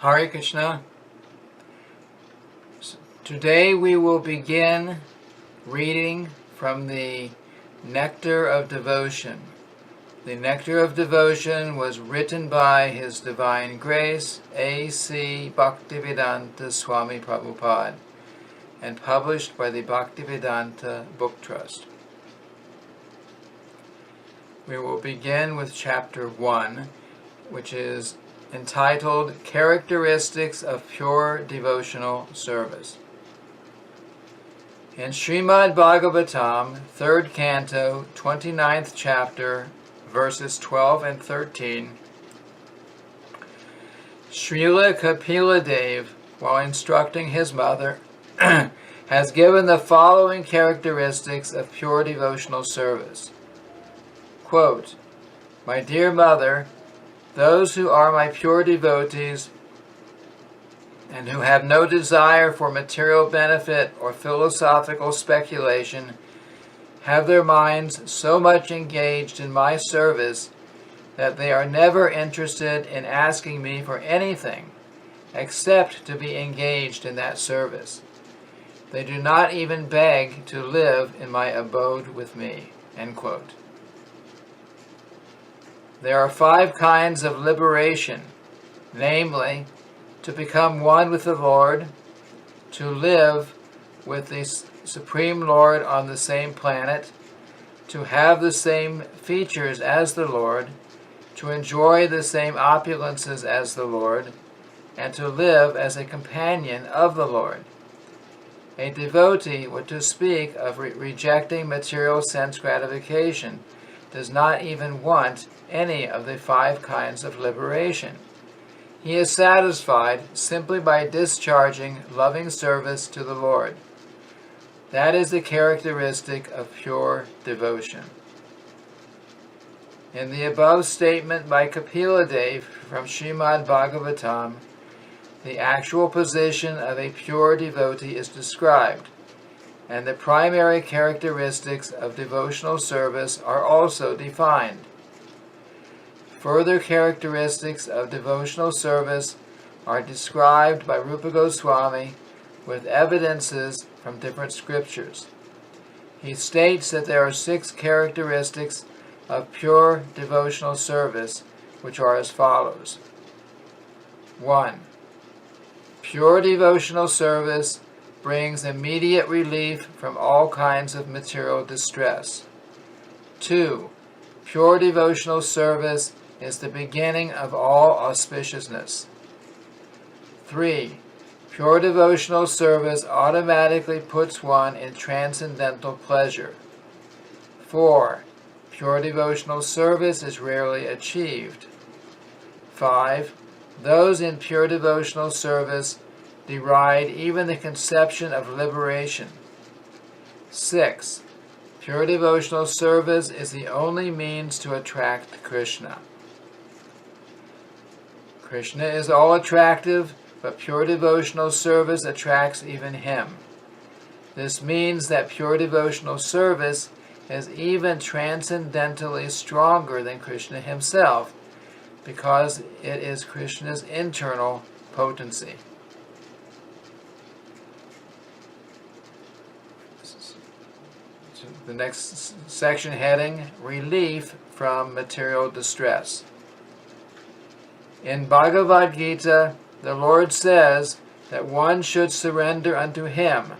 Hare Krishna. Today we will begin reading from the Nectar of Devotion. The Nectar of Devotion was written by His Divine Grace, A.C. Bhaktivedanta Swami Prabhupada, and published by the Bhaktivedanta Book Trust. We will begin with Chapter 1, which is entitled Characteristics of Pure Devotional Service. In Srimad Bhagavatam, 3rd Canto, 29th chapter, verses 12 and 13, Srila Kapila Dev, while instructing his mother, has given the following characteristics of pure devotional service. Quote, "My dear mother, those who are my pure devotees and who have no desire for material benefit or philosophical speculation have their minds so much engaged in my service that they are never interested in asking me for anything except to be engaged in that service. They do not even beg to live in my abode with me." End quote. There are 5 kinds of liberation, namely, to become one with the Lord, to live with the Supreme Lord on the same planet, to have the same features as the Lord, to enjoy the same opulences as the Lord, and to live as a companion of the Lord. A devotee, what to speak of rejecting material sense gratification, does not even want any of the 5 kinds of liberation. He is satisfied simply by discharging loving service to the Lord. That is the characteristic of pure devotion. In the above statement by Kapila Dev from Srimad Bhagavatam, the actual position of a pure devotee is described, and the primary characteristics of devotional service are also defined. Further characteristics of devotional service are described by Rupa Goswami with evidences from different scriptures. He states that there are 6 characteristics of pure devotional service, which are as follows. 1. Pure devotional service brings immediate relief from all kinds of material distress. 2. Pure devotional service is the beginning of all auspiciousness. 3. Pure devotional service automatically puts one in transcendental pleasure. 4. Pure devotional service is rarely achieved. 5. Those in pure devotional service deride even the conception of liberation. 6. Pure devotional service is the only means to attract Krishna. Krishna is all attractive, but pure devotional service attracts even him. This means that pure devotional service is even transcendentally stronger than Krishna himself, because it is Krishna's internal potency. The next section heading, Relief from Material Distress. In Bhagavad Gita, the Lord says that one should surrender unto Him,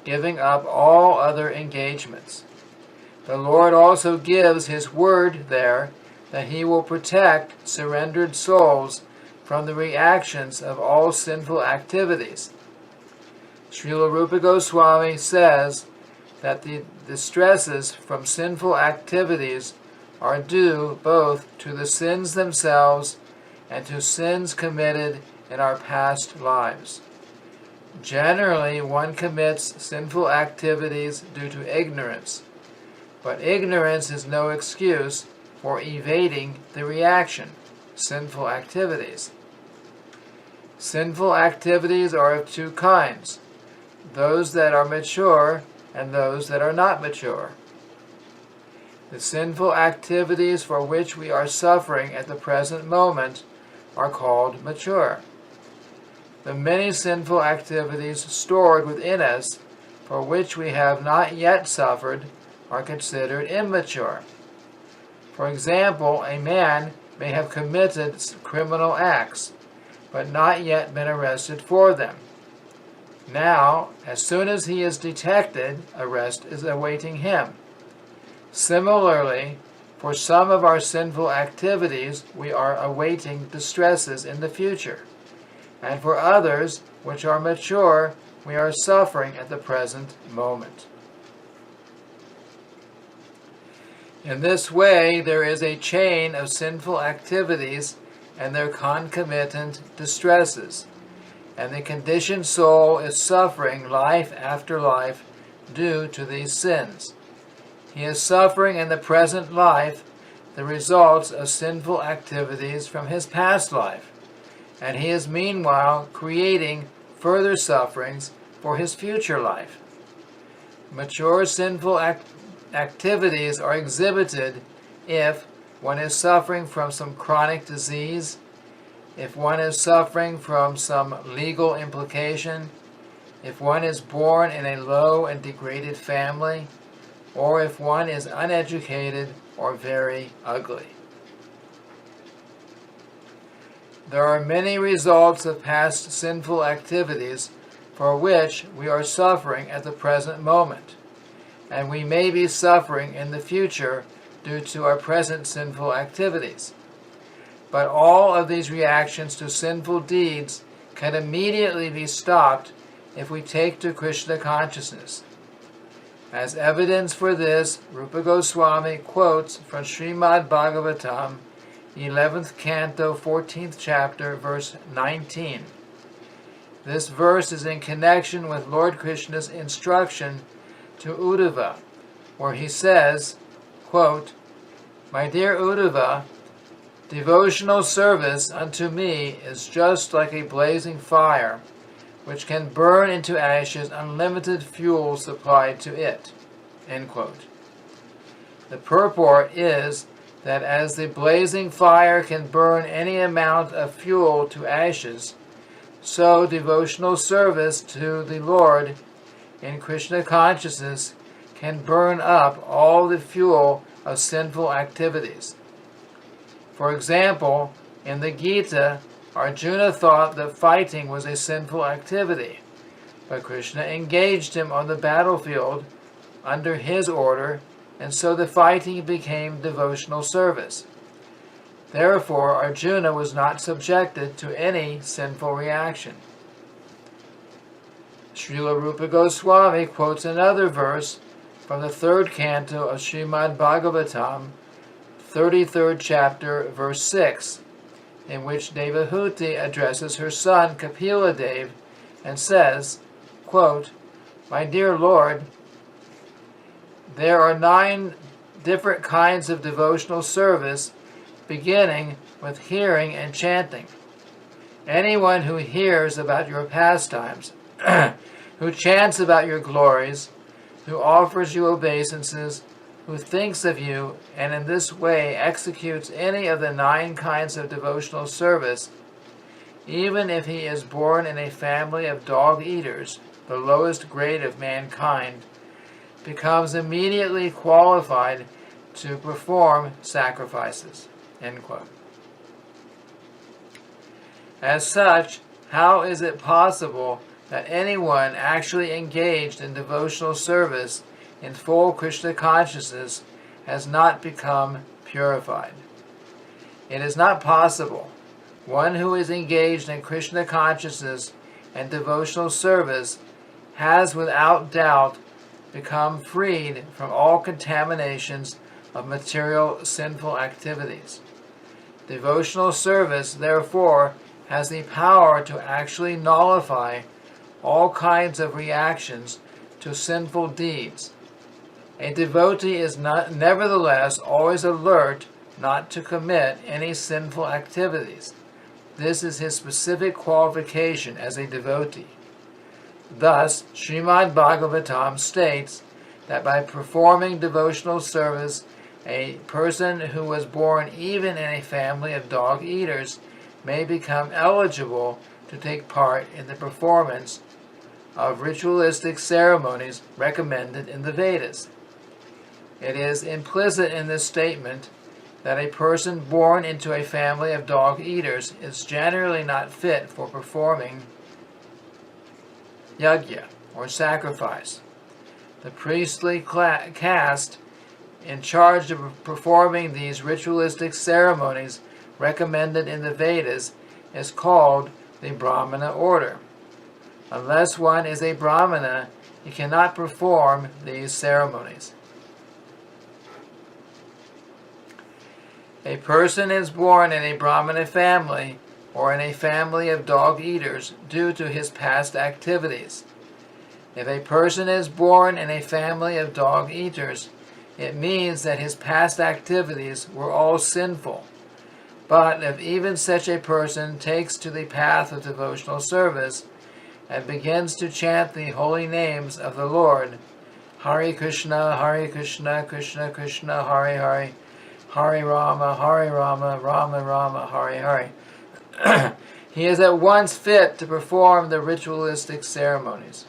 giving up all other engagements. The Lord also gives His word there that He will protect surrendered souls from the reactions of all sinful activities. Srila Rupa Goswami says that the distresses from sinful activities are due both to the sins themselves and to sins committed in our past lives. Generally, one commits sinful activities due to ignorance, but ignorance is no excuse for evading the reaction, sinful activities. Sinful activities are of 2 kinds, those that are mature and those that are not mature. The sinful activities for which we are suffering at the present moment are called mature. the many sinful activities stored within us for which we have not yet suffered are considered immature. For example, a man may have committed criminal acts, but not yet been arrested for them. Now, as soon as he is detected, arrest is awaiting him. Similarly, for some of our sinful activities, we are awaiting distresses in the future. And for others, which are mature, we are suffering at the present moment. In this way, there is a chain of sinful activities and their concomitant distresses, and the conditioned soul is suffering life after life due to these sins. He is suffering in the present life the results of sinful activities from his past life, and he is meanwhile creating further sufferings for his future life. Mature sinful activities are exhibited if one is suffering from some chronic disease, if one is suffering from some legal implication, if one is born in a low and degraded family, or if one is uneducated or very ugly. There are many results of past sinful activities for which we are suffering at the present moment, and we may be suffering in the future due to our present sinful activities. But all of these reactions to sinful deeds can immediately be stopped if we take to Krishna consciousness. As evidence for this, Rupa Goswami quotes from Srimad Bhagavatam, 11th canto, 14th chapter, verse 19. This verse is in connection with Lord Krishna's instruction to Uddhava, where he says, quote, "My dear Uddhava, devotional service unto me is just like a blazing fire, which can burn into ashes unlimited fuel supplied to it." End quote. The purport is that as the blazing fire can burn any amount of fuel to ashes, so devotional service to the Lord in Krishna consciousness can burn up all the fuel of sinful activities. For example, in the Gita, Arjuna thought that fighting was a sinful activity, but Krishna engaged him on the battlefield under his order, and so the fighting became devotional service. Therefore, Arjuna was not subjected to any sinful reaction. Srila Rupa Goswami quotes another verse from the 3rd canto of Srimad Bhagavatam, 33rd chapter, verse 6, in which Devahuti addresses her son Kapila Dev and says, quote, "My dear Lord, there are 9 different kinds of devotional service, beginning with hearing and chanting. Anyone who hears about your pastimes, who chants about your glories, who offers you obeisances, who thinks of you, and in this way executes any of the 9 kinds of devotional service, even if he is born in a family of dog-eaters, the lowest grade of mankind, becomes immediately qualified to perform sacrifices." End quote. As such, how is it possible that anyone actually engaged in devotional service in full Krishna consciousness has not become purified? It is not possible. One who is engaged in Krishna consciousness and devotional service has without doubt become freed from all contaminations of material sinful activities. Devotional service, therefore, has the power to actually nullify all kinds of reactions to sinful deeds. A devotee is nevertheless always alert not to commit any sinful activities. This is his specific qualification as a devotee. Thus, Srimad Bhagavatam states that by performing devotional service, a person who was born even in a family of dog-eaters may become eligible to take part in the performance of ritualistic ceremonies recommended in the Vedas. It is implicit in this statement that a person born into a family of dog-eaters is generally not fit for performing yajna, or sacrifice. The priestly caste in charge of performing these ritualistic ceremonies recommended in the Vedas is called the Brahmana order. Unless one is a Brahmana, he cannot perform these ceremonies. A person is born in a Brahmana family or in a family of dog-eaters due to his past activities. If a person is born in a family of dog-eaters, it means that his past activities were all sinful. But if even such a person takes to the path of devotional service and begins to chant the holy names of the Lord, Hare Krishna, Krishna Krishna, Hare Hare, Hare Rama, Rama Rama, Hare Hare, he is at once fit to perform the ritualistic ceremonies.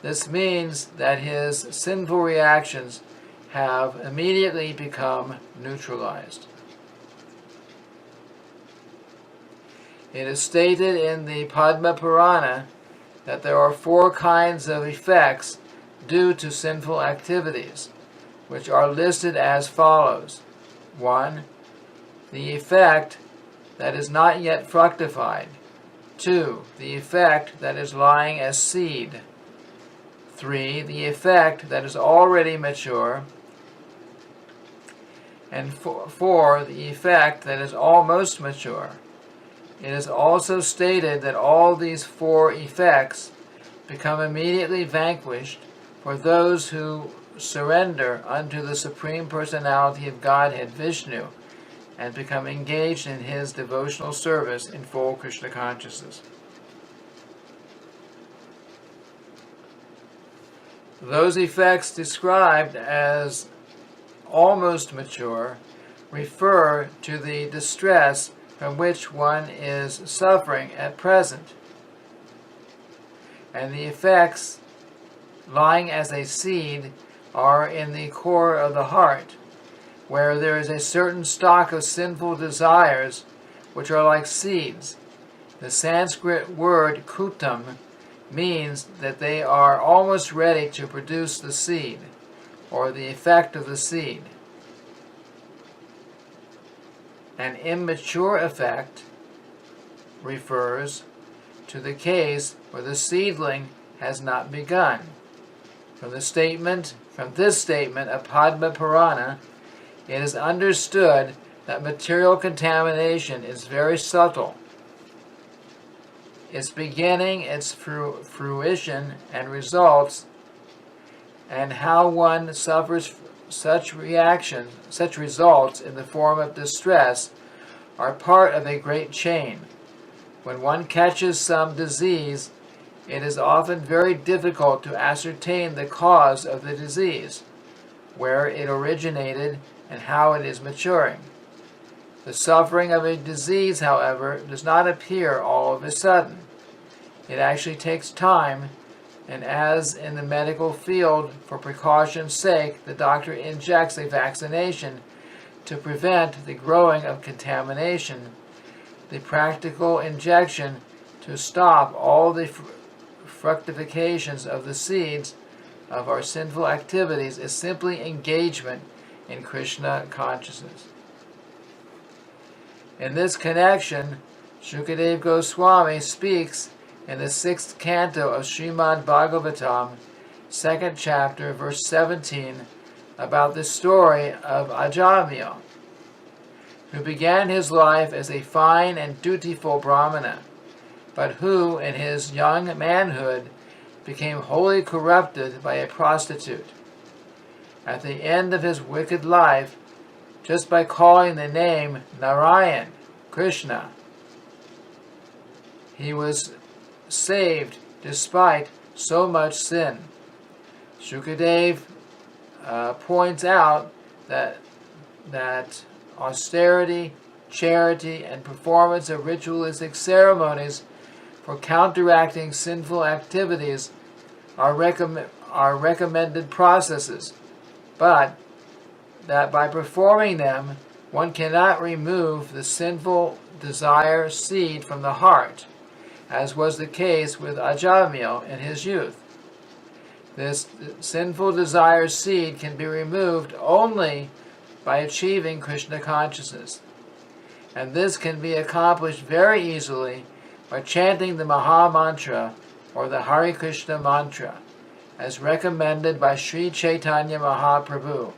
This means that his sinful reactions have immediately become neutralized. It is stated in the Padma Purana that there are 4 kinds of effects due to sinful activities, which are listed as follows. 1. The effect that is not yet fructified. 2. The effect that is lying as seed. 3. The effect that is already mature. And 4. The effect that is almost mature. It is also stated that all these 4 effects become immediately vanquished for those who surrender unto the Supreme Personality of Godhead, Vishnu, and become engaged in his devotional service in full Krishna consciousness. Those effects described as almost mature refer to the distress from which one is suffering at present, and the effects lying as a seed are in the core of the heart, where there is a certain stock of sinful desires which are like seeds. The Sanskrit word kutam means that they are almost ready to produce the seed, or the effect of the seed. An immature effect refers to the case where the seedling has not begun. From this statement of Padma Purana, it is understood that material contamination is very subtle. Its beginning, its fruition, and results, and how one suffers such results in the form of distress, are part of a great chain. When one catches some disease, it is often very difficult to ascertain the cause of the disease, where it originated, and how it is maturing. The suffering of a disease, however, does not appear all of a sudden. It actually takes time, and as in the medical field, for precaution's sake, the doctor injects a vaccination to prevent the growing of contamination. The practical injection to stop all the fructifications of the seeds of our sinful activities is simply engagement in Krishna consciousness. In this connection, Shukadeva Goswami speaks in the 6th canto of Srimad Bhagavatam, 2nd chapter, verse 17, about the story of Ajamil, who began his life as a fine and dutiful Brahmana, but who, in his young manhood, became wholly corrupted by a prostitute. At the end of his wicked life, just by calling the name Narayan, Krishna, he was saved despite so much sin. Shukadeva points out that austerity, charity, and performance of ritualistic ceremonies for counteracting sinful activities are recommended processes, but that by performing them, one cannot remove the sinful desire seed from the heart, as was the case with Ajamil in his youth. This sinful desire seed can be removed only by achieving Krishna consciousness, and this can be accomplished very easily by chanting the Maha Mantra or the Hare Krishna mantra, as recommended by Sri Chaitanya Mahaprabhu.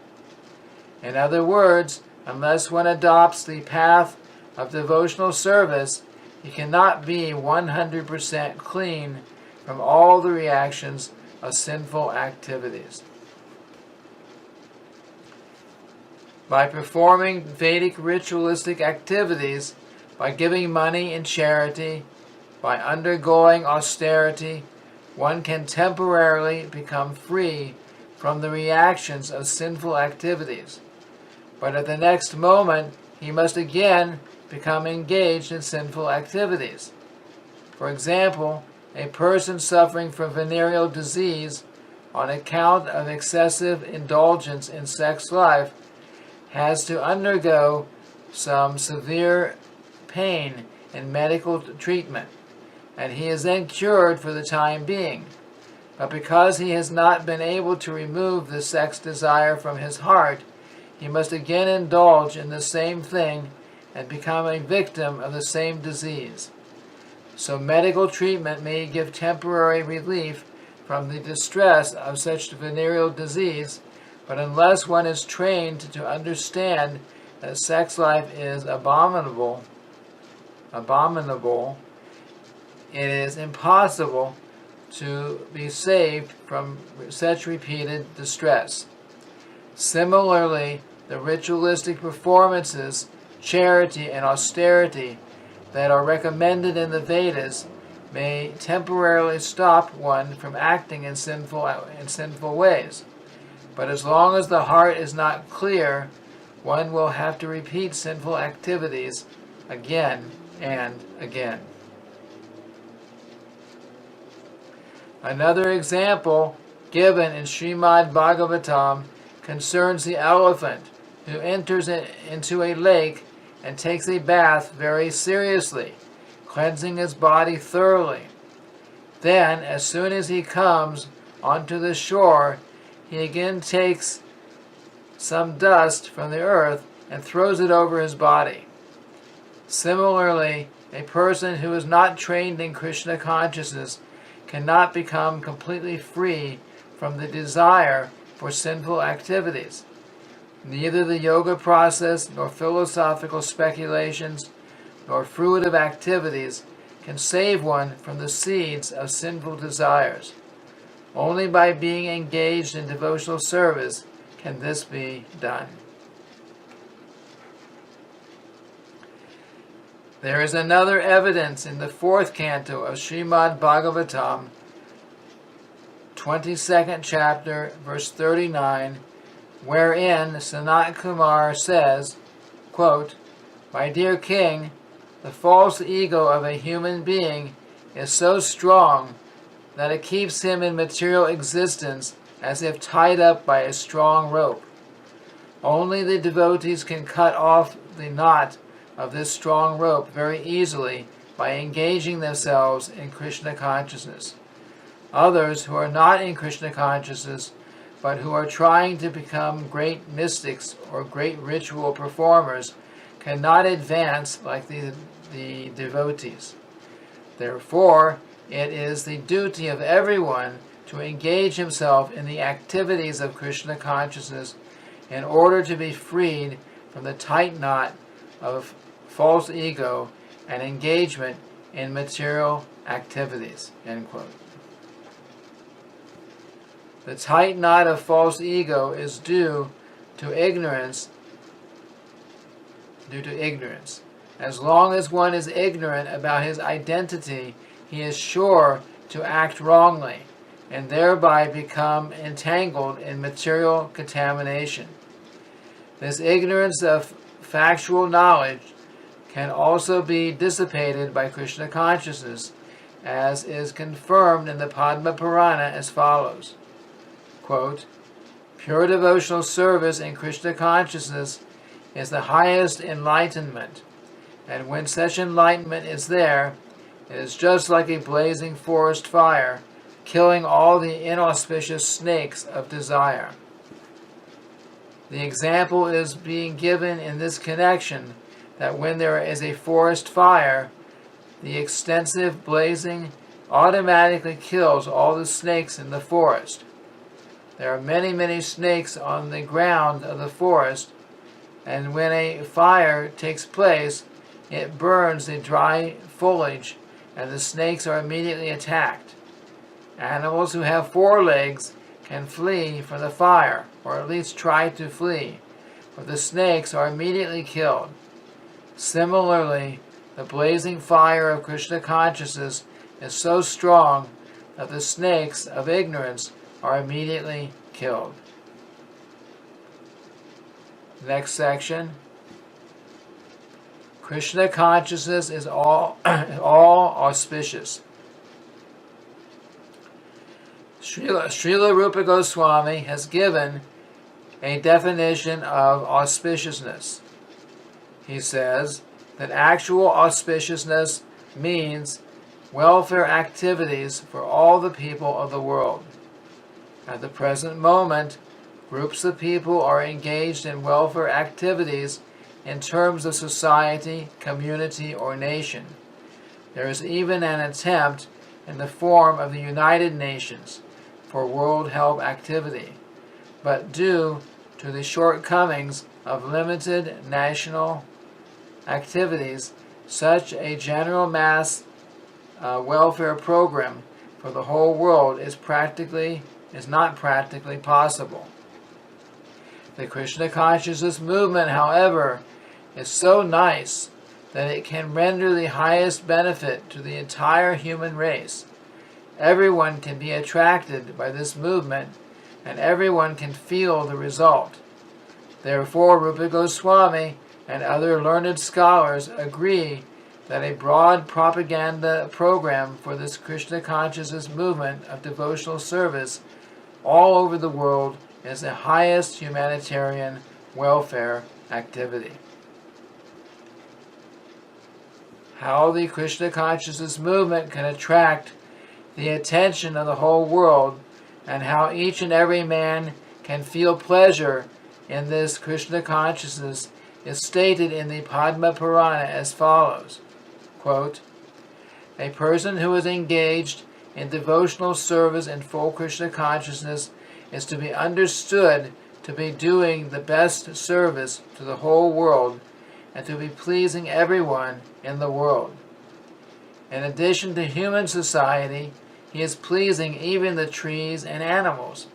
In other words, unless one adopts the path of devotional service, he cannot be 100% clean from all the reactions of sinful activities. By performing Vedic ritualistic activities, by giving money in charity, by undergoing austerity, one can temporarily become free from the reactions of sinful activities. But at the next moment, he must again become engaged in sinful activities. For example, a person suffering from venereal disease on account of excessive indulgence in sex life has to undergo some severe pain in medical treatment, and he is then cured for the time being. But because he has not been able to remove the sex desire from his heart, he must again indulge in the same thing and become a victim of the same disease. So medical treatment may give temporary relief from the distress of such venereal disease, but unless one is trained to understand that sex life is abominable, it is impossible to be saved from such repeated distress. Similarly, the ritualistic performances, charity, and austerity that are recommended in the Vedas may temporarily stop one from acting in sinful ways. But as long as the heart is not clear, one will have to repeat sinful activities again and again. Another example given in Srimad Bhagavatam concerns the elephant who enters into a lake and takes a bath very seriously, cleansing his body thoroughly. Then, as soon as he comes onto the shore, he again takes some dust from the earth and throws it over his body. Similarly, a person who is not trained in Krishna consciousness cannot become completely free from the desire for sinful activities. Neither the yoga process, nor philosophical speculations, nor fruitive activities can save one from the seeds of sinful desires. Only by being engaged in devotional service can this be done. There is another evidence in the 4th canto of Srimad Bhagavatam, 22nd chapter, verse 39, wherein Sanat Kumar says, quote, "My dear king, the false ego of a human being is so strong that it keeps him in material existence as if tied up by a strong rope. Only the devotees can cut off the knot of this strong rope very easily by engaging themselves in Krishna consciousness. Others who are not in Krishna consciousness, but who are trying to become great mystics or great ritual performers, cannot advance like the devotees. Therefore, it is the duty of everyone to engage himself in the activities of Krishna consciousness in order to be freed from the tight knot of false ego and engagement in material activities." End quote. The tight knot of false ego is due to ignorance. As long as one is ignorant about his identity, he is sure to act wrongly and thereby become entangled in material contamination. This ignorance of factual knowledge can also be dissipated by Krishna consciousness, as is confirmed in the Padma Purana as follows. Quote, pure devotional service in Krishna consciousness is the highest enlightenment, and when such enlightenment is there, it is just like a blazing forest fire, killing all the inauspicious snakes of desire. The example is being given in this connection that when there is a forest fire, the extensive blazing automatically kills all the snakes in the forest. There are many, many snakes on the ground of the forest, and when a fire takes place, it burns the dry foliage, and the snakes are immediately attacked. Animals who have 4 legs can flee from the fire, or at least try to flee, but the snakes are immediately killed. Similarly, the blazing fire of Krishna consciousness is so strong that the snakes of ignorance are immediately killed. Next section. Krishna consciousness is all auspicious. Srila Rupa Goswami has given a definition of auspiciousness. He says that actual auspiciousness means welfare activities for all the people of the world. At the present moment, groups of people are engaged in welfare activities in terms of society, community, or nation. There is even an attempt in the form of the United Nations for world help activity, but due to the shortcomings of limited national activities, such a general mass welfare program for the whole world is not practically possible. The Krishna consciousness movement, however, is so nice that it can render the highest benefit to the entire human race. Everyone can be attracted by this movement, and everyone can feel the result. Therefore, Rupa Goswami and other learned scholars agree that a broad propaganda program for this Krishna consciousness movement of devotional service all over the world is the highest humanitarian welfare activity. How the Krishna consciousness movement can attract the attention of the whole world, and how each and every man can feel pleasure in this Krishna consciousness is stated in the Padma Purana as follows. Quote, a person who is engaged in devotional service in full Krishna consciousness is to be understood to be doing the best service to the whole world and to be pleasing everyone in the world. In addition to human society, he is pleasing even the trees and animals,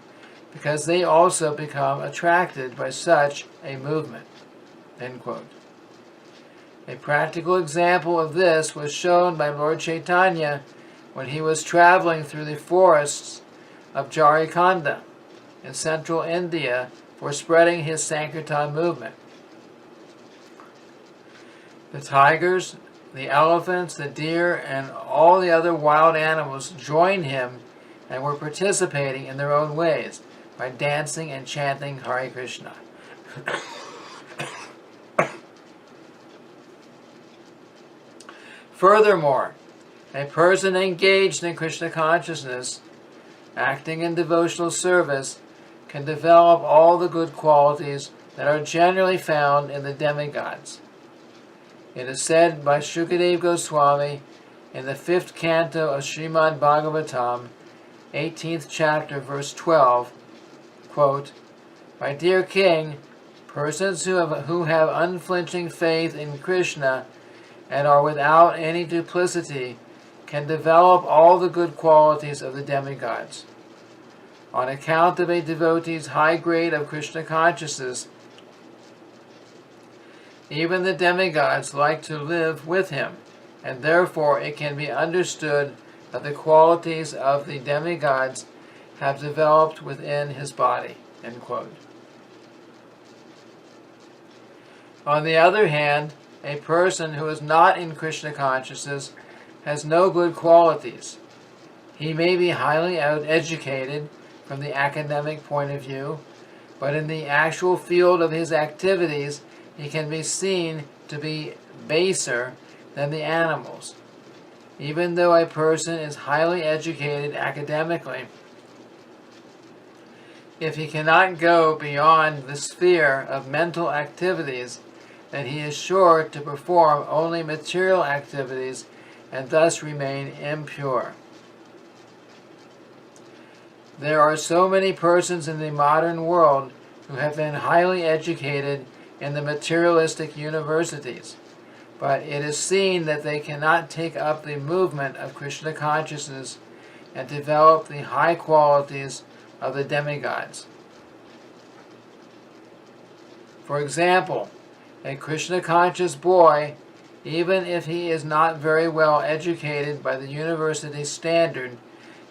because they also become attracted by such a movement. End quote. A practical example of this was shown by Lord Chaitanya when he was traveling through the forests of Jharkhand in central India for spreading his Sankirtan movement. The tigers, the elephants, the deer, and all the other wild animals joined him and were participating in their own ways by dancing and chanting Hare Krishna. Furthermore, a person engaged in Krishna consciousness, acting in devotional service, can develop all the good qualities that are generally found in the demigods. It is said by Shukadeva Goswami in the 5th canto of Srimad Bhagavatam, 18th chapter, verse 12, quote, my dear king, persons who have unflinching faith in Krishna and are without any duplicity can develop all the good qualities of the demigods. On account of a devotee's high grade of Krishna consciousness, even the demigods like to live with him, and therefore it can be understood that the qualities of the demigods have developed within his body. End quote. On the other hand, a person who is not in Krishna consciousness has no good qualities. He may be highly educated from the academic point of view, but in the actual field of his activities, he can be seen to be baser than the animals. Even though a person is highly educated academically, if he cannot go beyond the sphere of mental activities, then he is sure to perform only material activities and thus remain impure. There are so many persons in the modern world who have been highly educated in the materialistic universities, but it is seen that they cannot take up the movement of Krishna consciousness and develop the high qualities of the demigods. For example, a Krishna conscious boy, even if he is not very well educated by the university standard,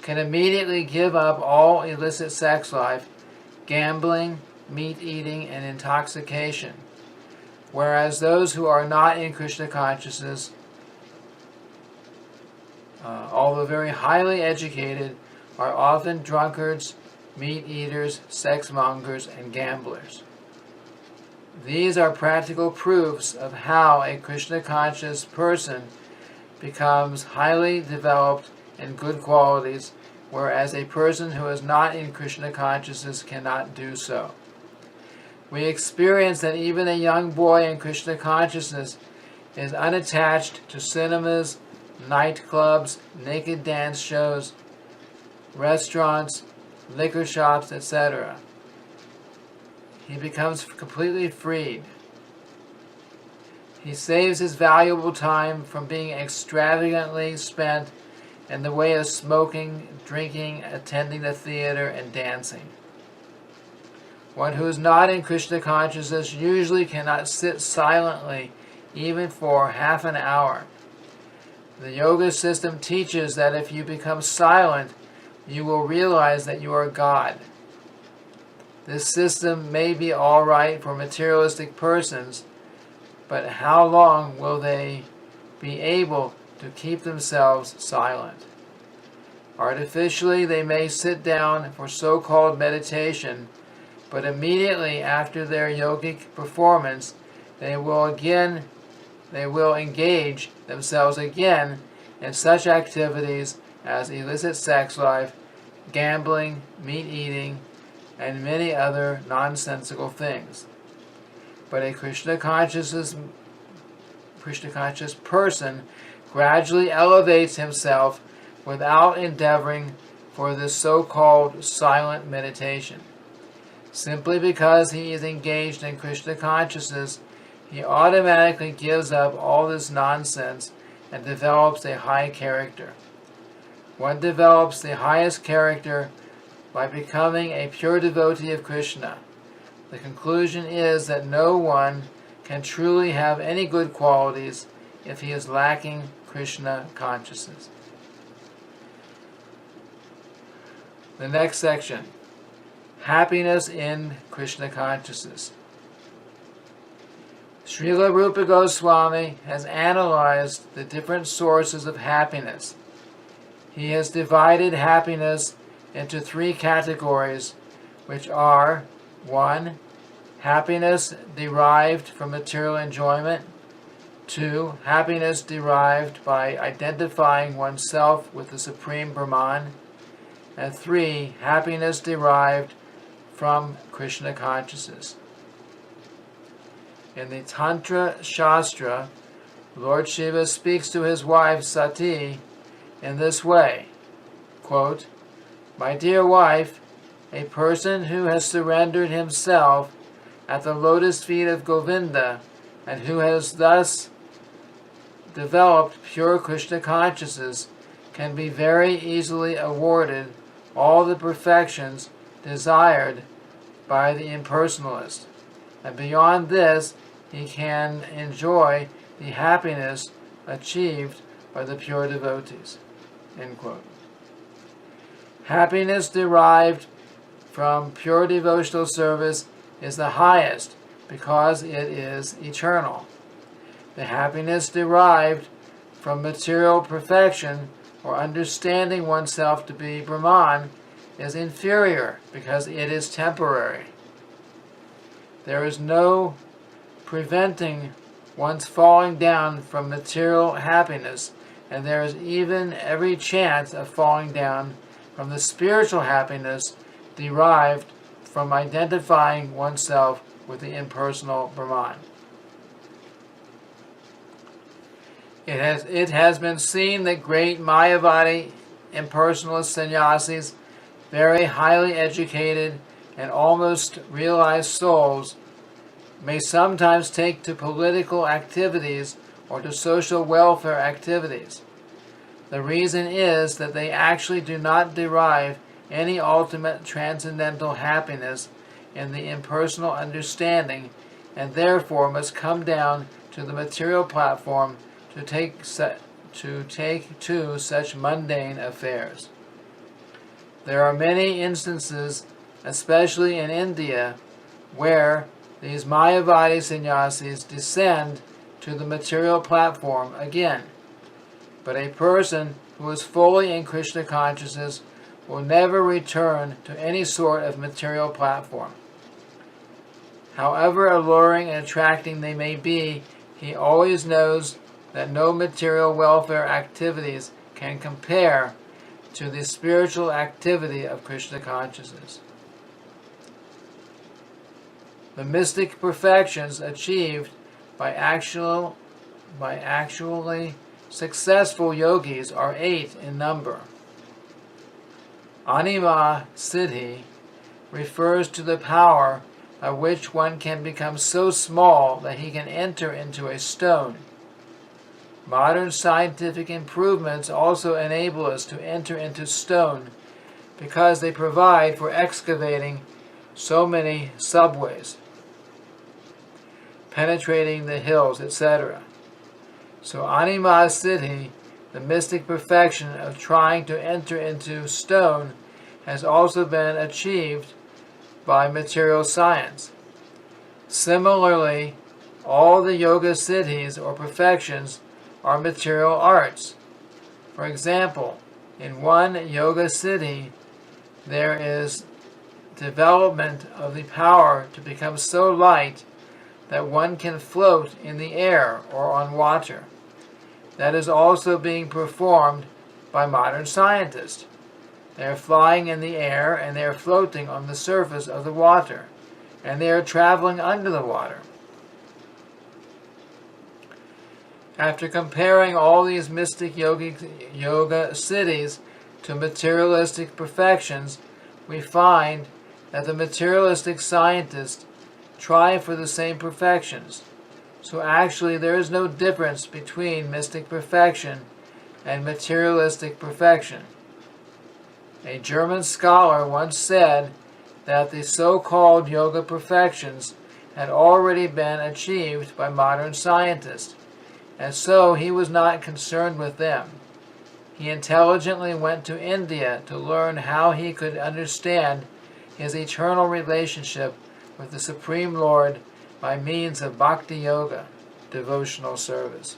can immediately give up all illicit sex life, gambling, meat eating, and intoxication, whereas those who are not in Krishna consciousness, although very highly educated, are often drunkards, meat eaters, sex mongers, and gamblers. These are practical proofs of how a Krishna conscious person becomes highly developed in good qualities, whereas a person who is not in Krishna consciousness cannot do so. We experience that even a young boy in Krishna consciousness is unattached to cinemas, nightclubs, naked dance shows, restaurants, liquor shops, etc. He becomes completely freed. He saves his valuable time from being extravagantly spent in the way of smoking, drinking, attending the theater, and dancing. One who is not in Krishna consciousness usually cannot sit silently even for half an hour. The yoga system teaches that if you become silent, you will realize that you are God. This system may be all right for materialistic persons, but how long will they be able to keep themselves silent? Artificially, they may sit down for so-called meditation, but immediately after their yogic performance, they will engage themselves again in such activities as illicit sex life, gambling, meat eating, and many other nonsensical things. But a Krishna conscious person gradually elevates himself without endeavoring for this so-called silent meditation. Simply because he is engaged in Krishna consciousness, he automatically gives up all this nonsense and develops a high character. One develops the highest character by becoming a pure devotee of Krishna. The conclusion is that no one can truly have any good qualities if he is lacking Krishna consciousness. The next section, happiness in Krishna consciousness. Srila Rupa Goswami has analyzed the different sources of happiness. He has divided happiness into three categories, which are 1. Happiness derived from material enjoyment. 2. Happiness derived by identifying oneself with the Supreme Brahman. And 3. Happiness derived from Krishna consciousness. In the Tantra Shastra, Lord Shiva speaks to his wife Sati in this way, quote, "My dear wife, a person who has surrendered himself at the lotus feet of Govinda and who has thus developed pure Krishna consciousness can be very easily awarded all the perfections desired by the impersonalist. And beyond this, he can enjoy the happiness achieved by the pure devotees." End quote. Happiness derived from pure devotional service is the highest because it is eternal. The happiness derived from material perfection or understanding oneself to be Brahman is inferior because it is temporary. There is no preventing one's falling down from material happiness, and there is even every chance of falling down from the spiritual happiness derived from identifying oneself with the impersonal Brahman. It has been seen that great Mayavadi impersonalist sannyasis, very highly educated and almost realized souls, may sometimes take to political activities or to social welfare activities. The reason is that they actually do not derive any ultimate transcendental happiness in the impersonal understanding, and therefore must come down to the material platform to take to such mundane affairs. There are many instances, especially in India, where these Mayavadi sannyasis descend to the material platform again. But a person who is fully in Krishna consciousness will never return to any sort of material platform. However alluring and attracting they may be, he always knows that no material welfare activities can compare to the spiritual activity of Krishna consciousness. The mystic perfections achieved by actually successful yogis are 8 in number. Anima Siddhi refers to the power by which one can become so small that he can enter into a stone. Modern scientific improvements also enable us to enter into stone because they provide for excavating so many subways, penetrating the hills, etc. So Anima Siddhi, the mystic perfection of trying to enter into stone, has also been achieved by material science. Similarly, all the yoga siddhis or perfections are material arts. For example, in one yoga siddhi, there is development of the power to become so light that one can float in the air or on water. That is also being performed by modern scientists. They are flying in the air and they are floating on the surface of the water, and they are traveling under the water. After comparing all these mystic yoga siddhis to materialistic perfections, we find that the materialistic scientists try for the same perfections. So actually there is no difference between mystic perfection and materialistic perfection. A German scholar once said that the so-called yoga perfections had already been achieved by modern scientists, and so he was not concerned with them. He intelligently went to India to learn how he could understand his eternal relationship with the Supreme Lord by means of bhakti yoga, devotional service.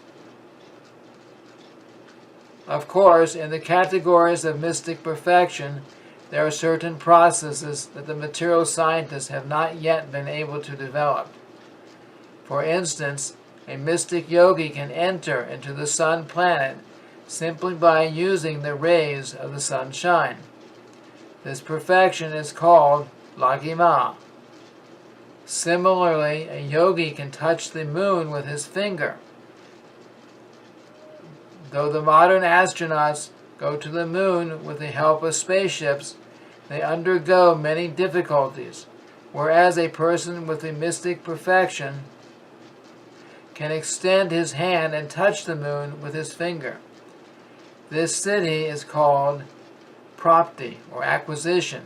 Of course, in the categories of mystic perfection, there are certain processes that the material scientists have not yet been able to develop. For instance, a mystic yogi can enter into the sun planet simply by using the rays of the sunshine. This perfection is called lagima. Similarly, a yogi can touch the moon with his finger. Though the modern astronauts go to the moon with the help of spaceships, they undergo many difficulties, whereas a person with a mystic perfection can extend his hand and touch the moon with his finger. This siddhi is called prapti, or acquisition.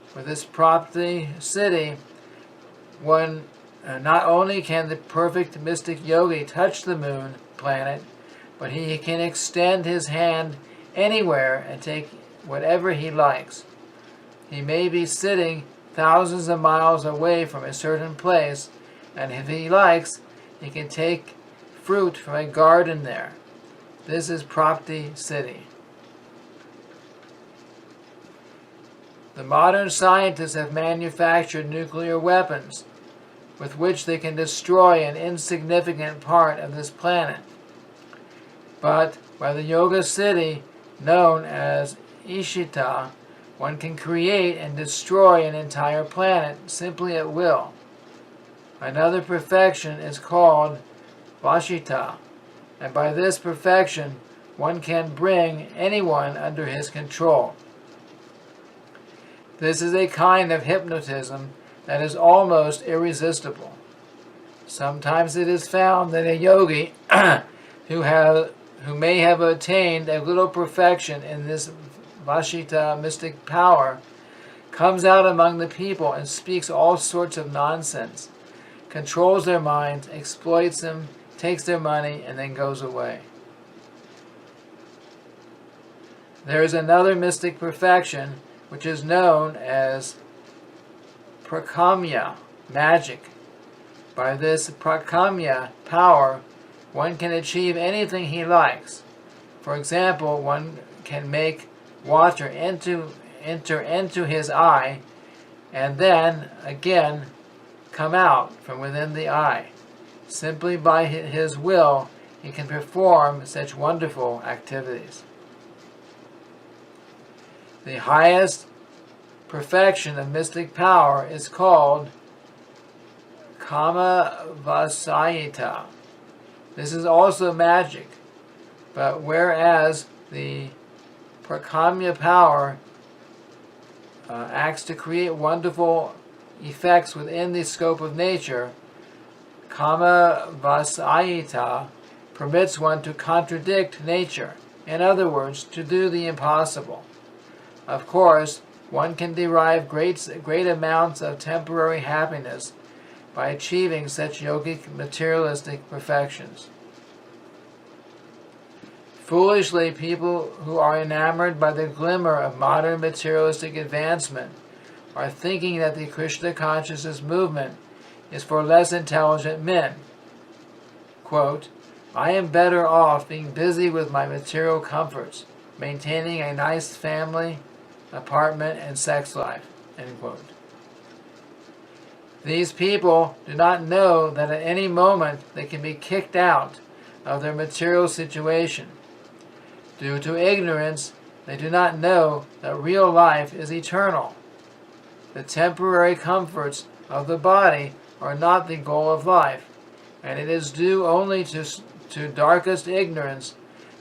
For this prapti siddhi, one not only can the perfect mystic yogi touch the moon planet, but he can extend his hand anywhere and take whatever he likes. He may be sitting thousands of miles away from a certain place, and if he likes, he can take fruit from a garden there. This is Prapti Siddhi. The modern scientists have manufactured nuclear weapons with which they can destroy an insignificant part of this planet. But by the Yoga Siddhi, known as Ishita, one can create and destroy an entire planet simply at will. Another perfection is called Vashita, and by this perfection one can bring anyone under his control. This is a kind of hypnotism that is almost irresistible. Sometimes it is found that a yogi who may have attained a little perfection in this Vashita mystic power comes out among the people and speaks all sorts of nonsense, controls their minds, exploits them, takes their money, and then goes away. There is another mystic perfection which is known as prakamya, magic. By this prakamya power, one can achieve anything he likes. For example, one can make water enter into his eye and then again come out from within the eye. Simply by his will, he can perform such wonderful activities. The highest perfection of mystic power is called Kama Vasayita. This is also magic, but whereas the Prakamya power acts to create wonderful effects within the scope of nature, Kama Vasayita permits one to contradict nature, in other words, to do the impossible. Of course, one can derive great amounts of temporary happiness by achieving such yogic materialistic perfections. Foolishly, people who are enamored by the glimmer of modern materialistic advancement are thinking that the Krishna consciousness movement is for less intelligent men. Quote, I am better off being busy with my material comforts, maintaining a nice family, apartment, and sex life. End quote. These people do not know that at any moment they can be kicked out of their material situation. Due to ignorance, they do not know that real life is eternal. The temporary comforts of the body are not the goal of life, and it is due only to darkest ignorance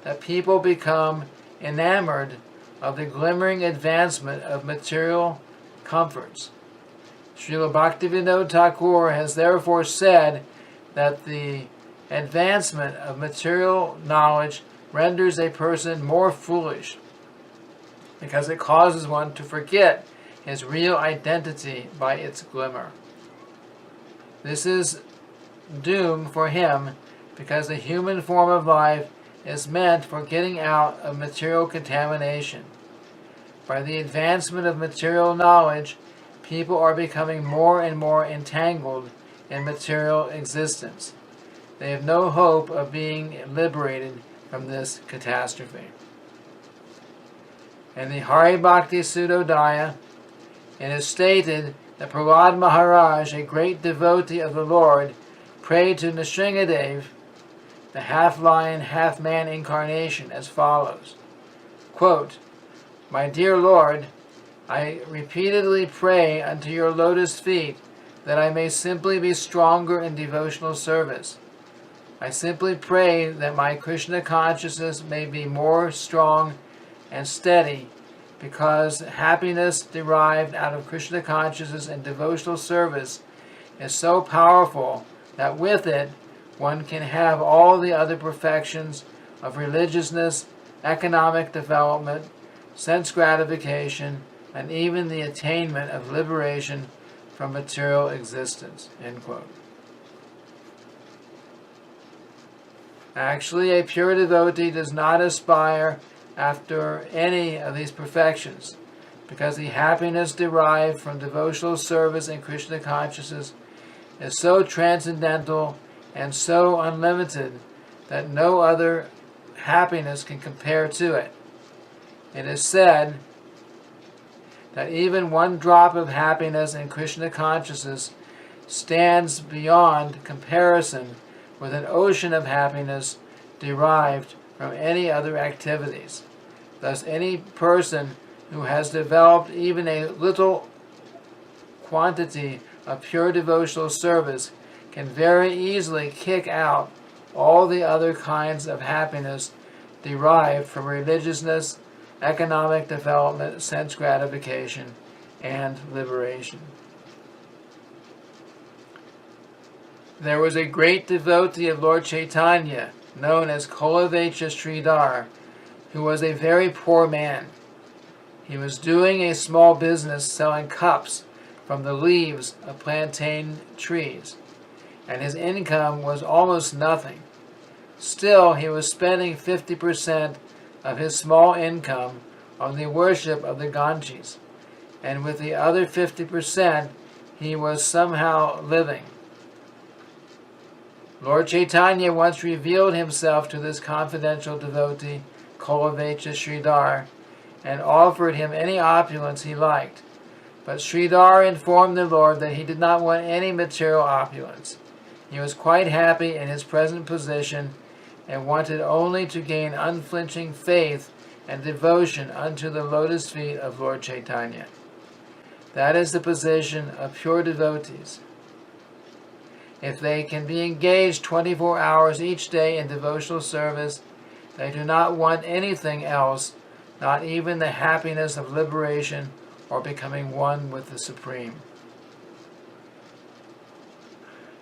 that people become enamored of the glimmering advancement of material comforts. Srila Bhaktivinoda Thakur has therefore said that the advancement of material knowledge renders a person more foolish because it causes one to forget his real identity by its glimmer. This is doom for him because the human form of life is meant for getting out of material contamination. By the advancement of material knowledge, people are becoming more and more entangled in material existence. They have no hope of being liberated from this catastrophe. In the Hari Bhakti Sudodaya, it is stated that Prahlad Maharaj, a great devotee of the Lord, prayed to Nrsingadev, the half-lion, half-man incarnation, as follows. Quote, My dear Lord, I repeatedly pray unto your lotus feet that I may simply be stronger in devotional service. I simply pray that my Krishna consciousness may be more strong and steady, because happiness derived out of Krishna consciousness and devotional service is so powerful that with it one can have all the other perfections of religiousness, economic development, sense gratification, and even the attainment of liberation from material existence. End quote. Actually, a pure devotee does not aspire after any of these perfections, because the happiness derived from devotional service and Krishna consciousness is so transcendental and so unlimited that no other happiness can compare to it. It is said that even one drop of happiness in Krishna consciousness stands beyond comparison with an ocean of happiness derived from any other activities. Thus, any person who has developed even a little quantity of pure devotional service can very easily kick out all the other kinds of happiness derived from religiousness, economic development, sense gratification, and liberation. There was a great devotee of Lord Chaitanya, known as Kolavecha Sridhar, who was a very poor man. He was doing a small business selling cups from the leaves of plantain trees, and his income was almost nothing. Still, he was spending 50% of his small income on the worship of the Ganges, and with the other 50% he was somehow living. Lord Chaitanya once revealed himself to this confidential devotee, Kolavecha Sridhar, and offered him any opulence he liked. But Sridhar informed the Lord that he did not want any material opulence. He was quite happy in his present position and wanted only to gain unflinching faith and devotion unto the lotus feet of Lord Chaitanya. That is the position of pure devotees. If they can be engaged 24 hours each day in devotional service, they do not want anything else, not even the happiness of liberation or becoming one with the Supreme.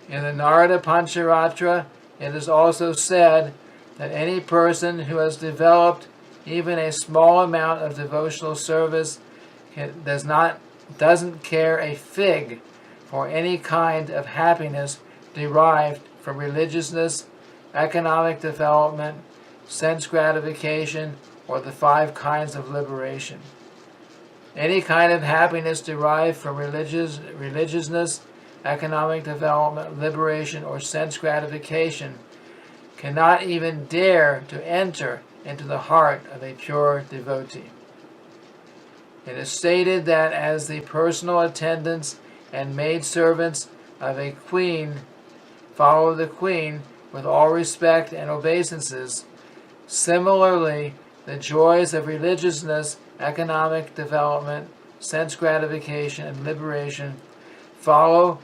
In the Narada Pancharatra, it is also said that any person who has developed even a small amount of devotional service doesn't care a fig for any kind of happiness derived from religiousness, economic development, sense gratification, or the 5 kinds of liberation. Any kind of happiness derived from religiousness, economic development, liberation, or sense gratification cannot even dare to enter into the heart of a pure devotee. It is stated that as the personal attendants and maidservants of a queen follow the queen with all respect and obeisances, similarly the joys of religiousness, economic development, sense gratification, and liberation follow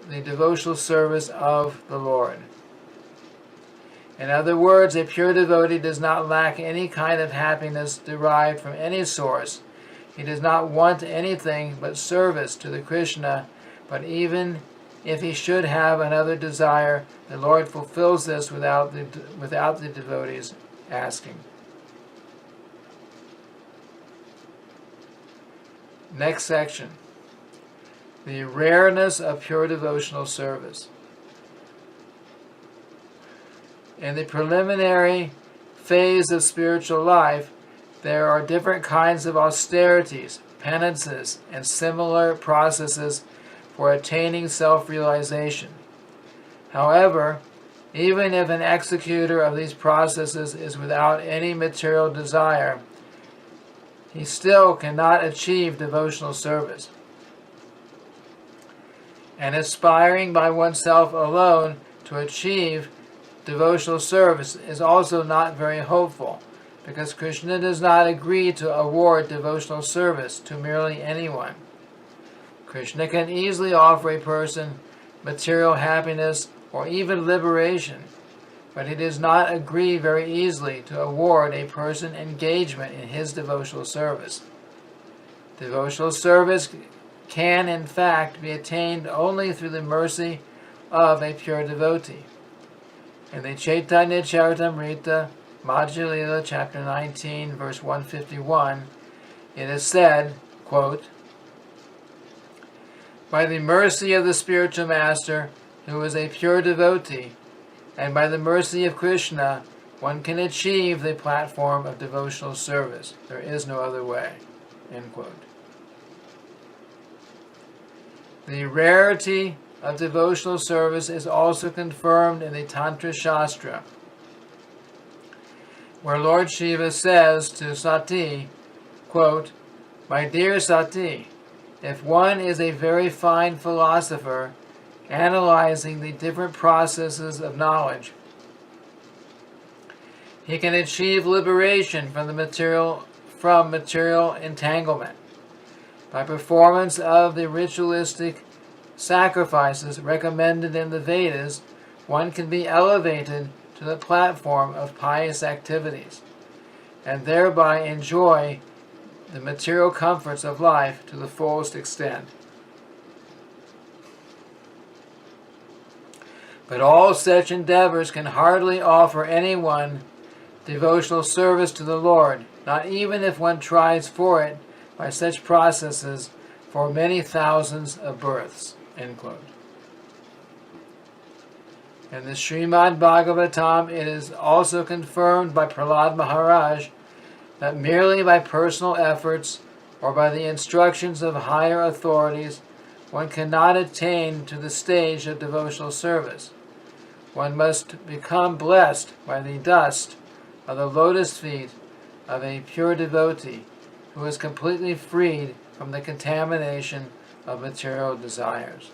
the devotional service of the Lord. In other words, a pure devotee does not lack any kind of happiness derived from any source. He does not want anything but service to the Krishna, but even if he should have another desire, the Lord fulfills this without the devotee's asking. Next section. The rareness of pure devotional service. In the preliminary phase of spiritual life, there are different kinds of austerities, penances, and similar processes for attaining self-realization. However, even if an executor of these processes is without any material desire, he still cannot achieve devotional service. And aspiring by oneself alone to achieve devotional service is also not very hopeful, because Krishna does not agree to award devotional service to merely anyone. Krishna can easily offer a person material happiness or even liberation, but he does not agree very easily to award a person engagement in his devotional service. Devotional service can, in fact, be attained only through the mercy of a pure devotee. In the Chaitanya Charitamrita, Madhya Lila, chapter 19, verse 151, it is said, quote, "By the mercy of the spiritual master, who is a pure devotee, and by the mercy of Krishna, one can achieve the platform of devotional service. There is no other way." End quote. The rarity of devotional service is also confirmed in the Tantra Shastra. where Lord Shiva says to Sati, quote, "My dear Sati, if one is a very fine philosopher, analyzing the different processes of knowledge, he can achieve liberation from material entanglement. By performance of the ritualistic sacrifices recommended in the Vedas, one can be elevated to the platform of pious activities, and thereby enjoy the material comforts of life to the fullest extent. But all such endeavors can hardly offer anyone devotional service to the Lord, not even if one tries for it by such processes for many thousands of births." End quote. In the Srimad Bhagavatam, it is also confirmed by Prahlad Maharaj that merely by personal efforts or by the instructions of higher authorities, one cannot attain to the stage of devotional service. One must become blessed by the dust of the lotus feet of a pure devotee who is completely freed from the contamination of material desires.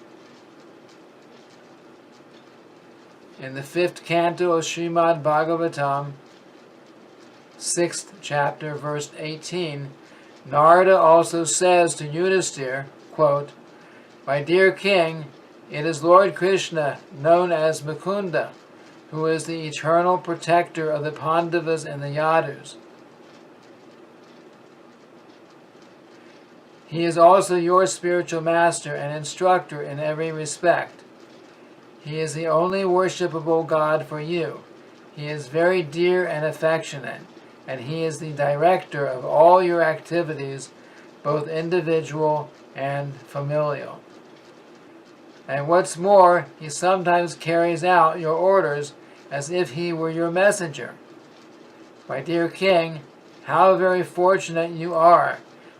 In the 5th canto of Srimad Bhagavatam, 6th chapter, verse 18, Narada also says to Yudhisthira, quote, "My dear king, it is Lord Krishna, known as Mukunda, who is the eternal protector of the Pandavas and the Yadus. He is also your spiritual master and instructor in every respect. He is the only worshipable God for you. He is very dear and affectionate, and he is the director of all your activities, both individual and familial. And what's more, he sometimes carries out your orders as if he were your messenger. My dear king, how very fortunate you are,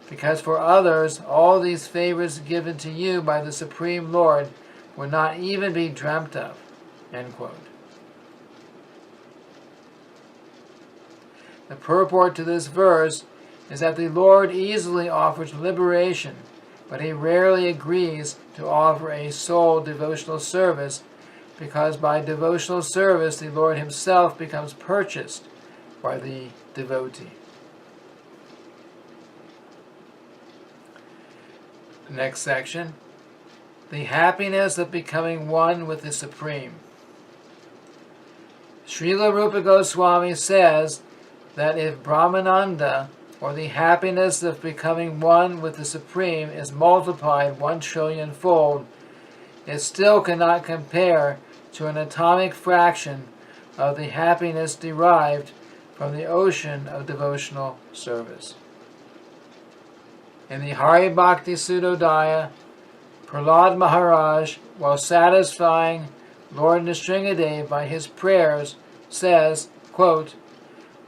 because for others all these favors given to you by the Supreme Lord would not even be dreamt of." End quote. The purport to this verse is that the Lord easily offers liberation, but he rarely agrees to offer a sole devotional service, because by devotional service the Lord himself becomes purchased by the devotee. Next section, the happiness of becoming one with the Supreme. Srila Rupa Goswami says that if Brahmananda, or the happiness of becoming one with the Supreme, is multiplied 1 trillion-fold, it still cannot compare to an atomic fraction of the happiness derived from the ocean of devotional service. In the Hari Bhakti Sudodaya, Prahlad Maharaj, while satisfying Lord Nrsingadev by his prayers, says, quote,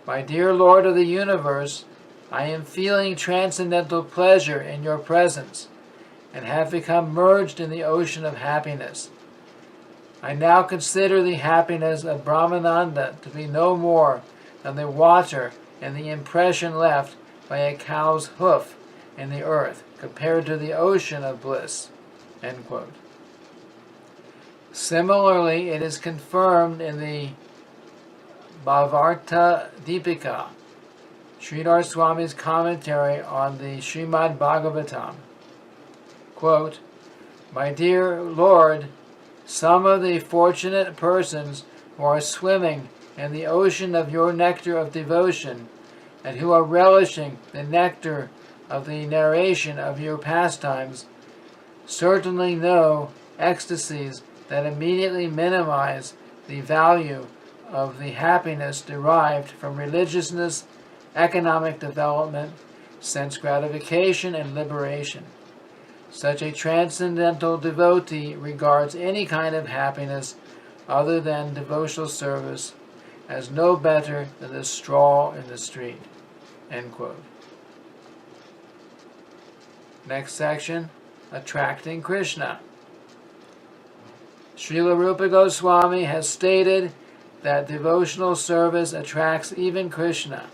"My dear Lord of the universe, I am feeling transcendental pleasure in your presence, and have become merged in the ocean of happiness. I now consider the happiness of Brahmananda to be no more than the water and the impression left by a cow's hoof in the earth, compared to the ocean of bliss." End quote. Similarly, it is confirmed in the Bhavarta Deepika, Sridhar Swami's commentary on the Srimad Bhagavatam. Quote, "My dear Lord, some of the fortunate persons who are swimming in the ocean of your nectar of devotion, and who are relishing the nectar of the narration of your pastimes, certainly know ecstasies that immediately minimize the value of the happiness derived from religiousness, economic development, sense gratification, and liberation. Such a transcendental devotee regards any kind of happiness other than devotional service as no better than the straw in the street." End quote. Next section, attracting Krishna. Srila Rupa Goswami has stated that devotional service attracts even Krishna.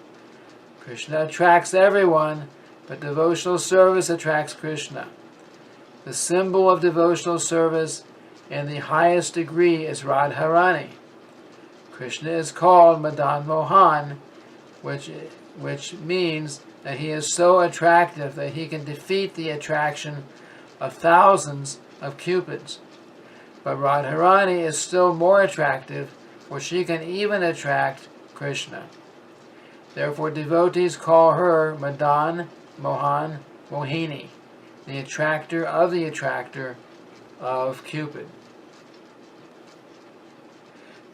Krishna attracts everyone, but devotional service attracts Krishna. The symbol of devotional service in the highest degree is Radharani. Krishna is called Madan Mohan, which means that he is so attractive that he can defeat the attraction of thousands of cupids. But Radharani is still more attractive, for she can even attract Krishna. Therefore, devotees call her Madan Mohan Mohini, the attractor of Cupid.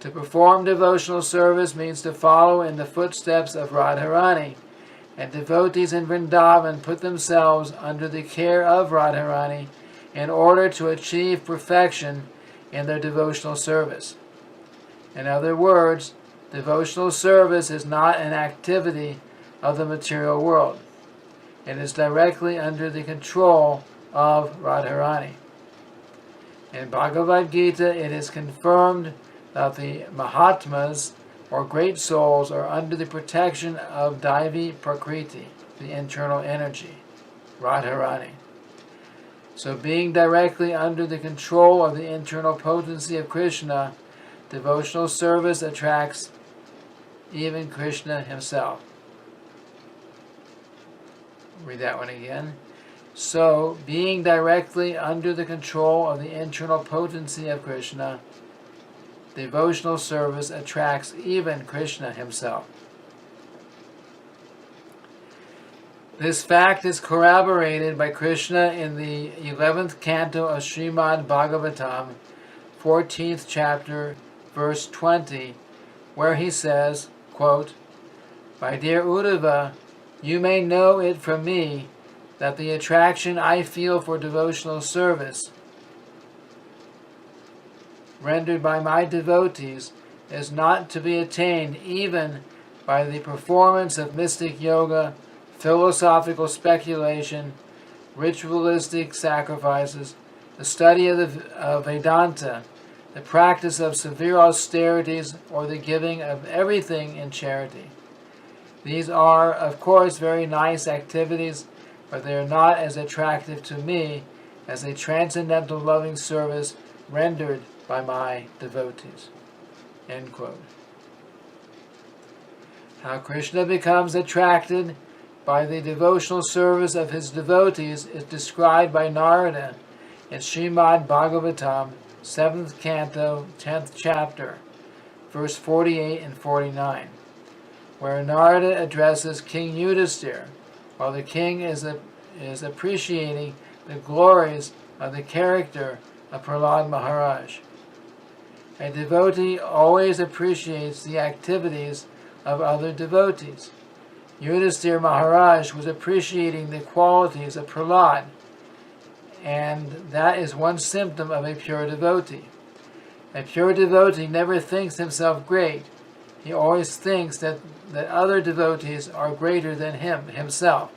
To perform devotional service means to follow in the footsteps of Radharani, and devotees in Vrindavan put themselves under the care of Radharani in order to achieve perfection in their devotional service. In other words, devotional service is not an activity of the material world. It is directly under the control of Radharani. In Bhagavad Gita, it is confirmed that the Mahatmas, or great souls, are under the protection of Daivi Prakriti, the internal energy, Radharani. So being directly under the control of the internal potency of Krishna, devotional service attracts even Krishna himself. Read that one again. So, being directly under the control of the internal potency of Krishna, devotional service attracts even Krishna himself. This fact is corroborated by Krishna in the 11th canto of Srimad Bhagavatam, 14th chapter, verse 20, where he says, quote, "My dear Uddhava, you may know it from me that the attraction I feel for devotional service rendered by my devotees is not to be attained even by the performance of mystic yoga, philosophical speculation, ritualistic sacrifices, the study of Vedanta, the practice of severe austerities, or the giving of everything in charity. These are, of course, very nice activities, but they are not as attractive to me as a transcendental loving service rendered by my devotees." End quote. How Krishna becomes attracted by the devotional service of his devotees is described by Narada in Srimad Bhagavatam, 7th canto, 10th chapter, verse 48 and 49, where Narada addresses King Yudhisthira, while the king is appreciating the glories of the character of Prahlad Maharaj. A devotee always appreciates the activities of other devotees. Yudhisthira Maharaj was appreciating the qualities of Prahlad, and that is one symptom of a pure devotee. A pure devotee never thinks himself great. He always thinks that other devotees are greater than himself.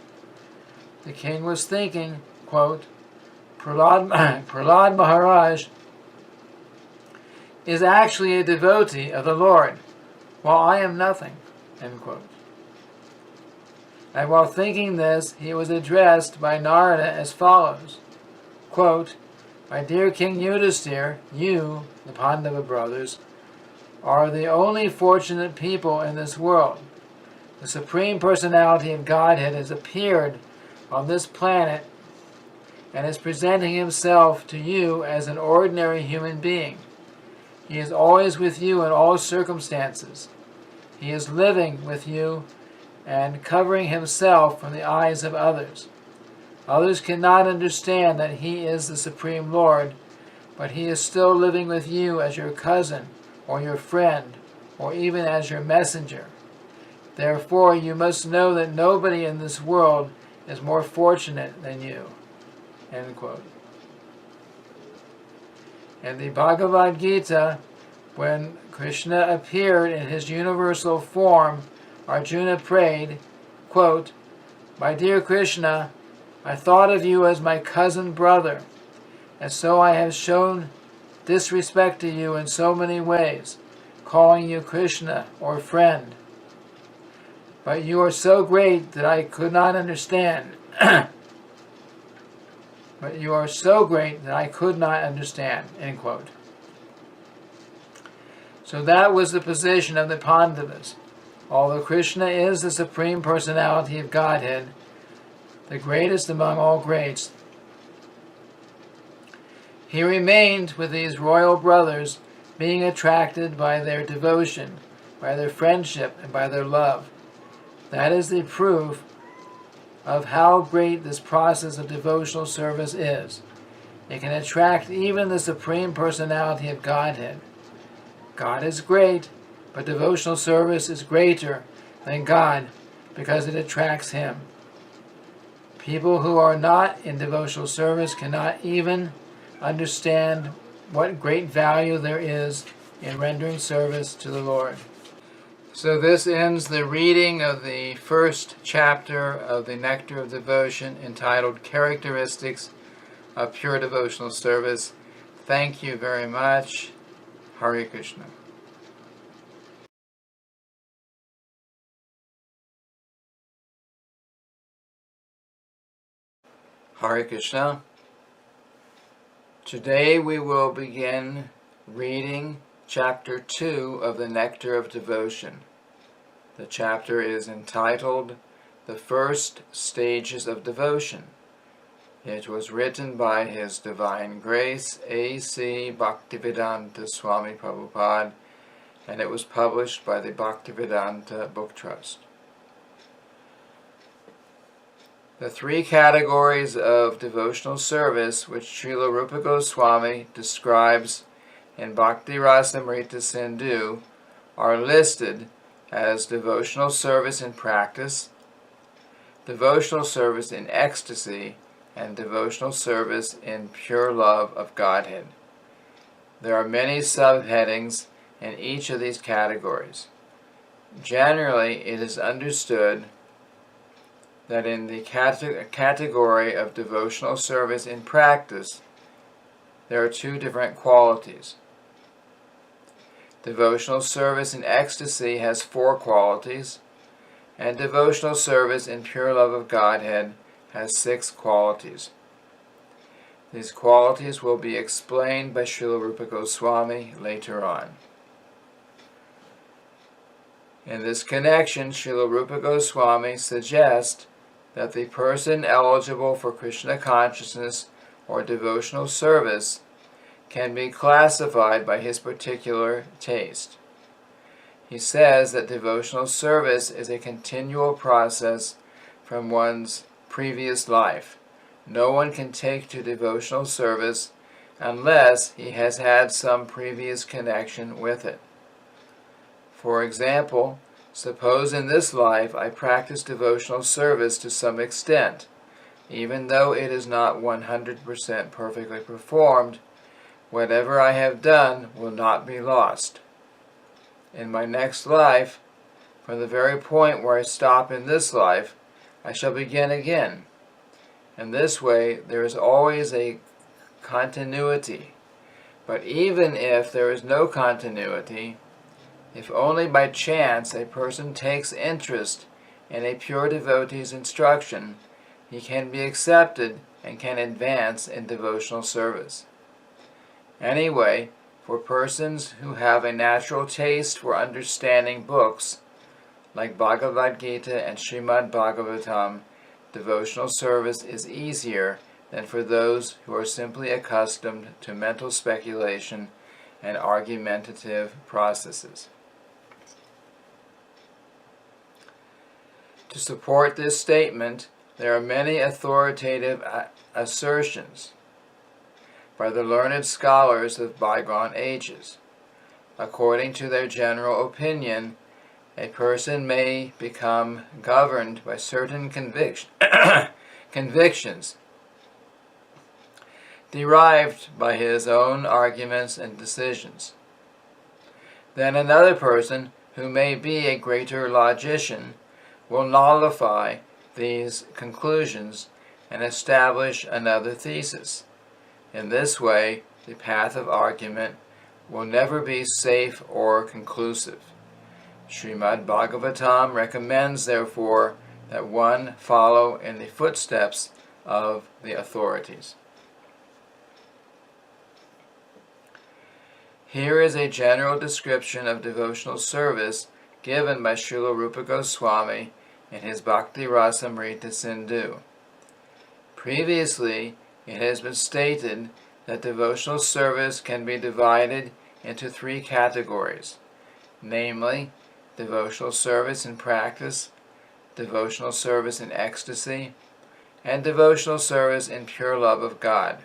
The king was thinking, quote, Prahlad Maharaj is actually a devotee of the Lord, while I am nothing, end quote. And while thinking this, he was addressed by Narada as follows, quote, "My dear King Yudhisthira, you, the Pandava brothers, are the only fortunate people in this world. The Supreme Personality of Godhead has appeared on this planet and is presenting himself to you as an ordinary human being. He is always with you in all circumstances. He is living with you and covering himself from the eyes of others. Others cannot understand that he is the Supreme Lord, but he is still living with you as your cousin or your friend or even as your messenger. Therefore, you must know that nobody in this world is more fortunate than you." End quote. In the Bhagavad Gita, when Krishna appeared in his universal form, Arjuna prayed, quote, "My dear Krishna, I thought of you as my cousin brother, and so I have shown disrespect to you in so many ways, calling you Krishna or friend. But you are so great that I could not understand. But you are so great that I could not understand. End quote. So that was the position of the Pandavas. Although Krishna is the Supreme Personality of Godhead, the greatest among all greats, he remained with these royal brothers, being attracted by their devotion, by their friendship, and by their love. That is the proof of how great this process of devotional service is. It can attract even the Supreme Personality of Godhead. God is great, but devotional service is greater than God because it attracts Him. People who are not in devotional service cannot even understand what great value there is in rendering service to the Lord. So this ends the reading of the first chapter of the Nectar of Devotion, entitled Characteristics of Pure Devotional Service. Thank you very much. Hare Krishna. Hare Krishna. Today we will begin reading Chapter 2 of the Nectar of Devotion. The chapter is entitled The First Stages of Devotion. It was written by His Divine Grace, A.C. Bhaktivedanta Swami Prabhupada, and it was published by the Bhaktivedanta Book Trust. The three categories of devotional service which Srila Rupa Goswami describes in Bhakti Rasamrita Sindhu are listed as devotional service in practice, devotional service in ecstasy, and devotional service in pure love of Godhead. There are many subheadings in each of these categories. Generally, it is understood that in the category of devotional service in practice, there are two different qualities. Devotional service in ecstasy has 4 qualities, and devotional service in pure love of Godhead has 6 qualities. These qualities will be explained by Srila Rupa Goswami later on. In this connection, Srila Rupa Goswami suggests that the person eligible for Krishna consciousness or devotional service can be classified by his particular taste. He says that devotional service is a continual process from one's previous life. No one can take to devotional service unless he has had some previous connection with it. For example, suppose in this life I practice devotional service to some extent. Even though it is not 100% perfectly performed, whatever I have done will not be lost. In my next life, from the very point where I stop in this life, I shall begin again. In this way, there is always a continuity. But even if there is no continuity, if only by chance a person takes interest in a pure devotee's instruction, he can be accepted and can advance in devotional service. Anyway, for persons who have a natural taste for understanding books, like Bhagavad Gita and Srimad Bhagavatam, devotional service is easier than for those who are simply accustomed to mental speculation and argumentative processes. To support this statement, there are many authoritative assertions by the learned scholars of bygone ages. According to their general opinion, a person may become governed by certain convictions derived by his own arguments and decisions. Then another person, who may be a greater logician, will nullify these conclusions and establish another thesis. In this way, the path of argument will never be safe or conclusive. Srimad Bhagavatam recommends, therefore, that one follow in the footsteps of the authorities. Here is a general description of devotional service given by Srila Rupa Goswami in his Bhakti Rasamrita Sindhu. Previously, it has been stated that devotional service can be divided into three categories, namely, devotional service in practice, devotional service in ecstasy, and devotional service in pure love of God.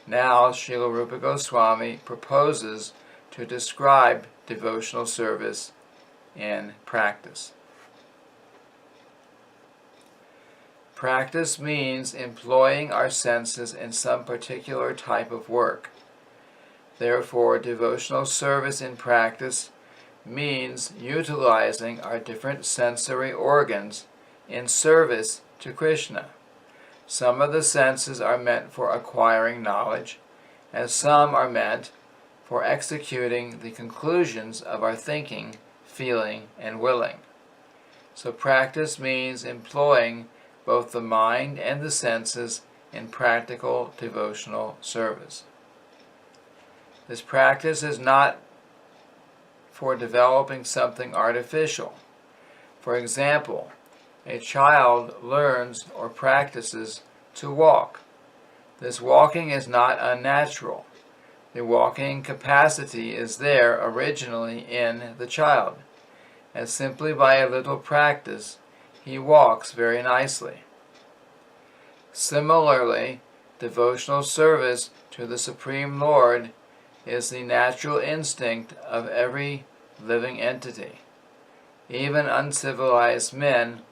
Now, Srila Rupa Goswami proposes to describe devotional service in practice. Practice means employing our senses in some particular type of work. Therefore, devotional service in practice means utilizing our different sensory organs in service to Krishna. Some of the senses are meant for acquiring knowledge, and some are meant for executing the conclusions of our thinking, feeling, and willing. So practice means employing both the mind and the senses in practical devotional service. This practice is not for developing something artificial. For example, a child learns or practices to walk. This walking is not unnatural. The walking capacity is there originally in the child, and simply by a little practice, he walks very nicely. Similarly, devotional service to the Supreme Lord is the natural instinct of every living entity. Even uncivilized men,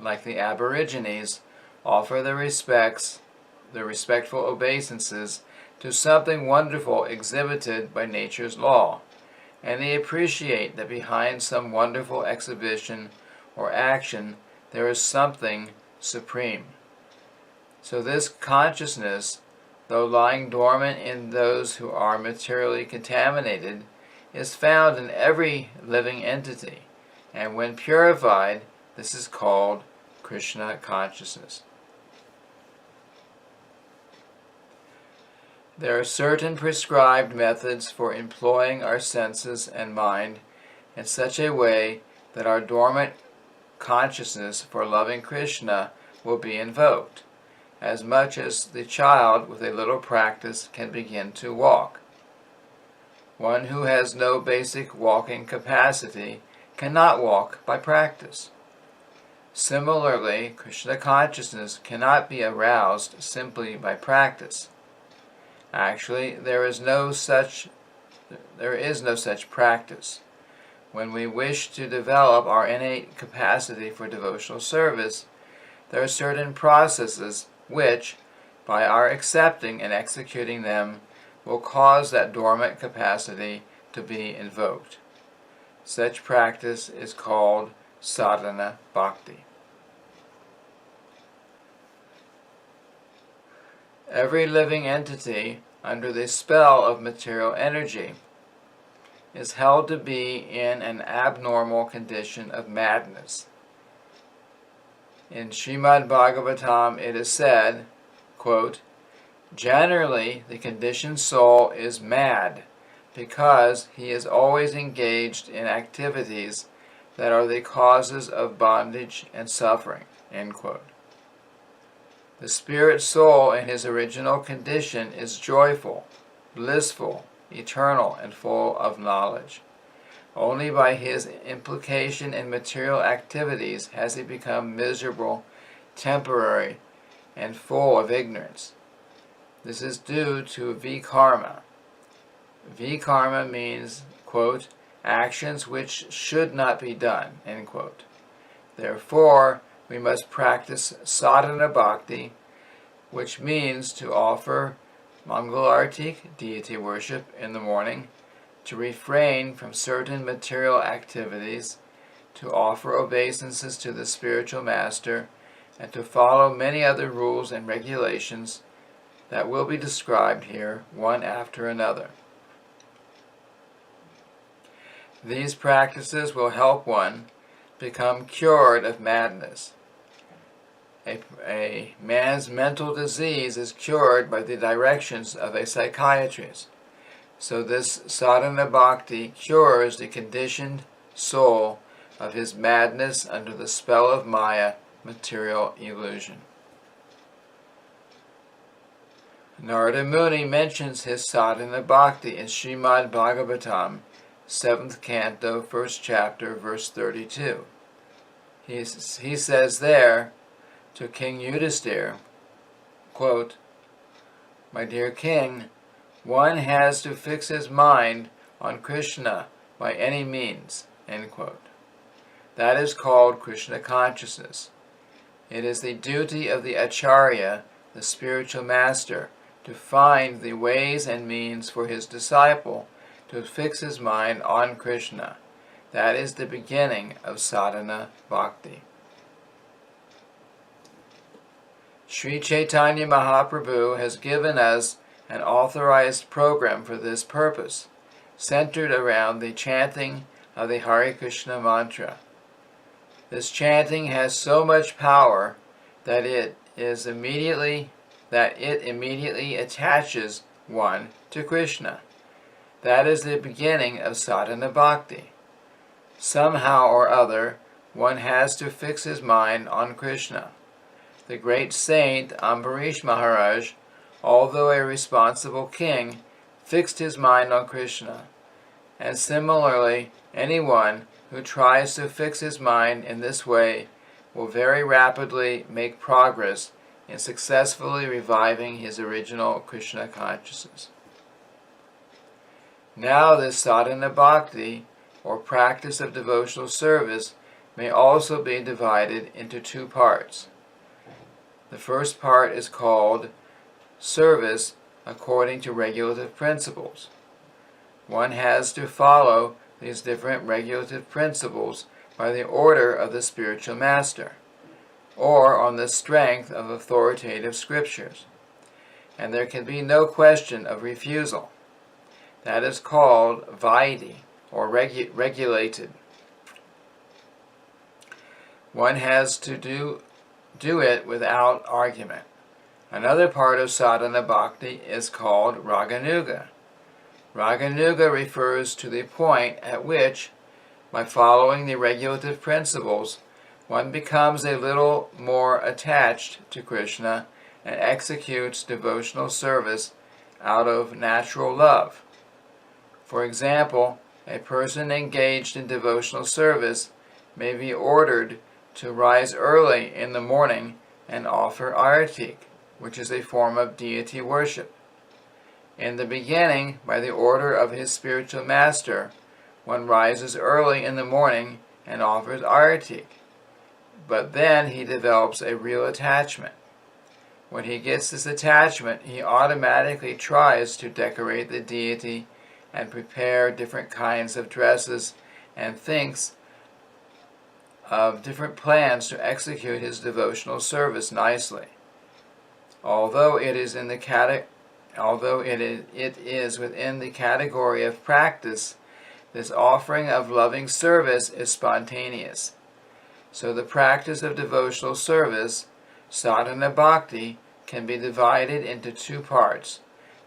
like the Aborigines, offer the respectful obeisances to something wonderful exhibited by nature's law, and they appreciate that behind some wonderful exhibition or action there is something supreme. So this consciousness, though lying dormant in those who are materially contaminated, is found in every living entity, and when purified, this is called Krishna consciousness. There are certain prescribed methods for employing our senses and mind in such a way that our dormant consciousness for loving Krishna will be invoked, as much as the child with a little practice can begin to walk. One who has no basic walking capacity cannot walk by practice. Similarly, Krishna consciousness cannot be aroused simply by practice. Actually, there is no such practice. When we wish to develop our innate capacity for devotional service, there are certain processes which, by our accepting and executing them, will cause that dormant capacity to be invoked. Such practice is called sadhana bhakti. Every living entity under the spell of material energy is held to be in an abnormal condition of madness. In Srimad Bhagavatam it is said, quote, "Generally the conditioned soul is mad because he is always engaged in activities that are the causes of bondage and suffering." End quote. The spirit soul in his original condition is joyful, blissful, eternal, and full of knowledge. Only by his implication in material activities has he become miserable, temporary, and full of ignorance. This is due to vikarma. Vikarma means, quote, actions which should not be done, end quote. Therefore, we must practice sadhana bhakti, which means to offer Mangalartik, deity worship, in the morning, to refrain from certain material activities, to offer obeisances to the spiritual master, and to follow many other rules and regulations that will be described here one after another. These practices will help one become cured of madness. A man's mental disease is cured by the directions of a psychiatrist. So this sadhana bhakti cures the conditioned soul of his madness under the spell of Maya, material illusion. Narada Muni mentions his sadhana bhakti in Srimad Bhagavatam, 7th canto, 1st chapter, verse 32. He says there to King Yudhisthira, quote, "My dear king, one has to fix his mind on Krishna by any means," end quote. That is called Krishna consciousness. It is the duty of the Acharya, the spiritual master, to find the ways and means for his disciple to fix his mind on Krishna. That is the beginning of sadhana bhakti. Sri Chaitanya Mahaprabhu has given us an authorized program for this purpose, centered around the chanting of the Hare Krishna mantra. This chanting has so much power that it immediately attaches one to Krishna. That is the beginning of sadhana bhakti. Somehow or other, one has to fix his mind on Krishna. The great saint Ambarish Maharaj, although a responsible king, fixed his mind on Krishna. And similarly, anyone who tries to fix his mind in this way will very rapidly make progress in successfully reviving his original Krishna consciousness. Now this sadhana bhakti, or practice of devotional service, may also be divided into two parts. The first part is called service according to regulative principles. One has to follow these different regulative principles by the order of the spiritual master, or on the strength of authoritative scriptures. And there can be no question of refusal. That is called vaidhi, or regulated. One has to do it without argument. Another part of sadhana bhakti is called raganuga. Raganuga refers to the point at which, by following the regulative principles, one becomes a little more attached to Krishna and executes devotional service out of natural love. For example, a person engaged in devotional service may be ordered to rise early in the morning and offer arati, which is a form of deity worship. In the beginning, by the order of his spiritual master, one rises early in the morning and offers arati, but then he develops a real attachment. When he gets this attachment, he automatically tries to decorate the deity and prepare different kinds of dresses and thinks of different plans to execute his devotional service nicely. Although it is within the category of practice, this offering of loving service is spontaneous. So the practice of devotional service, sadhana bhakti, can be divided into two parts,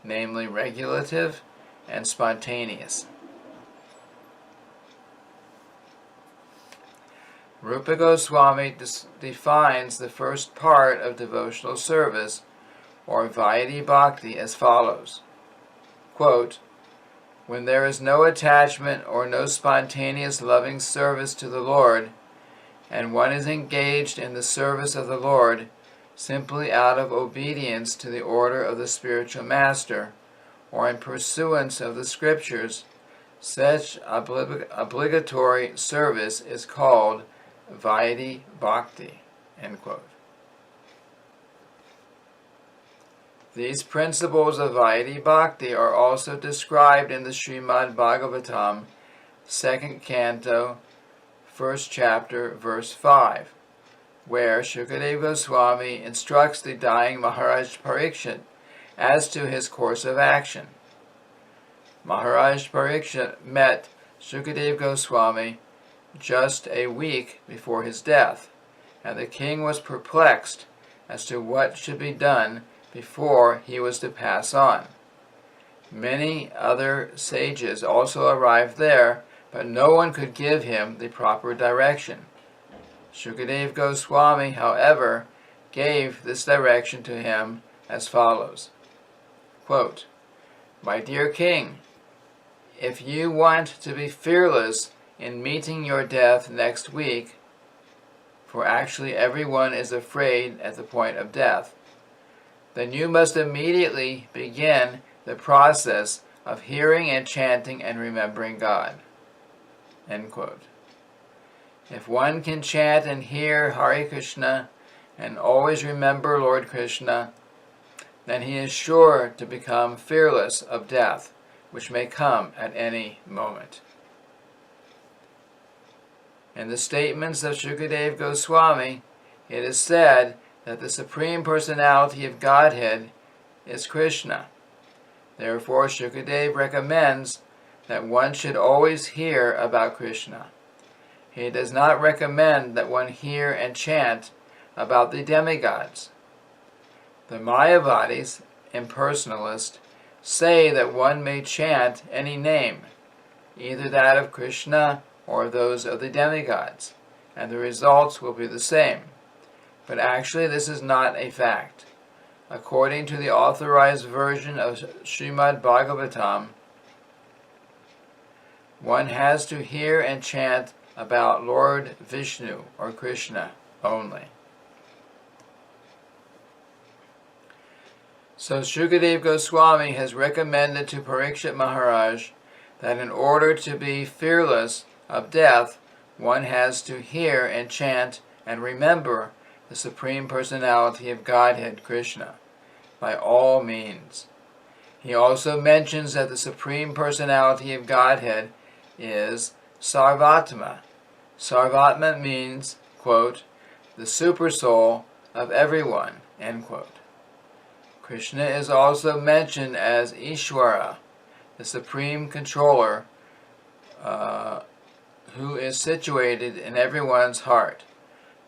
namely regulative and spontaneous. Rupa Goswami defines the first part of devotional service, or vaidhi bhakti, as follows. Quote, "When there is no attachment or no spontaneous loving service to the Lord, and one is engaged in the service of the Lord simply out of obedience to the order of the spiritual master, or in pursuance of the scriptures, such obligatory service is called vaidhi bhakti." End quote. These principles of vaidhi bhakti are also described in the Srimad Bhagavatam, 2nd canto, 1st chapter, verse 5, where Shukadeva Goswami instructs the dying Maharaj Parikshit as to his course of action. Maharaj Parikshit met Shukadeva Goswami just a week before his death, and the king was perplexed as to what should be done before he was to pass on. Many other sages also arrived there, but no one could give him the proper direction. Shukadeva Goswami, however, gave this direction to him as follows. Quote, "My dear king, if you want to be fearless in meeting your death next week, for actually everyone is afraid at the point of death, then you must immediately begin the process of hearing and chanting and remembering God." End quote. If one can chant and hear Hare Krishna and always remember Lord Krishna, then he is sure to become fearless of death, which may come at any moment. In the statements of Shukadeva Goswami, it is said that the Supreme Personality of Godhead is Krishna. Therefore, Shukadeva recommends that one should always hear about Krishna. He does not recommend that one hear and chant about the demigods. The Mayavadis, impersonalists, say that one may chant any name, either that of Krishna or those of the demigods, and the results will be the same. But actually this is not a fact. According to the authorized version of Srimad Bhagavatam, one has to hear and chant about Lord Vishnu or Krishna only. So Shukadeva Goswami has recommended to Parikshit Maharaj that in order to be fearless of death, one has to hear and chant and remember the Supreme Personality of Godhead, Krishna, by all means. He also mentions that the Supreme Personality of Godhead is Sarvatma. Sarvatma means, quote, the supersoul of everyone, end quote. Krishna is also mentioned as Ishvara, the Supreme Controller, who is situated in everyone's heart.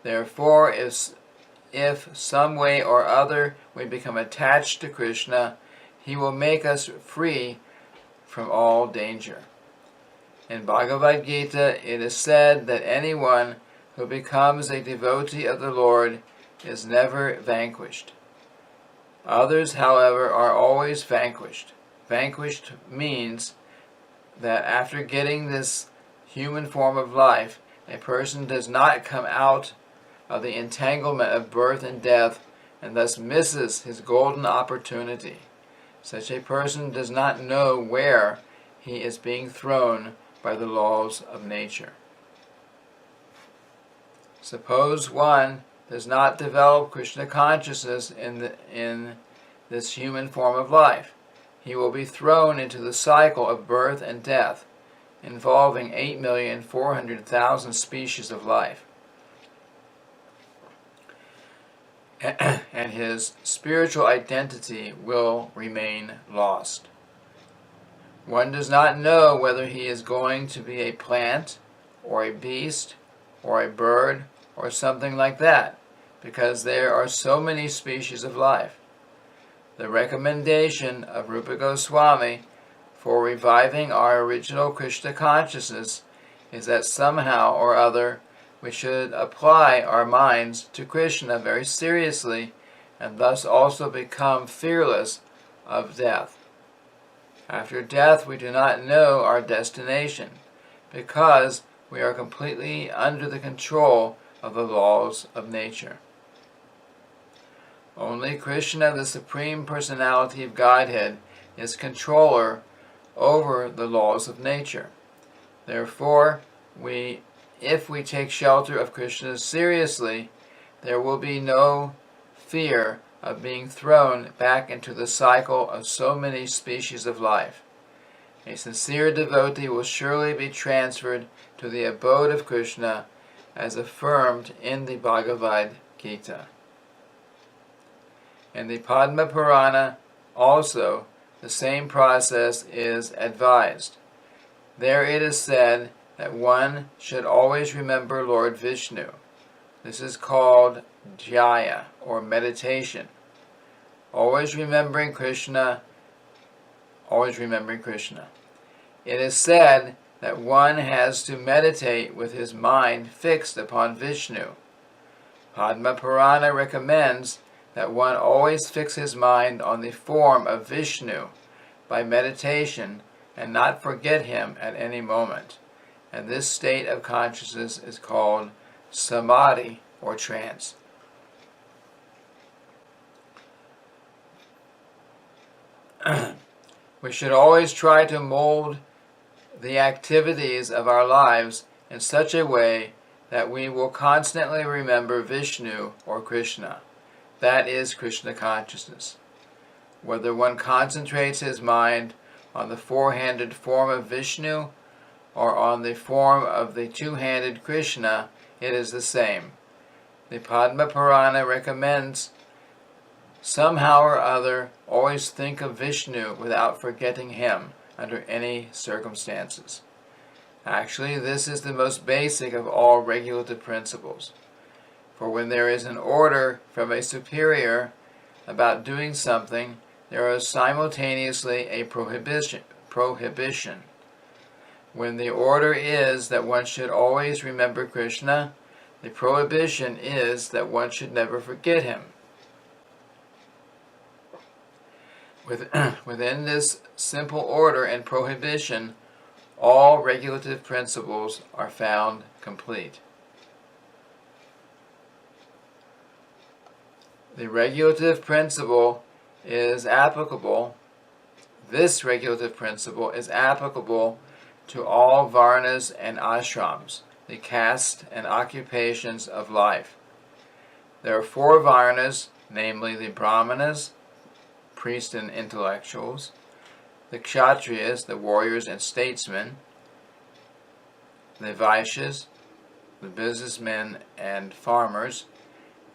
Therefore, if some way or other we become attached to Krishna, he will make us free from all danger. In Bhagavad Gita, it is said that anyone who becomes a devotee of the Lord is never vanquished. Others, however, are always vanquished. Vanquished means that after getting this human form of life, a person does not come out of the entanglement of birth and death and thus misses his golden opportunity. Such a person does not know where he is being thrown by the laws of nature. Suppose one does not develop Krishna consciousness in this human form of life. He will be thrown into the cycle of birth and death, involving 8,400,000 species of life. And his spiritual identity will remain lost. One does not know whether he is going to be a plant, or a beast, or a bird, or something like that, because there are so many species of life. The recommendation of Rupa Goswami for reviving our original Krishna consciousness is that somehow or other we should apply our minds to Krishna very seriously and thus also become fearless of death. After death we do not know our destination because we are completely under the control of the laws of nature. Only Krishna, the Supreme Personality of Godhead, is controller over the laws of nature. Therefore, if we take shelter of Krishna seriously, there will be no fear of being thrown back into the cycle of so many species of life. A sincere devotee will surely be transferred to the abode of Krishna as affirmed in the Bhagavad Gita. In the Padma Purana also, the same process is advised. There it is said that one should always remember Lord Vishnu. This is called dhyaya, or meditation. Always remembering Krishna, always remembering Krishna. It is said that one has to meditate with his mind fixed upon Vishnu. Padma Purana recommends that one always fix his mind on the form of Vishnu by meditation and not forget him at any moment. And this state of consciousness is called samadhi, or trance. We should always try to mold the activities of our lives in such a way that we will constantly remember Vishnu or Krishna. That is Krishna consciousness. Whether one concentrates his mind on the four-handed form of Vishnu or on the form of the two-handed Krishna, it is the same. The Padma Purana recommends somehow or other always think of Vishnu without forgetting him under any circumstances. Actually, this is the most basic of all regulative principles. For when there is an order from a superior about doing something, there is simultaneously a prohibition. When the order is that one should always remember Krishna, the prohibition is that one should never forget him. Within this simple order and prohibition, all regulative principles are found complete. The regulative principle is applicable, this regulative principle is applicable to all varnas and ashrams, the caste and occupations of life. There are 4 varnas, namely the brahmanas, priests and intellectuals, the kshatriyas, the warriors and statesmen, the vaishyas, the businessmen and farmers,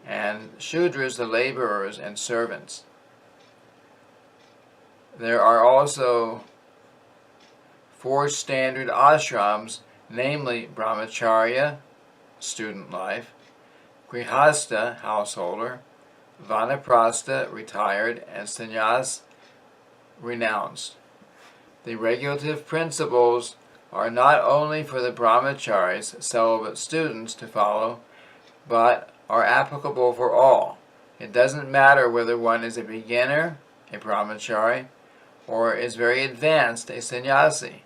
and shudras, the laborers and servants. There are also 4 standard ashrams, namely brahmacharya, student life, grihastha, householder, vanaprastha, retired, and sannyas, renounced. The regulative principles are not only for the brahmacharis, celibate students, to follow, but are applicable for all. It doesn't matter whether one is a beginner, a brahmachari, or is very advanced, a sannyasi.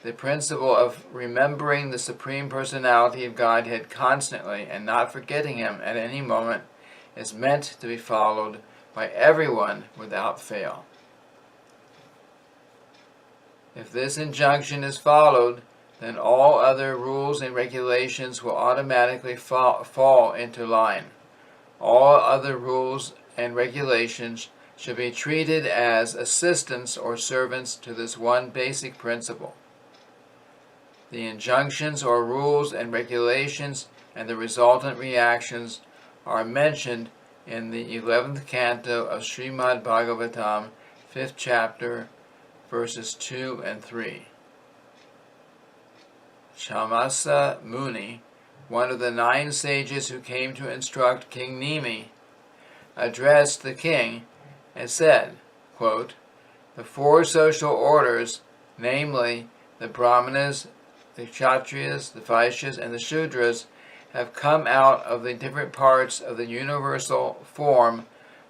The principle of remembering the Supreme Personality of Godhead constantly and not forgetting him at any moment is meant to be followed by everyone without fail. If this injunction is followed, then all other rules and regulations will automatically fall into line. All other rules and regulations should be treated as assistants or servants to this one basic principle. The injunctions or rules and regulations and the resultant reactions are mentioned in the 11th canto of Srimad Bhagavatam, 5th chapter, verses 2 and 3. Chamasa Muni, one of the 9 sages who came to instruct King Nimi, addressed the king and said, quote, "The 4 social orders, namely the Brahmanas, the Kshatriyas, the Vaishyas, and the Shudras, have come out of the different parts of the universal form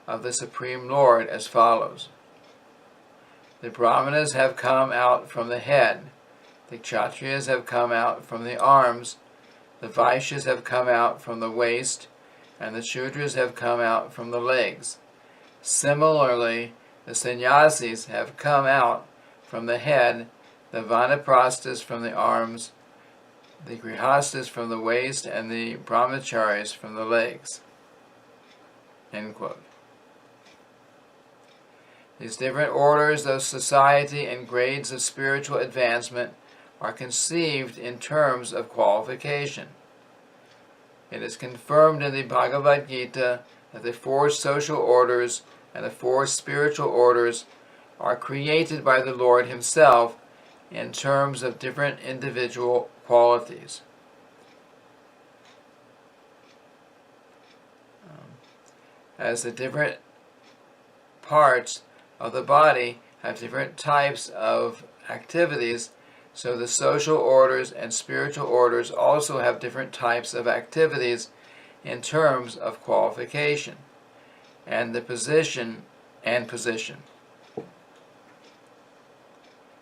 of the Supreme Lord as follows. The Brahmanas have come out from the head, the Kshatriyas have come out from the arms, the Vaishyas have come out from the waist, and the Shudras have come out from the legs. Similarly, the sannyasis have come out from the head, the vanaprasthas from the arms, the grihasthas from the waist, and the brahmacharis from the legs." End quote. These different orders of society and grades of spiritual advancement are conceived in terms of qualification. It is confirmed in the Bhagavad Gita that the 4 social orders and the 4 spiritual orders are created by the Lord himself in terms of different individual qualities. As the different parts of the body have different types of activities, so the social orders and spiritual orders also have different types of activities in terms of qualification and the position.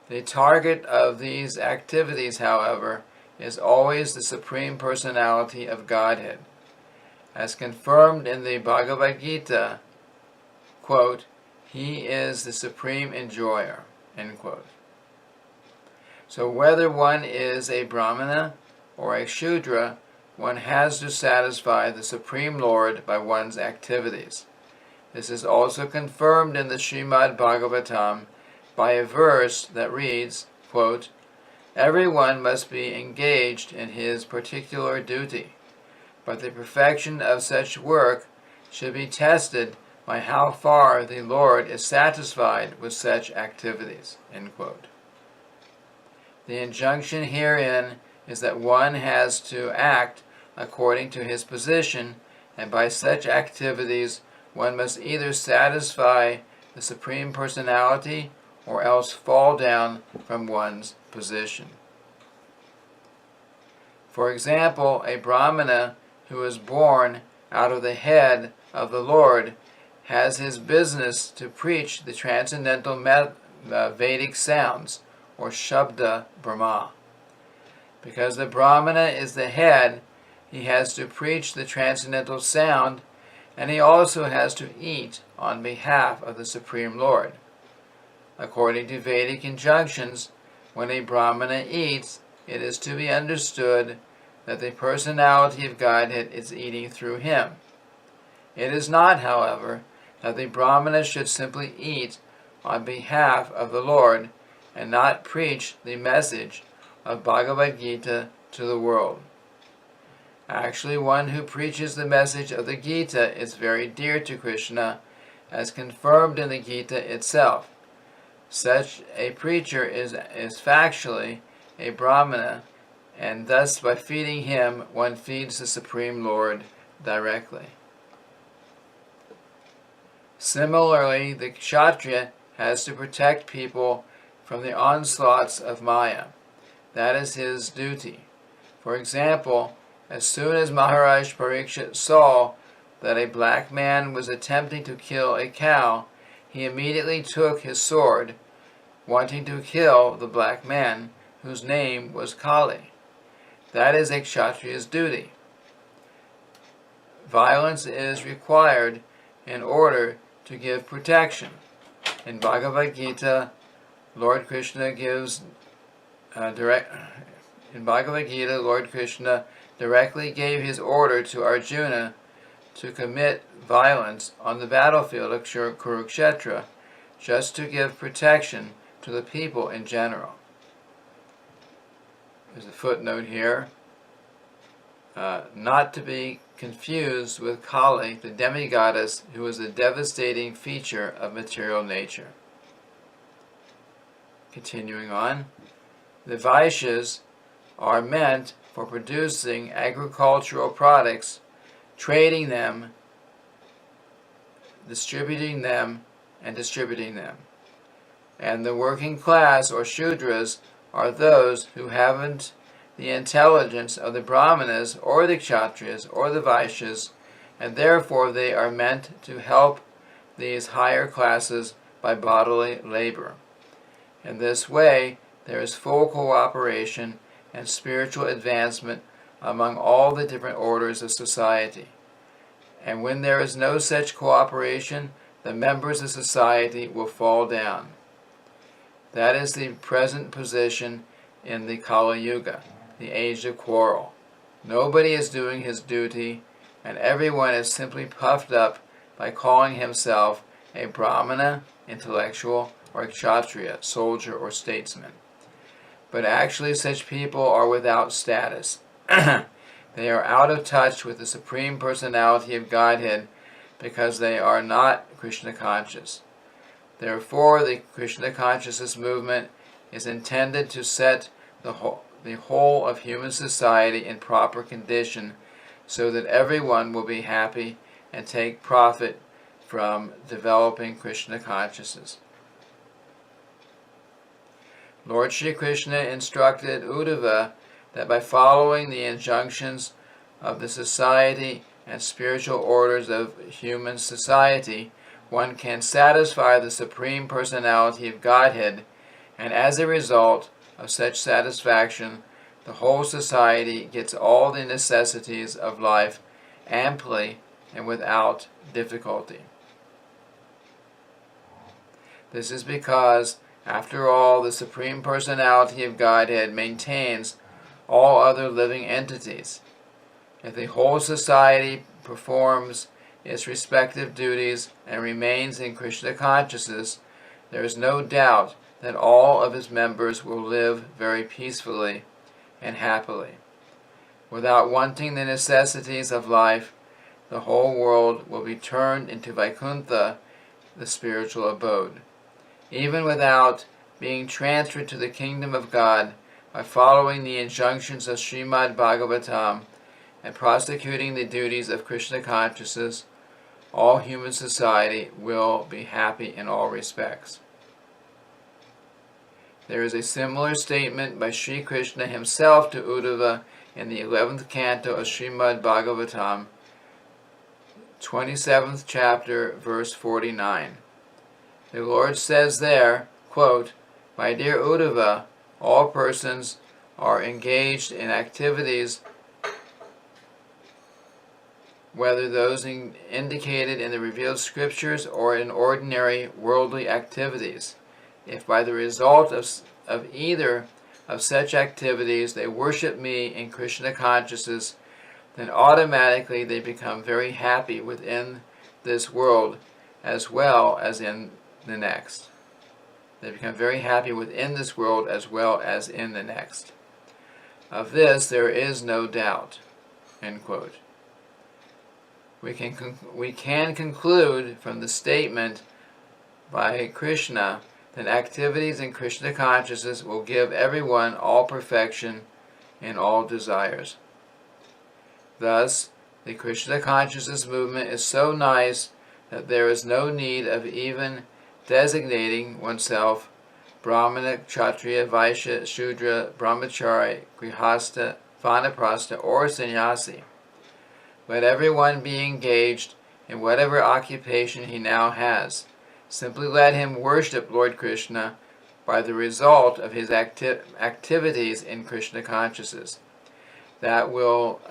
The target of these activities, however, is always the Supreme Personality of Godhead. As confirmed in the Bhagavad Gita, quote, "He is the supreme enjoyer," end quote. So whether one is a Brahmana or a Shudra, one has to satisfy the Supreme Lord by one's activities. This is also confirmed in the Srimad Bhagavatam by a verse that reads, quote, "Everyone must be engaged in his particular duty, but the perfection of such work should be tested by how far the Lord is satisfied with such activities," end quote. The injunction herein is that one has to act according to his position, and by such activities one must either satisfy the Supreme Personality or else fall down from one's position. For example, a Brahmana who is born out of the head of the Lord has his business to preach the transcendental Vedic sounds, or Shabda Brahma. Because the Brahmana is the head, he has to preach the transcendental sound, and he also has to eat on behalf of the Supreme Lord. According to Vedic injunctions, when a Brahmana eats, it is to be understood that the personality of Godhead is eating through him. It is not, however, that the Brahmana should simply eat on behalf of the Lord and not preach the message of Bhagavad Gita to the world. Actually, one who preaches the message of the Gita is very dear to Krishna, as confirmed in the Gita itself. Such a preacher is factually a Brahmana, and thus by feeding him, one feeds the Supreme Lord directly. Similarly, the Kshatriya has to protect people from the onslaughts of Maya. That is his duty. For example, as soon as Maharaj Parikshit saw that a black man was attempting to kill a cow, he immediately took his sword, wanting to kill the black man, whose name was Kali. That is a Kshatriya's duty. Violence is required in order to give protection. In Bhagavad Gita, Lord Krishna directly gave his order to Arjuna to commit violence on the battlefield of Kurukshetra, just to give protection to the people in general. There's a footnote here. Not to be confused with Kali, the demigoddess, who is a devastating feature of material nature. Continuing on, the Vaishyas are meant for producing agricultural products, trading them, distributing them, and distributing them. And the working class, or Shudras, are those who haven't the intelligence of the Brahmanas, or the Kshatriyas, or the Vaishyas, and therefore they are meant to help these higher classes by bodily labor. In this way, there is full cooperation and spiritual advancement among all the different orders of society. And when there is no such cooperation, the members of society will fall down. That is the present position in the Kali Yuga, the age of quarrel. Nobody is doing his duty, and everyone is simply puffed up by calling himself a Brahmana, intellectual, or a Kshatriya, soldier or statesman. But actually such people are without status. They are out of touch with the Supreme Personality of Godhead because they are not Krishna conscious. Therefore, the Krishna consciousness movement is intended to set the whole of human society in proper condition so that everyone will be happy and take profit from developing Krishna consciousness. Lord Sri Krishna instructed Uddhava that by following the injunctions of the society and spiritual orders of human society, one can satisfy the Supreme Personality of Godhead, and as a result of such satisfaction, the whole society gets all the necessities of life amply and without difficulty. This is because, after all, the Supreme Personality of Godhead maintains all other living entities. If the whole society performs its respective duties and remains in Krishna consciousness, there is no doubt that all of its members will live very peacefully and happily. Without wanting the necessities of life, the whole world will be turned into Vaikuntha, the spiritual abode. Even without being transferred to the kingdom of God, by following the injunctions of Srimad Bhagavatam and prosecuting the duties of Krishna consciousness, all human society will be happy in all respects. There is a similar statement by Sri Krishna himself to Uddhava in the 11th canto of Srimad Bhagavatam, 27th chapter, verse 49. The Lord says there, quote, "My dear Uddhava, all persons are engaged in activities, whether those indicated in the revealed scriptures or in ordinary worldly activities. If by the result of either of such activities they worship me in Krishna consciousness, then automatically they become very happy within this world as well as in the next." They become very happy within this world as well as in the next. Of this there is no doubt. End quote. We can conclude from the statement by Krishna that activities in Krishna consciousness will give everyone all perfection in all desires. Thus, the Krishna consciousness movement is so nice that there is no need of even designating oneself Brahmana, Kshatriya, Vaishya, Shudra, Brahmachari, Grihastha, Vanaprastha, or Sannyasi. Let everyone be engaged in whatever occupation he now has. Simply let him worship Lord Krishna by the result of his activities in Krishna consciousness. That will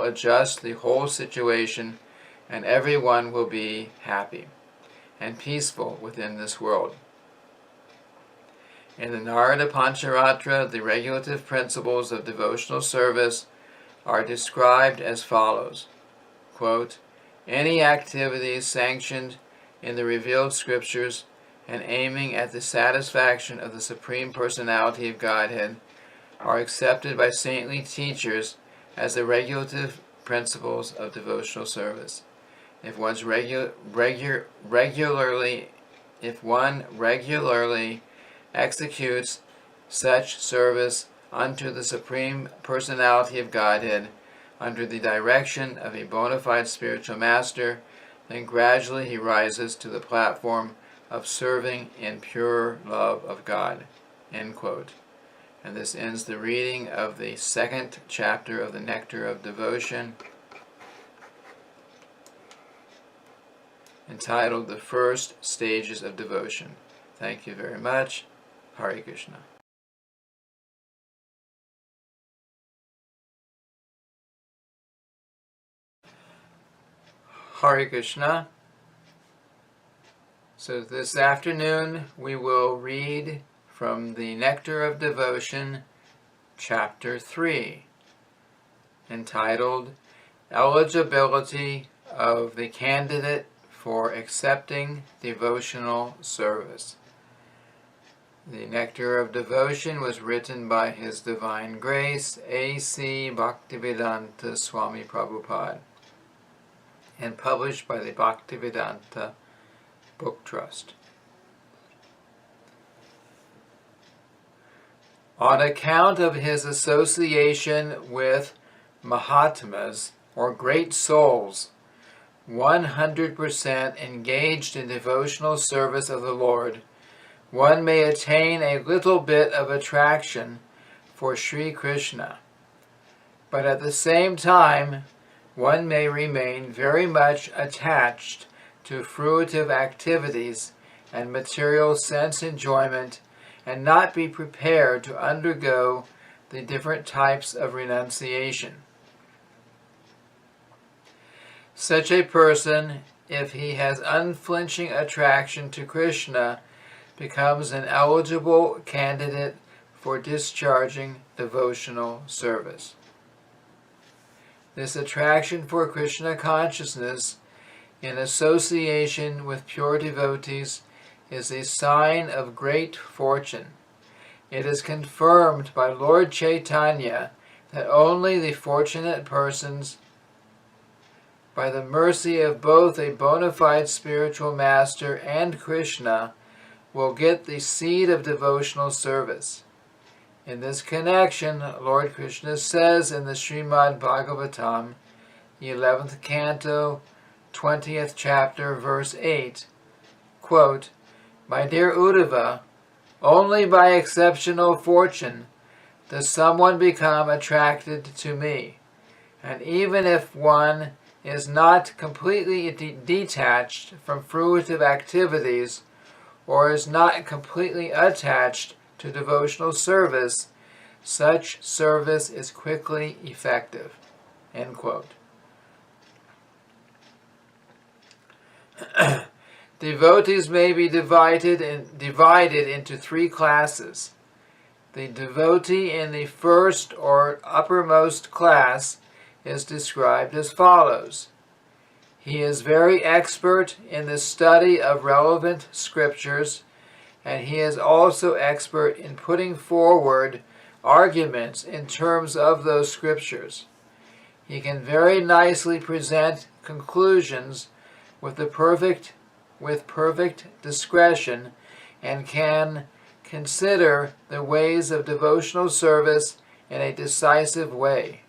adjust the whole situation, and everyone will be happy and peaceful within this world. In the Narada Pancharatra, the regulative principles of devotional service are described as follows. Quote, "Any activities sanctioned in the revealed scriptures and aiming at the satisfaction of the Supreme Personality of Godhead are accepted by saintly teachers as the regulative principles of devotional service. If one regularly executes such service unto the Supreme Personality of Godhead under the direction of a bona fide spiritual master, then gradually he rises to the platform of serving in pure love of God." End quote. And this ends the reading of the 2nd chapter of the Nectar of Devotion, entitled The First Stages of Devotion. Thank you very much. Hare Krishna. Hare Krishna. So this afternoon we will read from the Nectar of Devotion, Chapter 3, entitled Eligibility of the Candidate for Accepting Devotional Service. The Nectar of Devotion was written by His Divine Grace, A.C. Bhaktivedanta Swami Prabhupada, and published by the Bhaktivedanta Book Trust. On account of his association with Mahatmas, or great souls, 100% engaged in devotional service of the Lord, one may attain a little bit of attraction for Sri Krishna. But at the same time, one may remain very much attached to fruitive activities and material sense enjoyment and not be prepared to undergo the different types of renunciation. Such a person, if he has unflinching attraction to Krishna, becomes an eligible candidate for discharging devotional service. This attraction for Krishna consciousness in association with pure devotees is a sign of great fortune. It is confirmed by Lord Chaitanya that only the fortunate persons, by the mercy of both a bona fide spiritual master and Krishna, will get the seed of devotional service. In this connection, Lord Krishna says in the Srimad Bhagavatam, the 11th canto, 20th chapter, verse 8, quote, "My dear Uddhava, only by exceptional fortune does someone become attracted to me, and even if one is not completely detached from fruitive activities or is not completely attached to devotional service, such service is quickly effective." End quote. Devotees may be divided into three classes. The devotee in the first or uppermost class is described as follows. He is very expert in the study of relevant scriptures, and he is also expert in putting forward arguments in terms of those scriptures. He can very nicely present conclusions with perfect discretion, and can consider the ways of devotional service in a decisive way.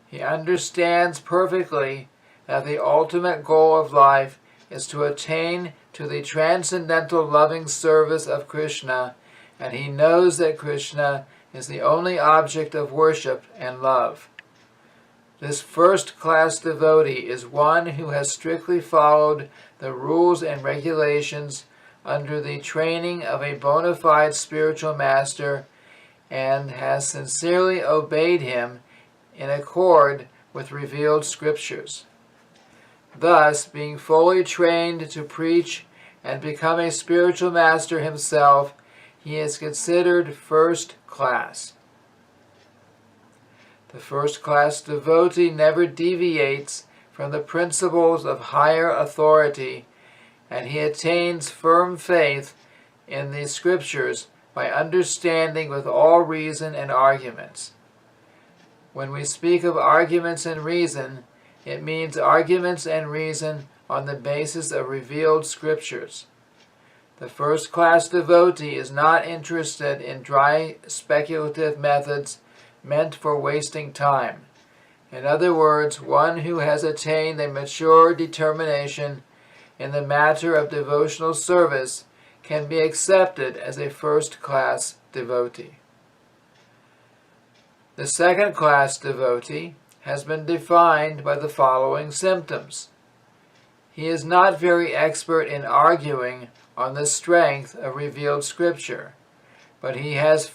He understands perfectly that the ultimate goal of life is to attain to the transcendental loving service of Krishna, and he knows that Krishna is the only object of worship and love. This first-class devotee is one who has strictly followed the rules and regulations under the training of a bona fide spiritual master and has sincerely obeyed him in accord with revealed scriptures. Thus, being fully trained to preach and become a spiritual master himself, he is considered first class. The first-class devotee never deviates from the principles of higher authority, and he attains firm faith in the scriptures by understanding with all reason and arguments. When we speak of arguments and reason, it means arguments and reason on the basis of revealed scriptures. The first-class devotee is not interested in dry speculative methods meant for wasting time. In other words, one who has attained a mature determination in the matter of devotional service can be accepted as a first-class devotee. The second-class devotee has been defined by the following symptoms. He is not very expert in arguing on the strength of revealed scripture, but he has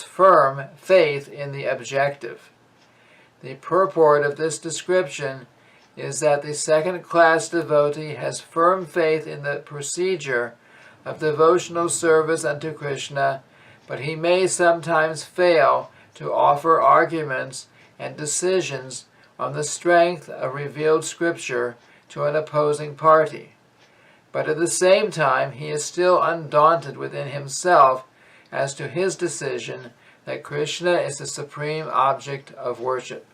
firm faith in the objective. The purport of this description is that the second-class devotee has firm faith in the procedure of devotional service unto Krishna, but he may sometimes fail to offer arguments and decisions on the strength of revealed scripture to an opposing party. But at the same time, he is still undaunted within himself as to his decision that Krishna is the supreme object of worship.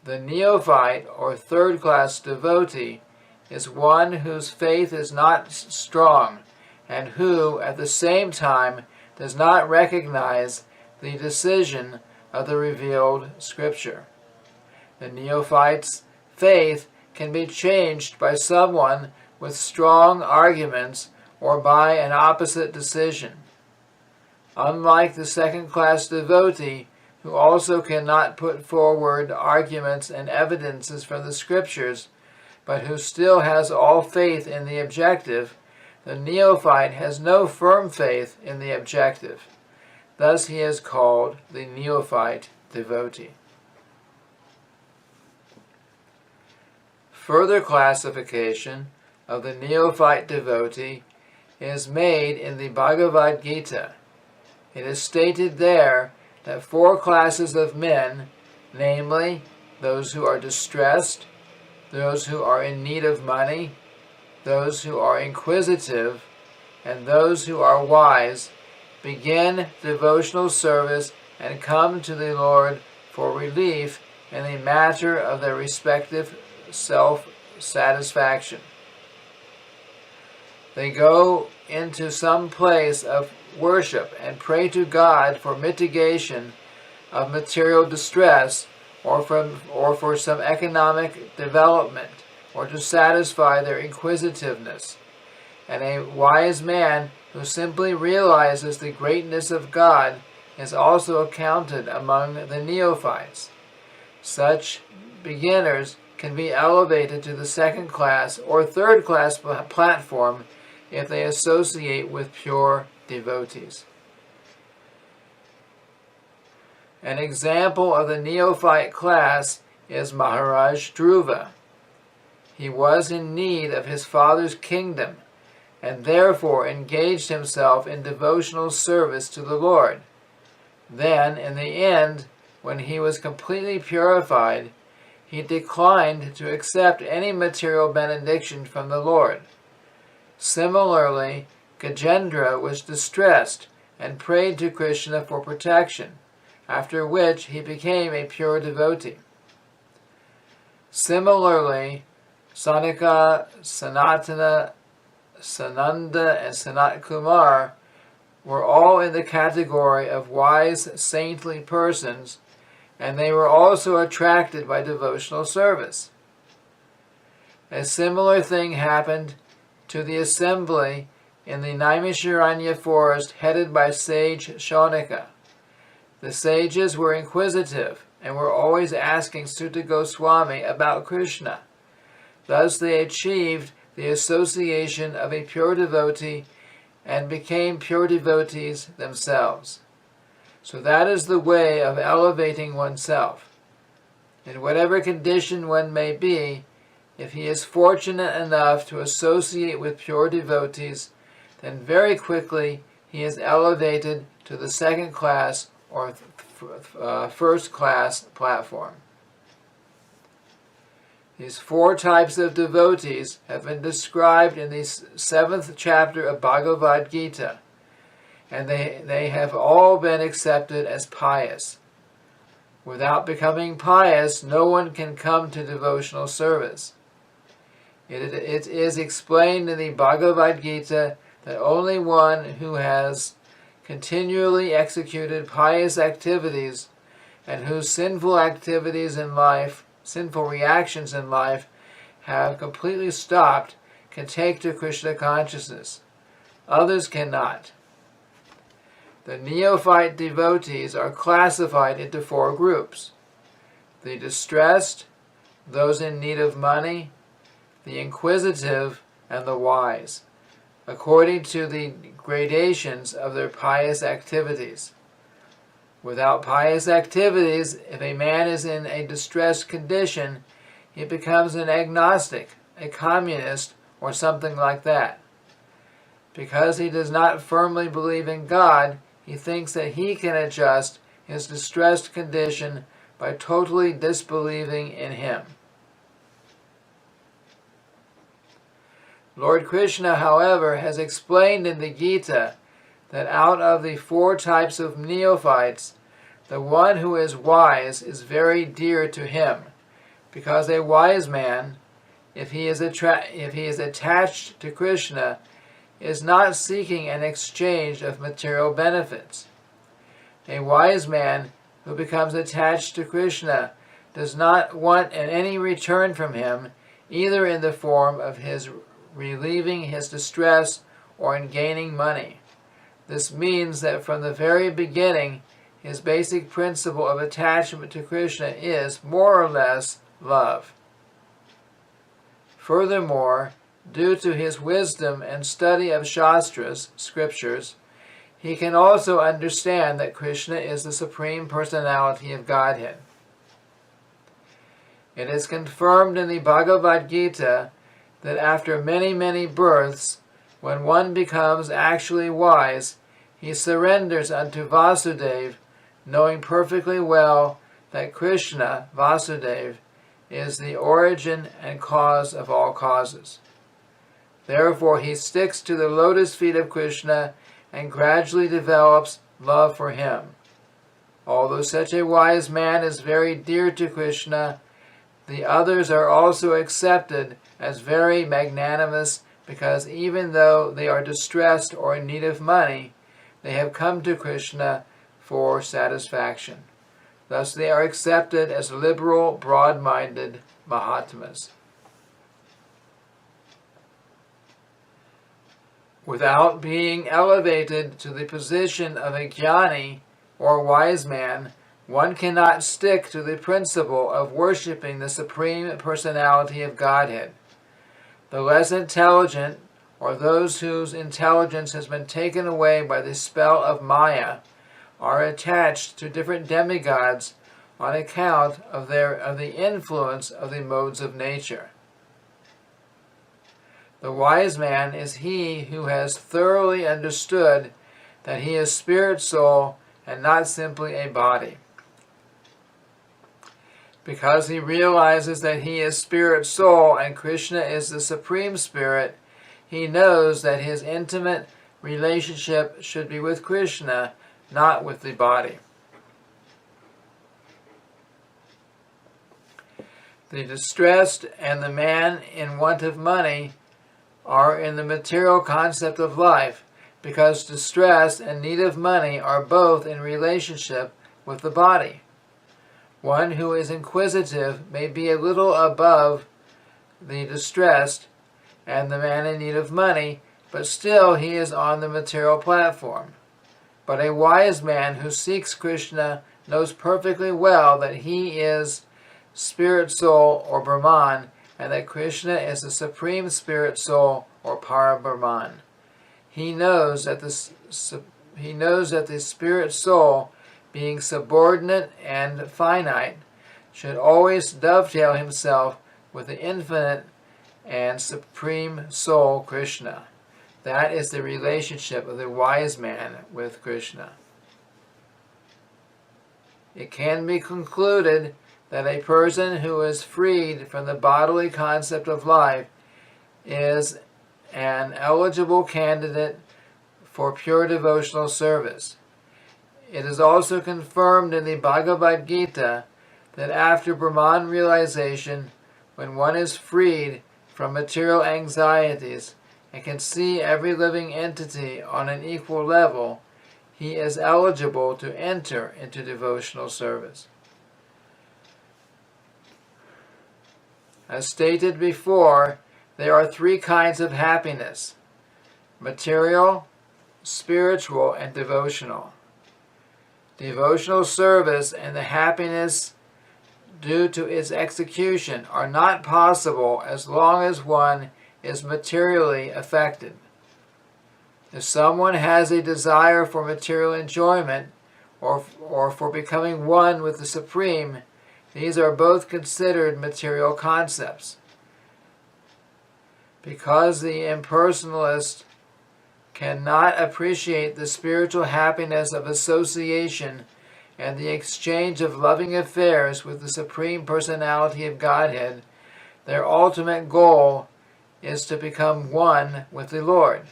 The neophyte or third-class devotee is one whose faith is not strong and who, at the same time, does not recognize the decision of the revealed Scripture. The neophyte's faith can be changed by someone with strong arguments or by an opposite decision. Unlike the second-class devotee, who also cannot put forward arguments and evidences from the Scriptures, but who still has all faith in the objective, the neophyte has no firm faith in the objective. Thus he is called the neophyte devotee. Further classification of the neophyte devotee is made in the Bhagavad Gita. It is stated there that 4 classes of men, namely those who are distressed, those who are in need of money, those who are inquisitive, and those who are wise, begin devotional service and come to the Lord for relief in the matter of their respective self-satisfaction. They go into some place of worship and pray to God for mitigation of material distress or for some economic development or to satisfy their inquisitiveness. And a wise man who simply realizes the greatness of God is also counted among the neophytes. Such beginners can be elevated to the second class or third class platform if they associate with pure devotees. An example of the neophyte class is Maharaj Dhruva. He was in need of his father's kingdom and therefore engaged himself in devotional service to the Lord. Then, in the end, when he was completely purified, he declined to accept any material benediction from the Lord. Similarly, Gajendra was distressed and prayed to Krishna for protection, after which he became a pure devotee. Similarly, Sanika, Sanatana, Sananda, and Sanat Kumar were all in the category of wise, saintly persons, and they were also attracted by devotional service. A similar thing happened to the assembly in the Naimisharanya forest headed by sage Shaunika. The sages were inquisitive and were always asking Sutta Goswami about Krishna. Thus they achieved the association of a pure devotee and became pure devotees themselves. So that is the way of elevating oneself. In whatever condition one may be, if he is fortunate enough to associate with pure devotees, then very quickly he is elevated to the second class or first class platform. These 4 types of devotees have been described in the 7th chapter of Bhagavad Gita, and they have all been accepted as pious. Without becoming pious, no one can come to devotional service. It is explained in the Bhagavad Gita that only one who has continually executed pious activities and whose sinful activities in life, sinful reactions in life, have completely stopped can take to Krishna consciousness. Others cannot. The neophyte devotees are classified into 4 groups: the distressed, those in need of money, the inquisitive, and the wise, according to the gradations of their pious activities. Without pious activities, if a man is in a distressed condition, he becomes an agnostic, a communist, or something like that. Because he does not firmly believe in God, he thinks that he can adjust his distressed condition by totally disbelieving in him. Lord Krishna, however, has explained in the Gita that out of the 4 types of neophytes, the one who is wise is very dear to him, because a wise man, if he is attached to Krishna, is not seeking an exchange of material benefits. A wise man who becomes attached to Krishna does not want any return from him, either in the form of his relieving his distress or in gaining money. This means that from the very beginning, his basic principle of attachment to Krishna is, more or less, love. Furthermore, due to his wisdom and study of Shastras, scriptures, he can also understand that Krishna is the Supreme Personality of Godhead. It is confirmed in the Bhagavad Gita that after many, many births, when one becomes actually wise, he surrenders unto Vasudeva, knowing perfectly well that Krishna, Vasudeva, is the origin and cause of all causes. Therefore, he sticks to the lotus feet of Krishna and gradually develops love for him. Although such a wise man is very dear to Krishna, the others are also accepted as very magnanimous, because even though they are distressed or in need of money, they have come to Krishna for satisfaction. Thus they are accepted as liberal, broad-minded Mahatmas. Without being elevated to the position of a jnani or wise man, one cannot stick to the principle of worshiping the Supreme Personality of Godhead. The less intelligent, or those whose intelligence has been taken away by the spell of Maya, are attached to different demigods on account of the influence of the modes of nature. The wise man is he who has thoroughly understood that he is spirit soul and not simply a body. Because he realizes that he is spirit soul and Krishna is the Supreme Spirit, he knows that his intimate relationship should be with Krishna, not with the body. The distressed and the man in want of money are in the material concept of life, because distress and need of money are both in relationship with the body. One who is inquisitive may be a little above the distressed and the man in need of money, but still he is on the material platform. But a wise man who seeks Krishna knows perfectly well that he is spirit soul or Brahman, and that Krishna is the Supreme Spirit Soul or Para-Brahman. He knows that the Spirit Soul, being subordinate and finite, should always dovetail himself with the infinite and Supreme Soul Krishna. That is the relationship of the wise man with Krishna. It can be concluded that a person who is freed from the bodily concept of life is an eligible candidate for pure devotional service. It is also confirmed in the Bhagavad Gita that after Brahman realization, when one is freed from material anxieties and can see every living entity on an equal level, he is eligible to enter into devotional service. As stated before, there are three kinds of happiness: material, spiritual, and devotional. Devotional service and the happiness due to its execution are not possible as long as one is materially affected. If someone has a desire for material enjoyment or for becoming one with the Supreme, these are both considered material concepts. Because the impersonalist cannot appreciate the spiritual happiness of association and the exchange of loving affairs with the Supreme Personality of Godhead, their ultimate goal is to become one with the Lord.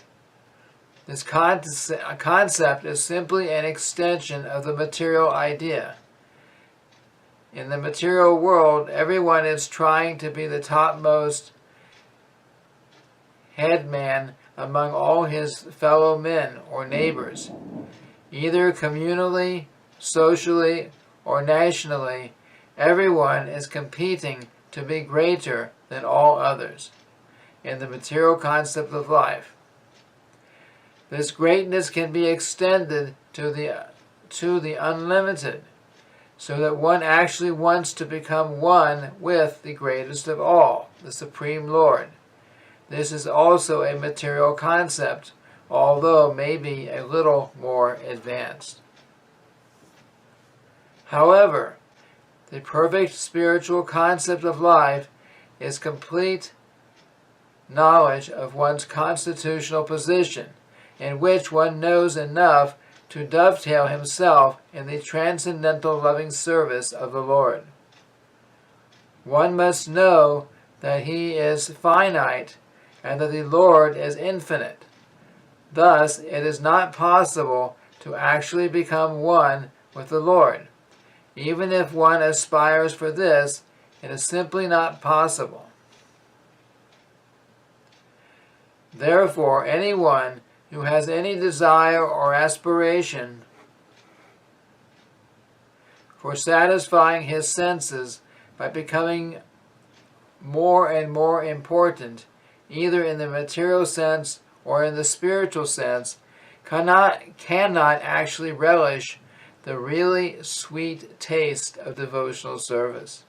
This concept is simply an extension of the material idea. In the material world, everyone is trying to be the topmost headman among all his fellow men or neighbors, either communally, socially, or nationally. Everyone is competing to be greater than all others in the material concept of life. This greatness can be extended to the unlimited, so that one actually wants to become one with the greatest of all, the Supreme Lord. This is also a material concept, although maybe a little more advanced. However, the perfect spiritual concept of life is complete knowledge of one's constitutional position, in which one knows enough to dovetail himself in the transcendental loving service of the Lord. One must know that he is finite and that the Lord is infinite. Thus, it is not possible to actually become one with the Lord. Even if one aspires for this, it is simply not possible. Therefore, anyone who has any desire or aspiration for satisfying his senses by becoming more and more important, either in the material sense or in the spiritual sense, cannot actually relish the really sweet taste of devotional service.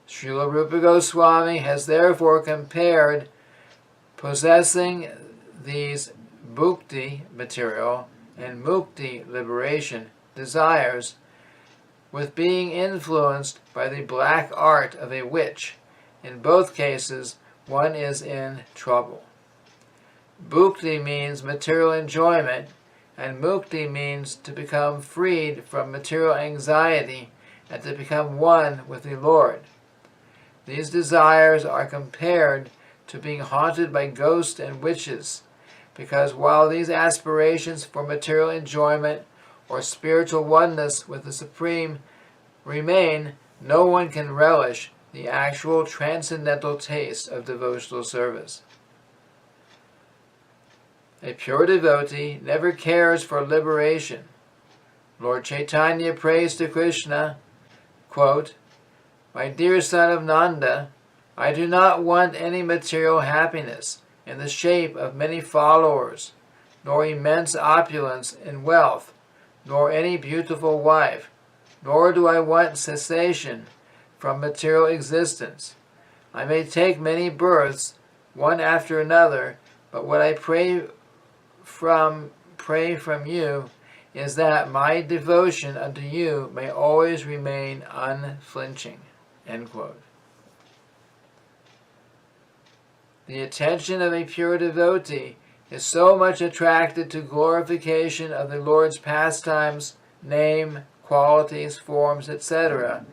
Srila Rupa Goswami has therefore compared possessing these bhukti, material, and mukti, liberation, desires, with being influenced by the black art of a witch. In both cases, one is in trouble. Bhukti means material enjoyment, and mukti means to become freed from material anxiety and to become one with the Lord. These desires are compared to being haunted by ghosts and witches, because while these aspirations for material enjoyment or spiritual oneness with the Supreme remain, no one can relish the actual transcendental taste of devotional service. A pure devotee never cares for liberation. Lord Chaitanya prays to Krishna, quote, "My dear son of Nanda, I do not want any material happiness in the shape of many followers, nor immense opulence in wealth, nor any beautiful wife, nor do I want cessation from material existence. I may take many births, one after another, but what I pray from you is that my devotion unto you may always remain unflinching." End quote. The attention of a pure devotee is so much attracted to glorification of the Lord's pastimes, name, qualities, forms, etc.,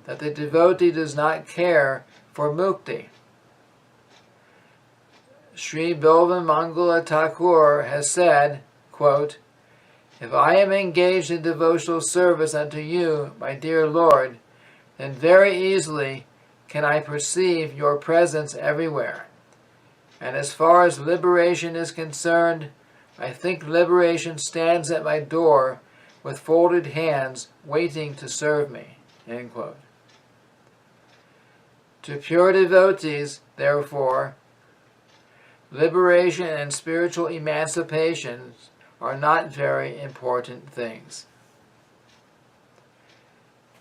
that the devotee does not care for mukti. Sri Bilvan Mangala Thakur has said, quote, "If I am engaged in devotional service unto you, my dear Lord, then very easily can I perceive your presence everywhere. And as far as liberation is concerned, I think liberation stands at my door with folded hands waiting to serve me." End quote. To pure devotees, therefore, liberation and spiritual emancipation are not very important things.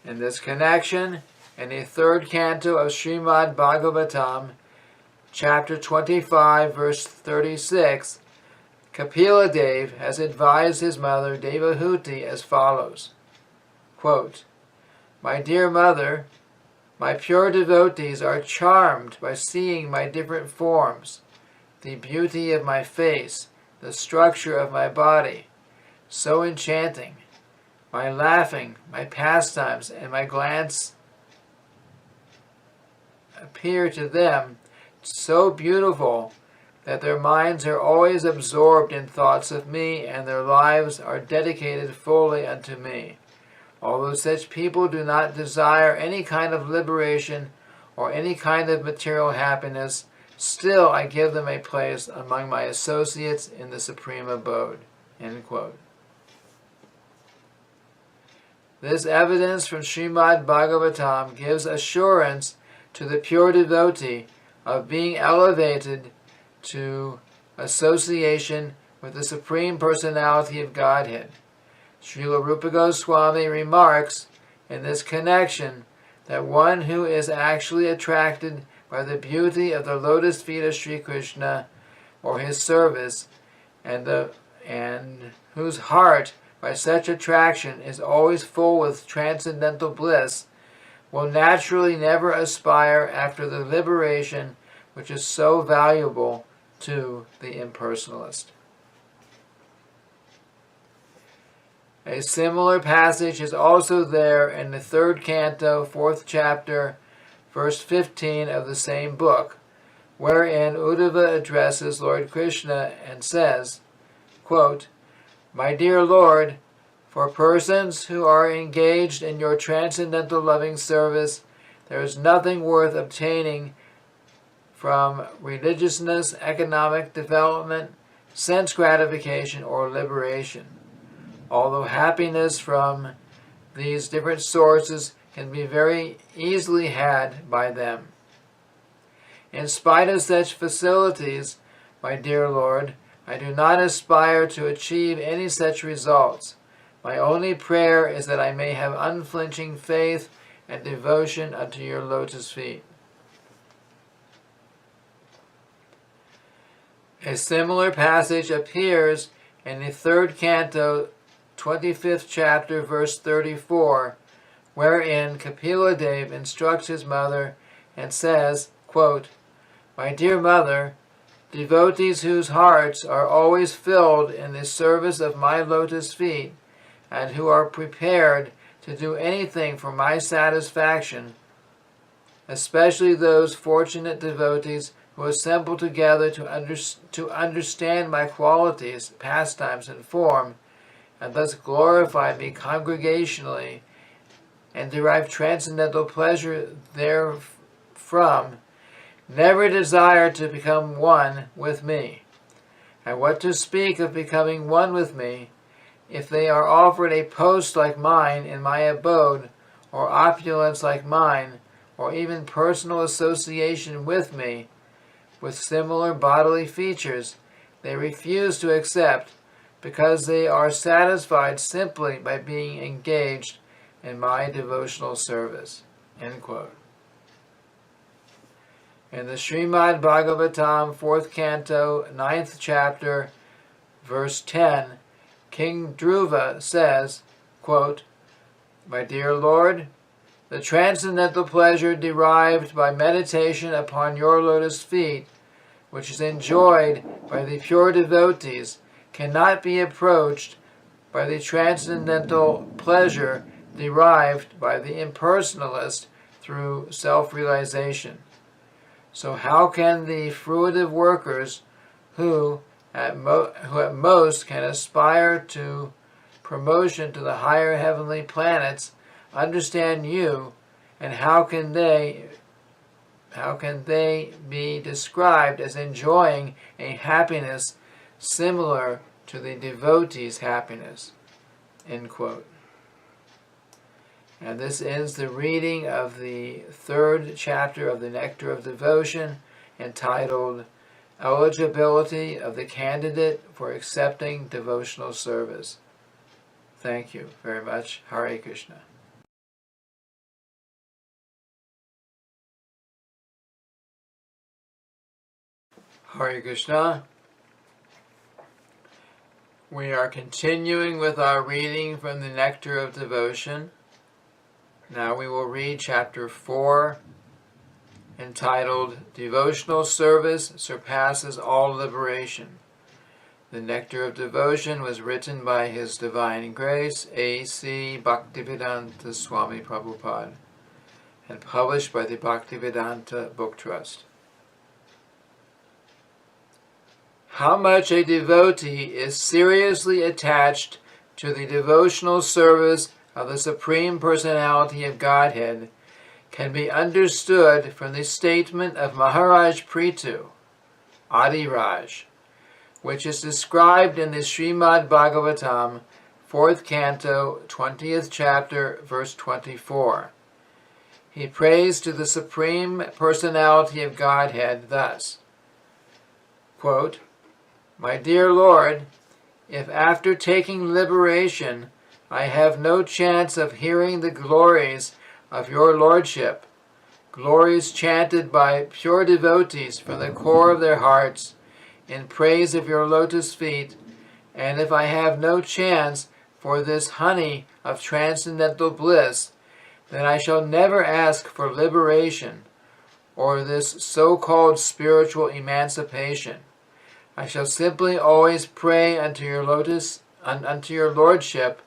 In this connection, in the third canto of Srimad Bhagavatam, chapter 25, verse 36, Kapila Dev has advised his mother Devahuti as follows, quote, "My dear mother, my pure devotees are charmed by seeing my different forms, the beauty of my face, the structure of my body, so enchanting. My laughing, my pastimes, and my glance appear to them so beautiful that their minds are always absorbed in thoughts of me, and their lives are dedicated fully unto me. Although such people do not desire any kind of liberation or any kind of material happiness, still I give them a place among my associates in the supreme abode." End quote. This evidence from Srimad Bhagavatam gives assurance to the pure devotee of being elevated to association with the Supreme Personality of Godhead. Srila Rupa Goswami remarks in this connection that one who is actually attracted by the beauty of the lotus feet of Sri Krishna or his service, and whose heart by such attraction is always full with transcendental bliss, will naturally never aspire after the liberation which is so valuable to the impersonalist. A similar passage is also there in the 3rd canto, 4th chapter, verse 15 of the same book, wherein Uddhava addresses Lord Krishna and says, quote, "My dear Lord, for persons who are engaged in your transcendental loving service, there is nothing worth obtaining from religiousness, economic development, sense gratification, or liberation. Although happiness from these different sources can be very easily had by them. In spite of such facilities, my dear Lord, I do not aspire to achieve any such results. My only prayer is that I may have unflinching faith and devotion unto your lotus feet." A similar passage appears in the 3rd canto, 25th chapter, verse 34, wherein Kapila Dev instructs his mother and says, quote, "My dear mother, devotees whose hearts are always filled in the service of my lotus feet, and who are prepared to do anything for my satisfaction, especially those fortunate devotees who assemble together to understand my qualities, pastimes, and form, and thus glorify me congregationally and derive transcendental pleasure therefrom, never desire to become one with me. And what to speak of becoming one with me, if they are offered a post like mine in my abode, or opulence like mine, or even personal association with me, with similar bodily features, they refuse to accept, because they are satisfied simply by being engaged in my devotional service." End quote. In the Srimad Bhagavatam, 4th canto, 9th chapter, verse 10, King Dhruva says, quote, "My dear Lord, the transcendental pleasure derived by meditation upon your lotus feet, which is enjoyed by the pure devotees, cannot be approached by the transcendental pleasure derived by the impersonalist through self-realization. So how can the fruitive workers who at most can aspire to promotion to the higher heavenly planets understand you, and how can they be described as enjoying a happiness similar to the devotee's happiness?" End quote. And this ends the reading of the 3rd chapter of the Nectar of Devotion, entitled Eligibility of the Candidate for Accepting Devotional Service. Thank you very much. Hare Krishna. Hare Krishna. We are continuing with our reading from the Nectar of Devotion. Now we will read chapter 4, entitled Devotional Service Surpasses All Liberation. The Nectar of Devotion was written by His Divine Grace, A.C. Bhaktivedanta Swami Prabhupada, and published by the Bhaktivedanta Book Trust. How much a devotee is seriously attached to the devotional service of the Supreme Personality of Godhead can be understood from the statement of Maharaj Prithu, Adiraj, which is described in the Srimad Bhagavatam, 4th canto, 20th chapter, verse 24. He prays to the Supreme Personality of Godhead thus, quote, "My dear Lord, if after taking liberation I have no chance of hearing the glories of your Lordship, glories chanted by pure devotees from the core of their hearts in praise of your lotus feet, and if I have no chance for this honey of transcendental bliss, then I shall never ask for liberation or this so-called spiritual emancipation. I shall simply always pray unto your Lordship,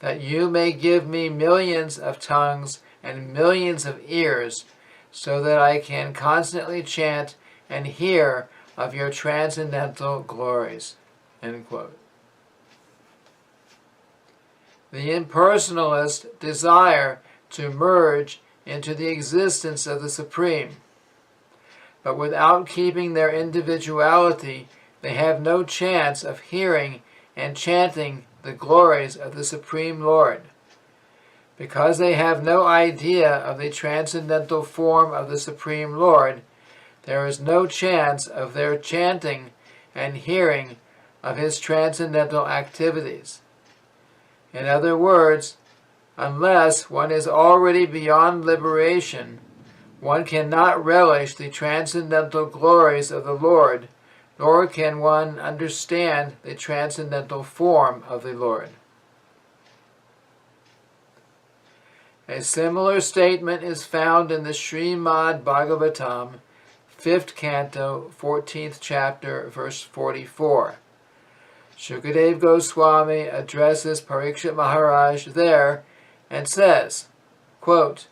that you may give me millions of tongues and millions of ears, so that I can constantly chant and hear of your transcendental glories." End quote. The impersonalists desire to merge into the existence of the Supreme, but without keeping their individuality, they have no chance of hearing and chanting the glories of the Supreme Lord. Because they have no idea of the transcendental form of the Supreme Lord, there is no chance of their chanting and hearing of his transcendental activities. In other words, unless one is already beyond liberation, one cannot relish the transcendental glories of the Lord, nor can one understand the transcendental form of the Lord. A similar statement is found in the Srimad Bhagavatam, 5th canto, 14th chapter, verse 44. Shukadeva Goswami addresses Parikshit Maharaj there and says, quote,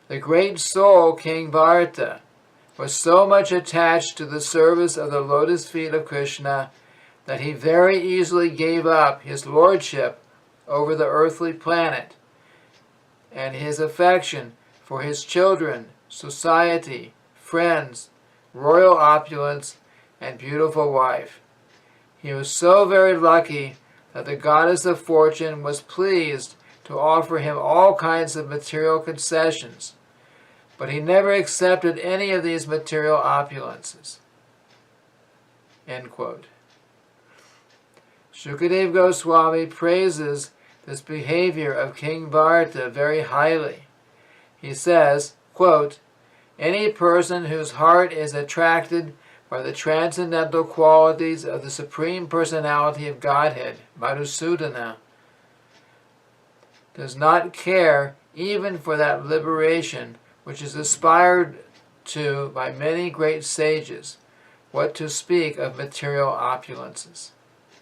"The great soul King Bharata was so much attached to the service of the lotus feet of Krishna that he very easily gave up his lordship over the earthly planet and his affection for his children, society, friends, royal opulence, and beautiful wife. He was so very lucky that the goddess of fortune was pleased to offer him all kinds of material concessions, but he never accepted any of these material opulences." End quote. Shukadeva Goswami praises this behavior of King Bharata very highly. He says, quote, "Any person whose heart is attracted by the transcendental qualities of the Supreme Personality of Godhead, Madhusudana, does not care even for that liberation which is aspired to by many great sages, what to speak of material opulences."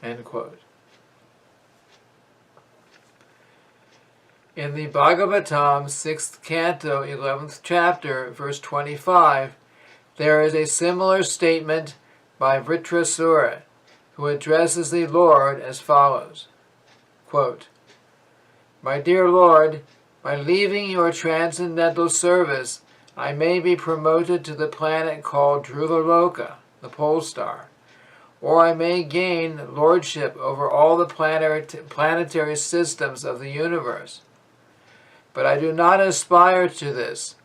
End quote. In the Bhagavatam, 6th canto, 11th chapter, verse 25, there is a similar statement by Vritrasura, who addresses the Lord as follows, quote, "My dear Lord, by leaving your transcendental service, I may be promoted to the planet called Dhruvaloka, the pole star, or I may gain lordship over all the planetary systems of the universe. But I do not aspire to this,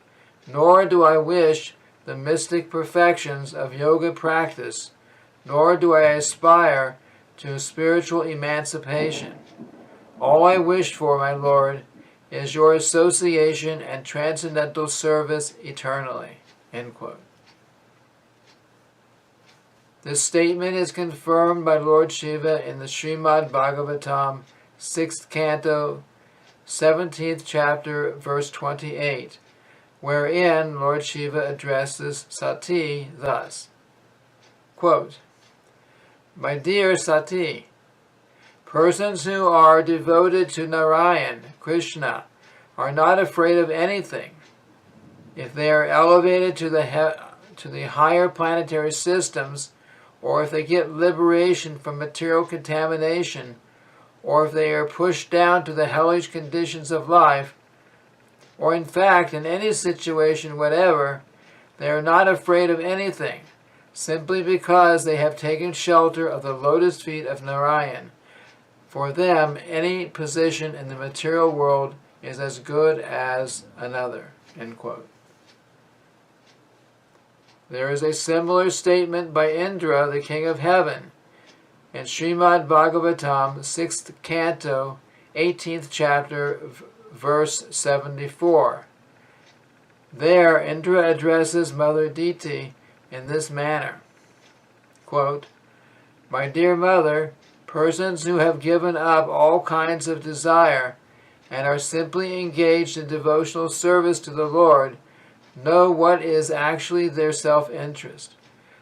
nor do I wish the mystic perfections of yoga practice, nor do I aspire to spiritual emancipation. All I wish for, my Lord, is your association and transcendental service eternally." End quote. This statement is confirmed by Lord Shiva in the Srimad Bhagavatam, 6th canto, 17th chapter, verse 28, wherein Lord Shiva addresses Sati thus, quote, "My dear Sati, persons who are devoted to Narayan, Krishna, are not afraid of anything. If they are elevated to the higher planetary systems, or if they get liberation from material contamination, or if they are pushed down to the hellish conditions of life, or in fact in any situation whatever, they are not afraid of anything, simply because they have taken shelter of the lotus feet of Narayan. For them, any position in the material world is as good as another." End quote. There is a similar statement by Indra, the king of heaven, in Srimad Bhagavatam, 6th canto, 18th chapter, verse 74. There, Indra addresses Mother Diti in this manner, quote, "My dear mother, persons who have given up all kinds of desire and are simply engaged in devotional service to the Lord know what is actually their self-interest.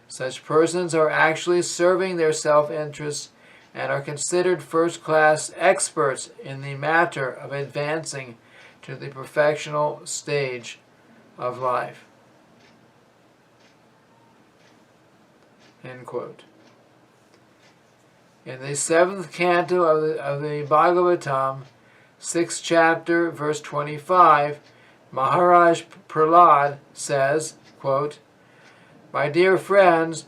Such persons are actually serving their self-interest and are considered first-class experts in the matter of advancing to the perfectional stage of life." End quote. In the 7th canto of the Bhagavatam, 6th chapter, verse 25, Maharaj Prahlad says, quote, "My dear friends,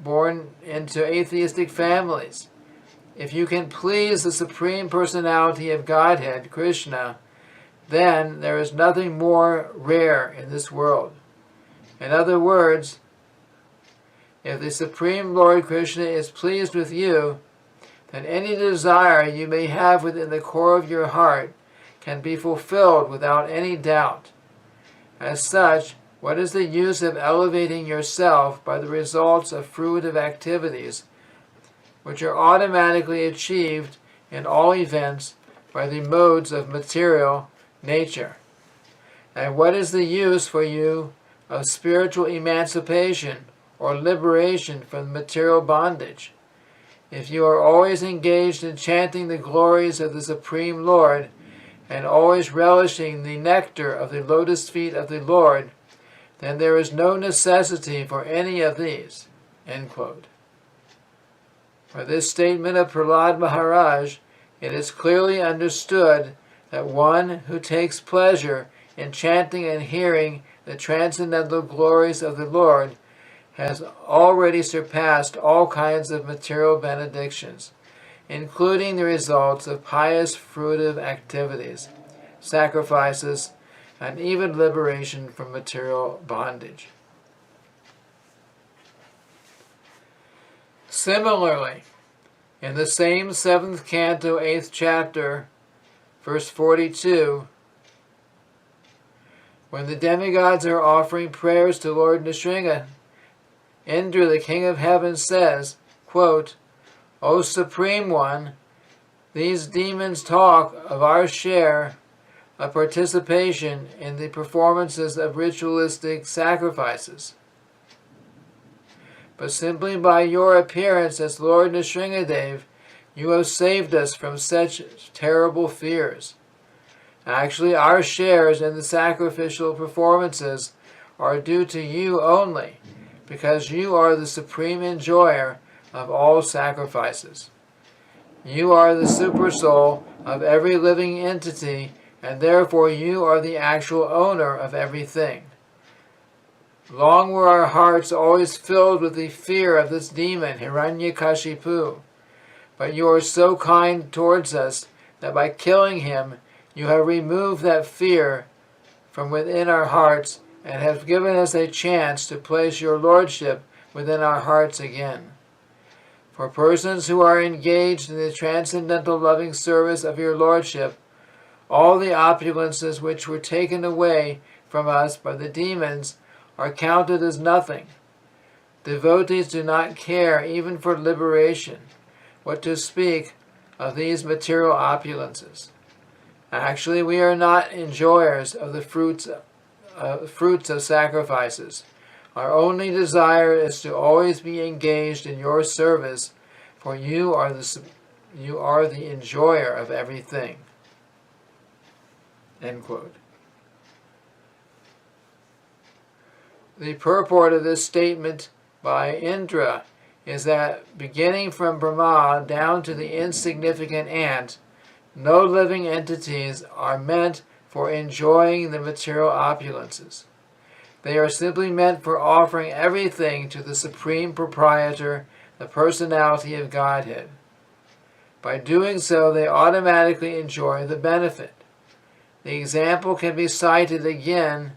born into atheistic families, if you can please the Supreme Personality of Godhead, Krishna, then there is nothing more rare in this world. In other words, if the Supreme Lord Krishna is pleased with you, then any desire you may have within the core of your heart can be fulfilled without any doubt. As such, what is the use of elevating yourself by the results of fruitive activities, which are automatically achieved in all events by the modes of material nature? And what is the use for you of spiritual emancipation or liberation from material bondage? If you are always engaged in chanting the glories of the Supreme Lord and always relishing the nectar of the lotus feet of the Lord, then there is no necessity for any of these." End quote. For this statement of Prahlad Maharaj, it is clearly understood that one who takes pleasure in chanting and hearing the transcendental glories of the Lord has already surpassed all kinds of material benedictions, including the results of pious fruitive activities, sacrifices, and even liberation from material bondage. Similarly, in the same 7th canto, 8th chapter, verse 42, when the demigods are offering prayers to Lord Nrsinga, Indra, the king of heaven, says, quote, "O Supreme One, these demons talk of our share of participation in the performances of ritualistic sacrifices. But simply by your appearance as Lord Nrsingadev, you have saved us from such terrible fears. Actually, our shares in the sacrificial performances are due to you only, because you are the supreme enjoyer of all sacrifices. You are the supersoul of every living entity, and therefore you are the actual owner of everything. Long were our hearts always filled with the fear of this demon, Hiranyakashipu, but you are so kind towards us that by killing him you have removed that fear from within our hearts and have given us a chance to place your lordship within our hearts again. For persons who are engaged in the transcendental loving service of your lordship, all the opulences which were taken away from us by the demons are counted as nothing. Devotees do not care even for liberation, what to speak of these material opulences. Actually, we are not enjoyers of the fruits of sacrifices. Our only desire is to always be engaged in your service, for you are the enjoyer of everything." End quote. The purport of this statement by Indra is that beginning from Brahma down to the insignificant ant, no living entities are meant for enjoying the material opulences. They are simply meant for offering everything to the Supreme Proprietor, the personality of Godhead. By doing so, they automatically enjoy the benefit. The example can be cited again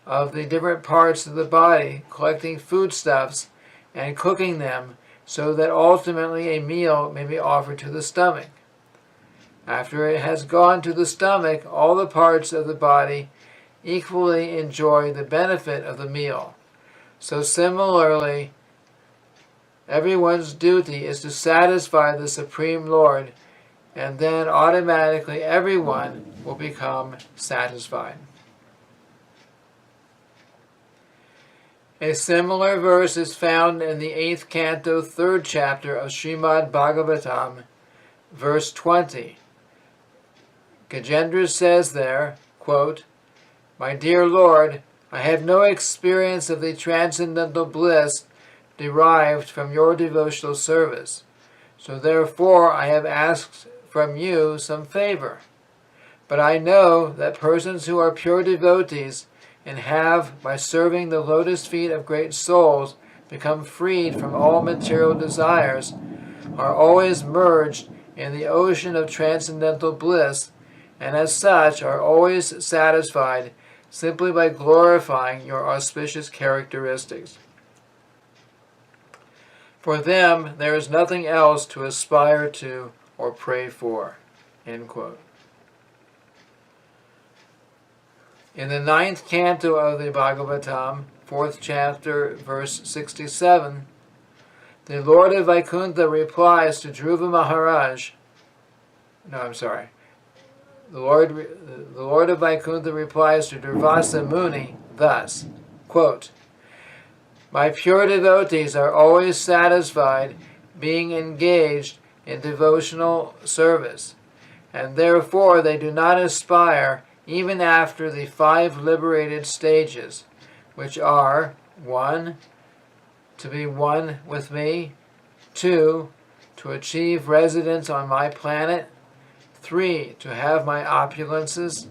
of the different parts of the body collecting foodstuffs and cooking them so that ultimately a meal may be offered to the stomach. After it has gone to the stomach, all the parts of the body equally enjoy the benefit of the meal. So similarly, everyone's duty is to satisfy the Supreme Lord, and then automatically everyone will become satisfied. A similar verse is found in the 8th canto, 3rd chapter of Srimad Bhagavatam, verse 20. Gajendra says there, quote, "My dear Lord, I have no experience of the transcendental bliss derived from your devotional service, so therefore I have asked from you some favor. But I know that persons who are pure devotees and have, by serving the lotus feet of great souls, become freed from all material desires, are always merged in the ocean of transcendental bliss, and as such are always satisfied simply by glorifying your auspicious characteristics. For them, there is nothing else to aspire to or pray for." End quote. In the 9th canto of the Bhagavatam, 4th chapter, verse 67, the Lord of Vaikuntha replies to Dhruva Maharaj, the Lord of Vaikuntha replies to Durvasa Muni thus, quote, "My pure devotees are always satisfied being engaged in devotional service, and therefore they do not aspire even after the 5 liberated stages, which are 1. To be one with me, 2. To achieve residence on my planet, 3. To have my opulences,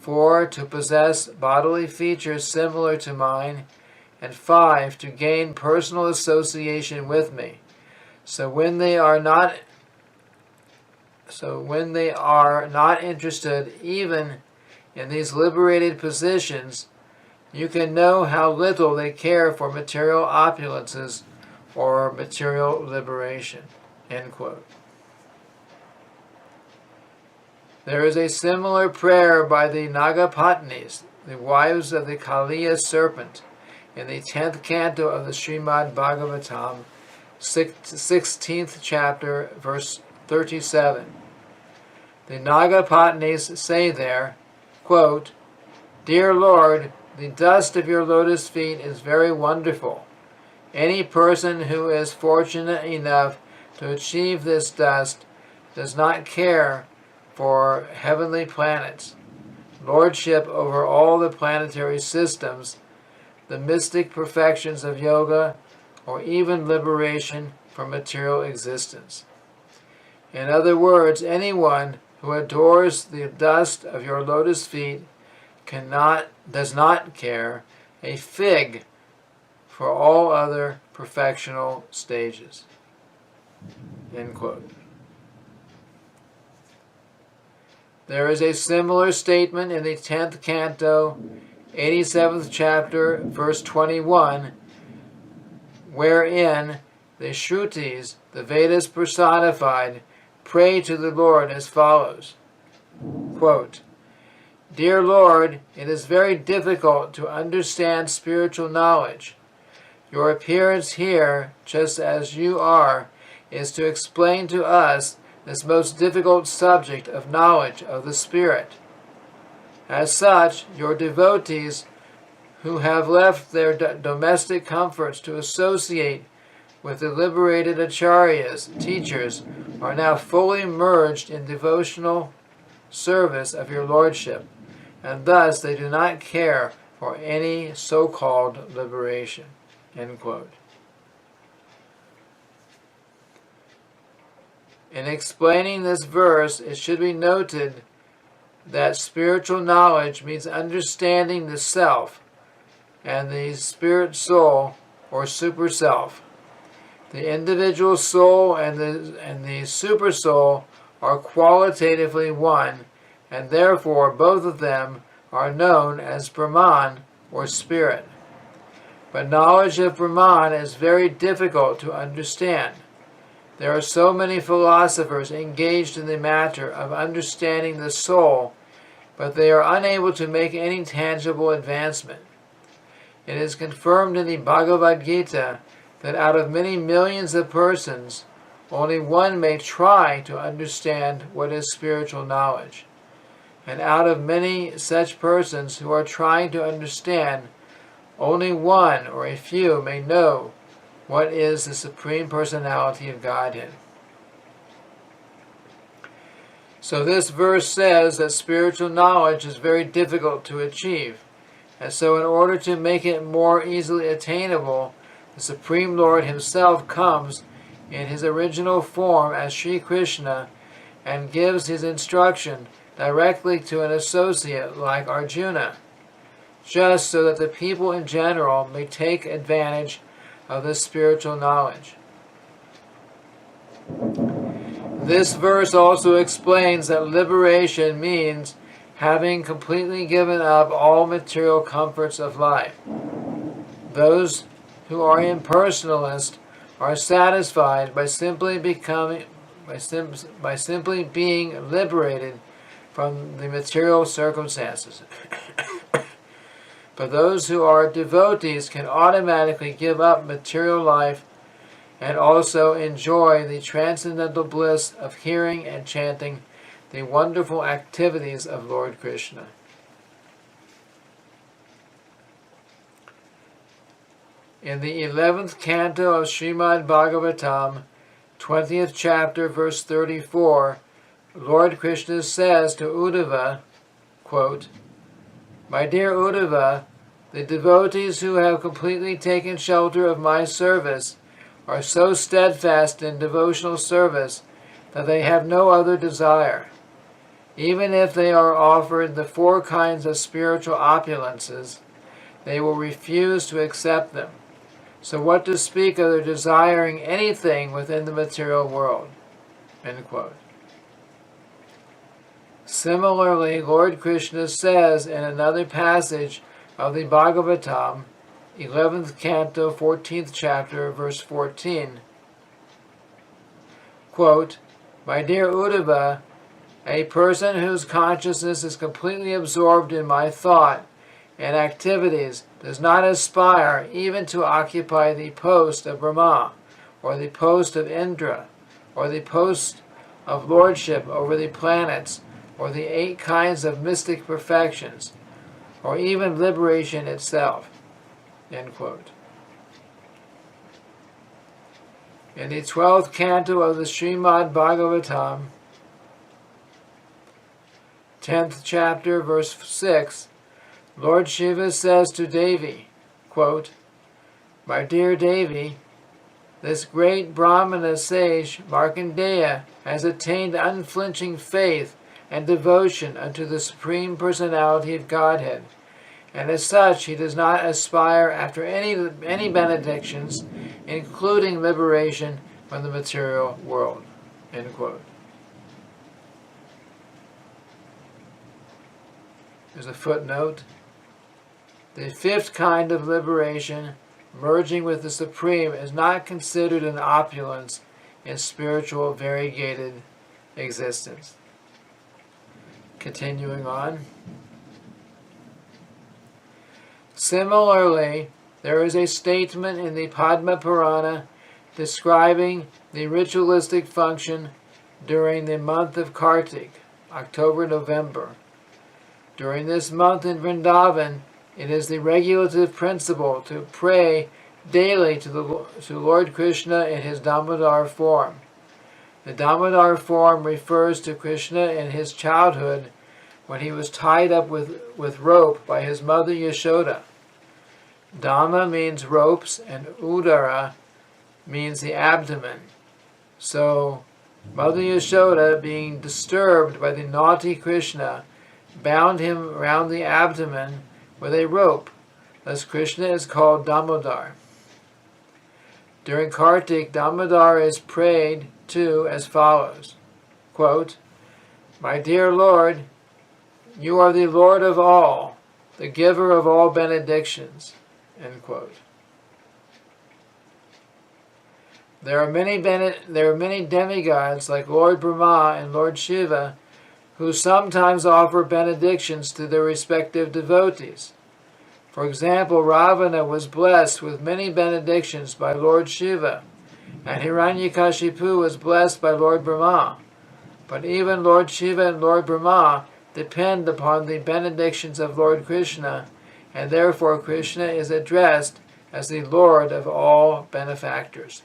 4. To possess bodily features similar to mine, and 5. To gain personal association with me. So when they are not interested even in these liberated positions, you can know how little they care for material opulences or material liberation." End quote. There is a similar prayer by the Nagapatnis, the wives of the Kaliya serpent, in the 10th canto of the Srimad Bhagavatam, 16th chapter, verse 37. The Nagapatnis say there, quote, "Dear Lord, the dust of your lotus feet is very wonderful. Any person who is fortunate enough to achieve this dust does not care for heavenly planets, lordship over all the planetary systems, the mystic perfections of yoga, or even liberation from material existence. In other words, anyone who adores the dust of your lotus feet does not care a fig for all other perfectional stages." End quote. There is a similar statement in the 10th canto, 87th chapter, verse 21, wherein the Shrutis, the Vedas personified, pray to the Lord as follows, quote, "Dear Lord, it is very difficult to understand spiritual knowledge. Your appearance here, just as you are, is to explain to us this most difficult subject of knowledge of the Spirit. As such, your devotees who have left their domestic comforts to associate with the liberated acharyas, teachers, are now fully merged in devotional service of your Lordship, and thus they do not care for any so-called liberation." End quote. In explaining this verse, it should be noted that spiritual knowledge means understanding the self and the spirit soul or super self. The individual soul and the super soul are qualitatively one, and therefore both of them are known as Brahman or spirit. But knowledge of Brahman is very difficult to understand. There are so many philosophers engaged in the matter of understanding the soul, but they are unable to make any tangible advancement. It is confirmed in the Bhagavad Gita that out of many millions of persons, only one may try to understand what is spiritual knowledge. And out of many such persons who are trying to understand, only one or a few may know what is the Supreme Personality of Godhead. So this verse says that spiritual knowledge is very difficult to achieve. And so in order to make it more easily attainable, the Supreme Lord Himself comes in His original form as Sri Krishna and gives His instruction directly to an associate like Arjuna, just so that the people in general may take advantage of this spiritual knowledge. This verse also explains that liberation means having completely given up all material comforts of life. Those who are impersonalists are satisfied by simply being liberated from the material circumstances. But those who are devotees can automatically give up material life and also enjoy the transcendental bliss of hearing and chanting the wonderful activities of Lord Krishna. In the 11th canto of Srimad Bhagavatam, 20th chapter, verse 34, Lord Krishna says to Uddhava, quote, "My dear Uddhava, the devotees who have completely taken shelter of my service are so steadfast in devotional service that they have no other desire. Even if they are offered the 4 kinds of spiritual opulences, they will refuse to accept them. So what to speak of their desiring anything within the material world?" End quote. Similarly, Lord Krishna says in another passage of the Bhagavatam, 11th canto, 14th chapter, verse 14, quote, "My dear Uddhava, a person whose consciousness is completely absorbed in my thought and activities does not aspire even to occupy the post of Brahma, or the post of Indra, or the post of lordship over the planets, or the 8 kinds of mystic perfections, or even liberation itself." End quote. In the 12th canto of the Srimad Bhagavatam, 10th chapter, verse 6, Lord Shiva says to Devi, quote, "My dear Devi, this great Brahmana sage Markandeya has attained unflinching faith and devotion unto the Supreme Personality of Godhead, and as such he does not aspire after any benedictions, including liberation from the material world." End quote. There's a footnote. The 5th kind of liberation, merging with the Supreme, is not considered an opulence in spiritual variegated existence. Continuing on. Similarly, there is a statement in the Padma Purana describing the ritualistic function during the month of Kartik, October-November. During this month in Vrindavan, it is the regulative principle to pray daily to Lord Krishna in his Damodar form. The Damodar form refers to Krishna in his childhood when he was tied up with rope by his mother Yashoda. Dama means ropes and Udara means the abdomen. So Mother Yashoda, being disturbed by the naughty Krishna, bound him round the abdomen with a rope. Thus Krishna is called Damodar. During Kartik, Damodar is prayed to as follows, quote, "My dear Lord, you are the Lord of all, the giver of all benedictions." End quote. There are many demigods like Lord Brahma and Lord Shiva who sometimes offer benedictions to their respective devotees. For example, Ravana was blessed with many benedictions by Lord Shiva, and Hiranyakashipu was blessed by Lord Brahma. But even Lord Shiva and Lord Brahma depend upon the benedictions of Lord Krishna, and therefore Krishna is addressed as the Lord of all benefactors.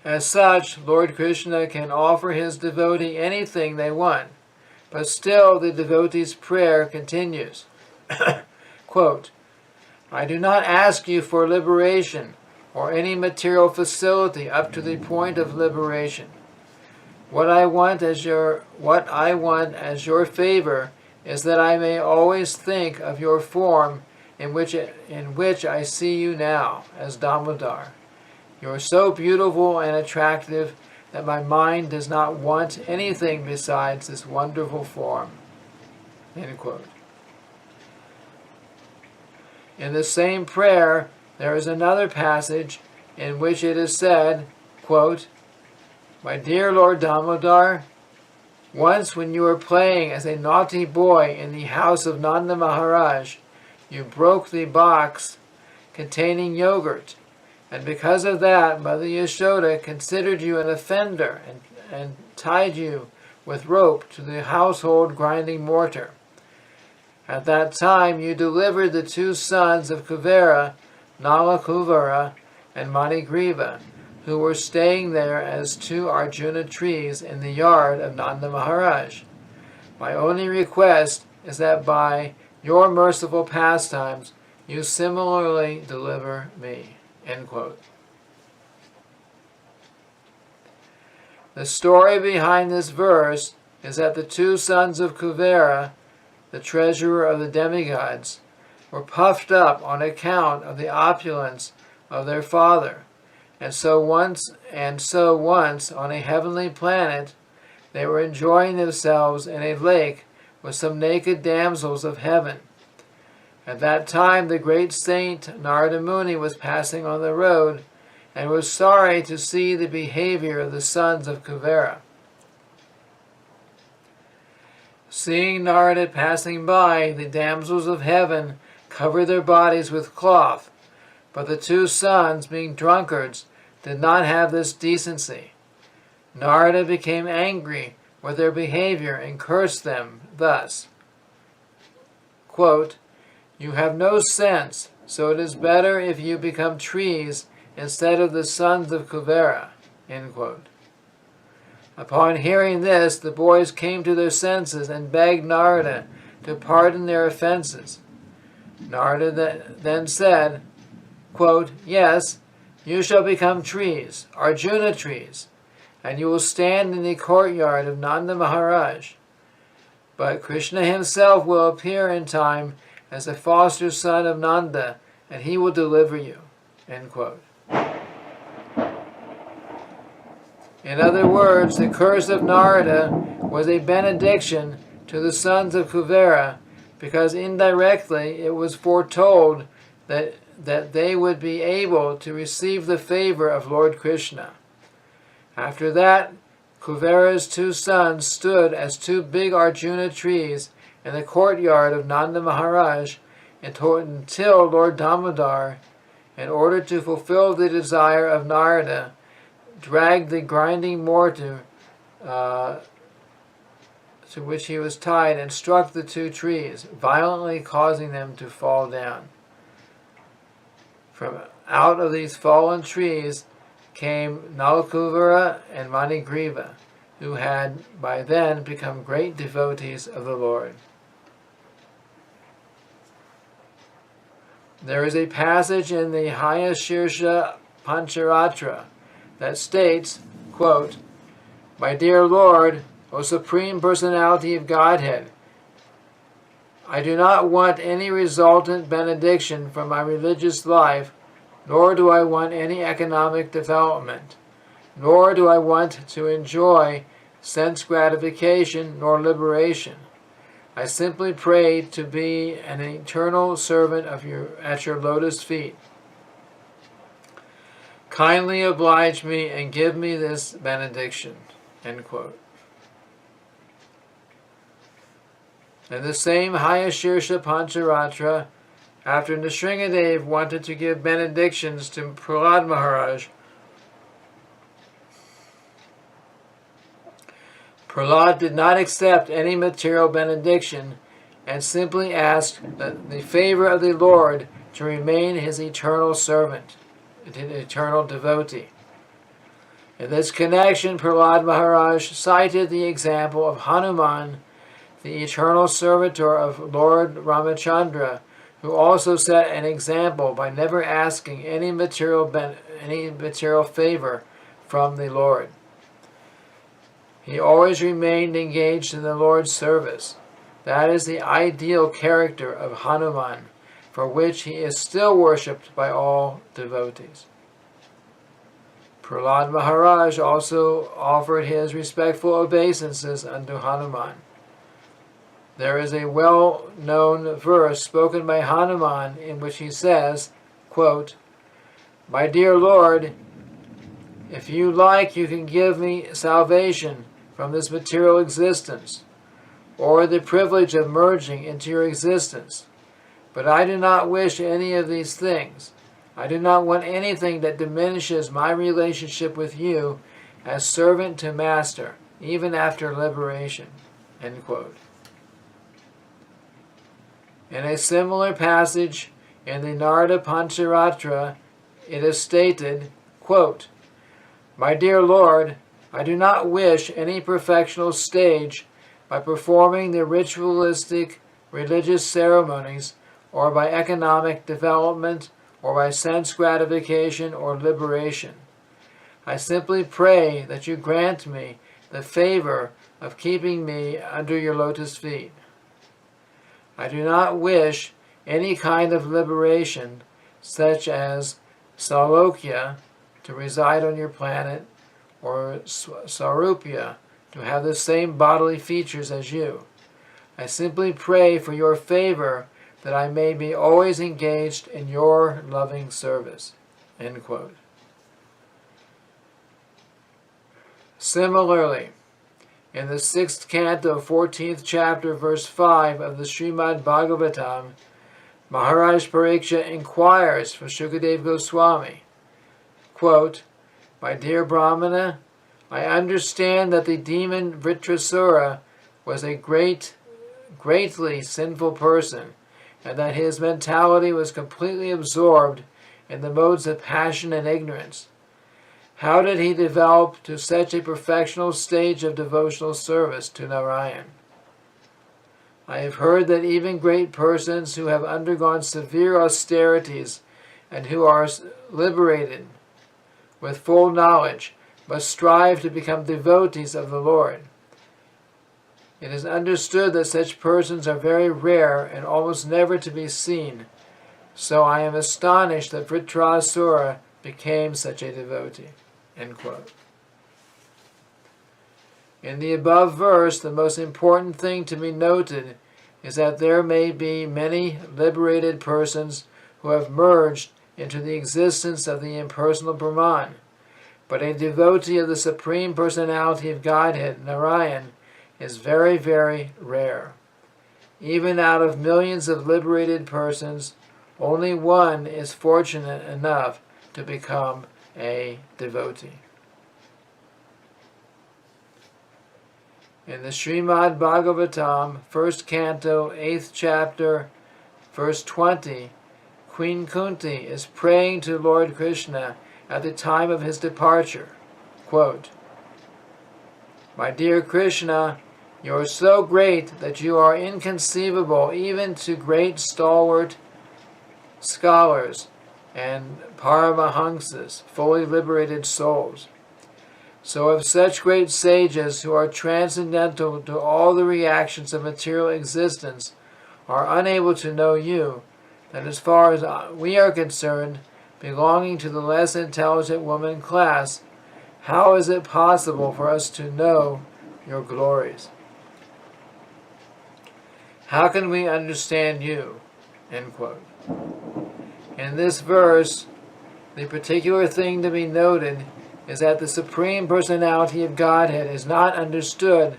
As such, Lord Krishna can offer his devotee anything they want, but still the devotee's prayer continues. Quote, "I do not ask you for liberation or any material facility up to the point of liberation. What I want as your favor is that I may always think of your form in which I see you now, as Damodar. You are so beautiful and attractive that my mind does not want anything besides this wonderful form." End quote. In the same prayer, there is another passage in which it is said, quote, "My dear Lord Damodar, once when you were playing as a naughty boy in the house of Nanda Maharaj, you broke the box containing yogurt, and because of that, Mother Yashoda considered you an offender and tied you with rope to the household grinding mortar. At that time, you delivered the two sons of Kuvera, Nala Kuvera and Manigriva, who were staying there as two Arjuna trees in the yard of Nanda Maharaj. My only request is that by your merciful pastimes, you similarly deliver me." End quote. The story behind this verse is that the two sons of Kuvera, the treasurer of the demigods, were puffed up on account of the opulence of their father, and so once on a heavenly planet they were enjoying themselves in a lake with some naked damsels of heaven. At that time the great saint Narada Muni was passing on the road and was sorry to see the behavior of the sons of Kuvera. Seeing Narada passing by, the damsels of heaven covered their bodies with cloth, but the two sons, being drunkards, did not have this decency. Narada became angry with their behavior and cursed them thus, quote, "You have no sense, so it is better if you become trees instead of the sons of Kuvera." End quote. Upon hearing this, the boys came to their senses and begged Narada to pardon their offenses. Narada then said, quote, "Yes, you shall become trees, Arjuna trees, and you will stand in the courtyard of Nanda Maharaj. But Krishna himself will appear in time as the foster son of Nanda, and he will deliver you." End quote. In other words, the curse of Narada was a benediction to the sons of Kuvera, because indirectly it was foretold that they would be able to receive the favor of Lord Krishna. After that, Kuvera's two sons stood as two big Arjuna trees in the courtyard of Nanda Maharaj until Lord Damodar, in order to fulfill the desire of Narada, dragged the grinding mortar to which he was tied and struck the two trees, violently causing them to fall down. From out of these fallen trees came Nalakuvara and Manigriva, who had by then become great devotees of the Lord. There is a passage in the Hayashirsha Pancharatra that states, quote, "My dear Lord, O Supreme Personality of Godhead, I do not want any resultant benediction from my religious life, nor do I want any economic development, nor do I want to enjoy sense gratification nor liberation. I simply pray to be an eternal servant of at your lotus feet. Kindly oblige me and give me this benediction." End quote. In the same Hayashirsha Pancharatra, after Nrsingadev wanted to give benedictions to Prahlad Maharaj, Prahlad did not accept any material benediction and simply asked the favor of the Lord to remain his eternal servant, an eternal devotee. In this connection, Prahlad Maharaj cited the example of Hanuman, the eternal servitor of Lord Ramachandra, who also set an example by never asking any material favor from the Lord. He always remained engaged in the Lord's service. That is the ideal character of Hanuman, for which he is still worshipped by all devotees. Prahlad Maharaj also offered his respectful obeisances unto Hanuman. There is a well-known verse spoken by Hanuman in which he says, quote, "My dear Lord, if you like, you can give me salvation from this material existence, or the privilege of merging into your existence. But I do not wish any of these things. I do not want anything that diminishes my relationship with you as servant to master, even after liberation." End quote. In a similar passage in the Narada Pancharatra, it is stated, quote, "My dear Lord, I do not wish any perfectional stage by performing the ritualistic religious ceremonies, or by economic development, or by sense gratification or liberation. I simply pray that you grant me the favor of keeping me under your lotus feet. I do not wish any kind of liberation, such as Salokya, to reside on your planet, or Sarupya, to have the same bodily features as you. I simply pray for your favor that I may be always engaged in your loving service." End quote. Similarly, in the 6th canto, 14th chapter, verse 5 of the Srimad Bhagavatam, Maharaj Pariksha inquires for Shukadev Goswami, quote, "My dear Brahmana, I understand that the demon Vritrasura was a greatly sinful person, and that his mentality was completely absorbed in the modes of passion and ignorance. How did he develop to such a perfectional stage of devotional service to Narayan? I have heard that even great persons who have undergone severe austerities and who are liberated with full knowledge must strive to become devotees of the Lord. It is understood that such persons are very rare and almost never to be seen, so I am astonished that Vritrasura became such a devotee." End quote. In the above verse, the most important thing to be noted is that there may be many liberated persons who have merged into the existence of the impersonal Brahman, but a devotee of the Supreme Personality of Godhead, Narayan, is very, very rare. Even out of millions of liberated persons, only one is fortunate enough to become a devotee. In the Srimad Bhagavatam, 1st canto, 8th chapter, verse 20, Queen Kunti is praying to Lord Krishna at the time of his departure. Quote, "My dear Krishna, you are so great that you are inconceivable even to great stalwart scholars and paramahamsas, fully liberated souls. So if such great sages who are transcendental to all the reactions of material existence are unable to know you, then as far as we are concerned, belonging to the less intelligent woman class, how is it possible for us to know your glories? How can we understand you? End quote. In this verse, the particular thing to be noted is that the Supreme Personality of Godhead is not understood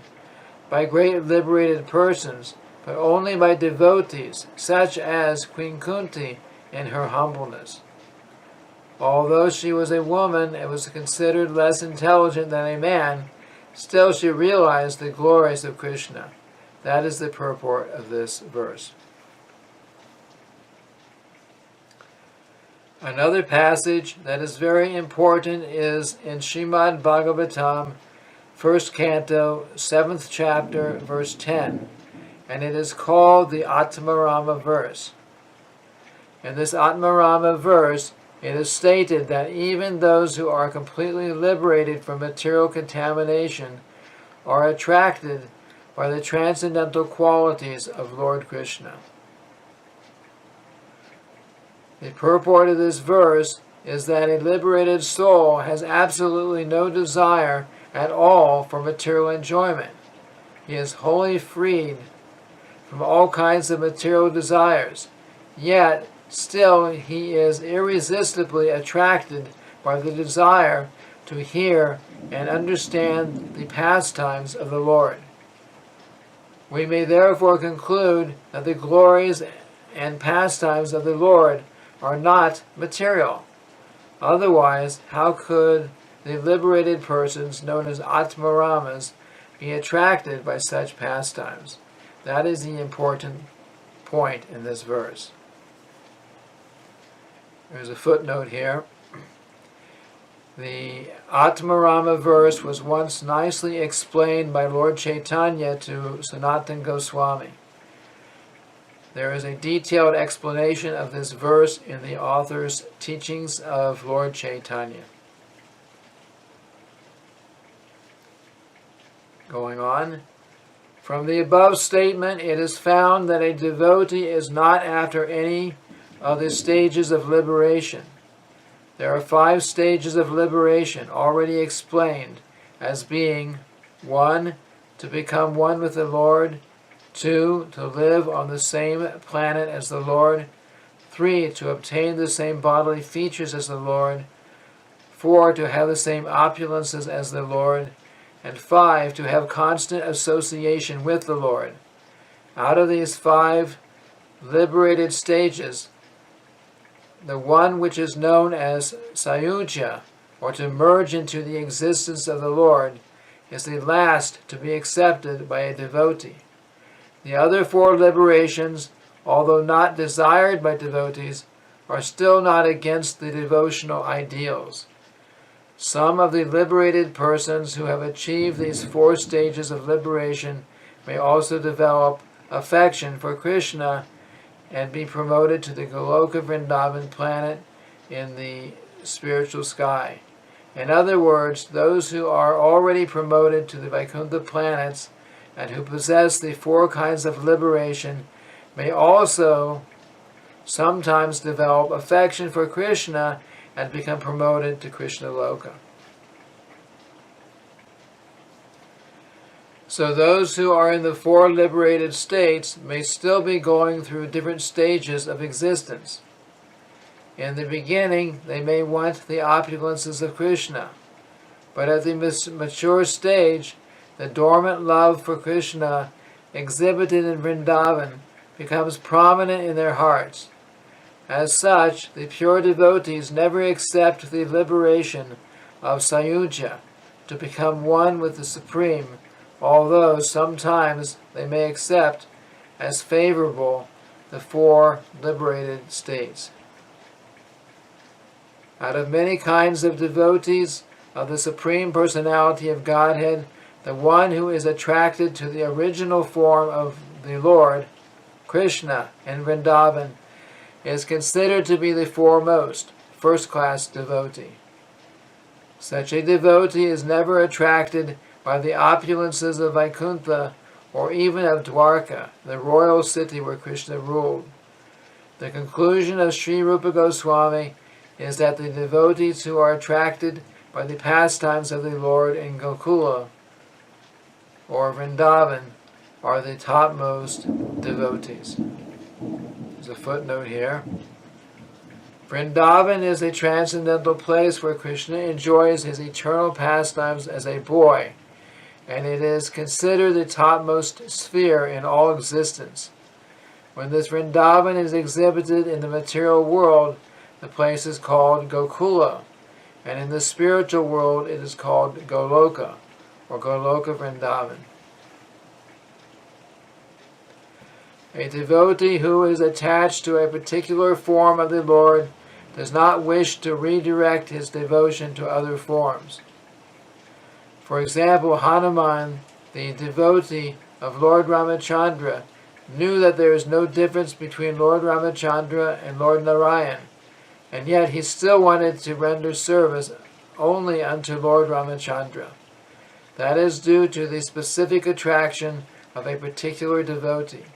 by great liberated persons, but only by devotees, such as Queen Kunti in her humbleness. Although she was a woman and was considered less intelligent than a man, still she realized the glories of Krishna. That is the purport of this verse. Another passage that is very important is in Srimad Bhagavatam, 1st canto, 7th chapter, verse 10, and it is called the Atmarama verse. In this Atmarama verse, it is stated that even those who are completely liberated from material contamination are attracted by the transcendental qualities of Lord Krishna. The purport of this verse is that a liberated soul has absolutely no desire at all for material enjoyment. He is wholly freed from all kinds of material desires, yet still he is irresistibly attracted by the desire to hear and understand the pastimes of the Lord. We may therefore conclude that the glories and pastimes of the Lord are not material. Otherwise, how could the liberated persons known as Atmaramas be attracted by such pastimes? That is the important point in this verse. There's a footnote here. The Atmarama verse was once nicely explained by Lord Chaitanya to Sanatana Goswami. There is a detailed explanation of this verse in the author's teachings of Lord Chaitanya. Going on. From the above statement, it is found that a devotee is not after any of the stages of liberation. There are 5 stages of liberation already explained as being 1. To become one with the Lord, 2. To live on the same planet as the Lord, 3. To obtain the same bodily features as the Lord, 4. To have the same opulences as the Lord, and 5. To have constant association with the Lord. Out of these 5 liberated stages, the one which is known as Sayuja, or to merge into the existence of the Lord, is the last to be accepted by a devotee. The other 4 liberations, although not desired by devotees, are still not against the devotional ideals. Some of the liberated persons who have achieved these 4 stages of liberation may also develop affection for Krishna and be promoted to the Goloka Vrindavan planet in the spiritual sky. In other words, those who are already promoted to the Vaikuntha planets and who possess the 4 kinds of liberation may also sometimes develop affection for Krishna and become promoted to Krishna Loka. So those who are in the 4 liberated states may still be going through different stages of existence. In the beginning, they may want the opulences of Krishna, but at the mature stage, the dormant love for Krishna exhibited in Vrindavan becomes prominent in their hearts. As such, the pure devotees never accept the liberation of Sayuja to become one with the Supreme, although sometimes they may accept as favorable the 4 liberated states. Out of many kinds of devotees of the Supreme Personality of Godhead, the one who is attracted to the original form of the Lord, Krishna, in Vrindavan, is considered to be the foremost, first-class devotee. Such a devotee is never attracted by the opulences of Vaikuntha or even of Dwarka, the royal city where Krishna ruled. The conclusion of Sri Rupa Goswami is that the devotees who are attracted by the pastimes of the Lord in Gokula or Vrindavan are the topmost devotees. There's a footnote here. Vrindavan is a transcendental place where Krishna enjoys his eternal pastimes as a boy, and it is considered the topmost sphere in all existence. When this Vrindavan is exhibited in the material world, the place is called Gokula, and in the spiritual world it is called Goloka, or Goloka Vrindavan. A devotee who is attached to a particular form of the Lord does not wish to redirect his devotion to other forms. For example, Hanuman, the devotee of Lord Ramachandra, knew that there is no difference between Lord Ramachandra and Lord Narayan, and yet he still wanted to render service only unto Lord Ramachandra. That is due to the specific attraction of a particular devotee.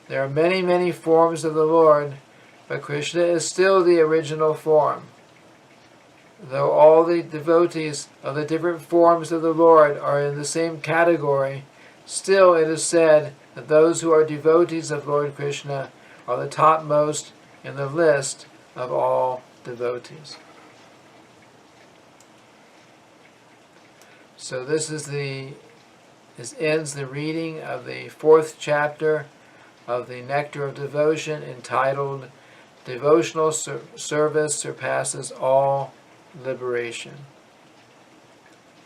There are many, many forms of the Lord, but Krishna is still the original form. Though all the devotees of the different forms of the Lord are in the same category, still it is said that those who are devotees of Lord Krishna are the topmost in the list of all devotees. So this ends the reading of the 4th chapter of the Nectar of Devotion, entitled Devotional Service Surpasses All Liberation.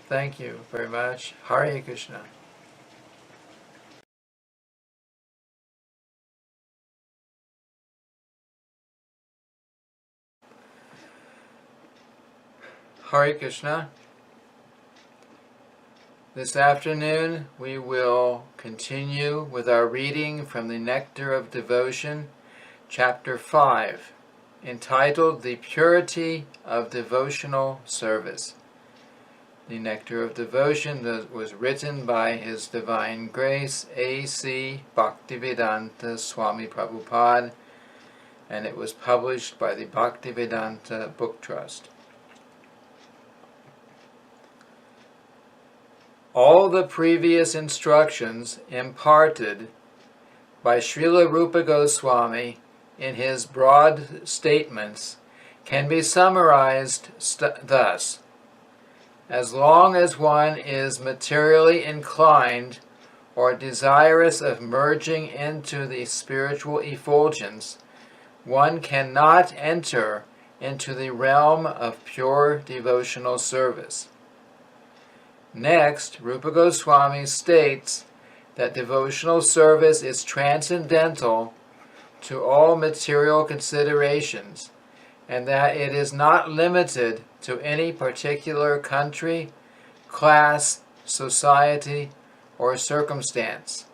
Thank you very much. Hare Krishna. Hare Krishna. This afternoon we will continue with our reading from the Nectar of Devotion, Chapter 5, entitled The Purity of Devotional Service. The Nectar of Devotion was written by His Divine Grace A.C. Bhaktivedanta Swami Prabhupada, and it was published by the Bhaktivedanta Book Trust. All the previous instructions imparted by Srila Rupa Goswami in his broad statements can be summarized thus. As long as one is materially inclined or desirous of merging into the spiritual effulgence, one cannot enter into the realm of pure devotional service. Next, Rupa Goswami states that devotional service is transcendental to all material considerations, and that it is not limited to any particular country, class, society, or circumstance.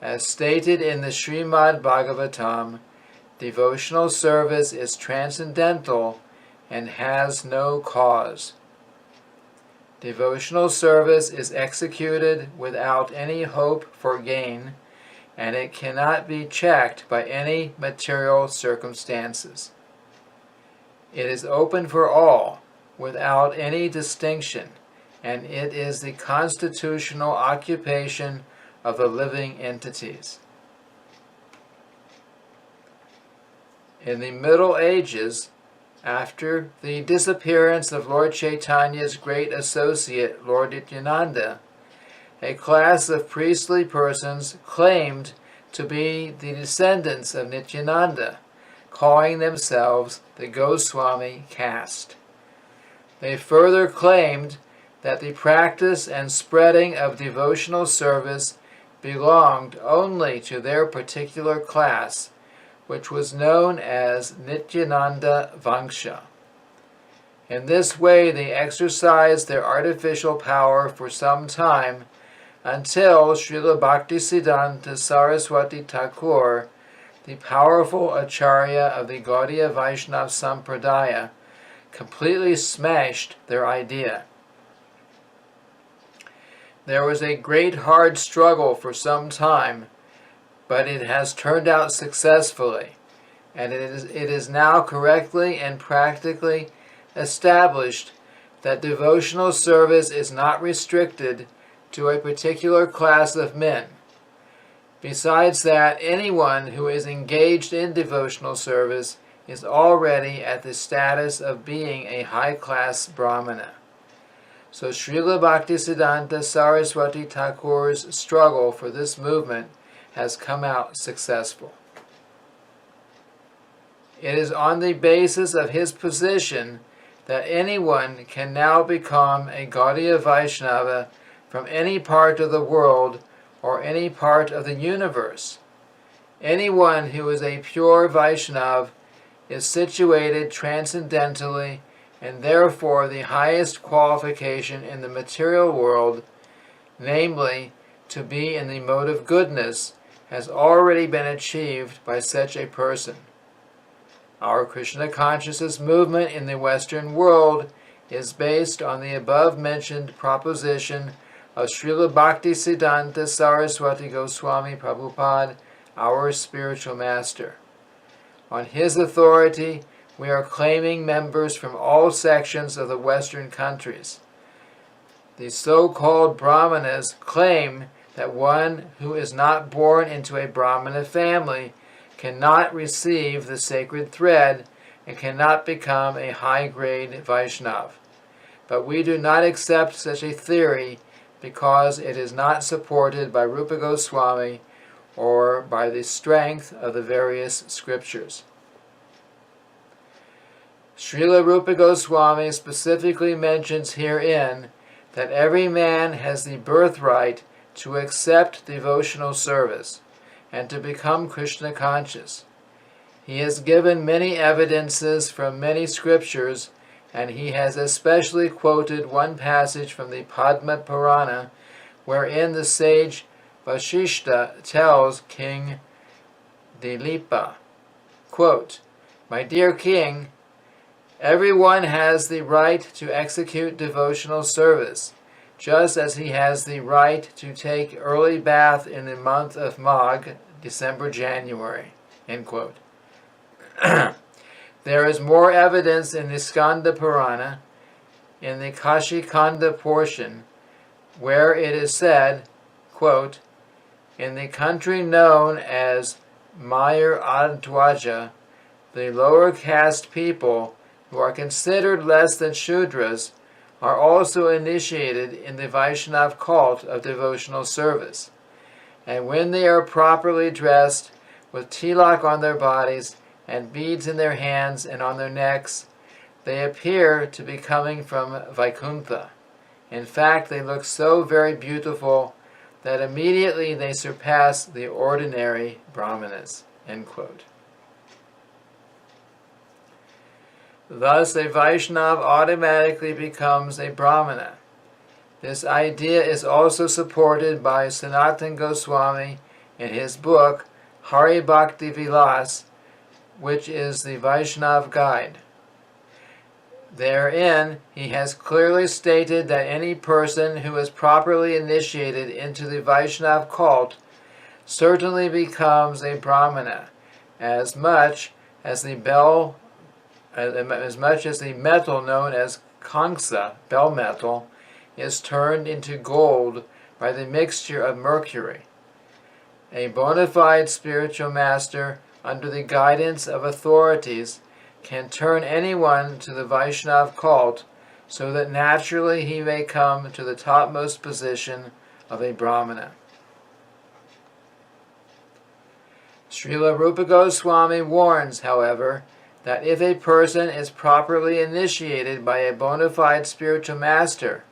As stated in the Srimad Bhagavatam, devotional service is transcendental and has no cause. Devotional service is executed without any hope for gain, and it cannot be checked by any material circumstances. It is open for all, without any distinction, and it is the constitutional occupation of the living entities. In the Middle Ages, after the disappearance of Lord Chaitanya's great associate, Lord Nityananda, a class of priestly persons claimed to be the descendants of Nityananda, calling themselves the Goswami caste. They further claimed that the practice and spreading of devotional service belonged only to their particular class, which was known as Nityananda Vangsha. In this way they exercised their artificial power for some time until Srila Bhaktisiddhanta Saraswati Thakur, the powerful Acharya of the Gaudiya Vaishnava Sampradaya, completely smashed their idea. There was a great hard struggle for some time, but it has turned out successfully, and it is now correctly and practically established that devotional service is not restricted to a particular class of men. Besides that, anyone who is engaged in devotional service is already at the status of being a high-class Brahmana. So Srila Bhaktisiddhanta Saraswati Thakur's struggle for this movement has come out successful. It is on the basis of his position that anyone can now become a Gaudiya Vaishnava from any part of the world or any part of the universe. Anyone who is a pure Vaishnava is situated transcendentally, and therefore the highest qualification in the material world, namely to be in the mode of goodness, has already been achieved by such a person. Our Krishna consciousness movement in the Western world is based on the above-mentioned proposition of Srila Bhaktisiddhanta Saraswati Goswami Prabhupada, our spiritual master. On his authority, we are claiming members from all sections of the Western countries. The so-called Brahmanas claim that one who is not born into a Brahmana family cannot receive the sacred thread and cannot become a high-grade Vaishnava. But we do not accept such a theory because it is not supported by Rupa Goswami or by the strength of the various scriptures. Srila Rupa Goswami specifically mentions herein that every man has the birthright to accept devotional service and to become Krishna conscious. He has given many evidences from many scriptures, and he has especially quoted one passage from the Padma Purana, wherein the sage Vasishta tells King Dilipa, quote, "My dear king, everyone has the right to execute devotional service, just as he has the right to take early bath in the month of Magh, December-January." End quote. There is more evidence in the Skanda Purana, in the Kashikanda portion, where it is said, quote, "In the country known as Mayur Adwaja, the lower caste people, who are considered less than Shudras, are also initiated in the Vaishnava cult of devotional service. And when they are properly dressed, with tilak on their bodies and beads in their hands and on their necks, they appear to be coming from Vaikuntha. In fact, they look so very beautiful that immediately they surpass the ordinary Brahmanas." End quote. Thus, a Vaishnava automatically becomes a Brahmana. This idea is also supported by Sanatana Goswami in his book Hari Bhakti Vilas, which is the Vaishnava Guide. Therein, he has clearly stated that any person who is properly initiated into the Vaishnava cult certainly becomes a Brahmana, as much as the metal known as Kangsa, bell metal, is turned into gold by the mixture of mercury. A bona fide spiritual master, under the guidance of authorities, can turn anyone to the Vaishnava cult so that naturally he may come to the topmost position of a Brahmana. Srila Rupa Goswami warns, however, that if a person is properly initiated by a bona fide spiritual master,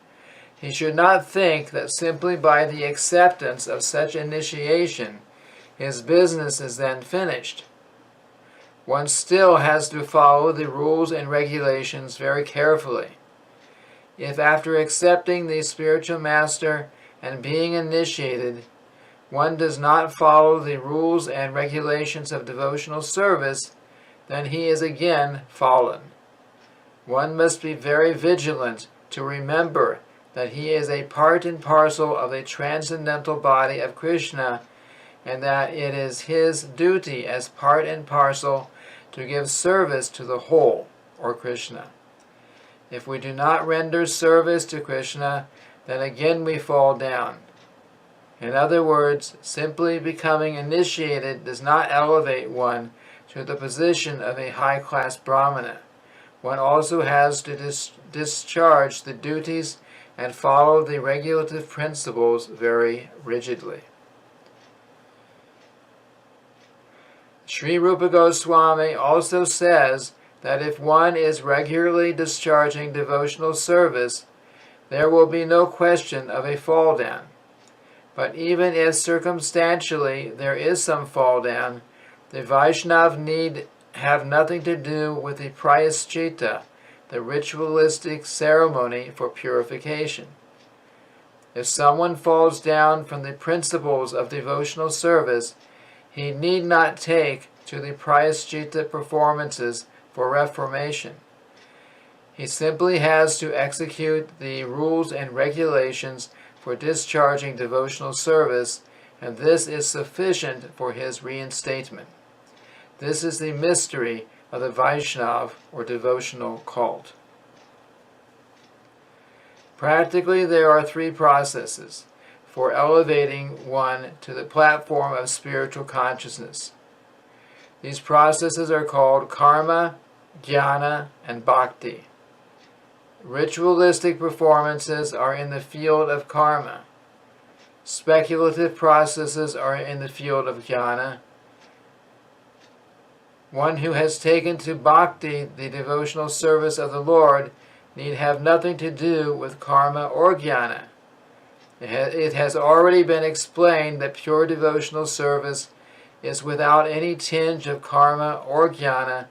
he should not think that simply by the acceptance of such initiation, his business is then finished. One still has to follow the rules and regulations very carefully. If after accepting the spiritual master and being initiated, one does not follow the rules and regulations of devotional service, then he is again fallen. one must be very vigilant to remember that he is a part and parcel of the transcendental body of Krishna, and that it is his duty as part and parcel to give service to the whole, or Krishna. If we do not render service to Krishna, then again we fall down. In other words, simply becoming initiated does not elevate one to the position of a high-class brahmana. One also has to discharge the duties and follow the regulative principles very rigidly. Sri Rupa Goswami also says that if one is regularly discharging devotional service, there will be no question of a fall down. But even if circumstantially there is some fall down, the Vaishnav need have nothing to do with the prayaschita, the ritualistic ceremony for purification. If someone falls down from the principles of devotional service, he need not take to the prayaschita performances for reformation. He simply has to execute the rules and regulations for discharging devotional service, and this is sufficient for his reinstatement. This is the mystery of the Vaishnav, or devotional cult. Practically, there are three processes for elevating one to the platform of spiritual consciousness. These processes are called karma, jnana, and bhakti. Ritualistic performances are in the field of karma. Speculative processes are in the field of jnana. One who has taken to bhakti, the devotional service of the Lord, need have nothing to do with karma or jnana. It has already been explained that pure devotional service is without any tinge of karma or jnana.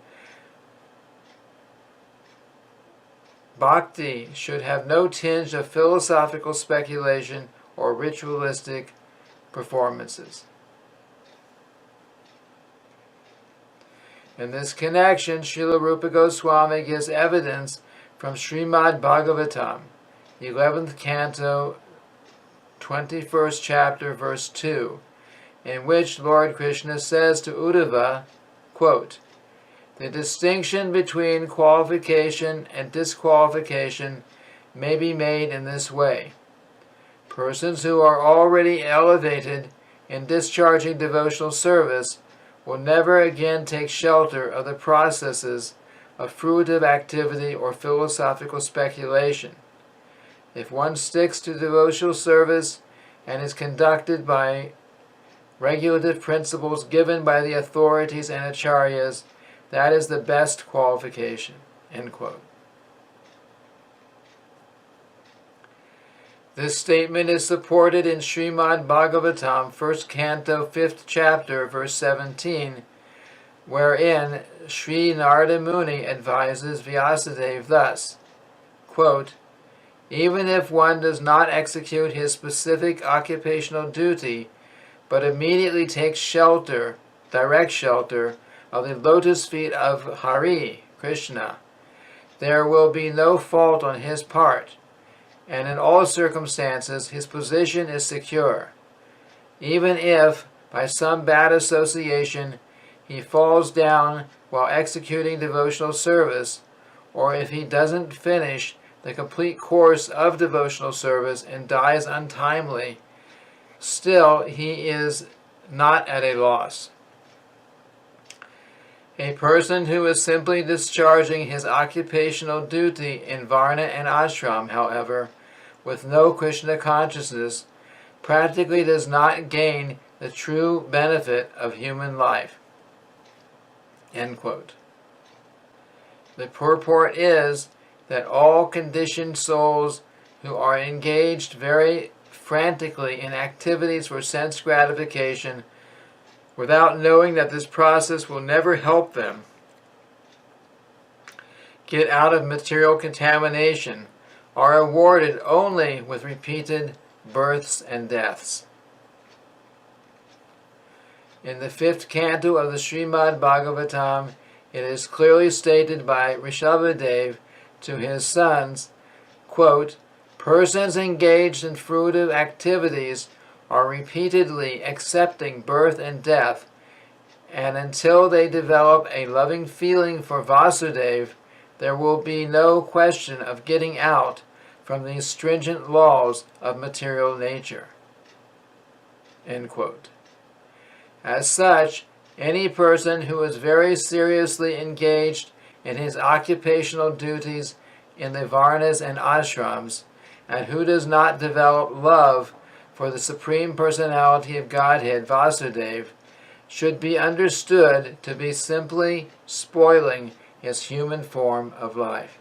Bhakti should have no tinge of philosophical speculation or ritualistic performances. In this connection, Srila Rupa Goswami gives evidence from Srimad Bhagavatam, 11th canto, 21st chapter, verse 2, in which Lord Krishna says to Uddhava, quote, "The distinction between qualification and disqualification may be made in this way. Persons who are already elevated in discharging devotional service will never again take shelter of the processes of fruitive activity or philosophical speculation. If one sticks to devotional service and is conducted by regulative principles given by the authorities and acharyas, that is the best qualification." End quote. This statement is supported in Srimad Bhagavatam, 1st canto, 5th chapter, verse 17, wherein Sri Narada Muni advises Vyasadeva thus, quote, "Even if one does not execute his specific occupational duty, but immediately takes shelter, direct shelter, of the lotus feet of Hari, Krishna, there will be no fault on his part, and in all circumstances his position is secure. Even if, by some bad association, he falls down while executing devotional service, or if he doesn't finish the complete course of devotional service and dies untimely, still he is not at a loss. A person who is simply discharging his occupational duty in Varna and Ashram, however, with no Krishna consciousness, practically does not gain the true benefit of human life." End quote. The purport is that all conditioned souls who are engaged very frantically in activities for sense gratification without knowing that this process will never help them get out of material contamination are awarded only with repeated births and deaths. In the 5th canto of the Srimad Bhagavatam, it is clearly stated by Rishabhadev to his sons, quote, persons engaged in fruitive activities are repeatedly accepting birth and death, and until they develop a loving feeling for Vasudeva, there will be no question of getting out from these stringent laws of material nature. End quote. As such, any person who is very seriously engaged in his occupational duties in the varnas and ashrams, and who does not develop love for the Supreme Personality of Godhead, Vasudeva, should be understood to be simply spoiling his human form of life.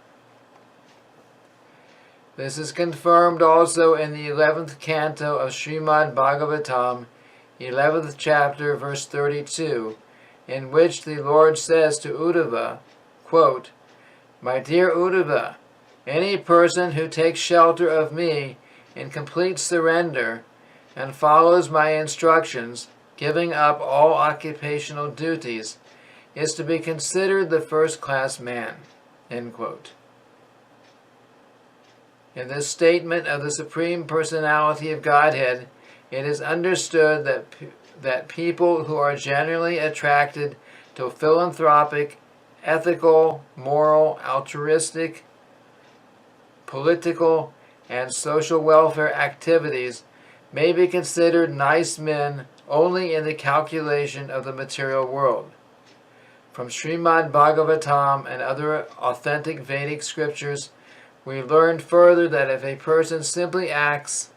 This is confirmed also in the 11th canto of Srimad Bhagavatam, 11th chapter, verse 32, in which the Lord says to Uddhava, quote, my dear Uddhava, any person who takes shelter of me in complete surrender and follows my instructions, giving up all occupational duties, is to be considered the first-class man. End quote. In this statement of the Supreme Personality of Godhead, it is understood that people who are generally attracted to philanthropic, ethical, moral, altruistic, political, and social welfare activities may be considered nice men only in the calculation of the material world. From Srimad Bhagavatam and other authentic Vedic scriptures, we learned further that if a person simply acts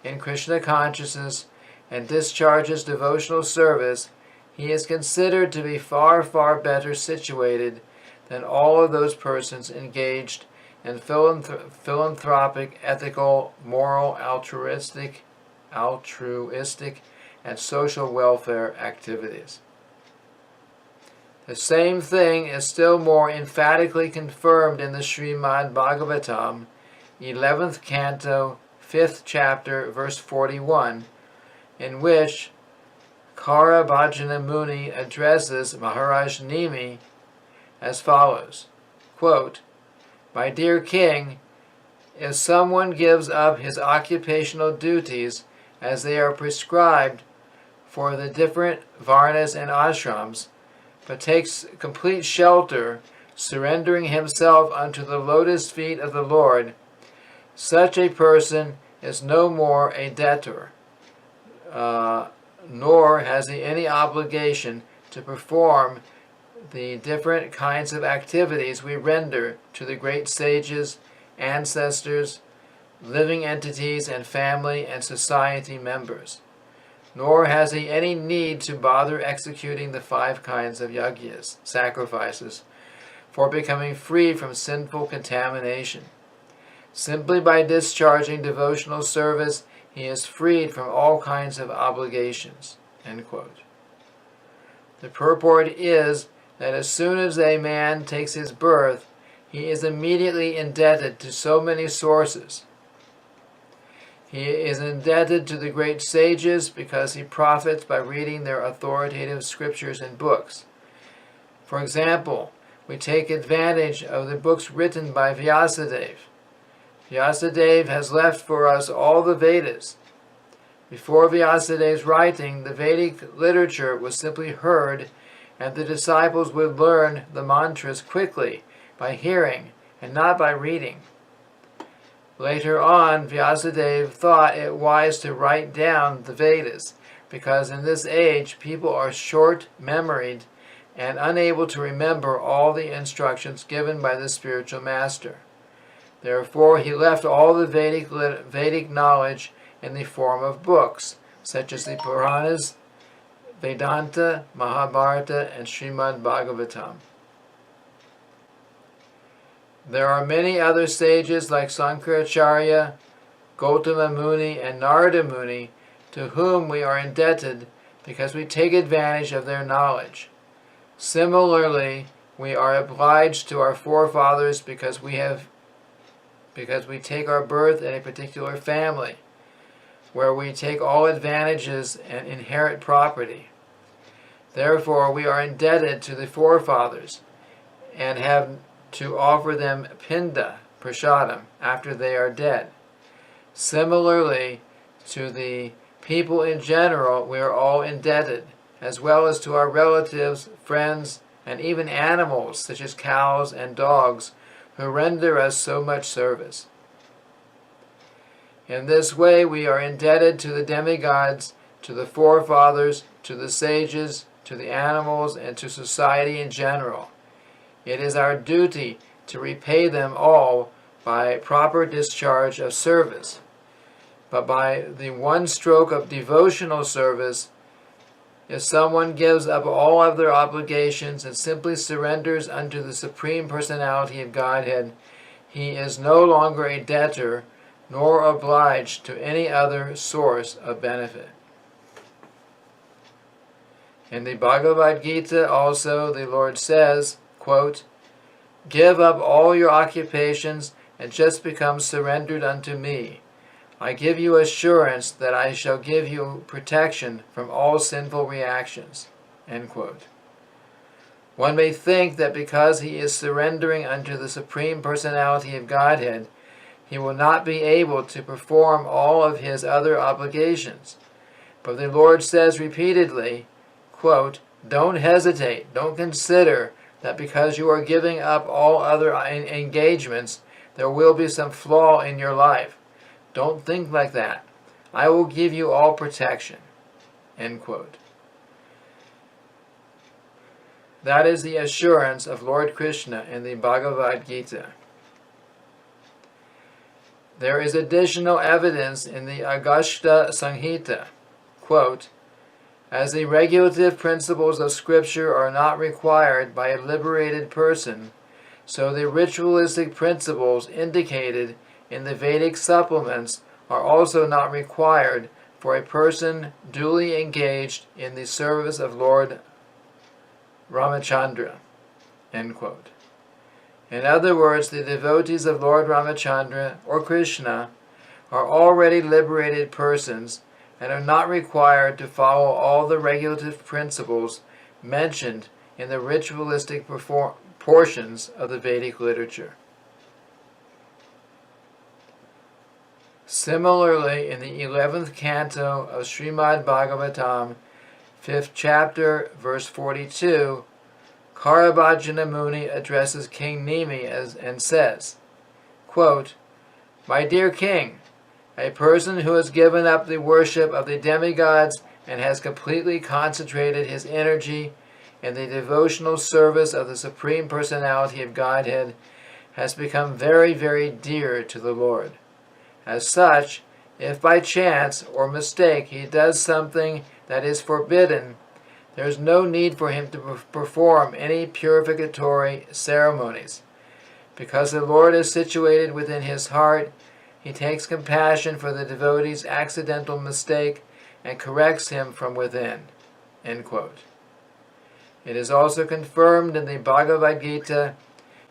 in Krishna consciousness and discharges devotional service, he is considered to be far, far better situated than all of those persons engaged in philanthropic, ethical, moral, altruistic, and social welfare activities. The same thing is still more emphatically confirmed in the Srimad Bhagavatam, 11th canto, 5th chapter, verse 41, in which Karabhajana Muni addresses Maharaj Nimi as follows, quote, my dear king, if someone gives up his occupational duties as they are prescribed for the different varnas and ashrams, but takes complete shelter, surrendering himself unto the lotus feet of the Lord, such a person is no more a debtor, nor has he any obligation to perform the different kinds of activities we render to the great sages, ancestors, living entities, and family and society members. Nor has he any need to bother executing the 5 kinds of yagyas, sacrifices, for becoming free from sinful contamination. Simply by discharging devotional service, he is freed from all kinds of obligations. End quote. The purport is that as soon as a man takes his birth, he is immediately indebted to so many sources. He is indebted to the great sages because he profits by reading their authoritative scriptures and books. For example, we take advantage of the books written by Vyasadeva. Vyasadeva has left for us all the Vedas. Before Vyasadeva's writing, the Vedic literature was simply heard, and the disciples would learn the mantras quickly by hearing and not by reading. Later on, Vyasadeva thought it wise to write down the Vedas, because in this age people are short-memoried and unable to remember all the instructions given by the spiritual master. Therefore, he left all the Vedic knowledge in the form of books, such as the Puranas, Vedanta, Mahabharata, and Srimad Bhagavatam. There are many other sages like Sankaracharya, Gautama Muni, and Narada Muni to whom we are indebted because we take advantage of their knowledge. Similarly, we are obliged to our forefathers because we take our birth in a particular family, where we take all advantages and inherit property. Therefore, we are indebted to the forefathers and have to offer them pinda, prasadam, after they are dead. Similarly, to the people in general, we are all indebted, as well as to our relatives, friends, and even animals such as cows and dogs who render us so much service. In this way, we are indebted to the demigods, to the forefathers, to the sages, to the animals, and to society in general. It is our duty to repay them all by proper discharge of service. But by the one stroke of devotional service, if someone gives up all other obligations and simply surrenders unto the Supreme Personality of Godhead, he is no longer a debtor, nor obliged to any other source of benefit. In the Bhagavad Gita also, the Lord says, quote, "Give up all your occupations and just become surrendered unto me. I give you assurance that I shall give you protection from all sinful reactions." End quote. One may think that because he is surrendering unto the Supreme Personality of Godhead, he will not be able to perform all of his other obligations. But the Lord says repeatedly, quote, "Don't hesitate, don't consider that because you are giving up all other engagements, there will be some flaw in your life. Don't think like that. I will give you all protection." End quote. That is the assurance of Lord Krishna in the Bhagavad Gita. There is additional evidence in the Agastya Samhita, quote, "As the regulative principles of Scripture are not required by a liberated person, so the ritualistic principles indicated in the Vedic supplements are also not required for a person duly engaged in the service of Lord Ramachandra." End quote. In other words, the devotees of Lord Ramachandra or Krishna are already liberated persons and are not required to follow all the regulative principles mentioned in the ritualistic portions of the Vedic literature. Similarly, in the 11th canto of Srimad Bhagavatam, 5th chapter, verse 42, Karabhajana Muni addresses King Nimi and says, quote, "My dear king, a person who has given up the worship of the demigods and has completely concentrated his energy in the devotional service of the Supreme Personality of Godhead has become very, very dear to the Lord. As such, if by chance or mistake he does something that is forbidden, there is no need for him to perform any purificatory ceremonies. Because the Lord is situated within his heart, he takes compassion for the devotee's accidental mistake and corrects him from within." End quote. It is also confirmed in the Bhagavad Gita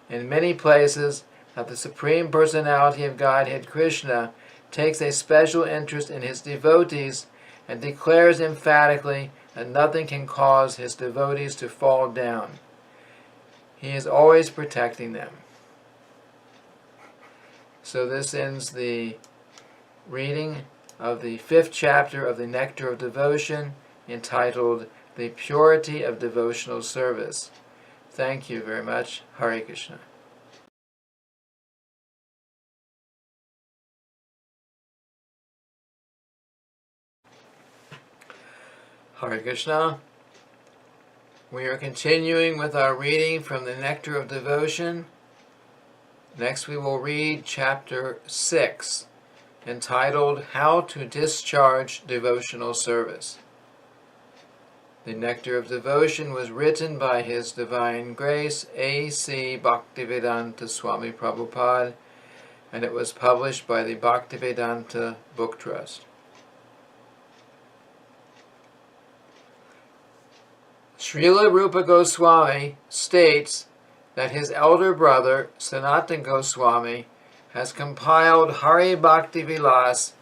in many places that the Supreme Personality of Godhead Krishna takes a special interest in his devotees and declares emphatically that nothing can cause his devotees to fall down. He is always protecting them. So this ends the reading of the 5th chapter of the Nectar of Devotion, entitled The Purity of Devotional Service. Thank you very much. Hare Krishna. Hare Krishna. We are continuing with our reading from the Nectar of Devotion. Next we will read chapter 6, entitled How to Discharge Devotional Service. The Nectar of Devotion was written by His Divine Grace A.C. Bhaktivedanta Swami Prabhupada, and it was published by the Bhaktivedanta Book Trust. Srila Rupa Goswami states that his elder brother, Sanatana Goswami, has compiled Hari Bhakti Vilas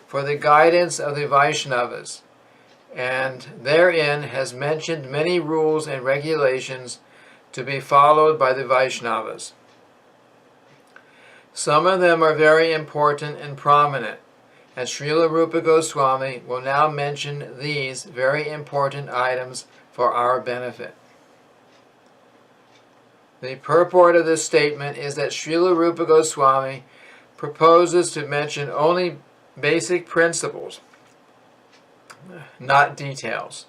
for the guidance of the Vaishnavas, and therein has mentioned many rules and regulations to be followed by the Vaishnavas. Some of them are very important and prominent, and Srila Rupa Goswami will now mention these very important items for our benefit. The purport of this statement is that Srila Rupa Goswami proposes to mention only basic principles, not details.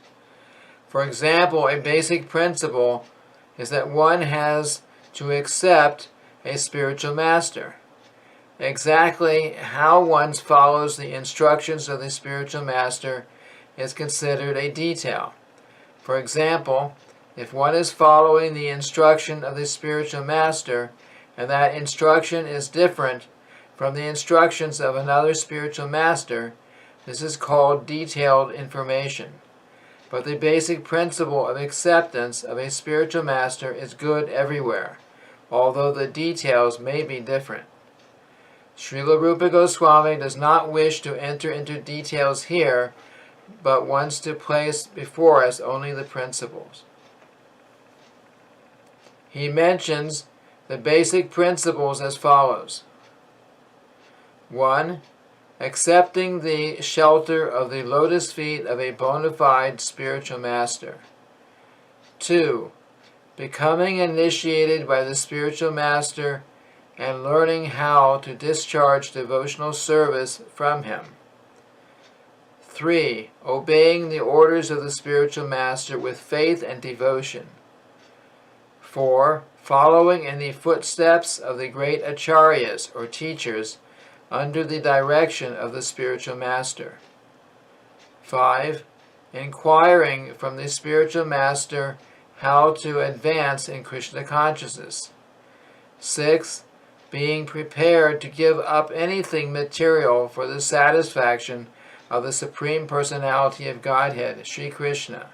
For example, a basic principle is that one has to accept a spiritual master. Exactly how one follows the instructions of the spiritual master is considered a detail. For example, if one is following the instruction of the spiritual master, and that instruction is different from the instructions of another spiritual master, this is called detailed information. But the basic principle of acceptance of a spiritual master is good everywhere, although the details may be different. Srila Rupa Goswami does not wish to enter into details here, but wants to place before us only the principles. He mentions the basic principles as follows. 1. Accepting the shelter of the lotus feet of a bona fide spiritual master. 2. Becoming initiated by the spiritual master and learning how to discharge devotional service from him. 3. Obeying the orders of the spiritual master with faith and devotion. 4. Following in the footsteps of the great acharyas or teachers under the direction of the spiritual master. 5. Inquiring from the spiritual master how to advance in Krishna consciousness. 6. Being prepared to give up anything material for the satisfaction of the Supreme Personality of Godhead, Sri Krishna.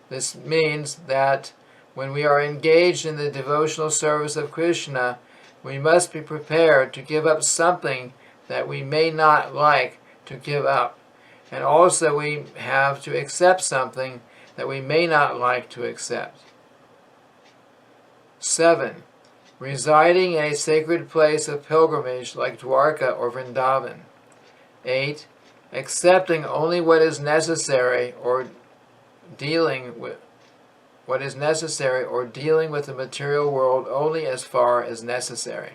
This means that when we are engaged in the devotional service of Krishna, we must be prepared to give up something that we may not like to give up. And also we have to accept something that we may not like to accept. 7. Residing in a sacred place of pilgrimage like Dwarka or Vrindavan. 8. Accepting only what is necessary or dealing with the material world only as far as necessary.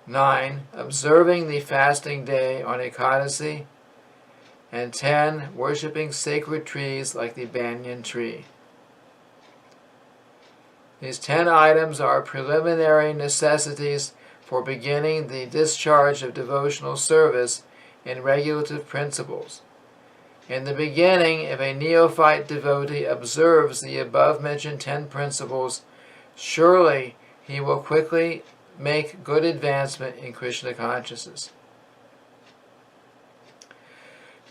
9. Observing the fasting day on Ekadasi. And 10. Worshipping sacred trees like the banyan tree. These 10 items are preliminary necessities for beginning the discharge of devotional service in regulative principles. In the beginning, if a neophyte devotee observes the above-mentioned 10 principles, surely he will quickly make good advancement in Krishna consciousness.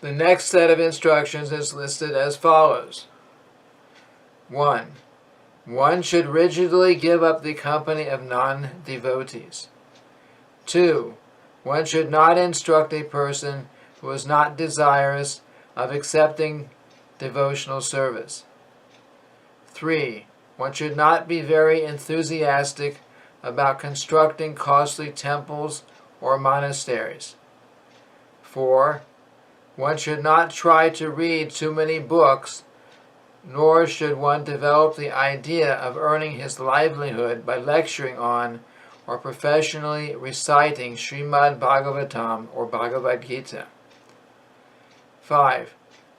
The next set of instructions is listed as follows. 1. One should rigidly give up the company of non-devotees. 2. One should not instruct a person who is not desirous of accepting devotional service. 3. One should not be very enthusiastic about constructing costly temples or monasteries. 4. One should not try to read too many books, nor should one develop the idea of earning his livelihood by lecturing on or professionally reciting Srimad Bhagavatam or Bhagavad Gita. 5.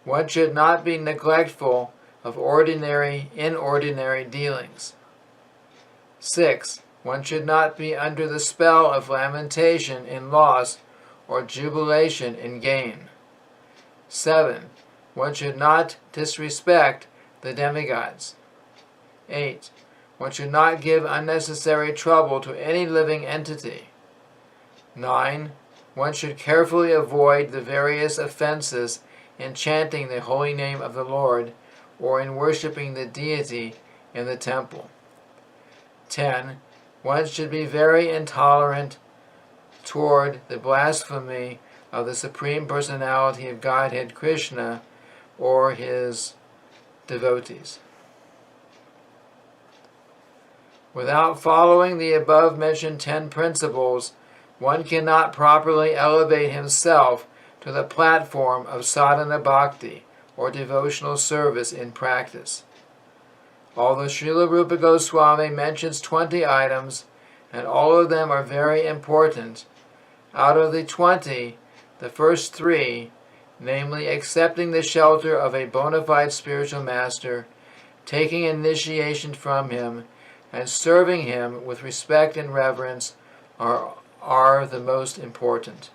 One should not be neglectful of inordinary dealings. 6. One should not be under the spell of lamentation in loss or jubilation in gain. 7. One should not disrespect the demigods. 8. One should not give unnecessary trouble to any living entity. 9. One should carefully avoid the various offenses in chanting the holy name of the Lord or in worshipping the deity in the temple. 10. One should be very intolerant toward the blasphemy of the Supreme Personality of Godhead Krishna or his devotees. Without following the above-mentioned 10 principles, one cannot properly elevate himself to the platform of sadhana bhakti, or devotional service in practice. Although Srila Rupa Goswami mentions 20 items, and all of them are very important, out of the 20, the first 3, namely accepting the shelter of a bona fide spiritual master, taking initiation from him, and serving him with respect and reverence, are the most important.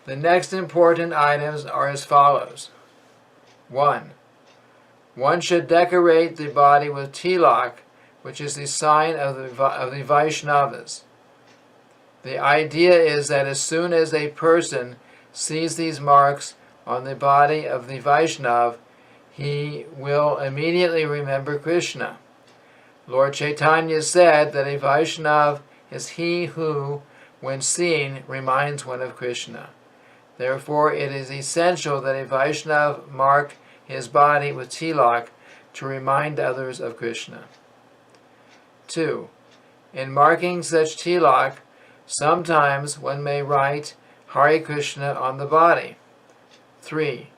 The next important items are as follows. 1. One should decorate the body with tilak, which is the sign of the Vaishnavas. The idea is that as soon as a person sees these marks on the body of the Vaishnav, he will immediately remember Krishna. Lord Chaitanya said that a Vaishnav is he who, when seen, reminds one of Krishna. Therefore, it is essential that a Vaishnav mark his body with tilak to remind others of Krishna. 2. In marking such tilak, sometimes one may write Hare Krishna on the body. 3.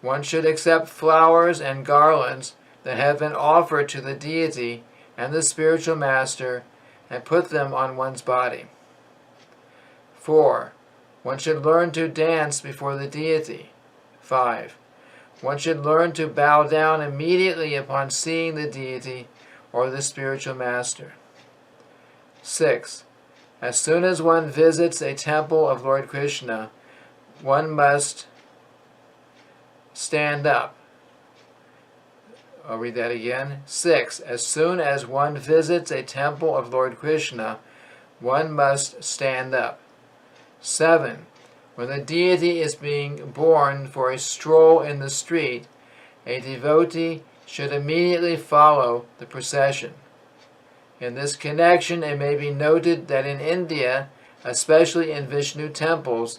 One should accept flowers and garlands that have been offered to the deity and the spiritual master and put them on one's body. 4. One should learn to dance before the deity. 5. One should learn to bow down immediately upon seeing the deity or the spiritual master. 6. As soon as one visits a temple of Lord Krishna, one must stand up. I'll read that again. 6. As soon as one visits a temple of Lord Krishna, one must stand up. 7. When the deity is being borne for a stroll in the street, a devotee should immediately follow the procession. In this connection, it may be noted that in India, especially in Vishnu temples,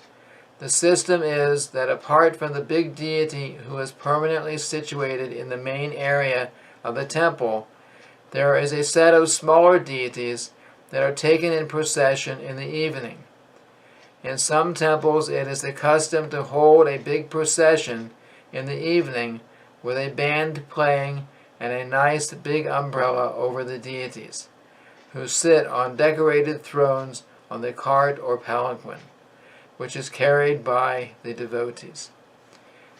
the system is that apart from the big deity who is permanently situated in the main area of the temple, there is a set of smaller deities that are taken in procession in the evening. In some temples, it is the custom to hold a big procession in the evening with a band playing and a nice big umbrella over the deities, who sit on decorated thrones on the cart or palanquin, which is carried by the devotees.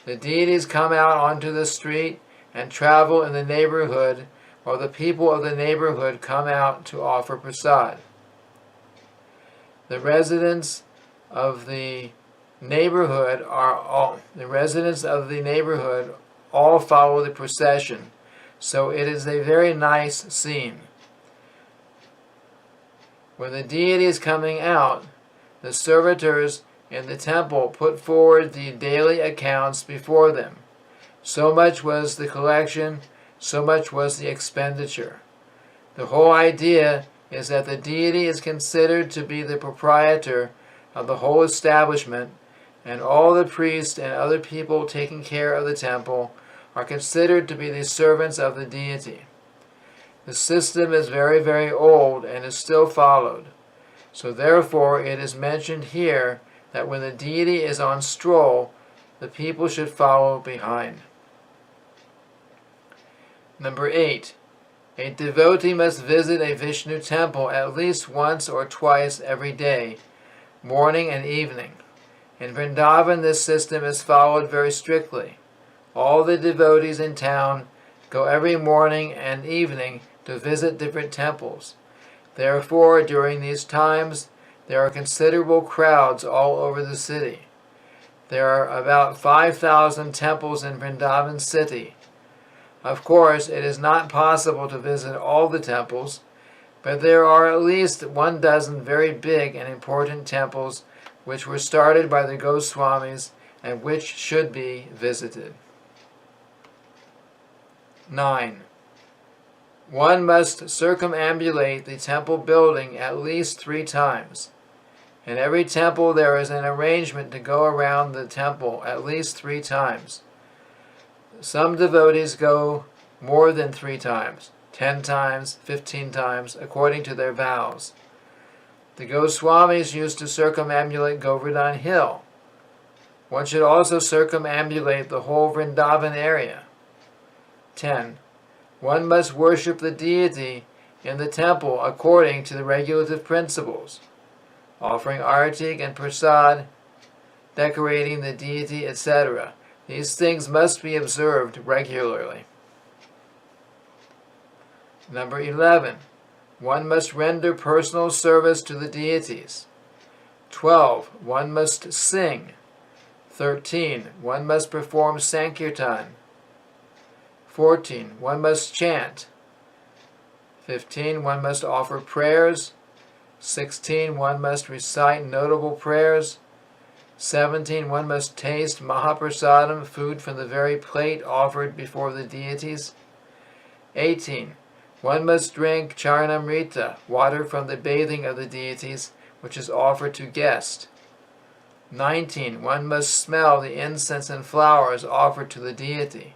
The deities come out onto the street and travel in the neighborhood, while the people of the neighborhood come out to offer prasad. The residents of the neighborhood all follow the procession, so it is a very nice scene. When the deity is coming out, the servitors in the temple put forward the daily accounts before them. So much was the collection, so much was the expenditure. The whole idea is that the deity is considered to be the proprietor of the whole establishment, and all the priests and other people taking care of the temple are considered to be the servants of the deity. The system is very, very old and is still followed. So therefore it is mentioned here that when the deity is on stroll, the people should follow behind. Number 8. A devotee must visit a Vishnu temple at least once or twice every day, morning and evening. In Vrindavan, this system is followed very strictly. All the devotees in town go every morning and evening to visit different temples. Therefore, during these times, there are considerable crowds all over the city. There are about 5,000 temples in Vrindavan city. Of course, it is not possible to visit all the temples, but there are at least 12 very big and important temples which were started by the Goswamis and which should be visited. 9. One must circumambulate the temple building at least 3 times. In every temple there is an arrangement to go around the temple at least 3 times. Some devotees go more than 3 times, 10 times, 15 times, according to their vows. The Goswamis used to circumambulate Govardhan Hill. One should also circumambulate the whole Vrindavan area. 10. One must worship the deity in the temple according to the regulative principles, offering artik and prasad, decorating the deity, etc. These things must be observed regularly. Number 11. One must render personal service to the deities. 12. One must sing. 13. One must perform sankirtan. 14. One must chant. 15. One must offer prayers. 16. One must recite notable prayers. 17. One must taste mahaprasadam, food from the very plate offered before the deities. 18. One must drink charanamrita, water from the bathing of the deities, which is offered to guests. 19. One must smell the incense and flowers offered to the deity.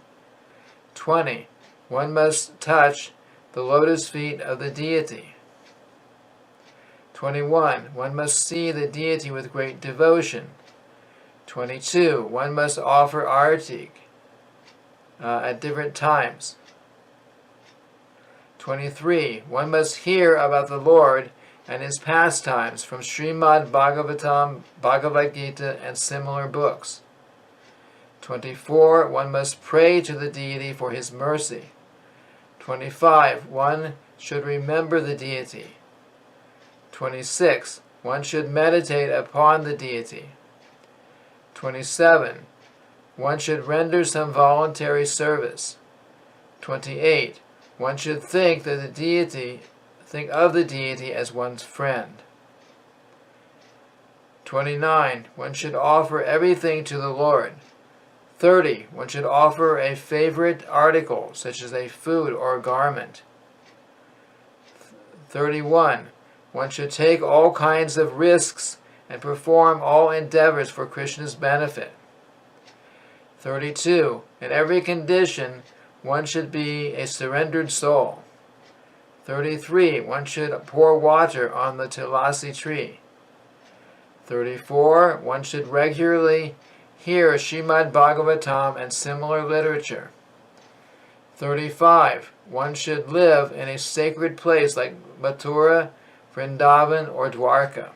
20. One must touch the lotus feet of the deity. 21. One must see the deity with great devotion. 22. One must offer artik at different times. 23. One must hear about the Lord and his pastimes from Srimad Bhagavatam, Bhagavad Gita, and similar books. 24. One must pray to the deity for his mercy. 25. One should remember the deity. 26. One should meditate upon the deity. 27. One should render some voluntary service. 28. One should think of the deity as one's friend. 29. One should offer everything to the Lord. 30. One should offer a favorite article, such as a food or a garment. 31. One should take all kinds of risks and perform all endeavors for Krishna's benefit. 32. In every condition, one should be a surrendered soul. 33. One should pour water on the tulasi tree. 34. One should regularly hear Srimad Bhagavatam and similar literature. 35. One should live in a sacred place like Mathura, Vrindavan, or Dwarka.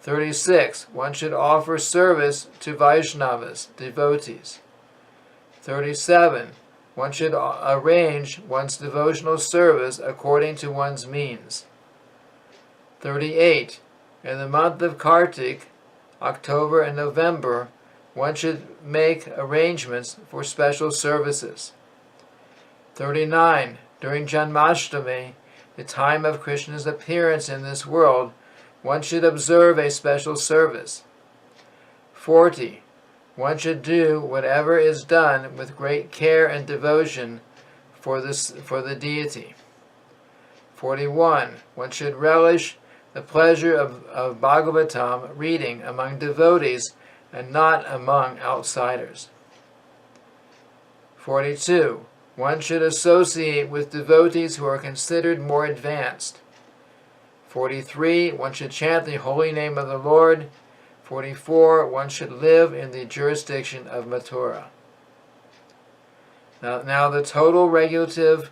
36. One should offer service to Vaishnavas, devotees. 37. One should arrange one's devotional service according to one's means. 38. In the month of Kartik, October and November, one should make arrangements for special services. 39. During Janmashtami, the time of Krishna's appearance in this world, one should observe a special service. 40. One should do whatever is done with great care and devotion for the deity. 41. One should relish the pleasure of Bhagavatam reading among devotees and not among outsiders. 42. One should associate with devotees who are considered more advanced. 43. One should chant the holy name of the Lord. 44. One should live in the jurisdiction of Mathura. Now the total regulative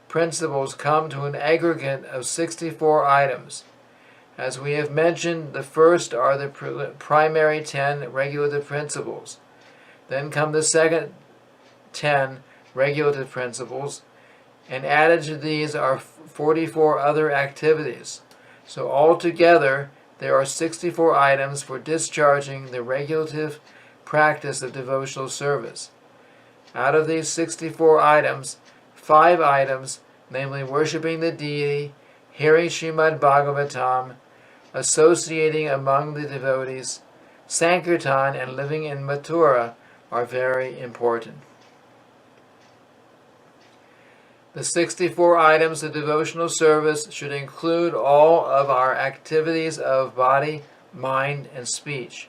principles come to an aggregate of 64 items. As we have mentioned, the first are the primary 10 regulative principles. Then come the second 10 regulative principles, and added to these are 44 other activities. So altogether, there are 64 items for discharging the regulative practice of devotional service. Out of these 64 items, 5 items, namely worshiping the deity, hearing Srimad Bhagavatam, associating among the devotees, Sankirtan, and living in Mathura, are very important. The 64 items of devotional service should include all of our activities of body, mind, and speech.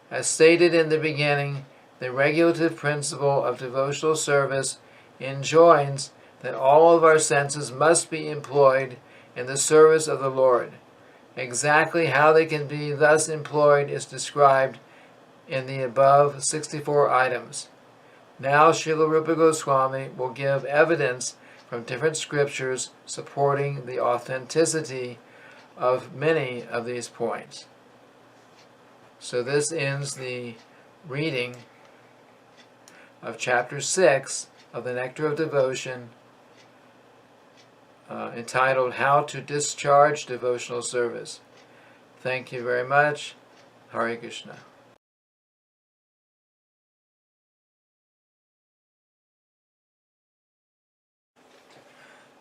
As stated in the beginning, the regulative principle of devotional service enjoins that all of our senses must be employed in the service of the Lord. Exactly how they can be thus employed is described in the above 64 items. Now Srila Rupa Goswami will give evidence from different scriptures supporting the authenticity of many of these points. So this ends the reading of chapter 6 of the Nectar of Devotion, entitled How to Discharge Devotional Service. Thank you very much. Hare Krishna.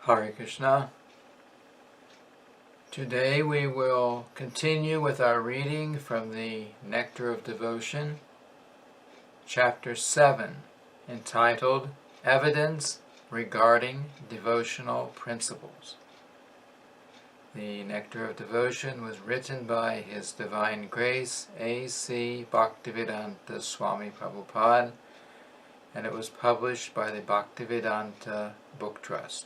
Hare Krishna. Today we will continue with our reading from the Nectar of Devotion, chapter 7, entitled Evidence Regarding Devotional Principles. The Nectar of Devotion was written by His Divine Grace A.C. Bhaktivedanta Swami Prabhupada, and it was published by the Bhaktivedanta Book Trust.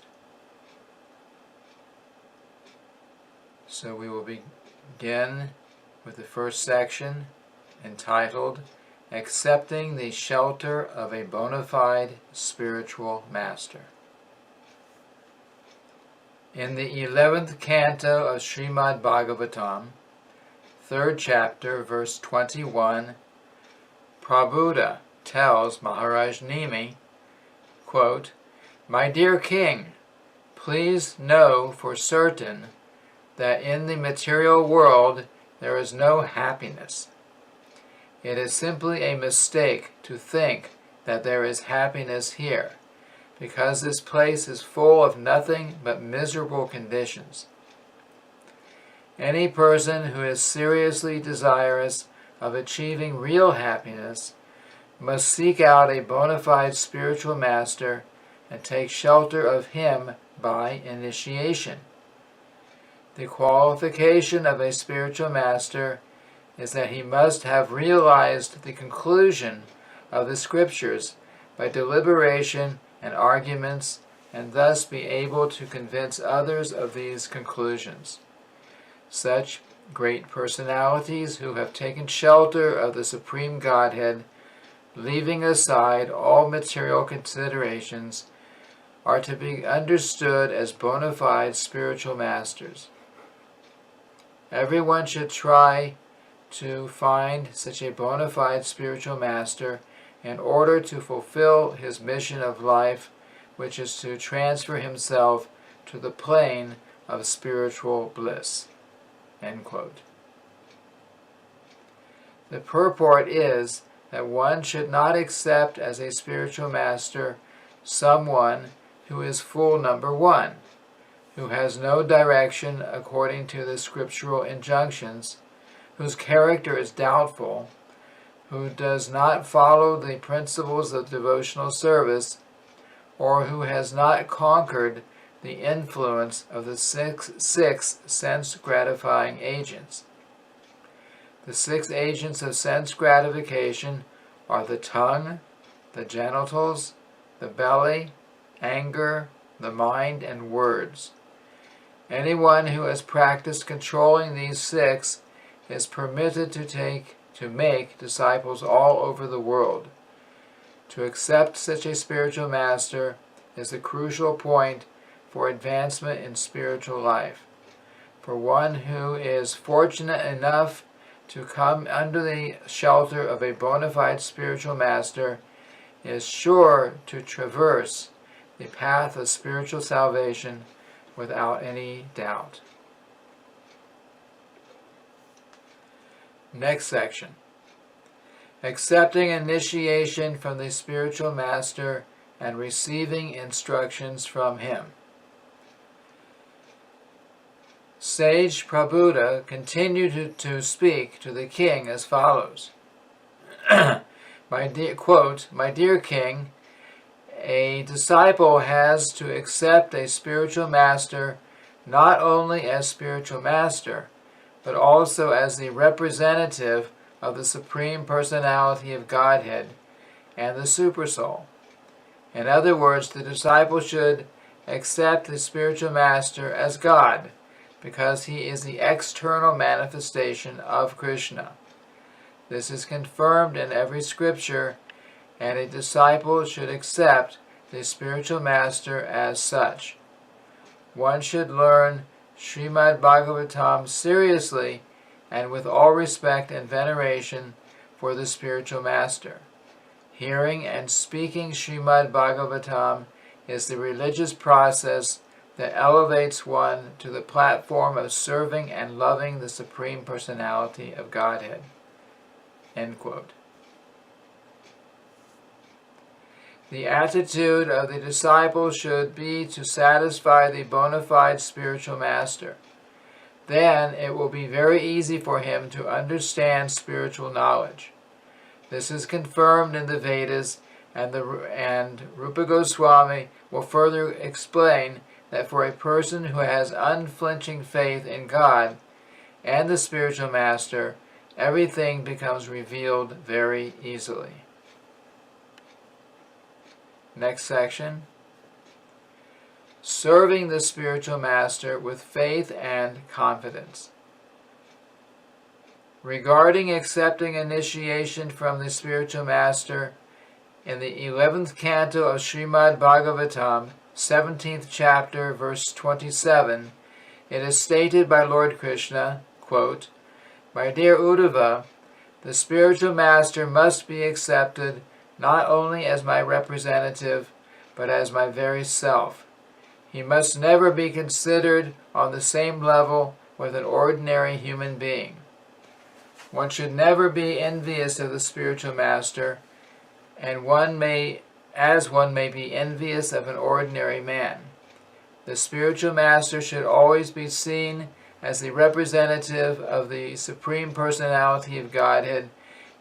So we will begin with the first section, entitled Accepting the Shelter of a Bona Fide Spiritual Master. In the 11th canto of Srimad Bhagavatam, 3rd chapter, verse 21, Prabhupada tells Maharaj Nimi, quote, "My dear king, please know for certain that in the material world there is no happiness. It is simply a mistake to think that there is happiness here, because this place is full of nothing but miserable conditions. Any person who is seriously desirous of achieving real happiness must seek out a bona fide spiritual master and take shelter of him by initiation. The qualification of a spiritual master is that he must have realized the conclusion of the scriptures by deliberation and arguments, and thus be able to convince others of these conclusions. Such great personalities who have taken shelter of the Supreme Godhead, leaving aside all material considerations, are to be understood as bona fide spiritual masters. Everyone should try to find such a bona fide spiritual master in order to fulfill his mission of life, which is to transfer himself to the plane of spiritual bliss." End quote. The purport is that one should not accept as a spiritual master someone who is fool number one, who has no direction according to the scriptural injunctions, whose character is doubtful, who does not follow the principles of devotional service, or who has not conquered the influence of the six sense-gratifying agents. The 6 agents of sense gratification are the tongue, the genitals, the belly, anger, the mind, and words. Anyone who has practiced controlling these 6 is permitted to make disciples all over the world. To accept such a spiritual master is the crucial point for advancement in spiritual life. For one who is fortunate enough to come under the shelter of a bona fide spiritual master is sure to traverse the path of spiritual salvation without any doubt. Next section. Accepting initiation from the spiritual master and receiving instructions from him. Sage Prabhupada continued to speak to the king as follows. My dear king, a disciple has to accept a spiritual master not only as spiritual master, but also as the representative of the Supreme Personality of Godhead and the Supersoul. In other words, the disciple should accept the spiritual master as God, because he is the external manifestation of Krishna. This is confirmed in every scripture, and a disciple should accept the spiritual master as such. One should learn Srimad Bhagavatam seriously and with all respect and veneration for the spiritual master. Hearing and speaking Srimad Bhagavatam is the religious process that elevates one to the platform of serving and loving the Supreme Personality of Godhead." End quote. The attitude of the disciple should be to satisfy the bona fide spiritual master. Then it will be very easy for him to understand spiritual knowledge. This is confirmed in the Vedas, and Rupa Goswami will further explain that for a person who has unflinching faith in God and the spiritual master, everything becomes revealed very easily. Next section. Serving the spiritual master with faith and confidence. Regarding accepting initiation from the spiritual master, in the 11th canto of Srimad Bhagavatam, 17th chapter, verse 27, it is stated by Lord Krishna, quote, "My dear Uddhava, the spiritual master must be accepted not only as my representative, but as my very self. He must never be considered on the same level with an ordinary human being. One should never be envious of the spiritual master, and one may be envious of an ordinary man. The spiritual master should always be seen as the representative of the Supreme Personality of Godhead,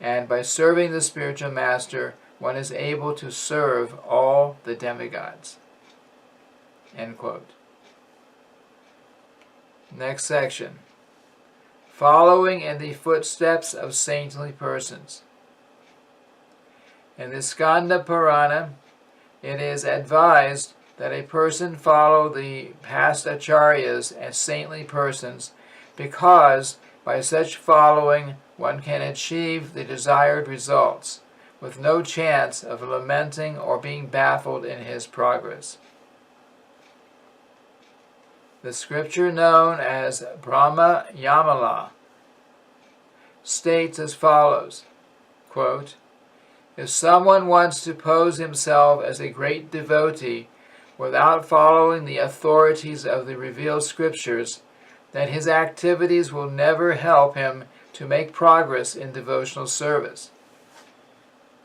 and by serving the spiritual master, one is able to serve all the demigods." End quote. Next section. Following in the footsteps of saintly persons. In the Skanda Purana, it is advised that a person follow the past acharyas as saintly persons, because by such following one can achieve the desired results, with no chance of lamenting or being baffled in his progress. The scripture known as Brahma Yamala states as follows, quote, "If someone wants to pose himself as a great devotee without following the authorities of the revealed scriptures, then his activities will never help him to make progress in devotional service.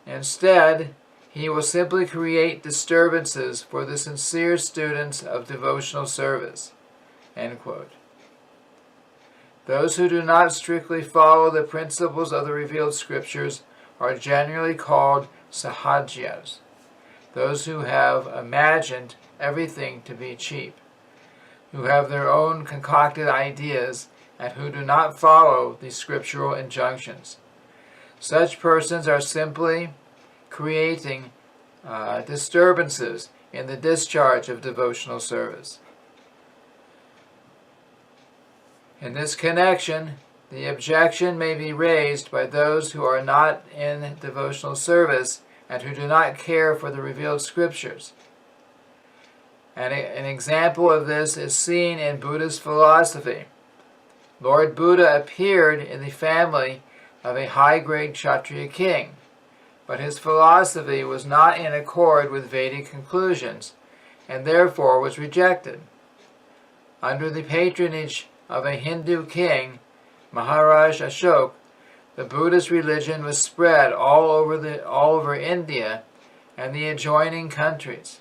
Instead, he will simply create disturbances for the sincere students of devotional service." End quote. Those who do not strictly follow the principles of the revealed scriptures are generally called sahajias, those who have imagined everything to be cheap, who have their own concocted ideas, and who do not follow the scriptural injunctions. Such persons are simply creating disturbances in the discharge of devotional service. In this connection, the objection may be raised by those who are not in devotional service and who do not care for the revealed scriptures. And an example of this is seen in Buddhist philosophy. Lord Buddha appeared in the family of a high-grade Kshatriya king, but his philosophy was not in accord with Vedic conclusions, and therefore was rejected. Under the patronage of a Hindu king, Maharaj Ashok, the Buddhist religion was spread all over India and the adjoining countries.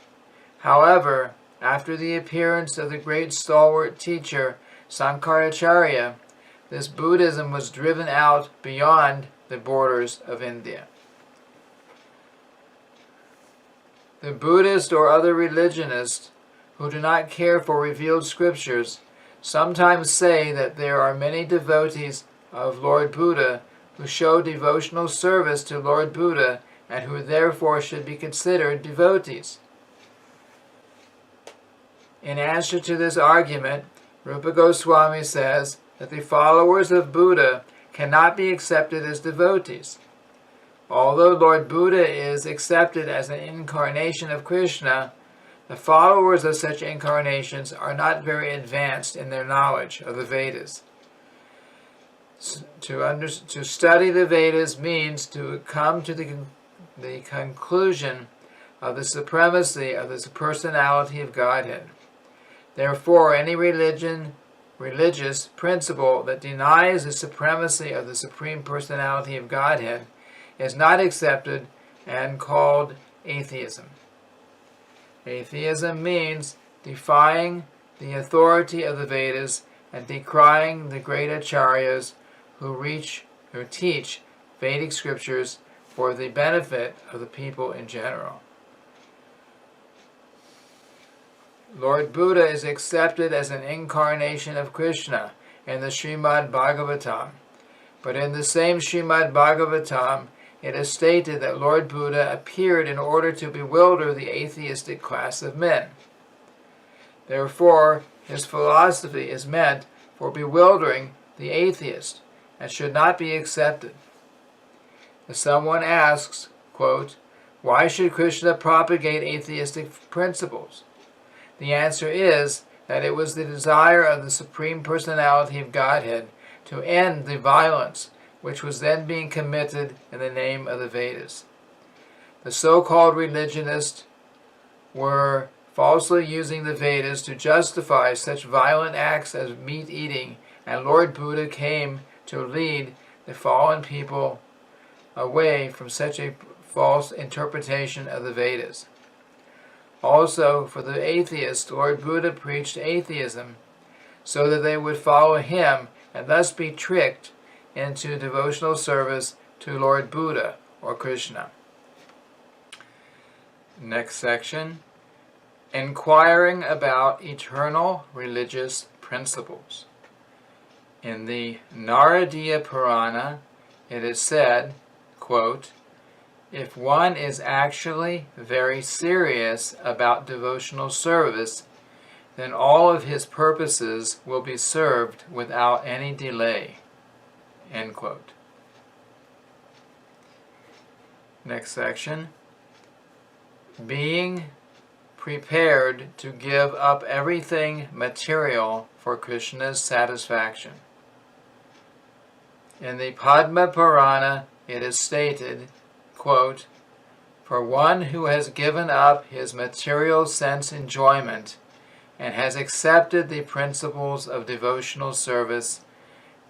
However, after the appearance of the great stalwart teacher Sankaracharya, this Buddhism was driven out beyond the borders of India. The Buddhist or other religionists who do not care for revealed scriptures sometimes say that there are many devotees of Lord Buddha who show devotional service to Lord Buddha and who therefore should be considered devotees. In answer to this argument, Rupa Goswami says that the followers of Buddha cannot be accepted as devotees. Although Lord Buddha is accepted as an incarnation of Krishna, the followers of such incarnations are not very advanced in their knowledge of the Vedas. To study the Vedas means to come to the conclusion of the supremacy of the personality of Godhead. Therefore, any religious principle that denies the supremacy of the Supreme Personality of Godhead is not accepted and called atheism. Atheism means defying the authority of the Vedas and decrying the great acharyas who teach Vedic scriptures for the benefit of the people in general. Lord Buddha is accepted as an incarnation of Krishna in the Srimad Bhagavatam, but in the same Srimad Bhagavatam, it is stated that Lord Buddha appeared in order to bewilder the atheistic class of men. Therefore, his philosophy is meant for bewildering the atheist and should not be accepted. If someone asks, quote, "Why should Krishna propagate atheistic principles?" the answer is that it was the desire of the Supreme Personality of Godhead to end the violence which was then being committed in the name of the Vedas. The so-called religionists were falsely using the Vedas to justify such violent acts as meat-eating, and Lord Buddha came to lead the fallen people away from such a false interpretation of the Vedas. Also, for the atheists, Lord Buddha preached atheism so that they would follow him and thus be tricked into devotional service to Lord Buddha or Krishna. Next section, inquiring about eternal religious principles. In the Naradiya Purana, it is said, quote, "If one is actually very serious about devotional service, then all of his purposes will be served without any delay." End quote. Next section, being prepared to give up everything material for Krishna's satisfaction. In the Padma Purana, it is stated, quote, "For one who has given up his material sense enjoyment and has accepted the principles of devotional service,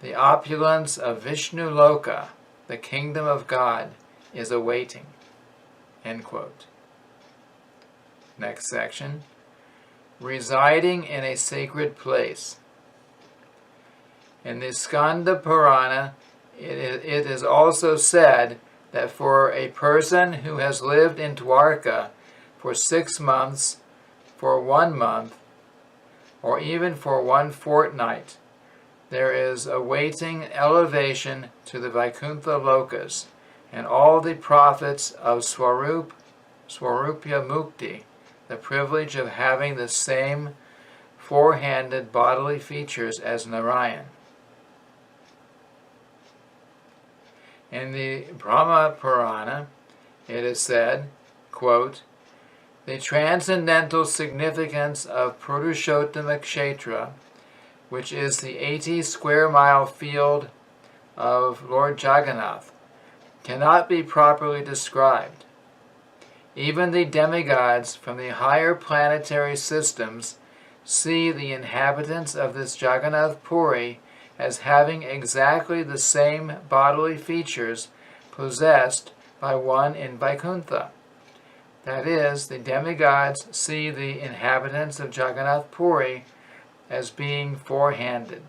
the opulence of Vishnu Loka, the kingdom of God, is awaiting." End quote. Next section, residing in a sacred place. In the Skanda Purana, it is also said that for a person who has lived in Dwarka for 6 months, for 1 month, or even for 1 fortnight, there is awaiting elevation to the Vaikuntha Lokas, and all the profits of Swarupya Mukti, the privilege of having the same four-handed bodily features as Narayan. In the Brahma Purana, it is said, quote, "The transcendental significance of Purushottama Kshetra, which is the 80 square mile field of Lord Jagannath, cannot be properly described. Even the demigods from the higher planetary systems see the inhabitants of this Jagannath Puri as having exactly the same bodily features possessed by one in Vaikuntha. That is, the demigods see the inhabitants of Jagannath Puri as being four-handed."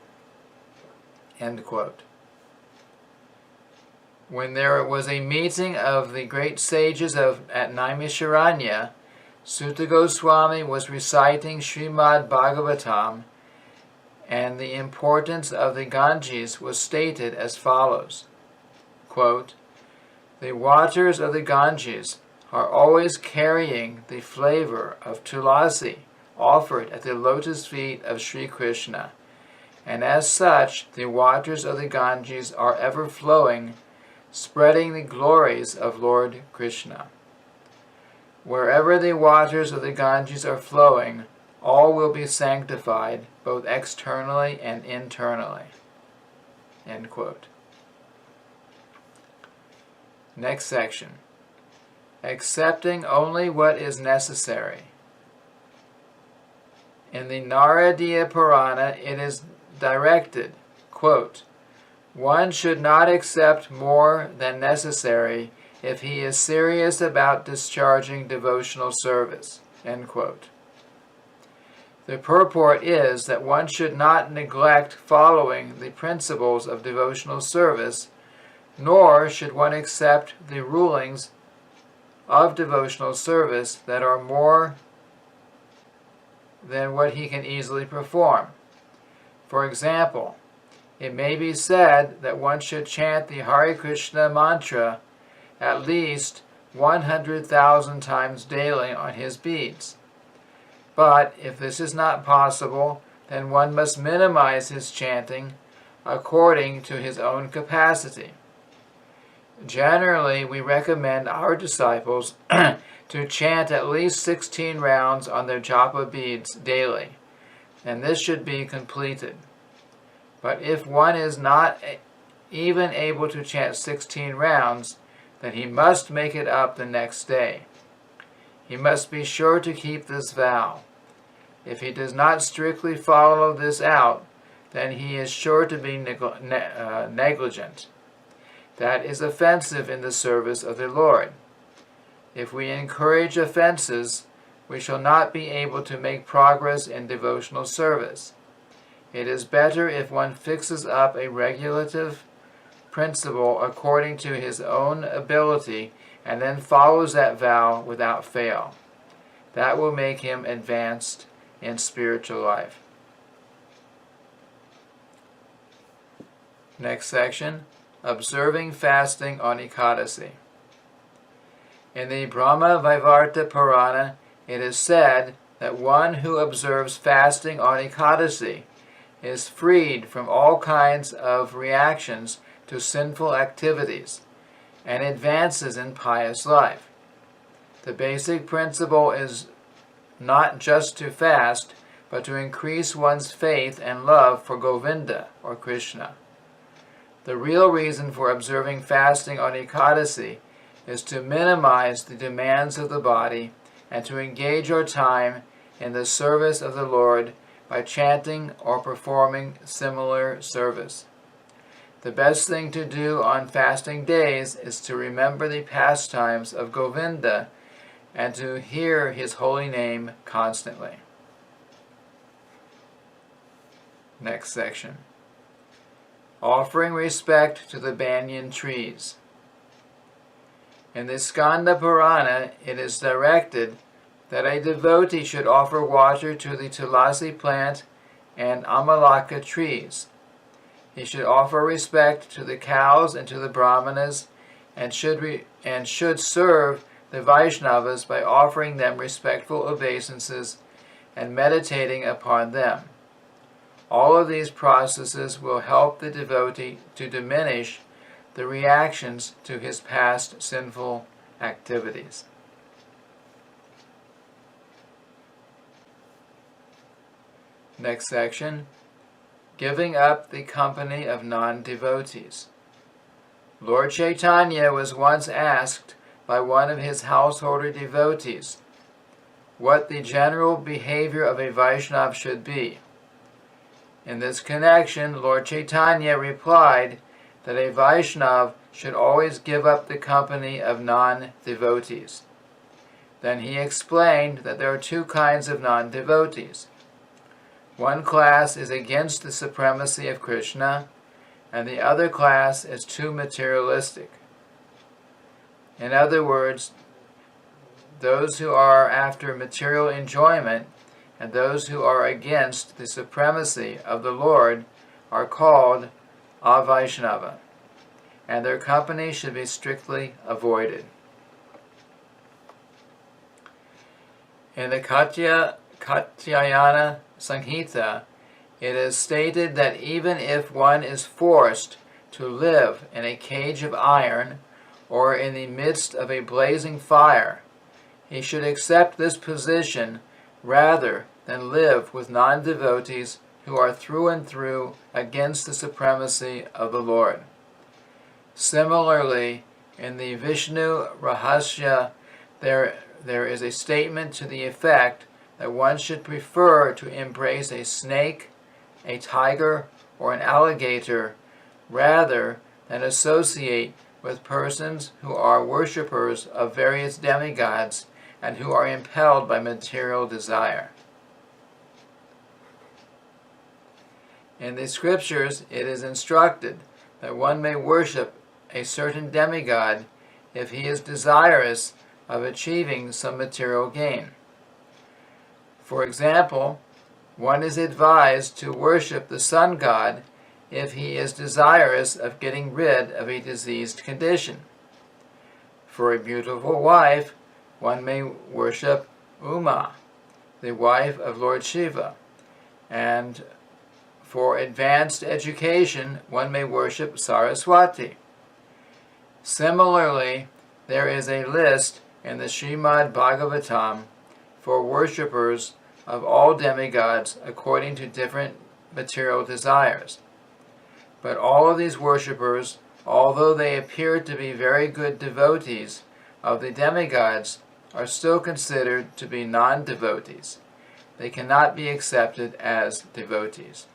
End quote. When there was a meeting of the great sages at Naimisharanya, Sutta Goswami was reciting Srimad Bhagavatam, and the importance of the Ganges was stated as follows, quote, The waters of the Ganges are always carrying the flavor of tulasi offered at the lotus feet of Sri Krishna, and as such the waters of the Ganges are ever flowing, spreading the glories of Lord Krishna. Wherever the waters of the Ganges are flowing, all will be sanctified, both externally and internally." End quote. Next section. Accepting only what is necessary. In the Naradiya Purana, it is directed, quote, "One should not accept more than necessary if he is serious about discharging devotional service." End quote. The purport is that one should not neglect following the principles of devotional service, nor should one accept the rulings of devotional service that are more than what he can easily perform. For example, it may be said that one should chant the Hare Krishna mantra at least 100,000 times daily on his beads. But if this is not possible, then one must minimize his chanting according to his own capacity. Generally, we recommend our disciples to chant at least 16 rounds on their japa beads daily, and this should be completed. But if one is not even able to chant 16 rounds, then he must make it up the next day. He must be sure to keep this vow. If he does not strictly follow this out, then he is sure to be negligent. That is offensive in the service of the Lord. If we encourage offenses, we shall not be able to make progress in devotional service. It is better if one fixes up a regulative principle according to his own ability and then follows that vow without fail. That will make him advanced in spiritual life. Next section, observing fasting on Ekadasi. In the Brahma Vaivarta Purana, it is said that one who observes fasting on Ekadasi is freed from all kinds of reactions to sinful activities and advances in pious life. The basic principle is not just to fast, but to increase one's faith and love for Govinda, or Krishna. The real reason for observing fasting on Ekadasi is to minimize the demands of the body and to engage our time in the service of the Lord by chanting or performing similar service. The best thing to do on fasting days is to remember the pastimes of Govinda and to hear his holy name constantly. Next section. Offering respect to the banyan trees. In the Skanda Purana, it is directed that a devotee should offer water to the tulasi plant and amalaka trees. He should offer respect to the cows and to the brahmanas, and should serve the Vaishnavas by offering them respectful obeisances and meditating upon them. All of these processes will help the devotee to diminish the reactions to his past sinful activities. Next section, giving up the company of non-devotees. Lord Chaitanya was once asked by one of his householder devotees what the general behavior of a Vaishnava should be. In this connection, Lord Chaitanya replied that a Vaishnava should always give up the company of non-devotees. Then he explained that there are two kinds of non-devotees. One class is against the supremacy of Krishna, and the other class is too materialistic. In other words, those who are after material enjoyment and those who are against the supremacy of the Lord are called Avaishnava. and their company should be strictly avoided. In the Katyayana Samhita, it is stated that even if one is forced to live in a cage of iron or in the midst of a blazing fire, he should accept this position rather than live with non-devotees who are through and through against the supremacy of the Lord. Similarly, in the Vishnu Rahasya, there is a statement to the effect that one should prefer to embrace a snake, a tiger, or an alligator rather than associate with persons who are worshippers of various demigods and who are impelled by material desire. In the scriptures, it is instructed that one may worship a certain demigod if he is desirous of achieving some material gain. For example, one is advised to worship the sun god if he is desirous of getting rid of a diseased condition. For a beautiful wife, one may worship Uma, the wife of Lord Shiva, and for advanced education, one may worship Saraswati. Similarly, there is a list in the Srimad Bhagavatam for worshippers of all demigods according to different material desires. But all of these worshippers, although they appear to be very good devotees of the demigods, are still considered to be non-devotees. They cannot be accepted as devotees.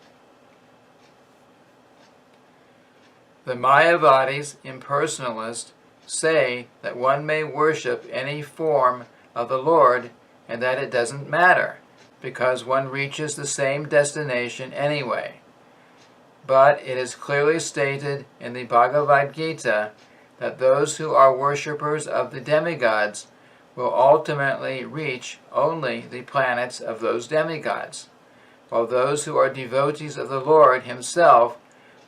The Mayavadis, impersonalists, say that one may worship any form of the Lord and that it doesn't matter, because one reaches the same destination anyway. But it is clearly stated in the Bhagavad Gita that those who are worshippers of the demigods will ultimately reach only the planets of those demigods, while those who are devotees of the Lord himself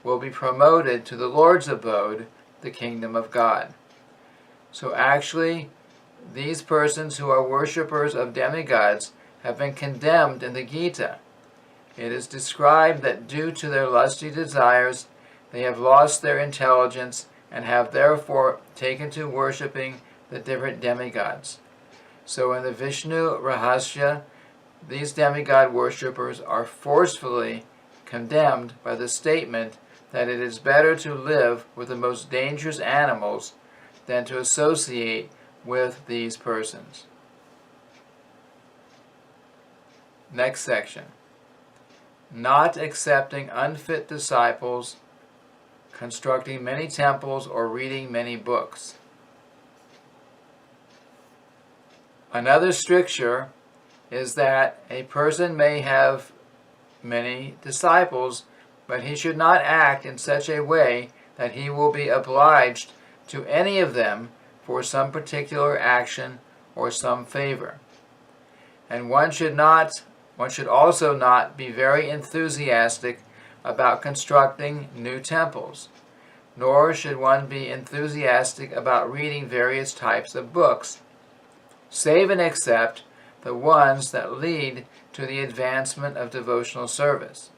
will be promoted to the Lord's abode, the kingdom of God. So actually, these persons who are worshippers of demigods have been condemned in the Gita. It is described that due to their lusty desires, they have lost their intelligence and have therefore taken to worshipping the different demigods. So in the Vishnu Rahasya, these demigod worshippers are forcefully condemned by the statement that it is better to live with the most dangerous animals than to associate with these persons. Next section. Not accepting unfit disciples, constructing many temples, or reading many books. Another stricture is that a person may have many disciples, but he should not act in such a way that he will be obliged to any of them for some particular action or some favor. And one should also not be very enthusiastic about constructing new temples, nor should one be enthusiastic about reading various types of books, save and except the ones that lead to the advancement of devotional service.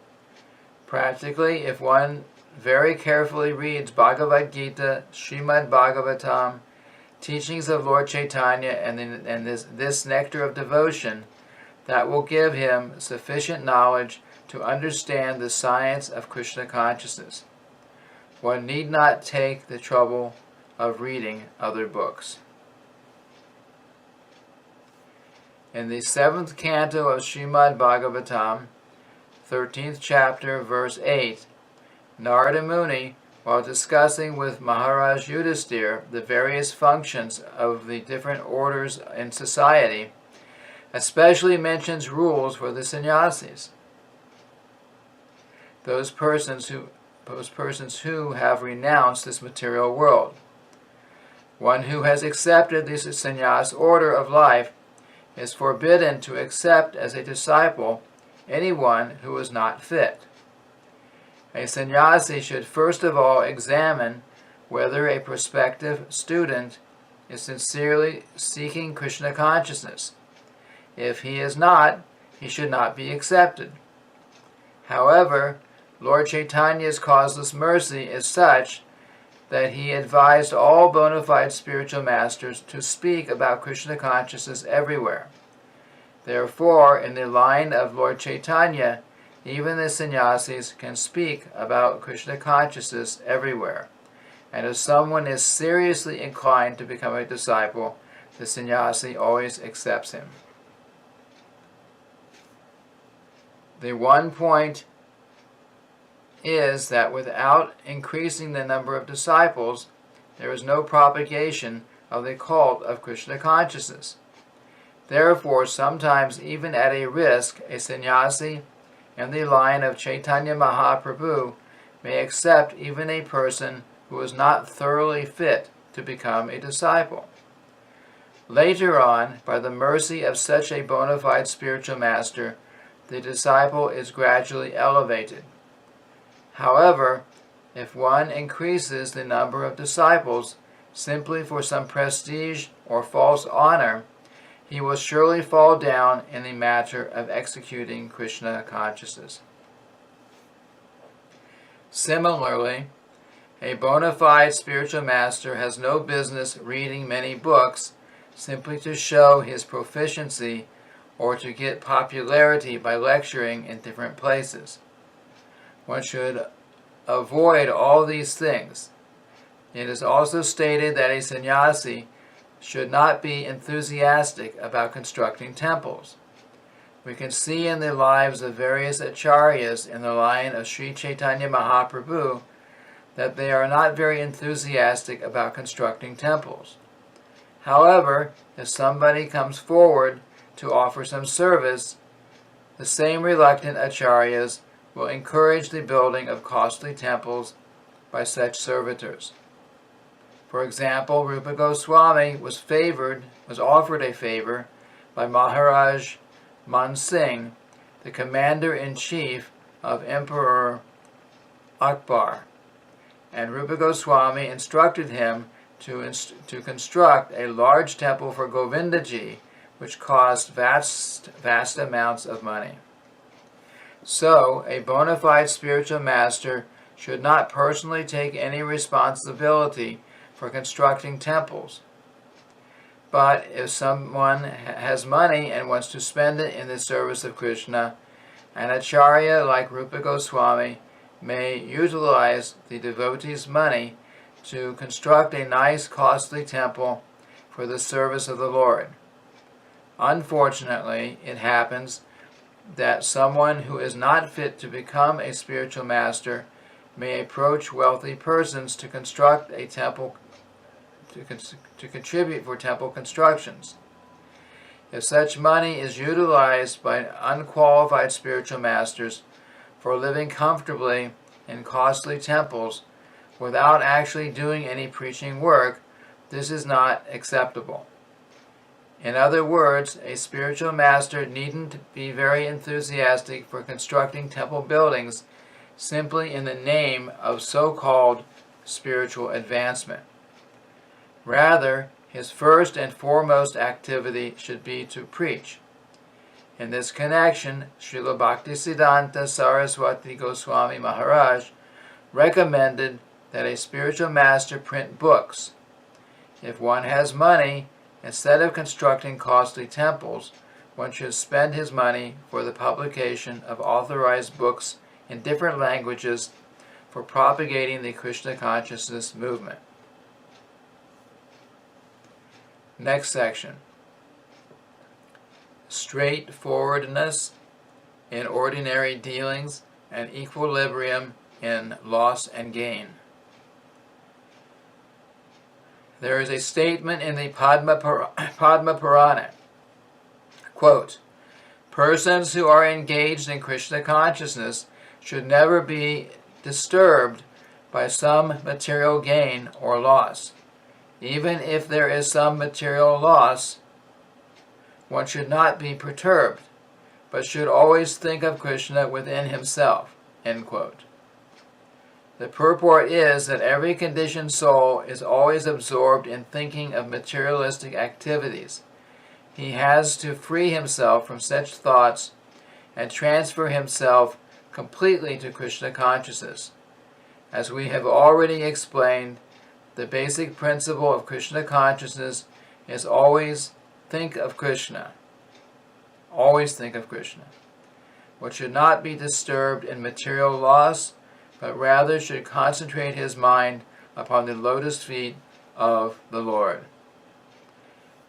Practically, if one very carefully reads Bhagavad Gita, Srimad Bhagavatam, teachings of Lord Chaitanya, and this Nectar of Devotion, that will give him sufficient knowledge to understand the science of Krishna consciousness. One need not take the trouble of reading other books. In the 7th canto of Srimad Bhagavatam, 13th chapter, verse 8, Narada Muni, while discussing with Maharaj Yudhisthira the various functions of the different orders in society, especially mentions rules for the sannyasis, those persons who have renounced this material world. One who has accepted this sannyas order of life is forbidden to accept as a disciple anyone who is not fit. A sannyasi should first of all examine whether a prospective student is sincerely seeking Krishna consciousness. If he is not, he should not be accepted. However, Lord Chaitanya's causeless mercy is such that he advised all bona fide spiritual masters to speak about Krishna consciousness everywhere. Therefore, in the line of Lord Chaitanya, even the sannyasis can speak about Krishna consciousness everywhere. And if someone is seriously inclined to become a disciple, the sannyasi always accepts him. The one point is that without increasing the number of disciples, there is no propagation of the cult of Krishna consciousness. Therefore, sometimes even at a risk, a sannyasi in the line of Chaitanya Mahaprabhu may accept even a person who is not thoroughly fit to become a disciple. Later on, by the mercy of such a bona fide spiritual master, the disciple is gradually elevated. However, if one increases the number of disciples simply for some prestige or false honor, he will surely fall down in the matter of executing Krishna consciousness. Similarly, a bona fide spiritual master has no business reading many books simply to show his proficiency or to get popularity by lecturing in different places. One should avoid all these things. It is also stated that a sannyasi should not be enthusiastic about constructing temples. We can see in the lives of various acharyas in the line of Sri Chaitanya Mahaprabhu that they are not very enthusiastic about constructing temples. However, if somebody comes forward to offer some service, the same reluctant acharyas will encourage the building of costly temples by such servitors. For example, Rupa Goswami was offered a favor by Maharaj Man Singh, the commander-in-chief of Emperor Akbar, and Rupa Goswami instructed him to construct a large temple for Govindaji, which cost vast amounts of money. So, a bona fide spiritual master should not personally take any responsibility for constructing temples. But if someone has money and wants to spend it in the service of Krishna, an acharya like Rupa Goswami may utilize the devotee's money to construct a nice, costly temple for the service of the Lord. Unfortunately, it happens that someone who is not fit to become a spiritual master may approach wealthy persons to construct a temple, to contribute for temple constructions. If such money is utilized by unqualified spiritual masters for living comfortably in costly temples without actually doing any preaching work, this is not acceptable. In other words, a spiritual master needn't be very enthusiastic for constructing temple buildings simply in the name of so-called spiritual advancement. Rather, his first and foremost activity should be to preach. In this connection, Srila Bhaktisiddhanta Saraswati Goswami Maharaj recommended that a spiritual master print books. If one has money, instead of constructing costly temples, one should spend his money for the publication of authorized books in different languages for propagating the Krishna consciousness movement. Next section. Straightforwardness in ordinary dealings and equilibrium in loss and gain. There is a statement in the Padma Purana, quote, "Persons who are engaged in Krishna consciousness should never be disturbed by some material gain or loss. Even if there is some material loss, one should not be perturbed, but should always think of Krishna within himself." End quote. The purport is that every conditioned soul is always absorbed in thinking of materialistic activities. He has to free himself from such thoughts and transfer himself completely to Krishna consciousness. As we have already explained, the basic principle of Krishna consciousness is always think of Krishna. Always think of Krishna. What should not be disturbed in material loss, but rather should concentrate his mind upon the lotus feet of the Lord.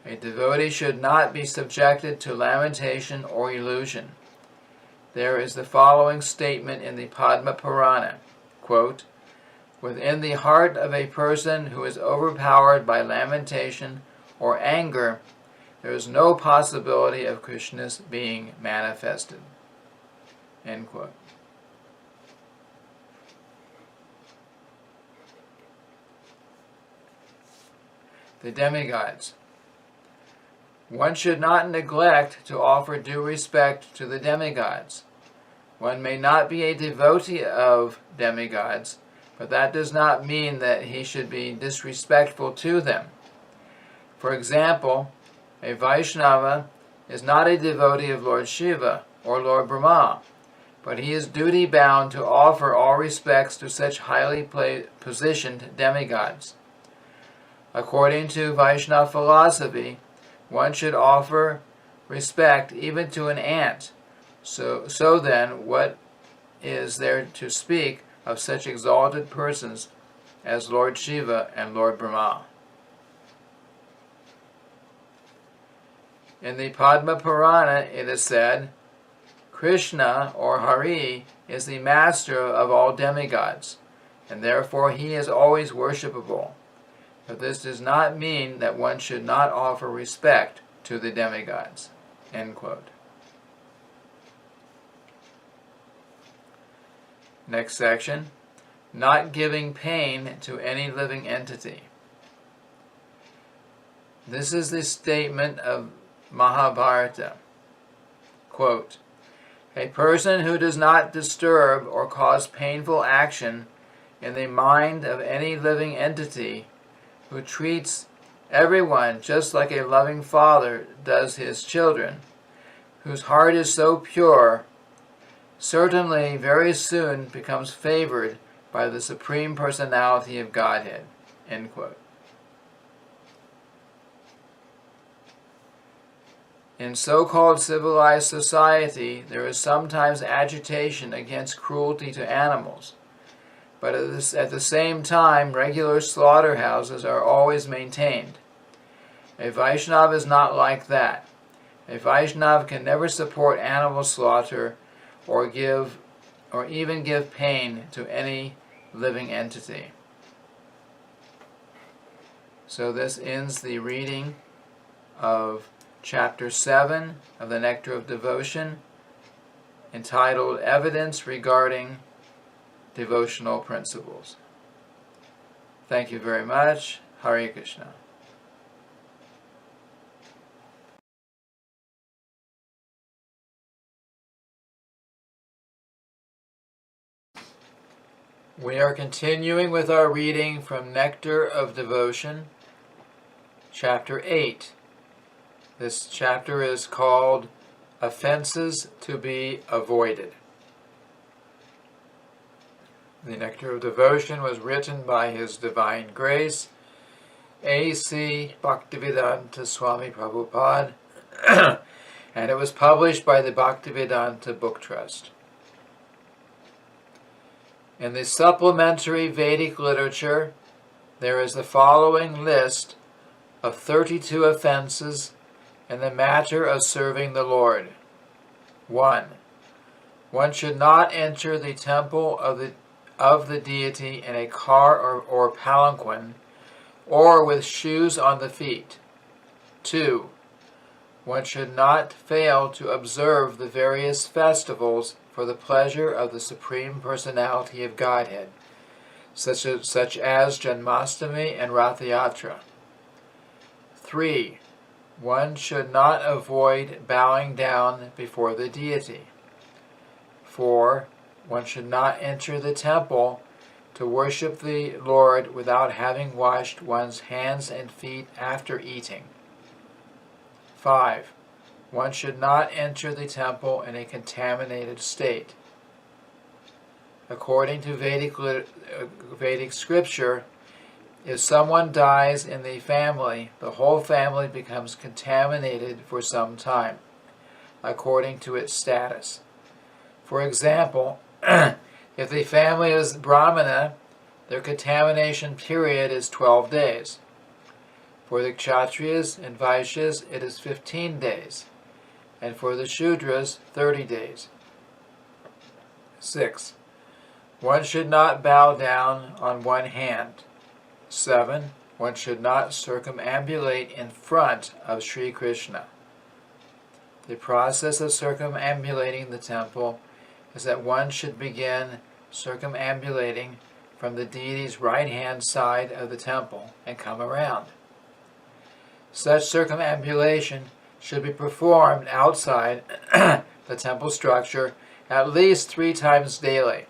A devotee should not be subjected to lamentation or illusion. There is the following statement in the Padma Purana, quote, "Within the heart of a person who is overpowered by lamentation or anger, there is no possibility of Krishna's being manifested." End quote. The demigods. One should not neglect to offer due respect to the demigods. One may not be a devotee of demigods, but that does not mean that he should be disrespectful to them. For example, a Vaishnava is not a devotee of Lord Shiva or Lord Brahma, but he is duty-bound to offer all respects to such highly positioned demigods. According to Vaishnava philosophy, one should offer respect even to an ant. So then, what is there to speak of such exalted persons as Lord Shiva and Lord Brahma? In the Padma Purana it is said, Krishna, or Hari, is the master of all demigods, and therefore he is always worshipable. But this does not mean that one should not offer respect to the demigods. End quote. Next section, not giving pain to any living entity. This is the statement of Mahabharata. Quote, "A person who does not disturb or cause painful action in the mind of any living entity, who treats everyone just like a loving father does his children, whose heart is so pure, certainly very soon becomes favored by the Supreme Personality of Godhead." End quote. In so-called civilized society, there is sometimes agitation against cruelty to animals. But at the same time, regular slaughterhouses are always maintained. A Vaishnava is not like that. A Vaishnava can never support animal slaughter or even give pain to any living entity. So this ends the reading of Chapter 7 of the Nectar of Devotion, entitled Evidence Regarding Devotional Principles. Thank you very much. Hare Krishna. We are continuing with our reading from Nectar of Devotion, Chapter 8. This chapter is called Offenses to be Avoided. The Nectar of Devotion was written by His Divine Grace, A.C. Bhaktivedanta Swami Prabhupada, and it was published by the Bhaktivedanta Book Trust. In the supplementary Vedic literature, there is the following list of 32 offenses in the matter of serving the Lord. 1. One should not enter the temple of the deity in a car or palanquin, or with shoes on the feet. 2. One should not fail to observe the various festivals for the pleasure of the Supreme Personality of Godhead, such as Janmashtami and Rath Yatra. 3. One should not avoid bowing down before the deity. 4. One should not enter the temple to worship the Lord without having washed one's hands and feet after eating. 5. One should not enter the temple in a contaminated state. According to Vedic scripture, if someone dies in the family, the whole family becomes contaminated for some time, according to its status. For example, if the family is Brahmana, their contamination period is 12 days. For the Kshatriyas and Vaishyas, it is 15 days, and for the Shudras, 30 days. 6. One should not bow down on one hand. 7. One should not circumambulate in front of Sri Krishna. The process of circumambulating the temple is that one should begin circumambulating from the deity's right-hand side of the temple and come around. Such circumambulation should be performed outside the temple structure at least 3 times daily.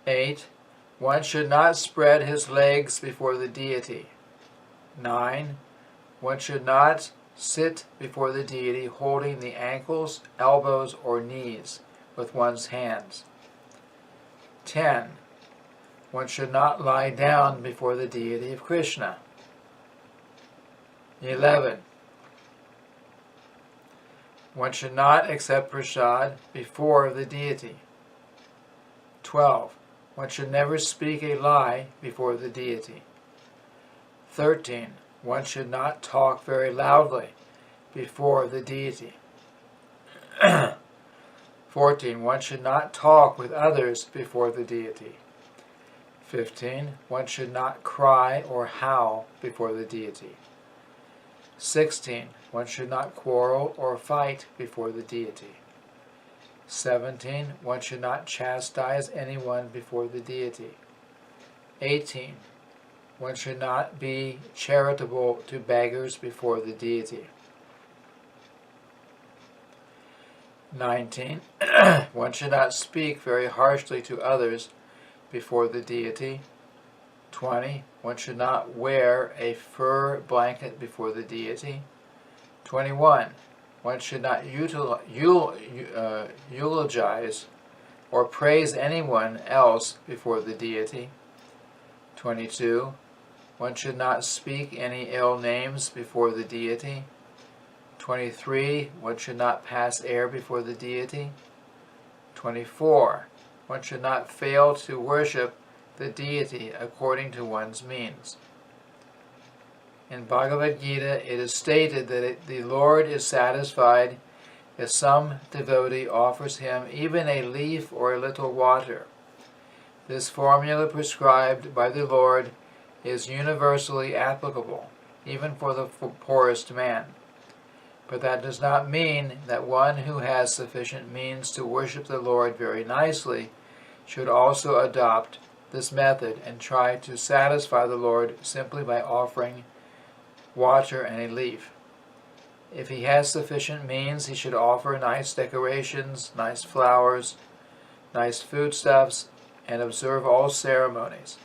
8. One should not spread his legs before the deity. 9. One should not sit before the deity holding the ankles, elbows, or knees with one's hands. 10. One should not lie down before the deity of Krishna. 11. One should not accept prasad before the deity. 12. One should never speak a lie before the deity. 13. One should not talk very loudly before the deity. 14. One should not talk with others before the deity. 15. One should not cry or howl before the deity. 16. One should not quarrel or fight before the deity. 17. One should not chastise anyone before the deity. 18. One should not be charitable to beggars before the deity. 19. One should not speak very harshly to others before the deity. 20. One should not wear a fur blanket before the deity. 21. One should not eulogize or praise anyone else before the deity. 22. One should not speak any ill names before the deity. 23. One should not pass air before the deity. 24. One should not fail to worship the deity according to one's means. In Bhagavad Gita, it is stated that the Lord is satisfied if some devotee offers him even a leaf or a little water. This formula prescribed by the Lord is universally applicable, even for the poorest man. But that does not mean that one who has sufficient means to worship the Lord very nicely should also adopt this method and try to satisfy the Lord simply by offering water and a leaf. If he has sufficient means, he should offer nice decorations, nice flowers, nice foodstuffs, and observe all ceremonies.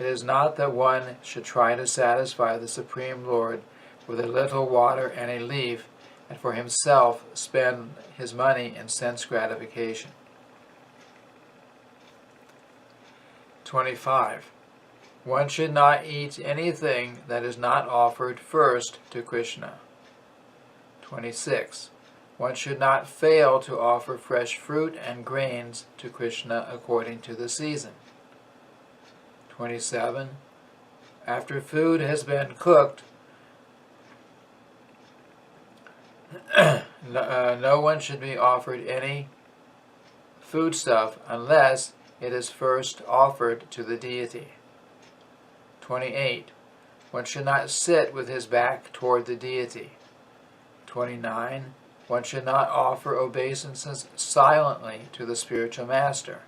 It is not that one should try to satisfy the Supreme Lord with a little water and a leaf, and for himself spend his money in sense gratification. 25. One should not eat anything that is not offered first to Krishna. 26. One should not fail to offer fresh fruit and grains to Krishna according to the season. 27. After food has been cooked, no one should be offered any foodstuff unless it is first offered to the deity. 28. One should not sit with his back toward the deity. 29. One should not offer obeisances silently to the spiritual master.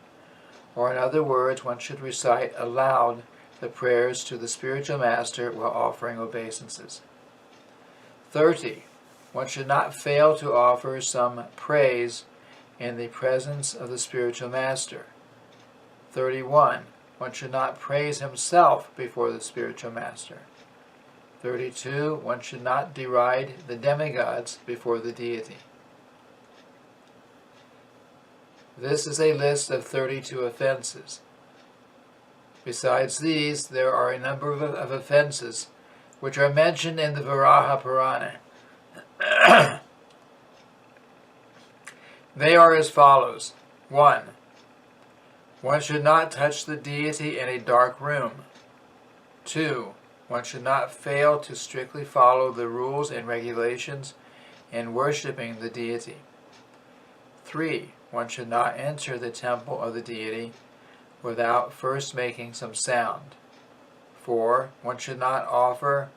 Or in other words, one should recite aloud the prayers to the spiritual master while offering obeisances. 30. One should not fail to offer some praise in the presence of the spiritual master. 31. One should not praise himself before the spiritual master. 32. One should not deride the demigods before the deity. This is a list of 32 offenses. Besides these, there are a number of offenses which are mentioned in the Varaha Purana. They are as follows. 1. One should not touch the deity in a dark room. 2. One should not fail to strictly follow the rules and regulations in worshiping the deity. 3. One should not enter the temple of the deity without first making some sound. 4. One should not offer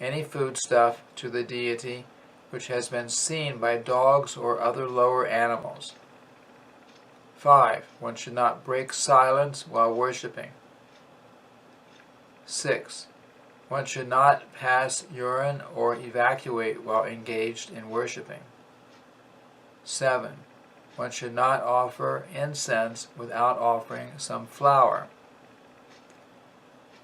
any foodstuff to the deity which has been seen by dogs or other lower animals. 5. One should not break silence while worshiping. 6. One should not pass urine or evacuate while engaged in worshiping. 7. One should not offer incense without offering some flower.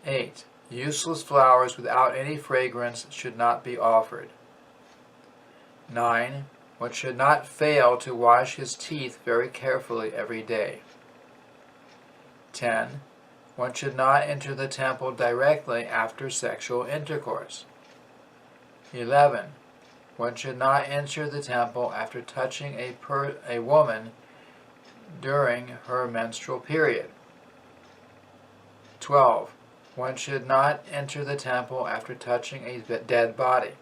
8. Useless flowers without any fragrance should not be offered. 9. One should not fail to wash his teeth very carefully every day. 10. One should not enter the temple directly after sexual intercourse. 11. One should not enter the temple after touching a woman during her menstrual period. 12. One should not enter the temple after touching a dead body.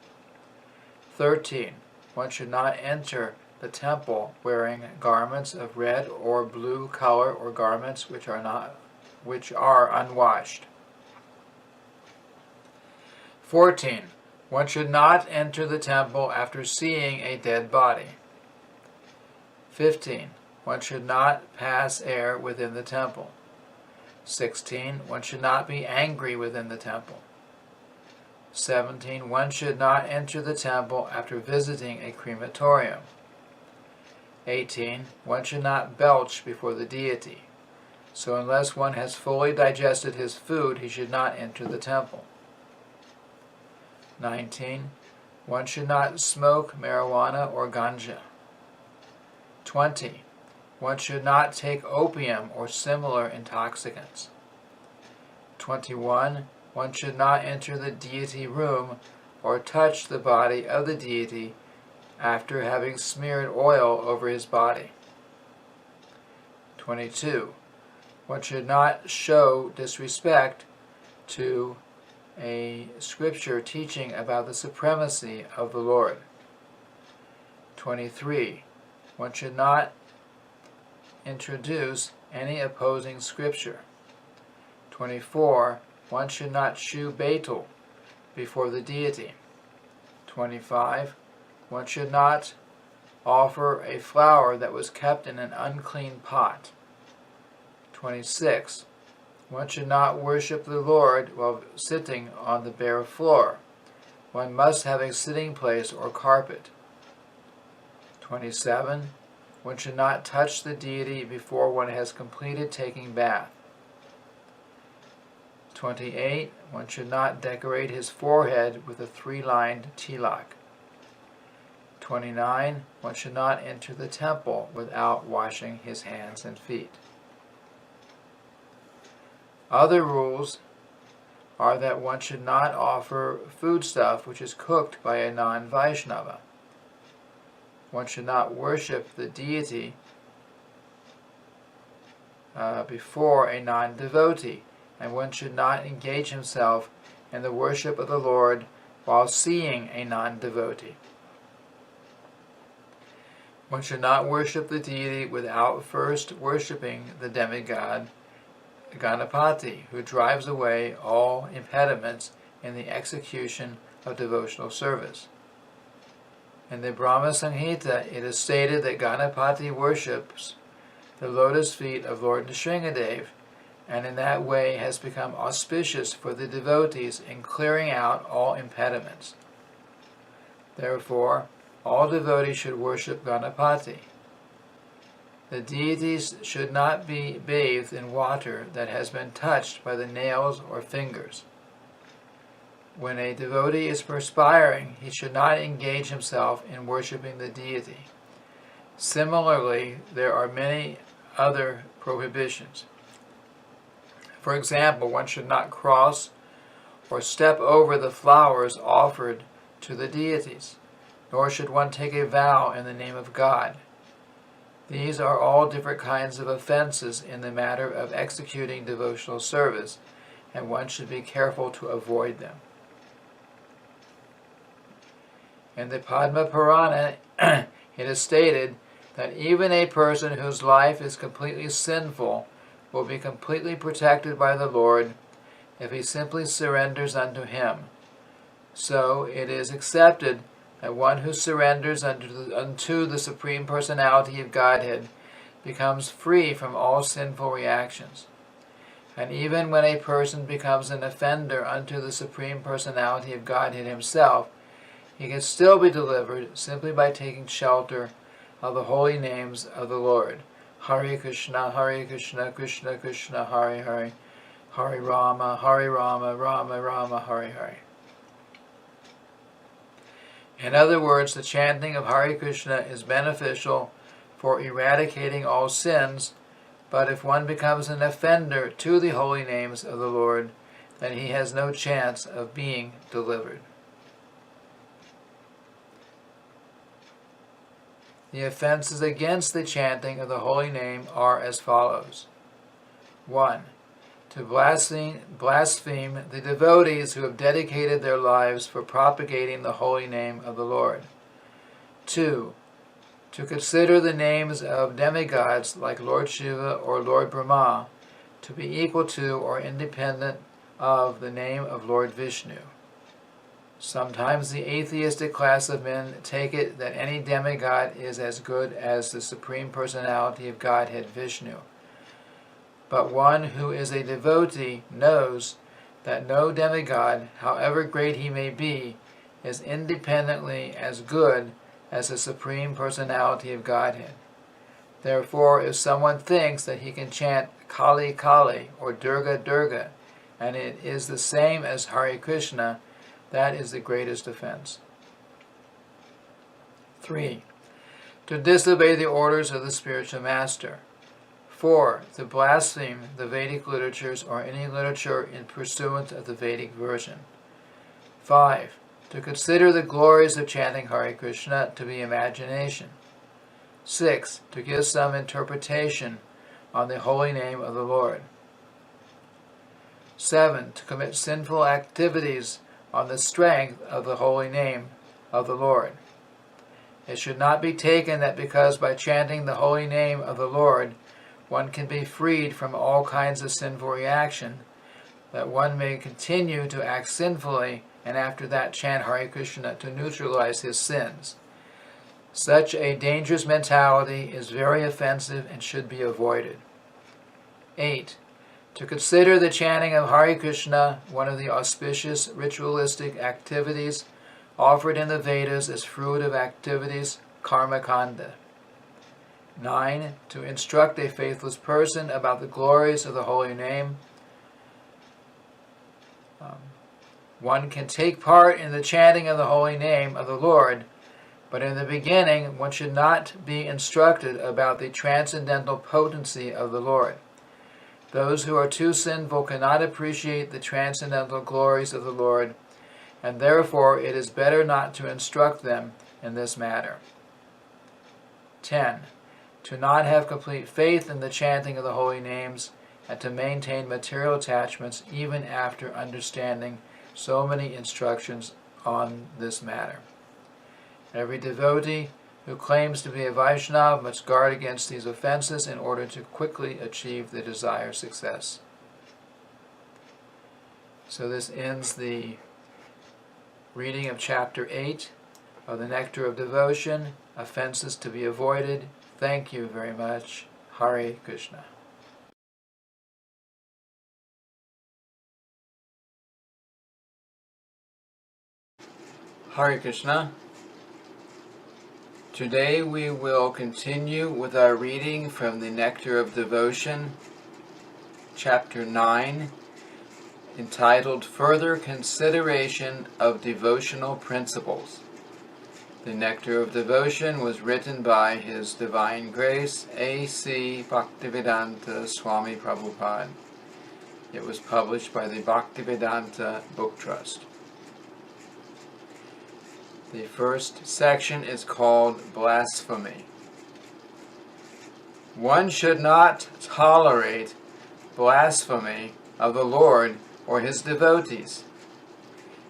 13. One should not enter the temple wearing garments of red or blue color or garments which are unwashed. 14. One should not enter the temple after seeing a dead body. 15. One should not pass air within the temple. 16. One should not be angry within the temple. 17. One should not enter the temple after visiting a crematorium. 18. One should not belch before the deity. So unless one has fully digested his food, he should not enter the temple. 19. One should not smoke marijuana or ganja. 20. One should not take opium or similar intoxicants. 21. One should not enter the deity room or touch the body of the deity after having smeared oil over his body. 22. One should not show disrespect to a scripture teaching about the supremacy of the Lord. 23. One should not introduce any opposing scripture. 24. One should not chew betel before the deity. 25. One should not offer a flower that was kept in an unclean pot. 26. One should not worship the Lord while sitting on the bare floor. One must have a sitting place or carpet. 27. One should not touch the deity before one has completed taking bath. 28. One should not decorate his forehead with a 3-lined tilak. 29. One should not enter the temple without washing his hands and feet. Other rules are that one should not offer foodstuff which is cooked by a non-Vaishnava. One should not worship the deity before a non-devotee, and one should not engage himself in the worship of the Lord while seeing a non-devotee. One should not worship the deity without first worshiping the demigod Ganapati, who drives away all impediments in the execution of devotional service. In the Brahma Samhita, it is stated that Ganapati worships the lotus feet of Lord Nrsingadev, and in that way has become auspicious for the devotees in clearing out all impediments. Therefore, all devotees should worship Ganapati. The deities should not be bathed in water that has been touched by the nails or fingers. When a devotee is perspiring, he should not engage himself in worshiping the deity. Similarly, there are many other prohibitions. For example, one should not cross or step over the flowers offered to the deities, nor should one take a vow in the name of God. These are all different kinds of offenses in the matter of executing devotional service, and one should be careful to avoid them. In the Padma Purana, it is stated that even a person whose life is completely sinful will be completely protected by the Lord if he simply surrenders unto him. So it is accepted that one who surrenders unto the Supreme Personality of Godhead becomes free from all sinful reactions. And even when a person becomes an offender unto the Supreme Personality of Godhead himself, he can still be delivered simply by taking shelter of the holy names of the Lord. Hare Krishna, Krishna Krishna, Hare Hare, Hare Rama, Rama Rama, Hare Hare. In other words, the chanting of Hare Krishna is beneficial for eradicating all sins, but if one becomes an offender to the holy names of the Lord, then he has no chance of being delivered. The offenses against the chanting of the holy name are as follows. 1. To blaspheme the devotees who have dedicated their lives for propagating the holy name of the Lord. 2. To consider the names of demigods like Lord Shiva or Lord Brahma to be equal to or independent of the name of Lord Vishnu. Sometimes the atheistic class of men take it that any demigod is as good as the Supreme Personality of Godhead, Vishnu. But one who is a devotee knows that no demigod, however great he may be, is independently as good as the Supreme Personality of Godhead. Therefore, if someone thinks that he can chant Kali Kali or Durga Durga, and it is the same as Hare Krishna, that is the greatest offense. 3. To disobey the orders of the spiritual master. 4. To blaspheme the Vedic literatures or any literature in pursuance of the Vedic version. 5. To consider the glories of chanting Hare Krishna to be imagination. 6. To give some interpretation on the holy name of the Lord. 7. To commit sinful activities on the strength of the holy name of the Lord. It should not be taken that because by chanting the holy name of the Lord one can be freed from all kinds of sinful reaction, that one may continue to act sinfully and after that chant Hare Krishna to neutralize his sins. Such a dangerous mentality is very offensive and should be avoided. 8. To consider the chanting of Hare Krishna one of the auspicious ritualistic activities offered in the Vedas as fruit of activities, karma kanda. 9. To instruct a faithless person about the glories of the holy name. One can take part in the chanting of the holy name of the Lord, but in the beginning one should not be instructed about the transcendental potency of the Lord. Those who are too sinful cannot appreciate the transcendental glories of the Lord, and therefore it is better not to instruct them in this matter. 10. To not have complete faith in the chanting of the holy names, and to maintain material attachments even after understanding so many instructions on this matter. Every devotee who claims to be a Vaishnava must guard against these offenses in order to quickly achieve the desired success. So this ends the reading of chapter 8 of the Nectar of Devotion, Offenses to be Avoided. Thank you very much. Hare Krishna. Hare Krishna. Today we will continue with our reading from the Nectar of Devotion, Chapter 9, entitled Further Consideration of Devotional Principles. The Nectar of Devotion was written by His Divine Grace A.C. Bhaktivedanta Swami Prabhupada. It was published by the Bhaktivedanta Book Trust. The first section is called Blasphemy. One should not tolerate blasphemy of the Lord or His devotees.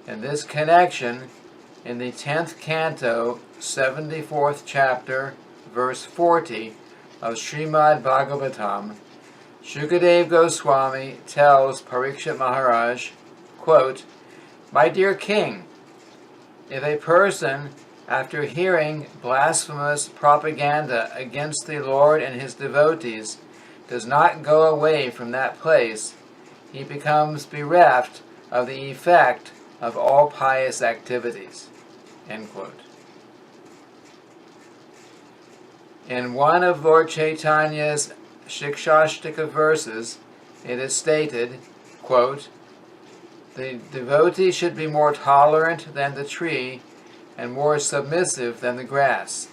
In this connection, in the 10th canto, 74th chapter, verse 40 of Srimad Bhagavatam, Shukadeva Goswami tells Parikshit Maharaj, quote, "My dear king, if a person, after hearing blasphemous propaganda against the Lord and His devotees, does not go away from that place, he becomes bereft of the effect of all pious activities." End quote. In one of Lord Chaitanya's Shikshashtika verses, it is stated, quote, "The devotee should be more tolerant than the tree and more submissive than the grass.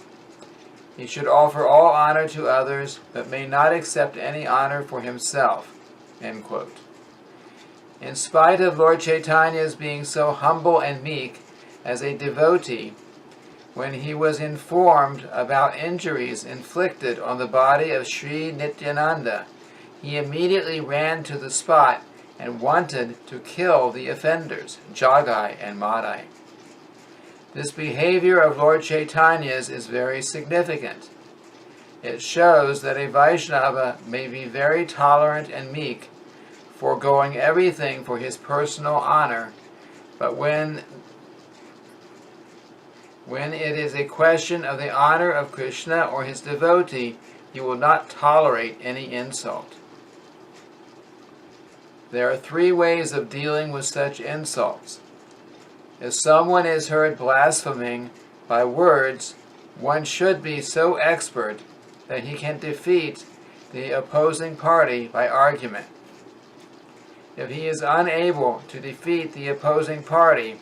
He should offer all honor to others, but may not accept any honor for himself." End quote. In spite of Lord Chaitanya's being so humble and meek as a devotee, when he was informed about injuries inflicted on the body of Sri Nityananda, he immediately ran to the spot and wanted to kill the offenders, Jagai and Madai. This behavior of Lord Chaitanya's is very significant. It shows that a Vaishnava may be very tolerant and meek, foregoing everything for his personal honor, but when it is a question of the honor of Krishna or his devotee, he will not tolerate any insult. There are three ways of dealing with such insults. If someone is heard blaspheming by words, one should be so expert that he can defeat the opposing party by argument. If he is unable to defeat the opposing party,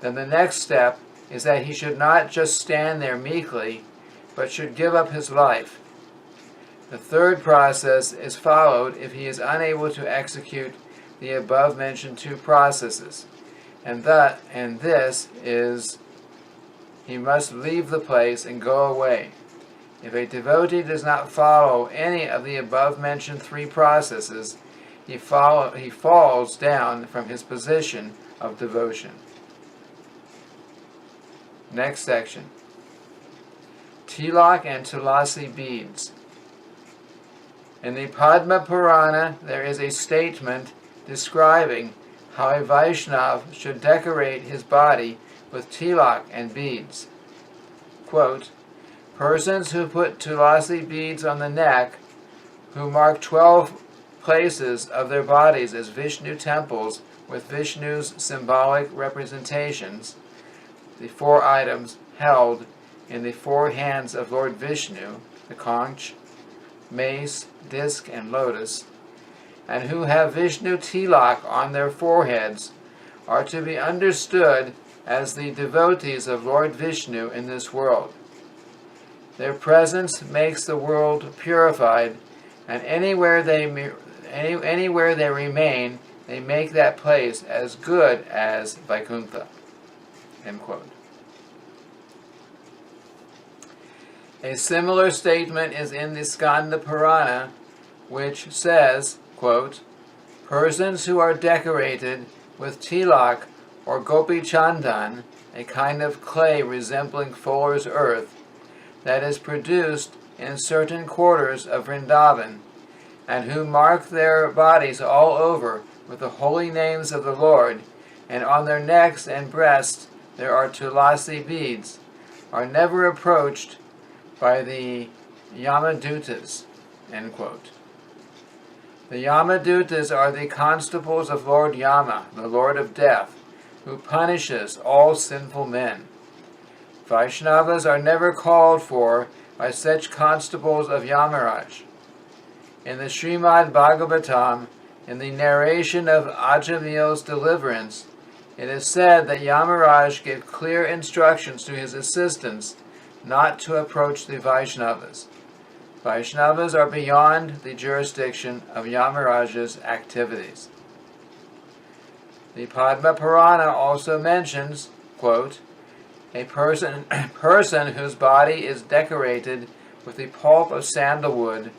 then the next step is that he should not just stand there meekly, but should give up his life. The third process is followed if he is unable to execute the above-mentioned two processes, and this is he must leave the place and go away. If a devotee does not follow any of the above-mentioned three processes, he falls down from his position of devotion. Next section. Tilak and Tulasi beads. In the Padma Purana, there is a statement describing how a Vaishnava should decorate his body with tilak and beads. Quote, "Persons who put Tulasi beads on the neck, who mark 12 places of their bodies as Vishnu temples with Vishnu's symbolic representations, the four items held in the four hands of Lord Vishnu, the conch, mace, disc, and lotus, and who have Vishnu tilak on their foreheads, are to be understood as the devotees of Lord Vishnu in this world. Their presence makes the world purified, and anywhere they remain, they make that place as good as Vaikuntha." End quote. A similar statement is in the Skanda Purana, which says, quote, "Persons who are decorated with tilak or gopi chandan, a kind of clay resembling fuller's earth, that is produced in certain quarters of Vrindavan, and who mark their bodies all over with the holy names of the Lord, and on their necks and breasts there are tulasi beads, are never approached by the Yamadutas." End quote. The Yamadutas are the constables of Lord Yama, the Lord of Death, who punishes all sinful men. Vaishnavas are never called for by such constables of Yamaraj. In the Srimad Bhagavatam, in the narration of Ajamil's deliverance, it is said that Yamaraj gave clear instructions to his assistants not to approach the Vaishnavas. Vaishnavas are beyond the jurisdiction of Yamaraj's activities. The Padma Purana also mentions, quote, a person whose body is decorated with the pulp of sandalwood,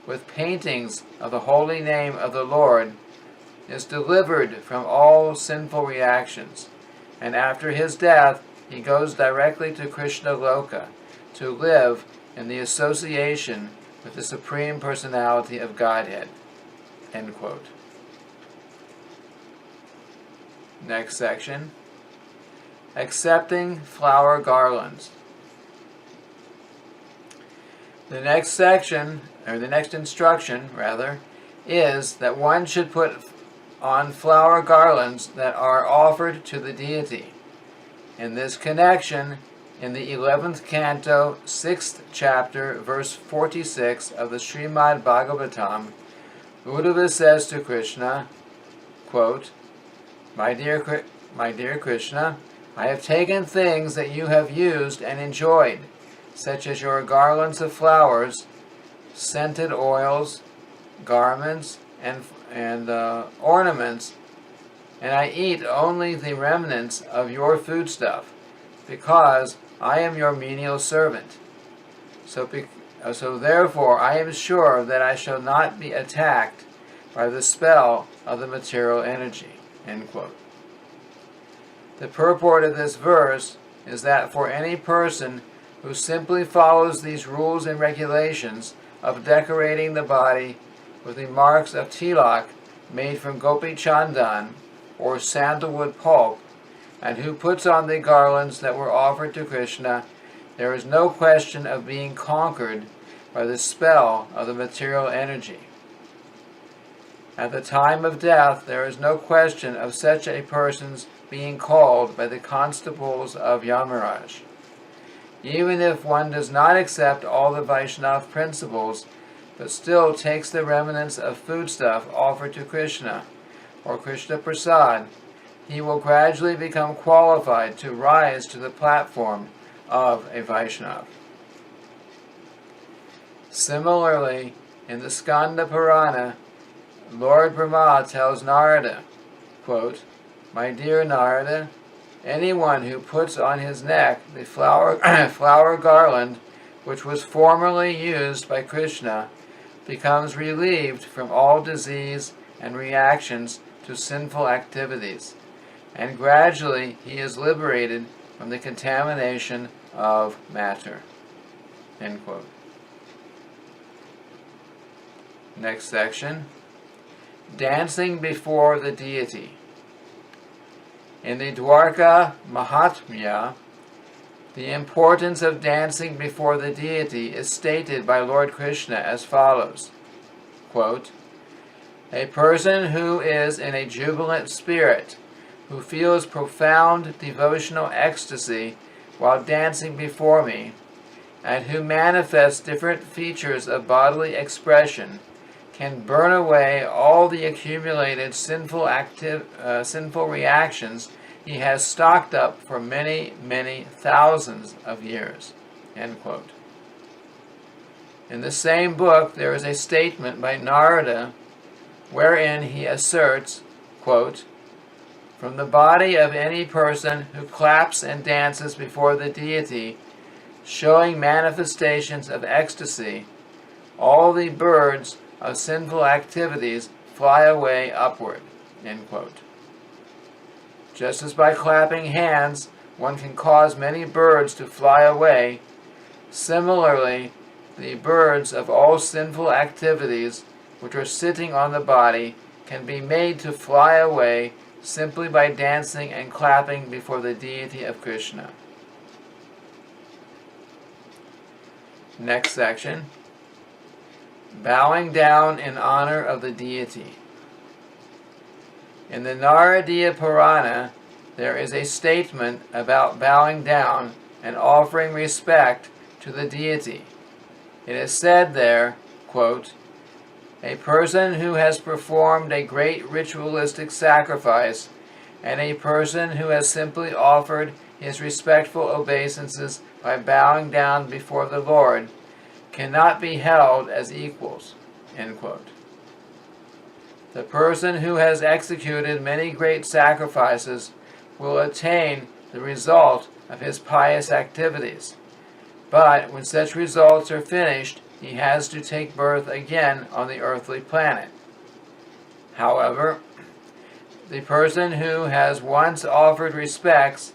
with paintings of the holy name of the Lord, is delivered from all sinful reactions, and after his death he goes directly to Krishna Loka to live in the association with the Supreme Personality of Godhead. End quote. Next section. Accepting flower garlands. The next section, or the next instruction, rather, is that one should put on flower garlands that are offered to the deity. In this connection, in the 11th canto, 6th chapter, verse 46 of the Srimad Bhagavatam, Uddhava says to Krishna, quote, My dear Krishna, I have taken things that you have used and enjoyed, such as your garlands of flowers, scented oils, garments, and ornaments, and I eat only the remnants of your foodstuff, because I am your menial servant. So therefore I am sure that I shall not be attacked by the spell of the material energy. End quote. The purport of this verse is that for any person who simply follows these rules and regulations of decorating the body with the marks of tilak made from gopi chandan or sandalwood pulp, and who puts on the garlands that were offered to Krishna, there is no question of being conquered by the spell of the material energy. At the time of death, there is no question of such a person's being called by the constables of Yamaraj. Even if one does not accept all the Vaishnava principles, but still takes the remnants of foodstuff offered to Krishna, or Krishna Prasad, he will gradually become qualified to rise to the platform of a Vaishnava. Similarly, in the Skanda Purana, Lord Brahma tells Narada, quote, My dear Narada, anyone who puts on his neck the flower garland which was formerly used by Krishna becomes relieved from all disease and reactions to sinful activities, and gradually he is liberated from the contamination of matter. End quote. Next section. Dancing before the deity. In the Dwarka Mahatmya, the importance of dancing before the deity is stated by Lord Krishna as follows, quote, A person who is in a jubilant spirit, who feels profound devotional ecstasy while dancing before me, and who manifests different features of bodily expression, can burn away all the accumulated sinful reactions he has stocked up for many, many thousands of years. End quote. In the same book, there is a statement by Narada wherein he asserts, quote, From the body of any person who claps and dances before the deity, showing manifestations of ecstasy, all the birds of sinful activities fly away upward. End quote. Just as by clapping hands one can cause many birds to fly away, similarly the birds of all sinful activities which are sitting on the body can be made to fly away simply by dancing and clapping before the deity of Krishna. Next section. Bowing down in honor of the deity. In the Naradiya Purana, there is a statement about bowing down and offering respect to the deity. It is said there, quote, "A person who has performed a great ritualistic sacrifice and a person who has simply offered his respectful obeisances by bowing down before the Lord cannot be held as equals." End quote. The person who has executed many great sacrifices will attain the result of his pious activities. But when such results are finished, he has to take birth again on the earthly planet. However, the person who has once offered respects,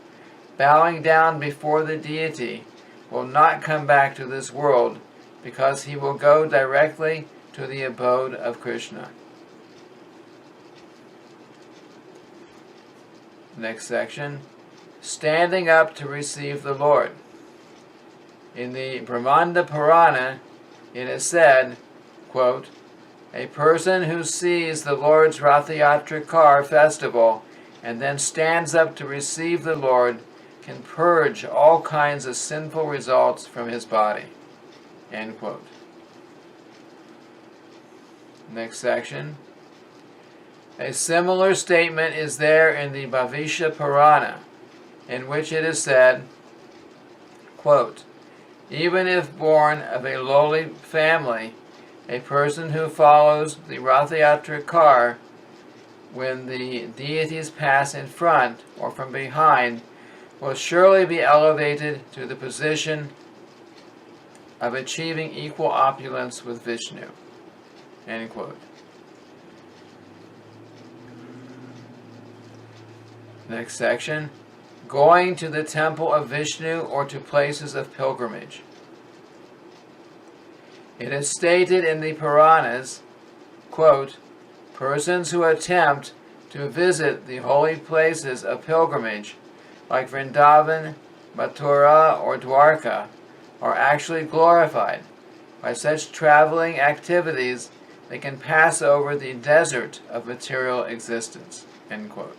bowing down before the deity, will not come back to this world because he will go directly to the abode of Krishna. Next section, standing up to receive the Lord. In the Brahmanda Purana, it is said, quote, "A person who sees the Lord's Rathayatra car festival and then stands up to receive the Lord can purge all kinds of sinful results from his body." End quote. Next section. A similar statement is there in the Bhavisha Purana, in which it is said, quote, "Even if born of a lowly family, a person who follows the Rathayatra car when the deities pass in front or from behind will surely be elevated to the position of achieving equal opulence with Vishnu." End quote. Next section, going to the temple of Vishnu or to places of pilgrimage. It is stated in the Puranas, quote, "Persons who attempt to visit the holy places of pilgrimage, like Vrindavan, Mathura, or Dwarka, are actually glorified. By such traveling activities, they can pass over the desert of material existence." End quote.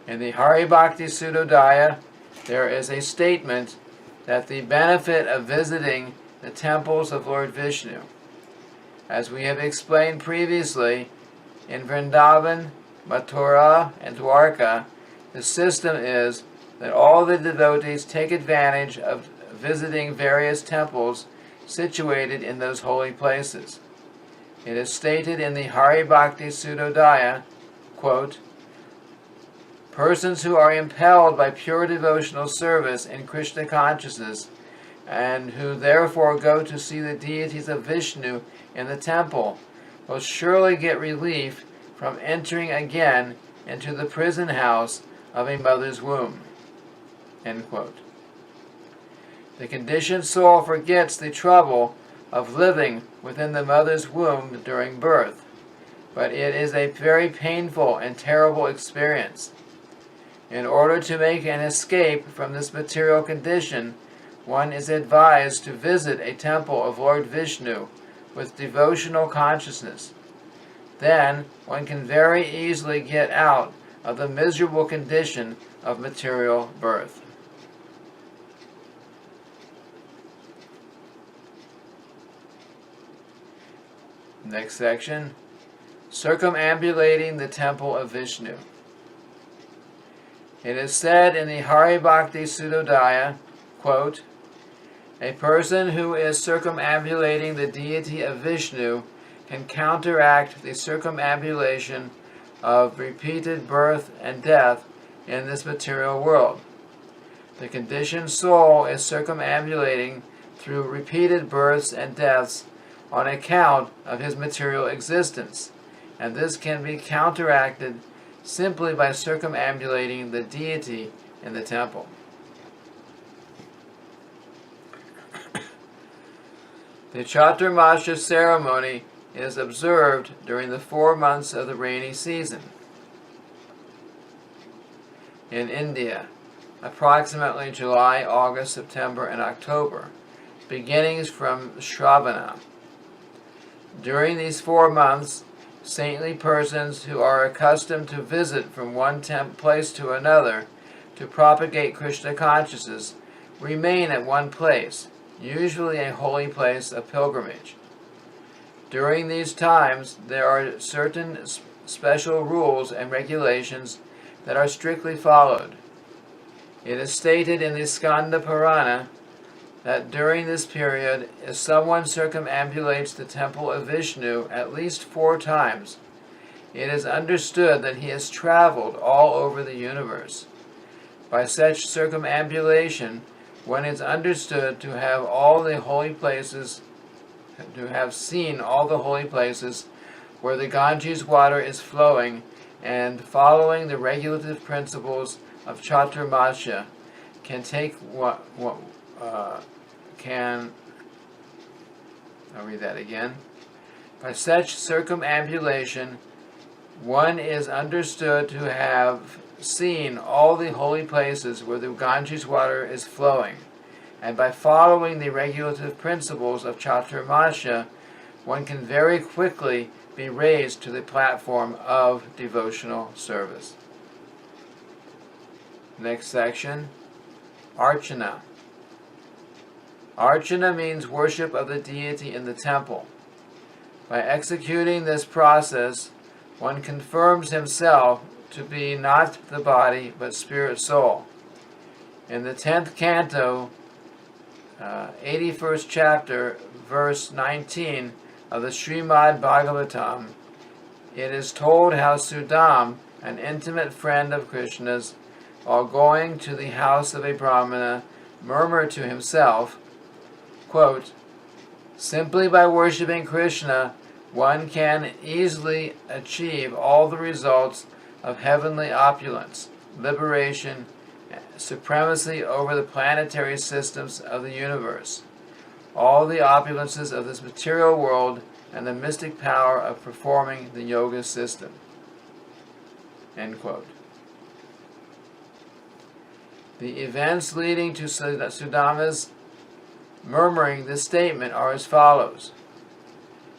In the Hari Bhakti Sudodaya, there is a statement that the benefit of visiting the temples of Lord Vishnu. As we have explained previously, in Vrindavan, Mathura, and Dwarka, the system is that all the devotees take advantage of visiting various temples situated in those holy places. It is stated in the Hari Bhakti Sudodaya, quote, "Persons who are impelled by pure devotional service in Krishna consciousness and who therefore go to see the deities of Vishnu in the temple will surely get relief from entering again into the prison house of a mother's womb." End quote. The conditioned soul forgets the trouble of living within the mother's womb during birth, but it is a very painful and terrible experience. In order to make an escape from this material condition, one is advised to visit a temple of Lord Vishnu with devotional consciousness. Then one can very easily get out of the miserable condition of material birth. Next section, circumambulating the temple of Vishnu. It is said in the Hari Bhakti Sudodaya, quote, "A person who is circumambulating the deity of Vishnu can counteract the circumambulation of repeated birth and death in this material world. The conditioned soul is circumambulating through repeated births and deaths on account of his material existence, and this can be counteracted simply by circumambulating the deity in the temple." The Chaturmasha ceremony is observed during the 4 months of the rainy season. In India, approximately July, August, September, and October, beginnings from Shravana. During these 4 months, saintly persons who are accustomed to visit from one place to another to propagate Krishna consciousness remain at one place, usually a holy place of pilgrimage. During these times, there are certain special rules and regulations that are strictly followed. It is stated in the Skanda Purana that during this period, if someone circumambulates the temple of Vishnu at least 4 times, it is understood that he has traveled all over the universe. By such circumambulation, one is understood to have seen all the holy places where the Ganges water is flowing, and following the regulative principles of Chaturmasya I'll read that again. By such circumambulation, one is understood to have seen all the holy places where the Ganges water is flowing, and by following the regulative principles of Chaturmasya, one can very quickly be raised to the platform of devotional service. Next section, Archana. Archana means worship of the deity in the temple. By executing this process, one confirms himself to be not the body, but spirit soul. In the 10th canto, 81st chapter, verse 19 of the Srimad Bhagavatam, it is told how Sudam, an intimate friend of Krishna's, while going to the house of a Brahmana, murmured to himself, quote, "Simply by worshipping Krishna, one can easily achieve all the results of heavenly opulence, liberation, supremacy over the planetary systems of the universe, all the opulences of this material world, and the mystic power of performing the yoga system." End quote. The events leading to Sudama's murmuring this statement are as follows.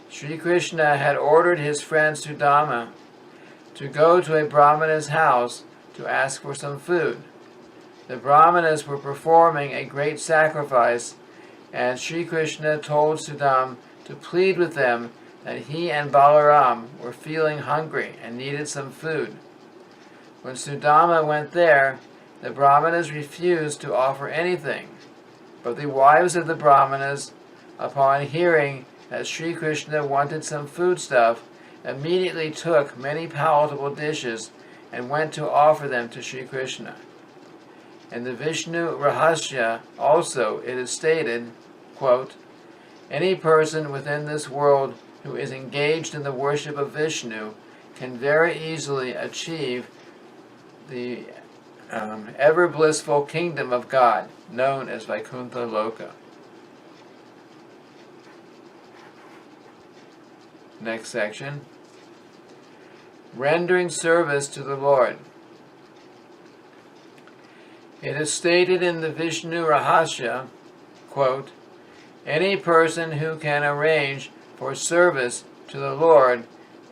Sri Krishna had ordered his friend Sudama to go to a Brahmana's house to ask for some food. The Brahmanas were performing a great sacrifice, and Sri Krishna told Sudama to plead with them that he and Balaram were feeling hungry and needed some food. When Sudama went there, the Brahmanas refused to offer anything, but the wives of the Brahmanas, upon hearing that Sri Krishna wanted some foodstuff, immediately took many palatable dishes and went to offer them to Sri Krishna. In the Vishnu Rahasya also it is stated, quote, "Any person within this world who is engaged in the worship of Vishnu can very easily achieve the ever blissful kingdom of God, known as Vaikuntha Loka." Next section, rendering service to the Lord. It is stated in the Vishnu Rahasya, quote, "Any person who can arrange for service to the Lord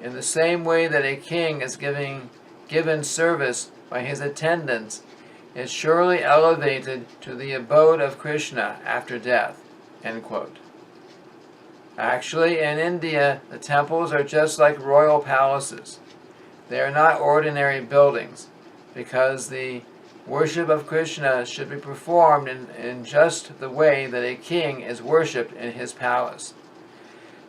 in the same way that a king is given service by his attendants is surely elevated to the abode of Krishna after death." End quote. Actually, in India, the temples are just like royal palaces. They are not ordinary buildings, because the worship of Krishna should be performed in just the way that a king is worshipped in his palace.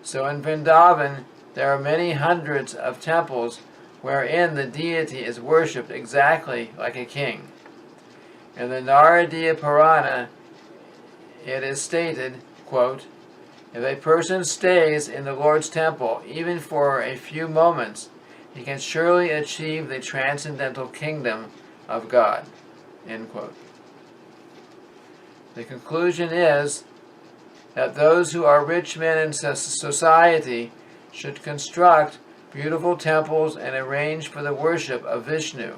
So in Vrindavan, there are many hundreds of temples wherein the deity is worshipped exactly like a king. In the Naradiya Purana, it is stated, quote, "If a person stays in the Lord's temple even for a few moments, he can surely achieve the transcendental kingdom of God." End quote. The conclusion is that those who are rich men in society should construct beautiful temples and arrange for the worship of Vishnu,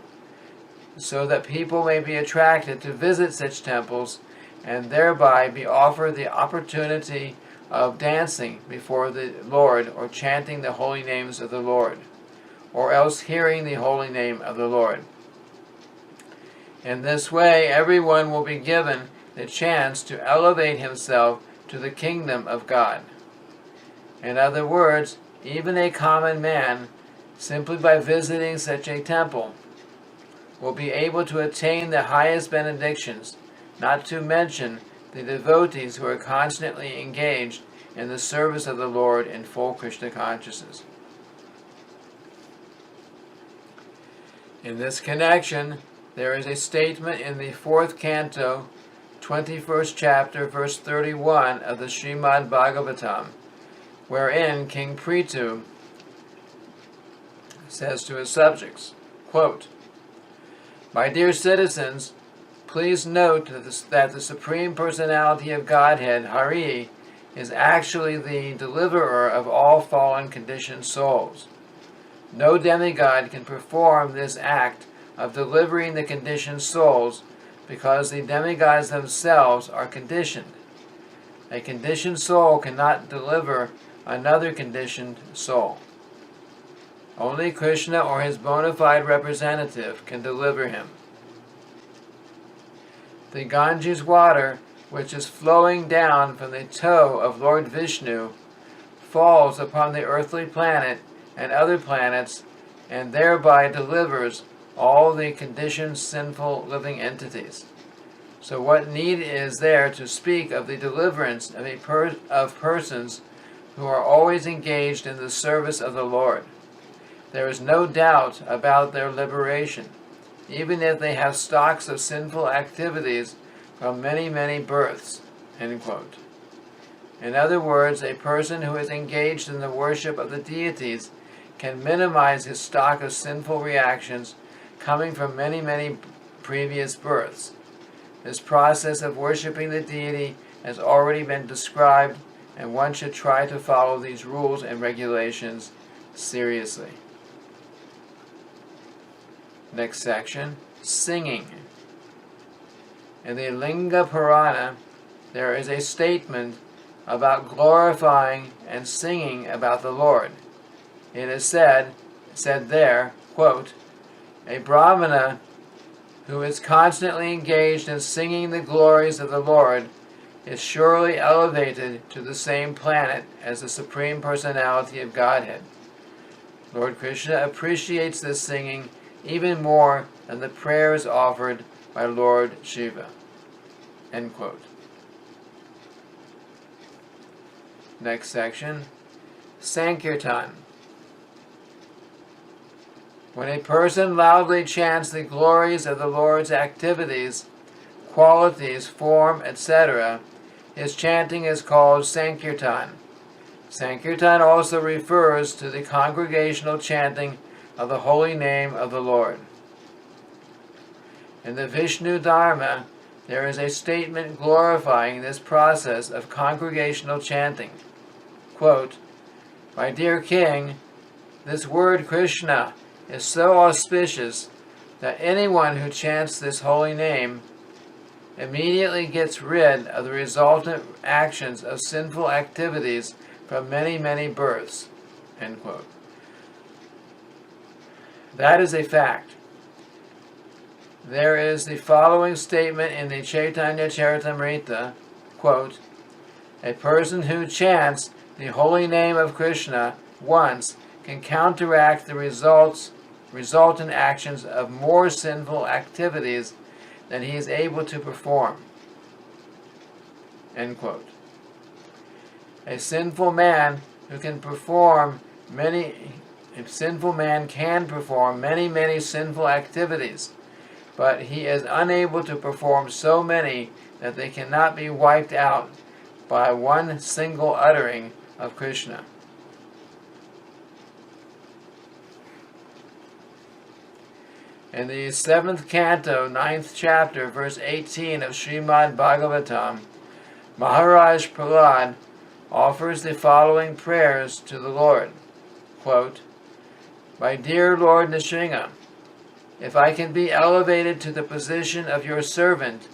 so that people may be attracted to visit such temples and thereby be offered the opportunity of dancing before the Lord or chanting the holy names of the Lord, or else hearing the holy name of the Lord. In this way, everyone will be given the chance to elevate himself to the kingdom of God. In other words, even a common man, simply by visiting such a temple, will be able to attain the highest benedictions, not to mention the devotees who are constantly engaged in the service of the Lord in full Krishna consciousness. In this connection, there is a statement in the 4th canto, 21st chapter, verse 31 of the Srimad Bhagavatam, wherein King Prithu says to his subjects, quote, "My dear citizens, please note that the Supreme Personality of Godhead, Hari, is actually the deliverer of all fallen conditioned souls. No demigod can perform this act of delivering the conditioned souls because the demigods themselves are conditioned. A conditioned soul cannot deliver another conditioned soul. Only Krishna or his bona fide representative can deliver him. The Ganges water, which is flowing down from the toe of Lord Vishnu, falls upon the earthly planet and other planets, and thereby delivers all the conditioned sinful living entities. So what need is there to speak of the deliverance of persons who are always engaged in the service of the Lord? There is no doubt about their liberation, even if they have stocks of sinful activities from many, many births." End quote. In other words, a person who is engaged in the worship of the deities can minimize his stock of sinful reactions coming from many, many previous births. This process of worshiping the deity has already been described, and one should try to follow these rules and regulations seriously. Next section, singing. In the Linga Purana, there is a statement about glorifying and singing about the Lord. It is said there, quote, "A Brahmana who is constantly engaged in singing the glories of the Lord is surely elevated to the same planet as the Supreme Personality of Godhead. Lord Krishna appreciates this singing even more than the prayers offered by Lord Shiva." End quote. Next section, Sankirtan. When a person loudly chants the glories of the Lord's activities, qualities, form, etc., his chanting is called Sankirtan. Sankirtan also refers to the congregational chanting of the holy name of the Lord. In the Vishnu Dharma, there is a statement glorifying this process of congregational chanting. Quote, "My dear king, this word Krishna is so auspicious that anyone who chants this holy name immediately gets rid of the resultant actions of sinful activities from many, many births." End quote. That is a fact. There is the following statement in the Chaitanya Charitamrita, quote, "A person who chants the holy name of Krishna once can counteract the resultant actions of more sinful activities than he is able to perform." End quote. A sinful man can perform many, many sinful activities, but he is unable to perform so many that they cannot be wiped out by one single uttering of Krishna. In the 7th canto, 9th chapter, verse 18 of Srimad Bhagavatam, Maharaj Prahlad offers the following prayers to the Lord. Quote, "My dear Lord Nrsimha, if I can be elevated to the position of your servant,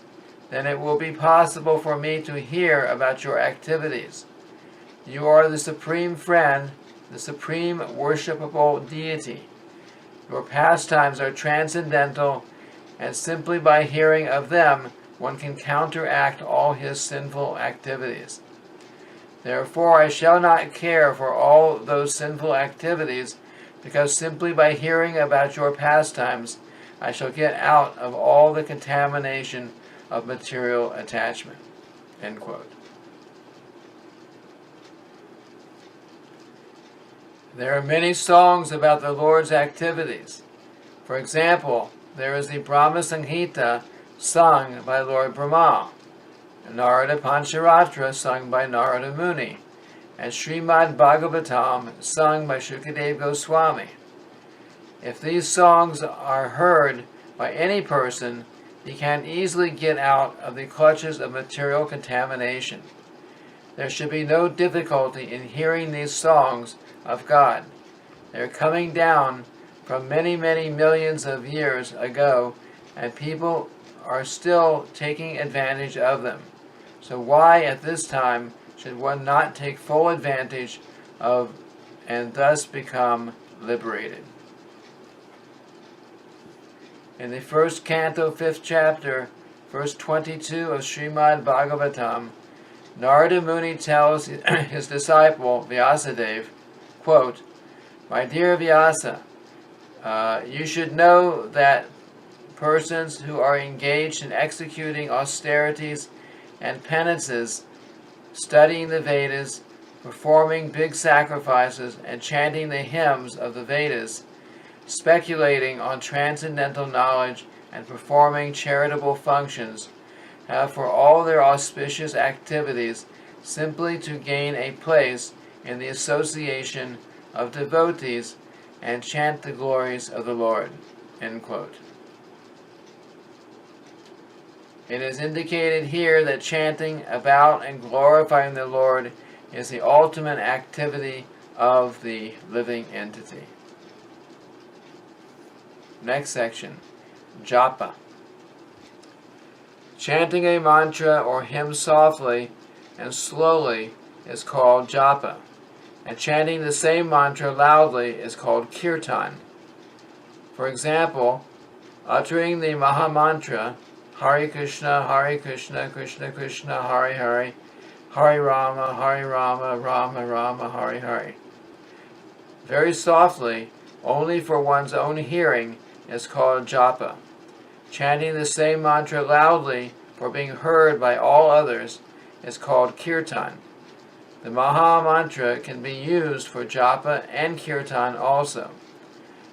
then it will be possible for me to hear about your activities. You are the supreme friend, the supreme worshipable deity. Your pastimes are transcendental, and simply by hearing of them one can counteract all his sinful activities. Therefore I shall not care for all those sinful activities, because simply by hearing about your pastimes I shall get out of all the contamination of material attachment." End quote. There are many songs about the Lord's activities. For example, there is the Brahma Samhita sung by Lord Brahma, Narada Pancharatra sung by Narada Muni, and Srimad Bhagavatam sung by Shukadeva Goswami. If these songs are heard by any person, he can easily get out of the clutches of material contamination. There should be no difficulty in hearing these songs of God. They are coming down from many, many millions of years ago, and people are still taking advantage of them. So why at this time should one not take full advantage of and thus become liberated? In the first canto, 5th chapter, verse 22 of Srimad Bhagavatam, Narada Muni tells his disciple Vyasadeva, quote, "My dear Vyasa, you should know that persons who are engaged in executing austerities and penances, studying the Vedas, performing big sacrifices, and chanting the hymns of the Vedas, speculating on transcendental knowledge, and performing charitable functions, have for all their auspicious activities simply to gain a place in the association of devotees and chant the glories of the Lord." End quote. It is indicated here that chanting about and glorifying the Lord is the ultimate activity of the living entity. Next section, Japa. Chanting a mantra or hymn softly and slowly is called Japa, and chanting the same mantra loudly is called Kirtan. For example, uttering the Mahamantra, Hare Krishna, Krishna Krishna, Hare Hare, Hare Rama, Rama Rama, Hare Hare, very softly, only for one's own hearing, is called Japa. Chanting the same mantra loudly for being heard by all others is called Kirtan. The Maha Mantra can be used for Japa and Kirtan also.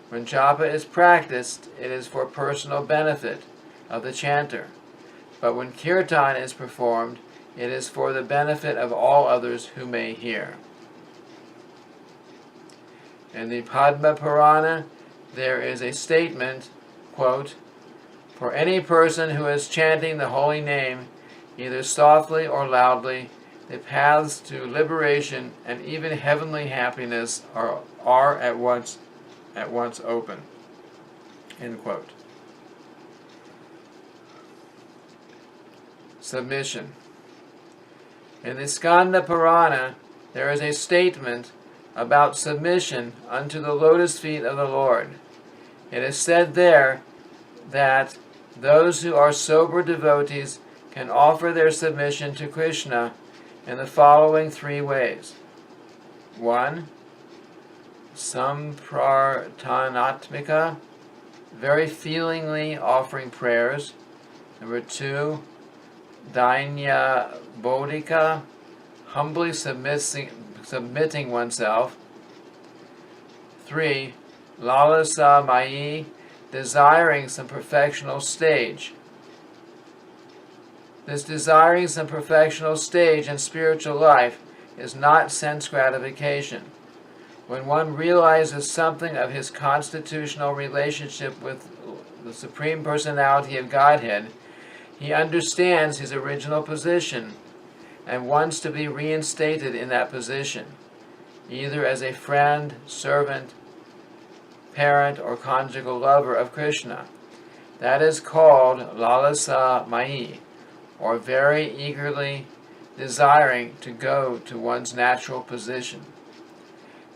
When Japa is practiced, it is for personal benefit of the chanter. But when Kirtan is performed, it is for the benefit of all others who may hear. In the Padma Purana, there is a statement, quote, "For any person who is chanting the holy name, either softly or loudly, the paths to liberation and even heavenly happiness are at once open." End quote. Submission. In the Skanda Purana, there is a statement about submission unto the lotus feet of the Lord. It is said there that those who are sober devotees can offer their submission to Krishna in the following 3 ways. 1. Samprartanatmika, very feelingly offering prayers. Number 2, Dainya Bodhika, humbly submitting oneself. 3. Lalasa Mai, desiring some perfectional stage. This desiring some perfectional stage in spiritual life is not sense gratification. When one realizes something of his constitutional relationship with the Supreme Personality of Godhead, he understands his original position and wants to be reinstated in that position, either as a friend, servant, parent, or conjugal lover of Krishna. That is called Lalasa Mai, or very eagerly desiring to go to one's natural position.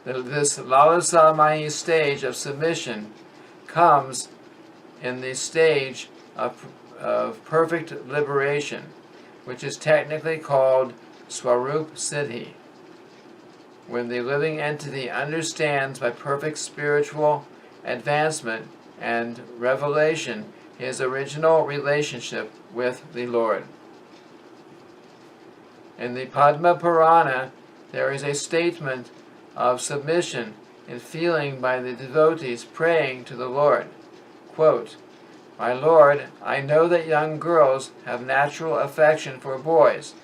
This Lalasa Mai stage of submission comes in the stage of perfect liberation, which is technically called Swarup Siddhi, when the living entity understands by perfect spiritual advancement and revelation his original relationship with the Lord. In the Padma Purana, there is a statement of submission in feeling by the devotees praying to the Lord. Quote, "My Lord, I know that young girls have natural affection for boys,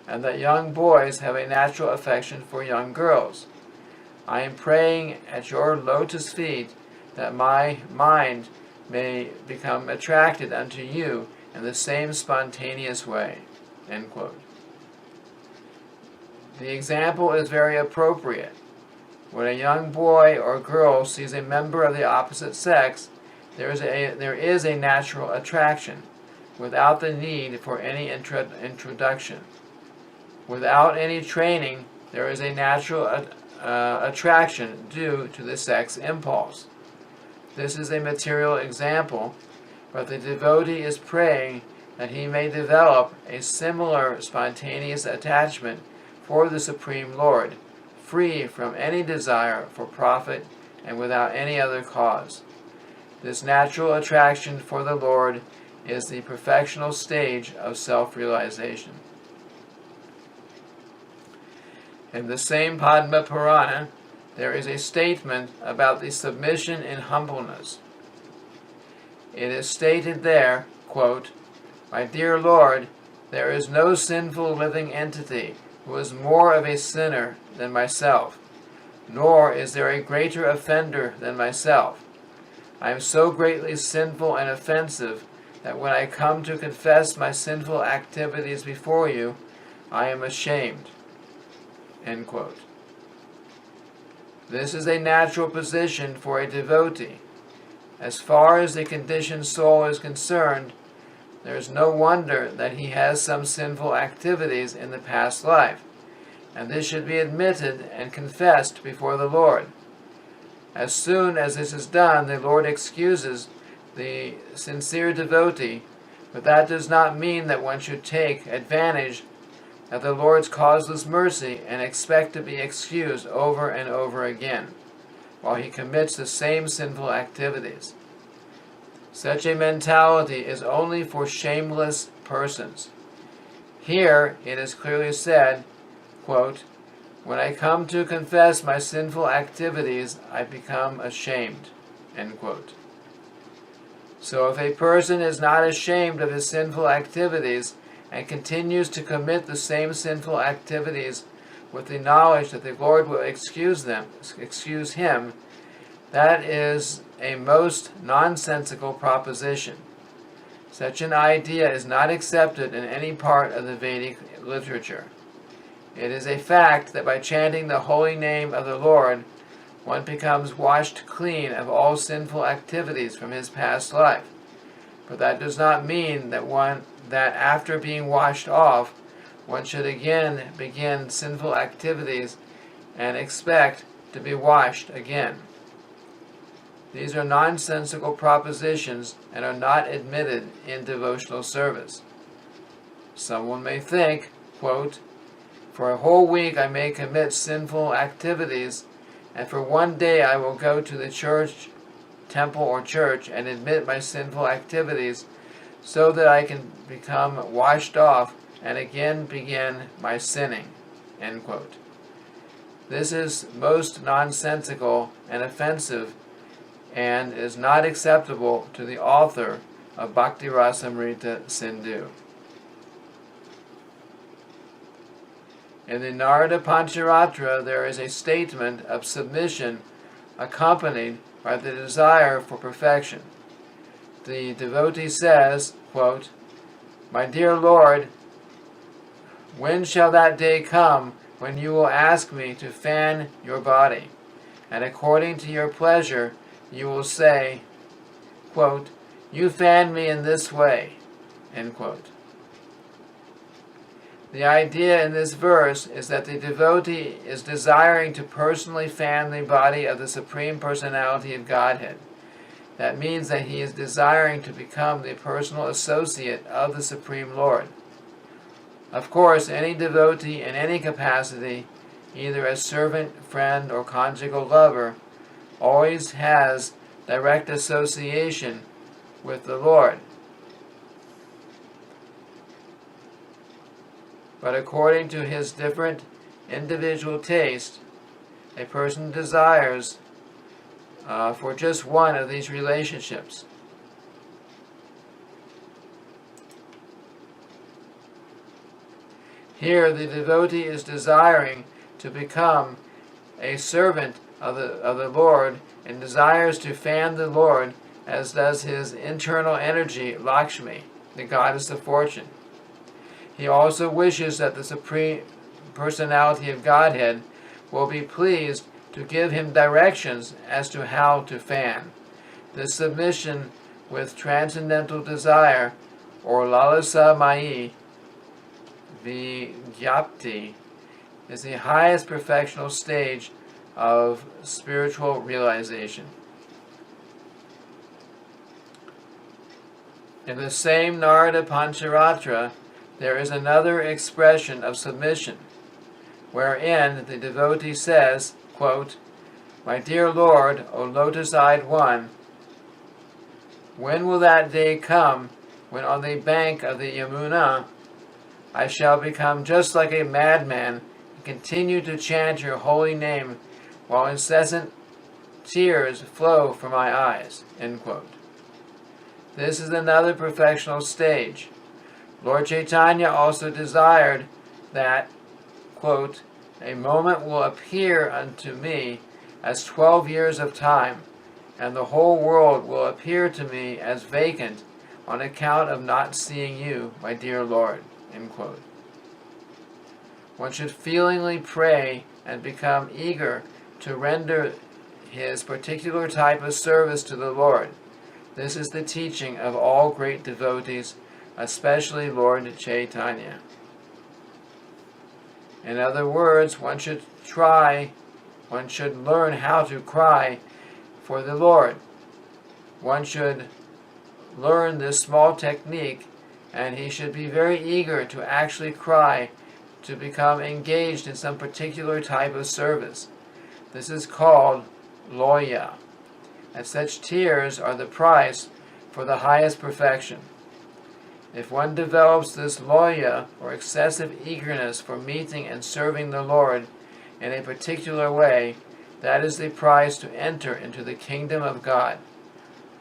and that young boys have a natural affection for young girls. I am praying at your lotus feet that my mind may become attracted unto you in the same spontaneous way." End quote. The example is very appropriate. When a young boy or girl sees a member of the opposite sex, there is a natural attraction, without the need for any introduction. Without any training, there is a natural attraction due to the sex impulse. This is a material example, but the devotee is praying that he may develop a similar spontaneous attachment for the Supreme Lord, free from any desire for profit and without any other cause. This natural attraction for the Lord is the perfectional stage of self-realization. In the same Padma Purana, there is a statement about the submission in humbleness. It is stated there, quote, "My dear Lord, there is no sinful living entity who is more of a sinner than myself, nor is there a greater offender than myself. I am so greatly sinful and offensive that when I come to confess my sinful activities before you, I am ashamed." End quote. This is a natural position for a devotee. As far as the conditioned soul is concerned, there is no wonder that he has some sinful activities in the past life, and this should be admitted and confessed before the Lord. As soon as this is done, the Lord excuses the sincere devotee, but that does not mean that one should take advantage of the Lord's causeless mercy and expect to be excused over and over again, while he commits the same sinful activities. Such a mentality is only for shameless persons. Here it is clearly said, quote, "When I come to confess my sinful activities, I become ashamed." End quote. So if a person is not ashamed of his sinful activities and continues to commit the same sinful activities with the knowledge that the Lord will excuse him, that is a most nonsensical proposition. Such an idea is not accepted in any part of the Vedic literature. It is a fact that by chanting the holy name of the Lord, one becomes washed clean of all sinful activities from his past life. But that does not mean that after being washed off, one should again begin sinful activities and expect to be washed again. These are nonsensical propositions and are not admitted in devotional service. Someone may think, quote, "For a whole week I may commit sinful activities, and for one day I will go to the temple or church and admit my sinful activities so that I can become washed off and again begin my sinning." End quote. This is most nonsensical and offensive and is not acceptable to the author of Bhakti Rasamrita Sindhu. In the Narada Pancharatra, there is a statement of submission accompanied by the desire for perfection. The devotee says, quote, "My dear Lord, when shall that day come when you will ask me to fan your body? And according to your pleasure, you will say, quote, 'You fan me in this way,' end quote." The idea in this verse is that the devotee is desiring to personally fan the body of the Supreme Personality of Godhead. That means that he is desiring to become the personal associate of the Supreme Lord. Of course, any devotee in any capacity, either as servant, friend, or conjugal lover, always has direct association with the Lord. But according to his different individual taste, a person desires for just one of these relationships. Here, the devotee is desiring to become a servant of the Lord and desires to fan the Lord, as does his internal energy, Lakshmi, the goddess of fortune. He also wishes that the Supreme Personality of Godhead will be pleased to give him directions as to how to fan. This submission with transcendental desire, or lalasa mai, vigyapti, is the highest perfectional stage of spiritual realization. In the same Narada Pancharatra, there is another expression of submission, wherein the devotee says, quote, "My dear Lord, O lotus-eyed one, when will that day come when on the bank of the Yamuna I shall become just like a madman and continue to chant your holy name while incessant tears flow from my eyes?" End quote. This is another perfectional stage. Lord Chaitanya also desired that, quote, "A moment will appear unto me as 12 years of time, and the whole world will appear to me as vacant on account of not seeing you, my dear Lord." End quote. One should feelingly pray and become eager to render his particular type of service to the Lord. This is the teaching of all great devotees, especially Lord Chaitanya. In other words, one should learn how to cry for the Lord. One should learn this small technique, and he should be very eager to actually cry, to become engaged in some particular type of service. This is called loya, and such tears are the price for the highest perfection. If one develops this loya, or excessive eagerness for meeting and serving the Lord in a particular way, that is the price to enter into the kingdom of God.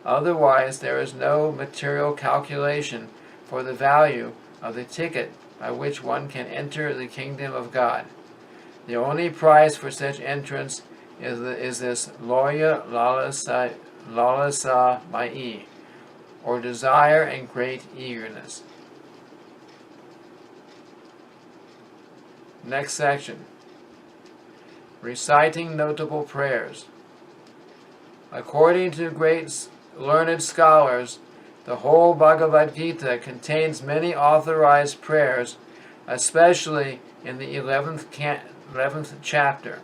Otherwise, there is no material calculation for the value of the ticket by which one can enter the kingdom of God. The only price for such entrance is this loya lalasa mai, or desire and great eagerness. Next section. Reciting notable prayers. According to great learned scholars, the whole Bhagavad Gita contains many authorized prayers, especially in the 11th chapter,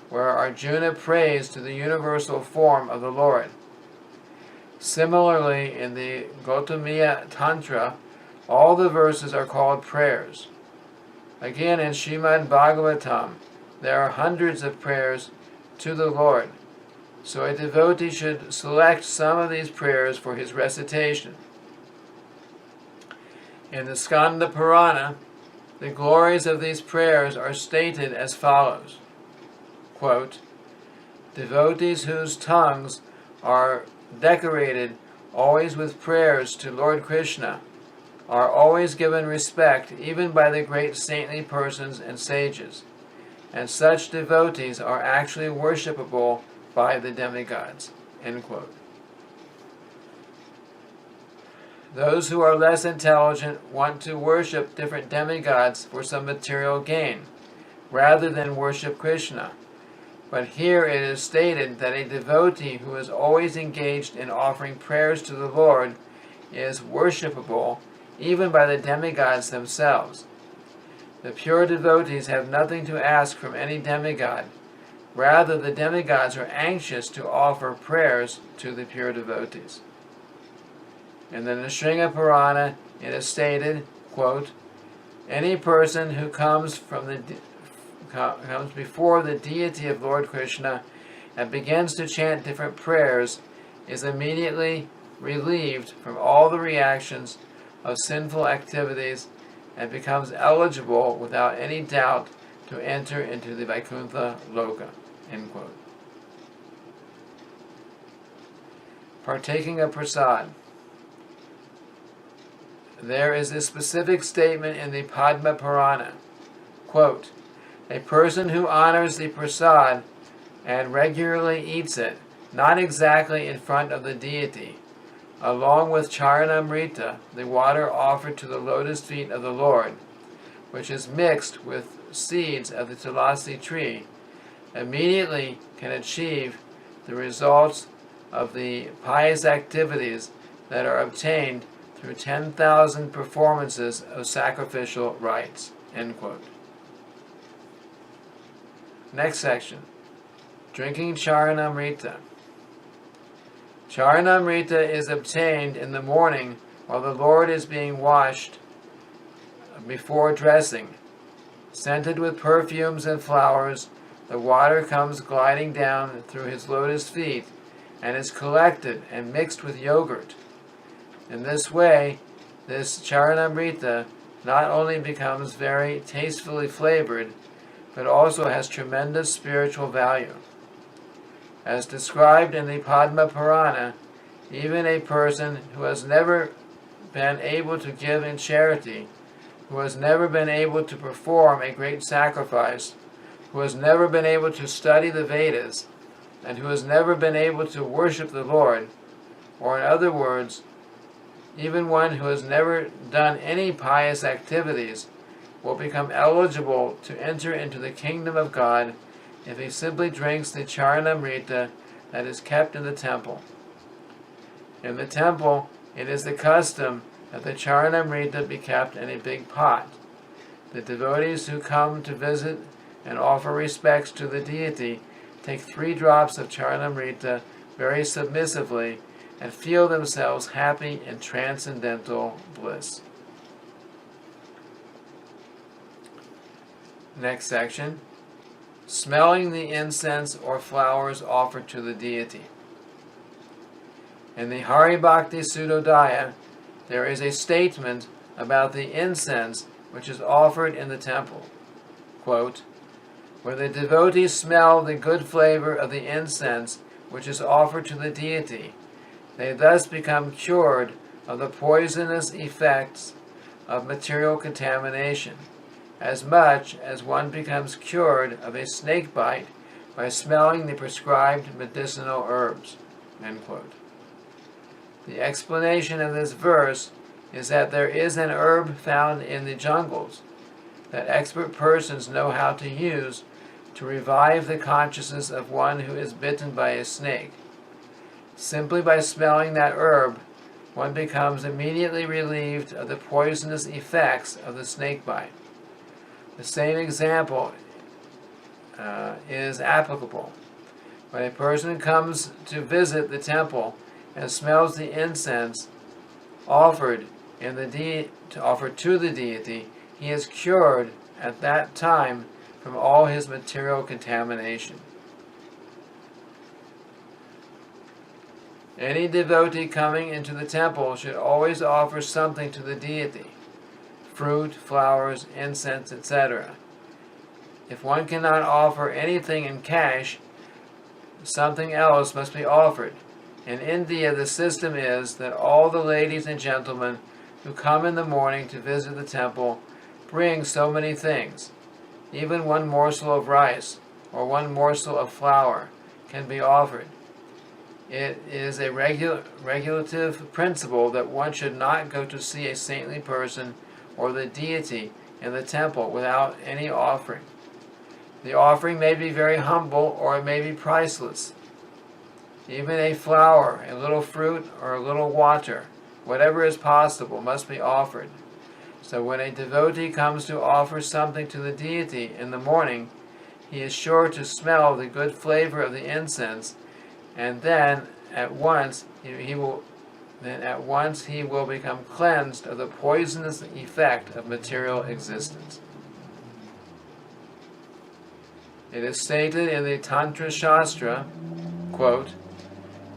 where Arjuna prays to the universal form of the Lord. Similarly, in the Gautamiya Tantra, all the verses are called prayers. Again, in Srimad Bhagavatam, there are hundreds of prayers to the Lord, so a devotee should select some of these prayers for his recitation. In the Skanda Purana, the glories of these prayers are stated as follows. Quote, "Devotees whose tongues are decorated always with prayers to Lord Krishna are always given respect even by the great saintly persons and sages, and such devotees are actually worshipable by the demigods." End quote. Those who are less intelligent want to worship different demigods for some material gain, rather than worship Krishna. But here it is stated that a devotee who is always engaged in offering prayers to the Lord is worshipable even by the demigods themselves. The pure devotees have nothing to ask from any demigod, Rather, the demigods are anxious to offer prayers to the pure devotees. In the Nrsimha Purana, it is stated, quote, any person who comes before the deity of Lord Krishna and begins to chant different prayers is immediately relieved from all the reactions of sinful activities and becomes eligible without any doubt to enter into the Vaikuntha Loka. End quote. Partaking of prasad. There is a specific statement in the Padma Purana, quote, a person who honors the prasad and regularly eats it, not exactly in front of the deity, along with Charanamrita, the water offered to the lotus feet of the Lord, which is mixed with seeds of the tulasi tree, immediately can achieve the results of the pious activities that are obtained through 10,000 performances of sacrificial rites. End quote. Next section. Drinking Charanamrita. Charanamrita is obtained in the morning while the Lord is being washed before dressing. Scented with perfumes and flowers, the water comes gliding down through his lotus feet and is collected and mixed with yogurt. In this way, this Charanamrita not only becomes very tastefully flavored, but also has tremendous spiritual value. As described in the Padma Purana, even a person who has never been able to give in charity, who has never been able to perform a great sacrifice, who has never been able to study the Vedas, and who has never been able to worship the Lord, or in other words, even one who has never done any pious activities, will become eligible to enter into the kingdom of God if he simply drinks the Charanamrita that is kept in the temple. In the temple, it is the custom that the Charanamrita be kept in a big pot. The devotees who come to visit and offer respects to the deity take 3 drops of Charanamrita very submissively and feel themselves happy in transcendental bliss. Next section. Smelling the incense or flowers offered to the deity. In the Hari Bhakti Sudodaya, there is a statement about the incense which is offered in the temple. Quote, when the devotees smell the good flavor of the incense which is offered to the deity, they thus become cured of the poisonous effects of material contamination, as much as one becomes cured of a snake bite by smelling the prescribed medicinal herbs. End quote. The explanation of this verse is that there is an herb found in the jungles that expert persons know how to use to revive the consciousness of one who is bitten by a snake. Simply by smelling that herb, one becomes immediately relieved of the poisonous effects of the snake bite. The same example is applicable. When a person comes to visit the temple and smells the incense offered to the deity, he is cured at that time from all his material contamination. Any devotee coming into the temple should always offer something to the deity: fruit, flowers, incense, etc. If one cannot offer anything in cash, something else must be offered. In India, the system is that all the ladies and gentlemen who come in the morning to visit the temple bring so many things. Even one morsel of rice or one morsel of flour can be offered. It is a regulative principle that one should not go to see a saintly person or the deity in the temple without any offering. The offering may be very humble or it may be priceless. Even a flower, a little fruit, or a little water, whatever is possible, must be offered. So when a devotee comes to offer something to the deity in the morning, he is sure to smell the good flavor of the incense, and then at once he will become cleansed of the poisonous effect of material existence. It is stated in the Tantra Shastra, quote,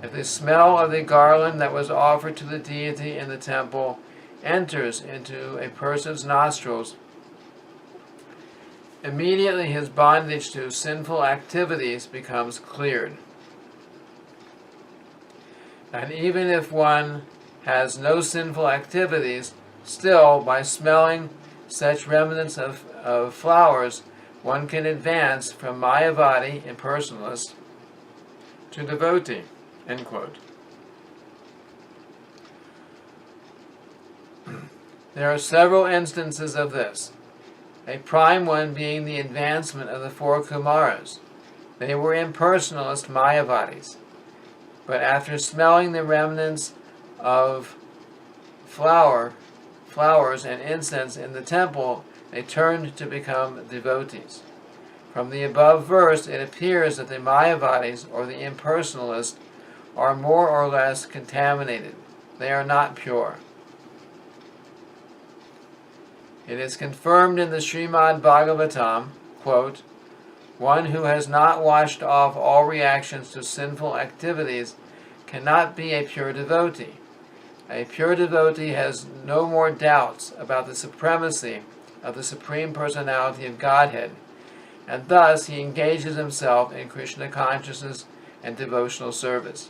"If the smell of the garland that was offered to the deity in the temple enters into a person's nostrils, immediately his bondage to sinful activities becomes cleared. And even if one has no sinful activities, still, by smelling such remnants of flowers, one can advance from Mayavadi, impersonalist, to devotee." End quote. There are several instances of this, a prime one being the advancement of the four Kumaras. They were impersonalist Mayavadis, but after smelling the remnants of flowers and incense in the temple, they turned to become devotees. From the above verse, it appears that the Mayavadis, or the impersonalists, are more or less contaminated. They are not pure. It is confirmed in the Srimad Bhagavatam, quote, "One who has not washed off all reactions to sinful activities cannot be a pure devotee. A pure devotee has no more doubts about the supremacy of the Supreme Personality of Godhead, and thus he engages himself in Krishna consciousness and devotional service."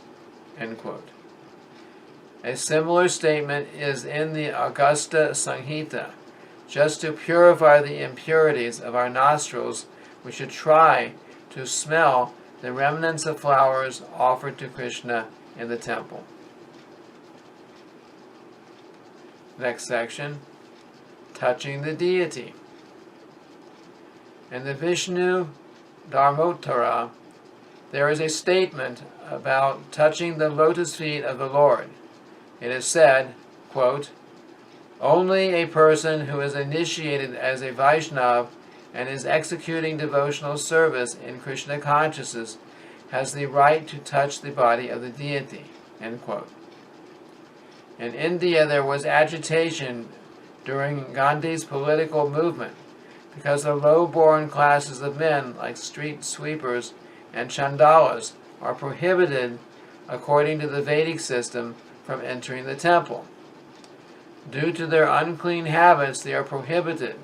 End quote. A similar statement is in the Augusta Samhita. Just to purify the impurities of our nostrils, we should try to smell the remnants of flowers offered to Krishna in the temple. Next section, touching the deity. In the Vishnu Dharmottara, there is a statement about touching the lotus feet of the Lord. It is said, quote, "Only a person who is initiated as a Vaishnava and is executing devotional service in Krishna consciousness has the right to touch the body of the deity." End quote. In India, there was agitation during Gandhi's political movement because the low-born classes of men, like street sweepers and chandalas, are prohibited, according to the Vedic system, from entering the temple. Due to their unclean habits, they are prohibited,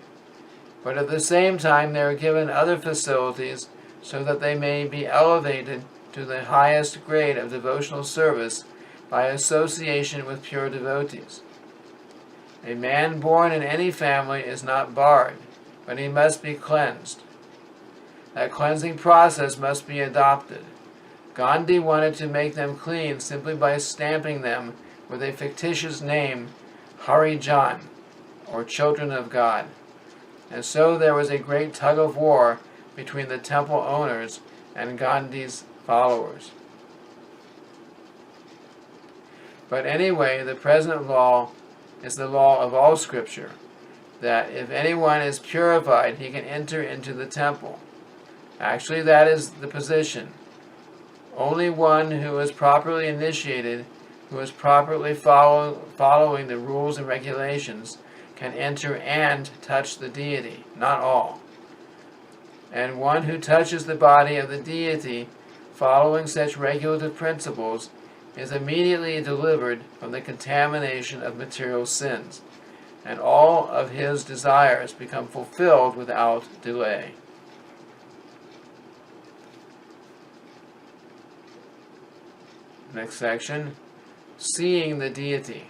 but at the same time they are given other facilities so that they may be elevated to the highest grade of devotional service by association with pure devotees. A man born in any family is not barred, but he must be cleansed. That cleansing process must be adopted. Gandhi wanted to make them clean simply by stamping them with a fictitious name, Harijan, or Children of God. And so there was a great tug of war between the temple owners and Gandhi's followers. But anyway, the present law is the law of all Scripture, that if anyone is purified, he can enter into the temple. Actually, that is the position. Only one who is properly initiated, who is properly following the rules and regulations, can enter and touch the deity, not all. And one who touches the body of the deity, following such regulative principles, is immediately delivered from the contamination of material sins, and all of his desires become fulfilled without delay. Next section, seeing the deity.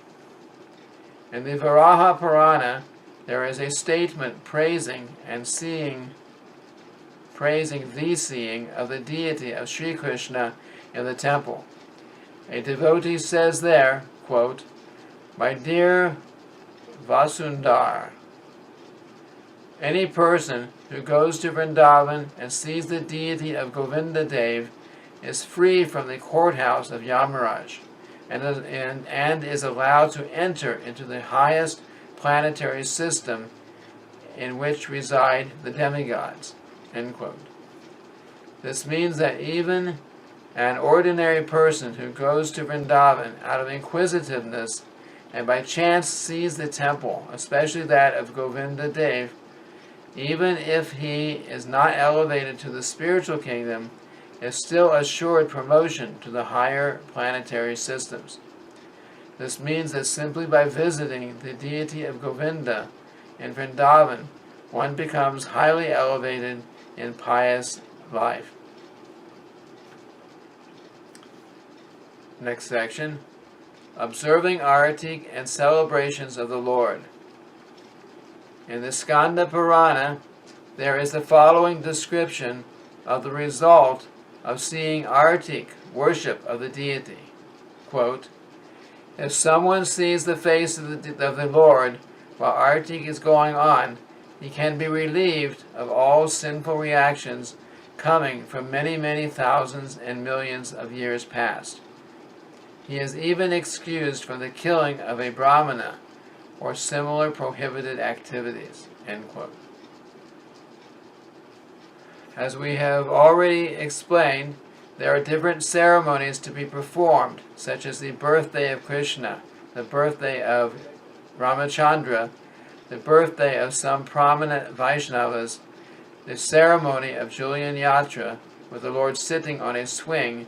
In the Varaha Purana, there is a statement praising the seeing of the deity of Sri Krishna in the temple. A devotee says there, quote, "My dear Vasundhara, any person who goes to Vrindavan and sees the deity of Govinda Dev is free from the courthouse of Yamaraj and is allowed to enter into the highest planetary system in which reside the demigods." End quote. This means that even an ordinary person who goes to Vrindavan out of inquisitiveness and by chance sees the temple, especially that of Govinda Dev, even if he is not elevated to the spiritual kingdom, is still assured promotion to the higher planetary systems. This means that simply by visiting the deity of Govinda in Vrindavan, one becomes highly elevated in pious life. Next section. Observing Arati and celebrations of the Lord. In the Skanda Purana, there is the following description of the result of seeing Arati, worship of the deity. Quote, if someone sees the face of the Lord while Arati is going on, he can be relieved of all sinful reactions coming from many, many thousands and millions of years past. He is even excused from the killing of a Brahmana or similar prohibited activities. End quote. As we have already explained, there are different ceremonies to be performed, such as the birthday of Krishna, the birthday of Ramachandra, the birthday of some prominent Vaishnavas, the ceremony of Julian Yatra, with the Lord sitting on a swing,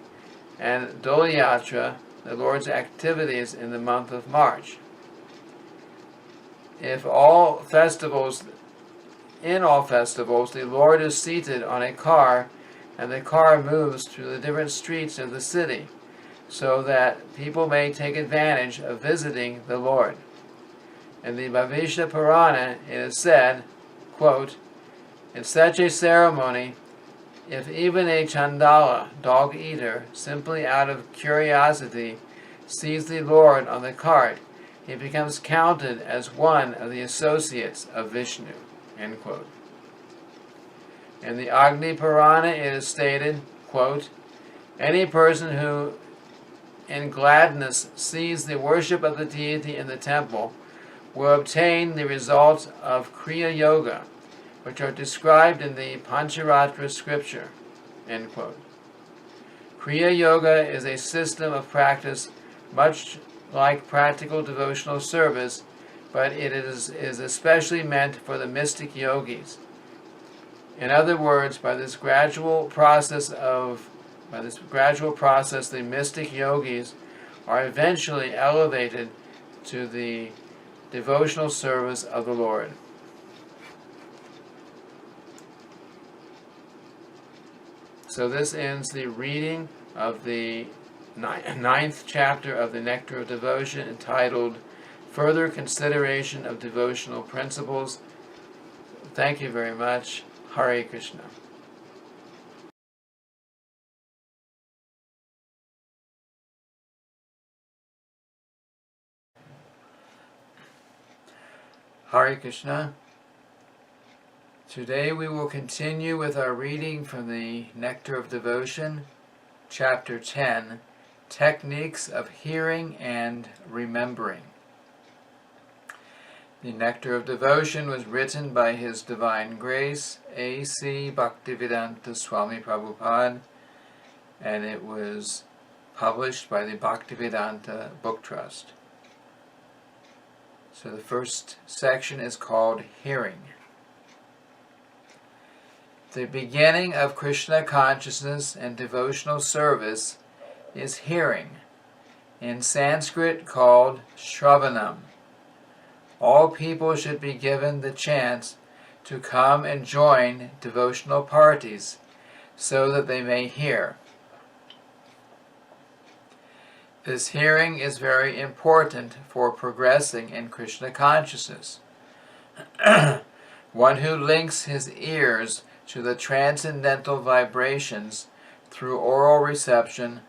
and Dol Yatra, the Lord's activities in the month of March. In all festivals, the Lord is seated on a car, and the car moves through the different streets of the city, so that people may take advantage of visiting the Lord. In the Bhavishya Purana, it is said, quote, in such a ceremony, if even a Chandala, dog-eater, simply out of curiosity, sees the Lord on the cart, he becomes counted as one of the associates of Vishnu. End quote. In the Agni Purana, it is stated, quote, any person who in gladness sees the worship of the deity in the temple will obtain the results of Kriya Yoga, which are described in the Pancharatra scripture. End quote. Kriya Yoga is a system of practice much like practical devotional service, but it is especially meant for the mystic yogis. In other words, by this gradual process, the mystic yogis are eventually elevated to the devotional service of the Lord. So this ends the reading of the ninth chapter of the Nectar of Devotion, entitled Further Consideration of Devotional Principles. Thank you very much. Hare Krishna. Hare Krishna. Today we will continue with our reading from the Nectar of Devotion, Chapter 10, Techniques of Hearing and Remembering. The Nectar of Devotion was written by His Divine Grace, A.C. Bhaktivedanta Swami Prabhupada, and it was published by the Bhaktivedanta Book Trust. So the first section is called Hearing. The beginning of Krishna consciousness and devotional service is hearing, in Sanskrit called Shravanam. All people should be given the chance to come and join devotional parties so that they may hear. This hearing is very important for progressing in Krishna consciousness. One who links his ears to the transcendental vibrations through oral reception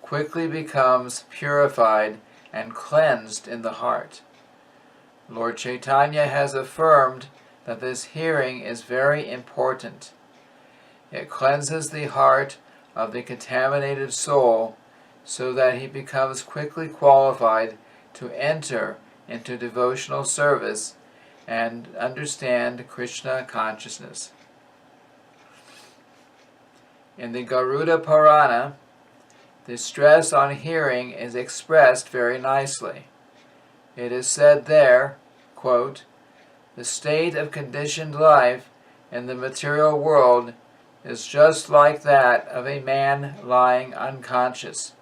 quickly becomes purified and cleansed in the heart. Lord Chaitanya has affirmed that this hearing is very important. It cleanses the heart of the contaminated soul so that he becomes quickly qualified to enter into devotional service and understand Krishna consciousness. In the Garuda Purana, the stress on hearing is expressed very nicely. It is said there, quote, "The state of conditioned life in the material world is just like that of a man lying unconscious,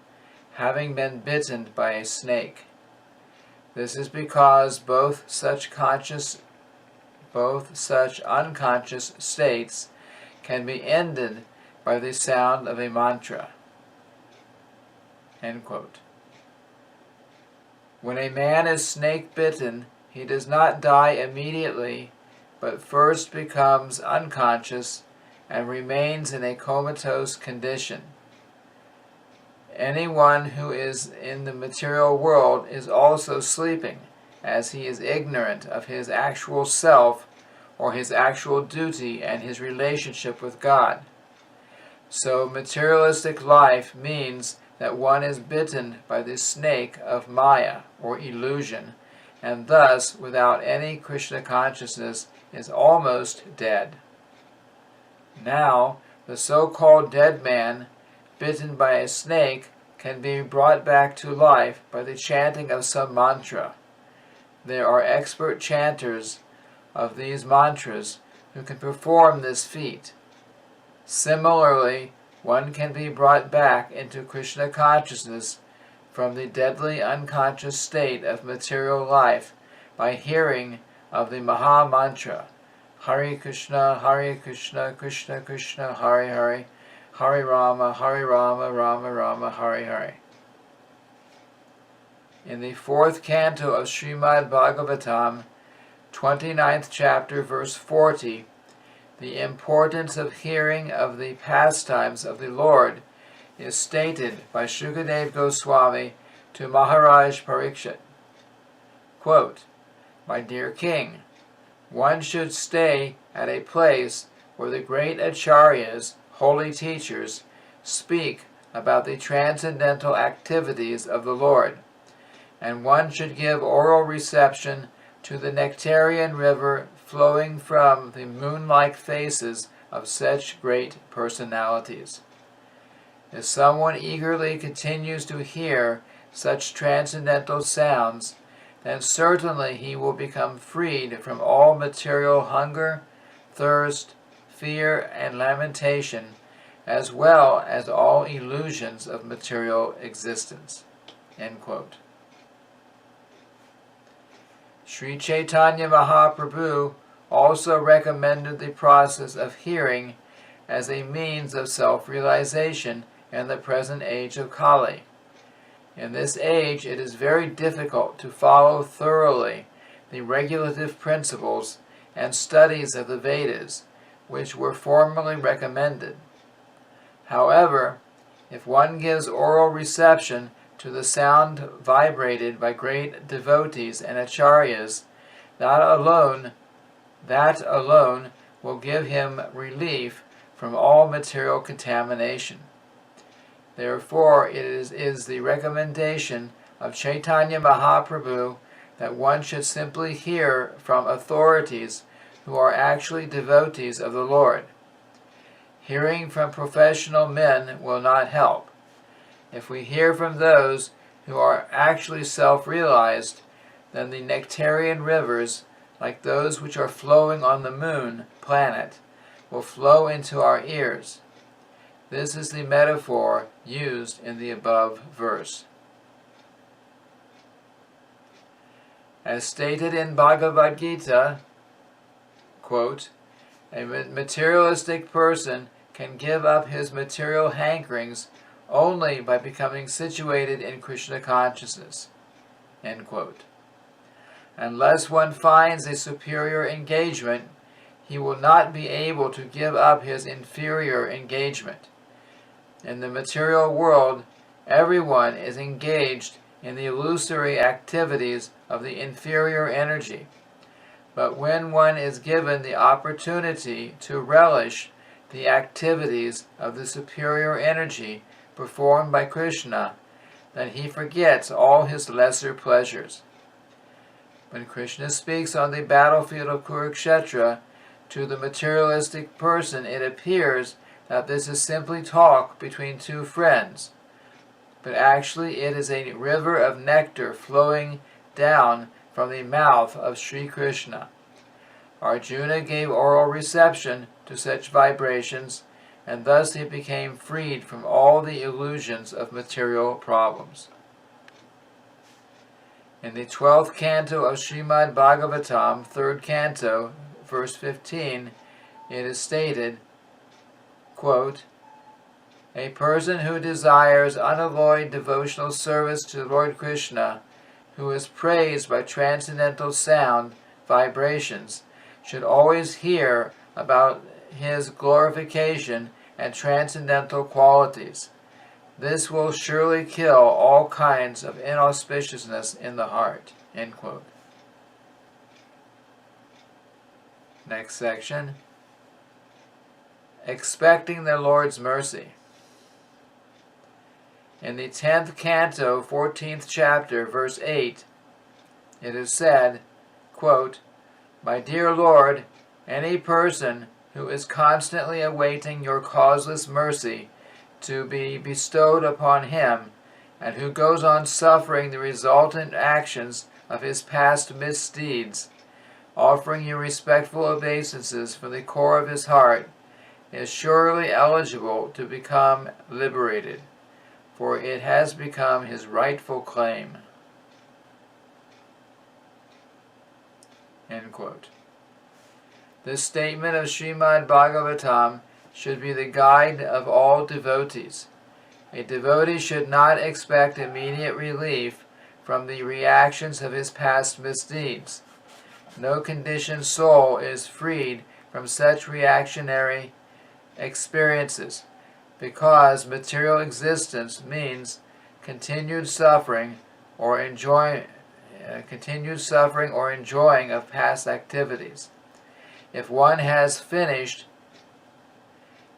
having been bitten by a snake. This is because both such unconscious states can be ended by the sound of a mantra." End quote. When a man is snake bitten, he does not die immediately, but first becomes unconscious and remains in a comatose condition. Anyone who is in the material world is also sleeping, as he is ignorant of his actual self or his actual duty and his relationship with God. So materialistic life means that one is bitten by the snake of Maya, or illusion, and thus, without any Krishna consciousness, is almost dead. Now, the so-called dead man, bitten by a snake, can be brought back to life by the chanting of some mantra. There are expert chanters of these mantras who can perform this feat. Similarly, one can be brought back into Krishna consciousness from the deadly unconscious state of material life by hearing of the Maha Mantra, Hare Krishna, Krishna Krishna, Hare Hare, Hare Rama, Rama Rama, Hare Hare. In the 4th canto of Srimad Bhagavatam, 29th chapter, verse 40, the importance of hearing of the pastimes of the Lord is stated by Shukadeva Goswami to Maharaj Parikshit. Quote, "My dear king, one should stay at a place where the great acharyas, holy teachers, speak about the transcendental activities of the Lord, and one should give oral reception to the nectarian river flowing from the moon-like faces of such great personalities. If someone eagerly continues to hear such transcendental sounds, then certainly he will become freed from all material hunger, thirst, fear, and lamentation, as well as all illusions of material existence." End quote. Sri Chaitanya Mahaprabhu also recommended the process of hearing as a means of self-realization in the present age of Kali. In this age, it is very difficult to follow thoroughly the regulative principles and studies of the Vedas, which were formerly recommended. However, if one gives oral reception to the sound vibrated by great devotees and acharyas, that alone will give him relief from all material contamination. Therefore, it is the recommendation of Chaitanya Mahaprabhu that one should simply hear from authorities who are actually devotees of the Lord. Hearing from professional men will not help. If we hear from those who are actually self-realized, then the nectarian rivers, like those which are flowing on the moon planet, will flow into our ears. This is the metaphor used in the above verse. As stated in Bhagavad Gita, quote, "A materialistic person can give up his material hankerings only by becoming situated in Krishna consciousness." End quote. Unless one finds a superior engagement, he will not be able to give up his inferior engagement. In the material world, everyone is engaged in the illusory activities of the inferior energy. But when one is given the opportunity to relish the activities of the superior energy performed by Krishna, then he forgets all his lesser pleasures. When Krishna speaks on the battlefield of Kurukshetra, to the materialistic person it appears that this is simply talk between two friends, but actually it is a river of nectar flowing down from the mouth of Sri Krishna. Arjuna gave oral reception to such vibrations, and thus he became freed from all the illusions of material problems. In the 12th canto of Srimad Bhagavatam, 3rd canto, verse 15, it is stated, quote, "A person who desires unalloyed devotional service to Lord Krishna, who is praised by transcendental sound vibrations, should always hear about his glorification and transcendental qualities. This will surely kill all kinds of inauspiciousness in the heart." End quote. Next section. Expecting the Lord's mercy. In the 10th canto, 14th chapter, verse 8, it is said, quote, "My dear Lord, any person who is constantly awaiting your causeless mercy to be bestowed upon him, and who goes on suffering the resultant actions of his past misdeeds, offering you respectful obeisances from the core of his heart, is surely eligible to become liberated, for it has become his rightful claim." End quote. This statement of Srimad Bhagavatam should be the guide of all devotees. A devotee should not expect immediate relief from the reactions of his past misdeeds. No conditioned soul is freed from such reactionary experiences, because material existence means continued suffering or enjoying of past activities. If one has finished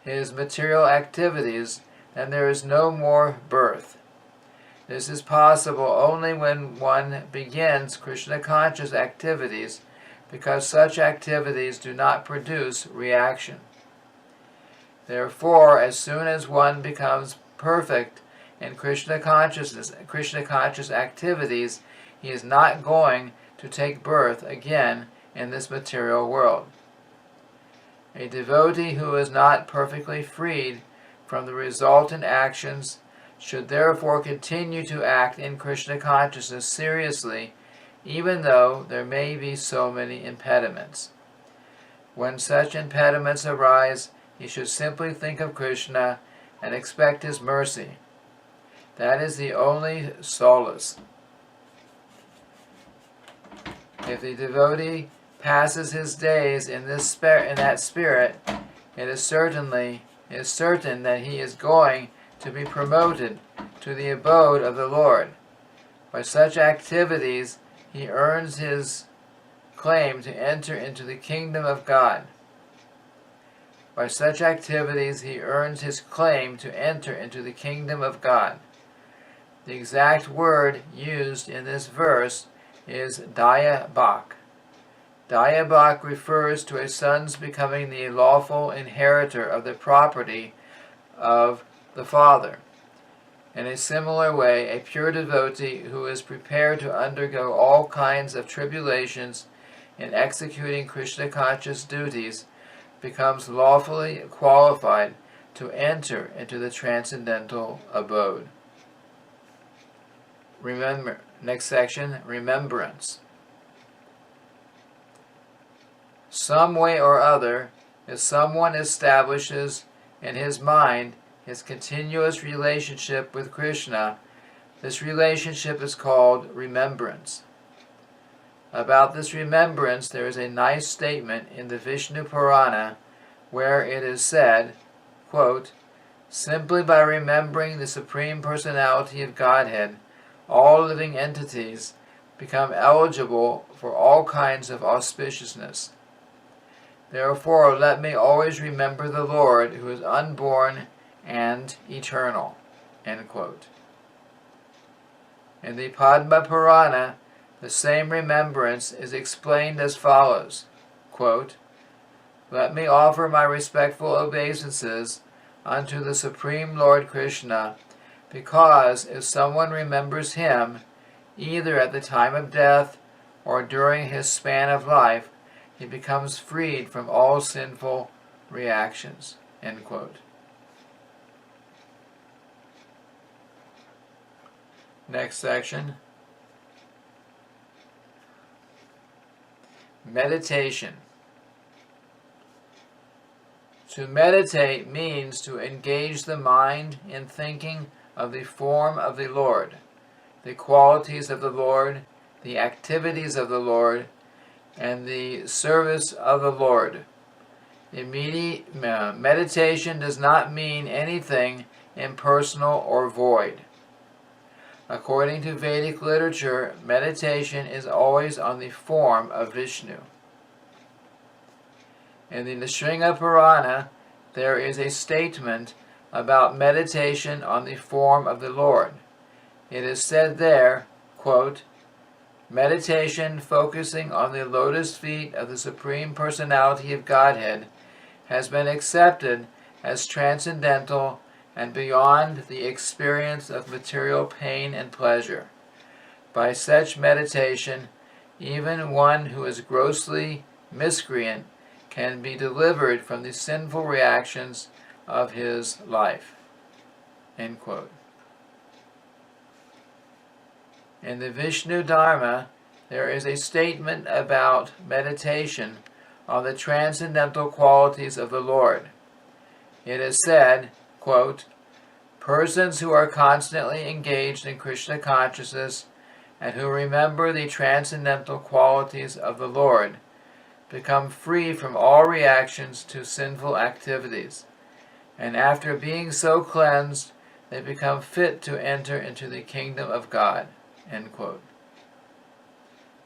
his material activities, then there is no more birth. This is possible only when one begins Krishna-conscious activities, because such activities do not produce reaction. Therefore, as soon as one becomes perfect in Krishna-conscious activities, he is not going to take birth again in this material world. A devotee who is not perfectly freed from the resultant actions should therefore continue to act in Krishna consciousness seriously, even though there may be so many impediments. When such impediments arise, he should simply think of Krishna and expect his mercy. That is the only solace. If the devotee passes his days in that spirit, it is certain that he is going to be promoted to the abode of the Lord. By such activities, he earns his claim to enter into the kingdom of God. By such activities, he earns his claim to enter into the kingdom of God. The exact word used in this verse is daya-bak. Daya-bak refers to a son's becoming the lawful inheritor of the property of the father. In a similar way, a pure devotee who is prepared to undergo all kinds of tribulations in executing Krishna-conscious duties becomes lawfully qualified to enter into the transcendental abode. Remember, next section, remembrance. Some way or other, if someone establishes in his mind his continuous relationship with Krishna, this relationship is called remembrance. About this remembrance, there is a nice statement in the Vishnu Purana where it is said, quote, "Simply by remembering the Supreme Personality of Godhead, all living entities become eligible for all kinds of auspiciousness. Therefore, let me always remember the Lord who is unborn and eternal." End quote. In the Padma Purana, the same remembrance is explained as follows, quote, "Let me offer my respectful obeisances unto the Supreme Lord Krishna, because if someone remembers him, either at the time of death or during his span of life, he becomes freed from all sinful reactions." End quote. Next section. Meditation. To meditate means to engage the mind in thinking of the form of the Lord, the qualities of the Lord, the activities of the Lord, and the service of the Lord. Meditation does not mean anything impersonal or void. According to Vedic literature, meditation is always on the form of Vishnu. In the Nrsimha Purana, there is a statement about meditation on the form of the Lord. It is said there, quote, "Meditation focusing on the lotus feet of the Supreme Personality of Godhead has been accepted as transcendental and beyond the experience of material pain and pleasure. By such meditation, even one who is grossly miscreant can be delivered from the sinful reactions of his life." End quote. In the Vishnu Dharma, there is a statement about meditation on the transcendental qualities of the Lord. It is said, quote, "Persons who are constantly engaged in Krishna consciousness and who remember the transcendental qualities of the Lord become free from all reactions to sinful activities, and after being so cleansed, they become fit to enter into the kingdom of God." End quote.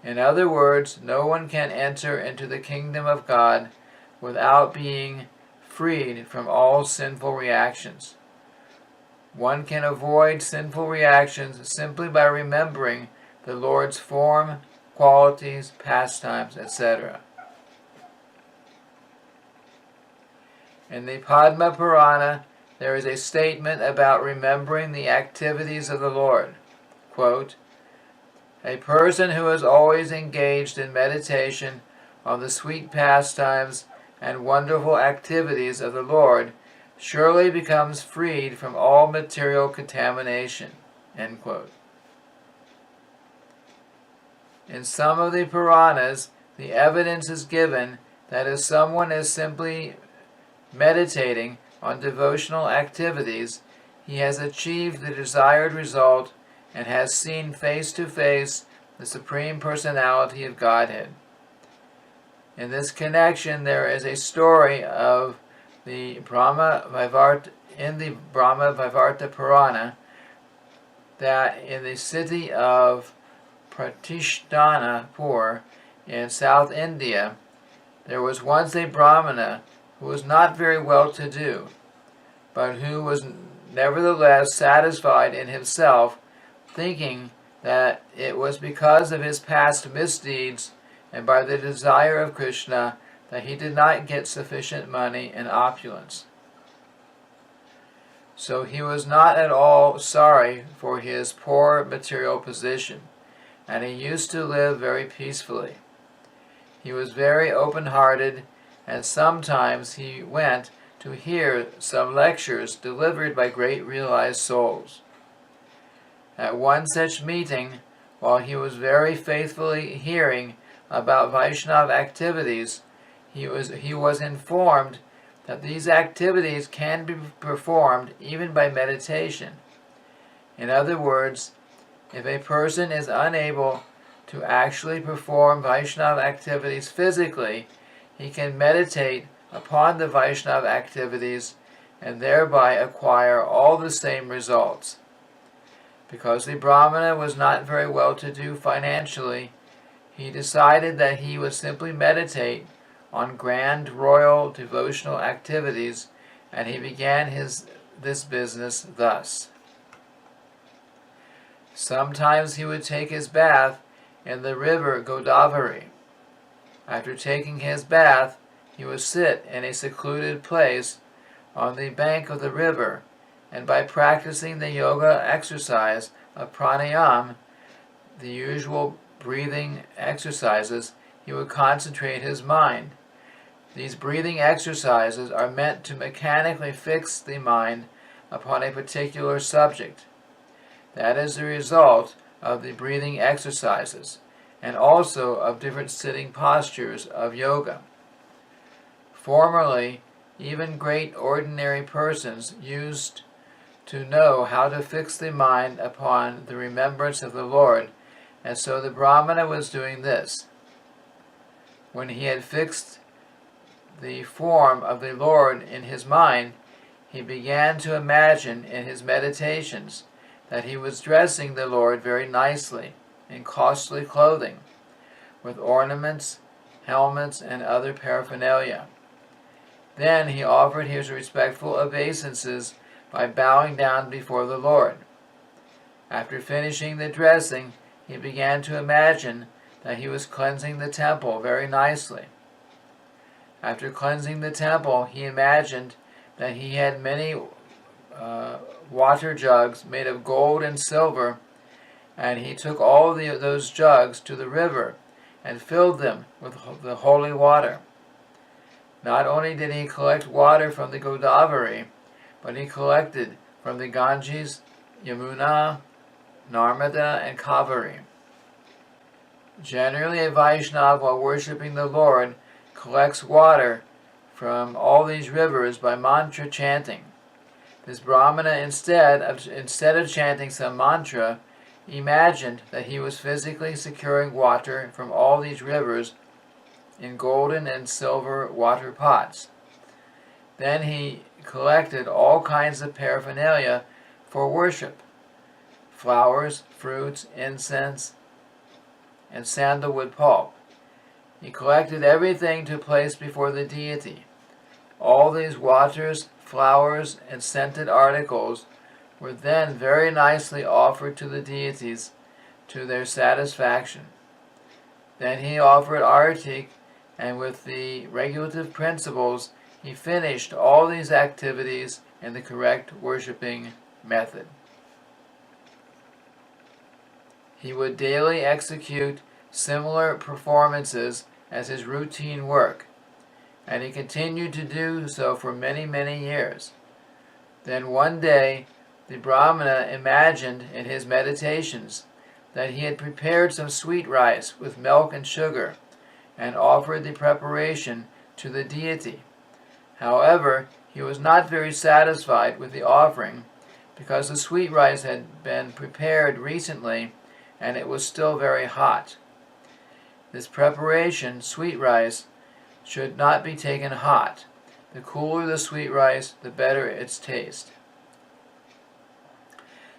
In other words, no one can enter into the kingdom of God without being freed from all sinful reactions. One can avoid sinful reactions simply by remembering the Lord's form, qualities, pastimes, etc. In the Padma Purana, there is a statement about remembering the activities of the Lord. Quote, "A person who is always engaged in meditation on the sweet pastimes and wonderful activities of the Lord surely becomes freed from all material contamination." End quote. In some of the Puranas, the evidence is given that if someone is simply meditating on devotional activities, he has achieved the desired result and has seen face to face the Supreme Personality of Godhead. In this connection, there is a story of the Brahma Vaivarta Purana that in the city of Pratishthanapur in South India, there was once a Brahmana who was not very well to do, but who was nevertheless satisfied in himself, thinking that it was because of his past misdeeds and by the desire of Krishna that he did not get sufficient money and opulence. So he was not at all sorry for his poor material position, and he used to live very peacefully. He was very open-hearted, and sometimes he went to hear some lectures delivered by great realized souls. At one such meeting, while he was very faithfully hearing about Vaishnava activities, he was informed that these activities can be performed even by meditation. In other words, if a person is unable to actually perform Vaishnava activities physically, he can meditate upon the Vaishnava activities and thereby acquire all the same results. Because the Brahmana was not very well to do financially, he decided that he would simply meditate on grand royal devotional activities, and he began this business thus. Sometimes he would take his bath in the river Godavari. After taking his bath, he would sit in a secluded place on the bank of the river, and by practicing the yoga exercise of pranayama, the usual breathing exercises, he would concentrate his mind. These breathing exercises are meant to mechanically fix the mind upon a particular subject. That is the result of the breathing exercises, and also of different sitting postures of yoga. Formerly, even great ordinary persons used to know how to fix the mind upon the remembrance of the Lord, and so the Brahmana was doing this. When he had fixed the form of the Lord in his mind, he began to imagine in his meditations that he was dressing the Lord very nicely in costly clothing, with ornaments, helmets, and other paraphernalia. Then he offered his respectful obeisances by bowing down before the Lord. After finishing the dressing, he began to imagine that he was cleansing the temple very nicely. After cleansing the temple, he imagined that he had many water jugs made of gold and silver, and he took all those jugs to the river and filled them with the holy water. Not only did he collect water from the Godavari, but he collected from the Ganges, Yamuna, Narmada, and Kaveri. Generally, a Vaishnava, while worshipping the Lord, collects water from all these rivers by mantra chanting. This Brahmana, instead of chanting some mantra, imagined that he was physically securing water from all these rivers in golden and silver water pots. Then he collected all kinds of paraphernalia for worship: flowers, fruits, incense, and sandalwood pulp. He collected everything to place before the deity. All these waters, flowers, and scented articles were then very nicely offered to the deities to their satisfaction. Then he offered artik, and with the regulative principles, he finished all these activities in the correct worshipping method. He would daily execute similar performances as his routine work, and he continued to do so for many, many years. Then one day, the Brahmana imagined in his meditations that he had prepared some sweet rice with milk and sugar, and offered the preparation to the deity. However, he was not very satisfied with the offering, because the sweet rice had been prepared recently, and it was still very hot. This preparation, sweet rice, should not be taken hot. The cooler the sweet rice, the better its taste.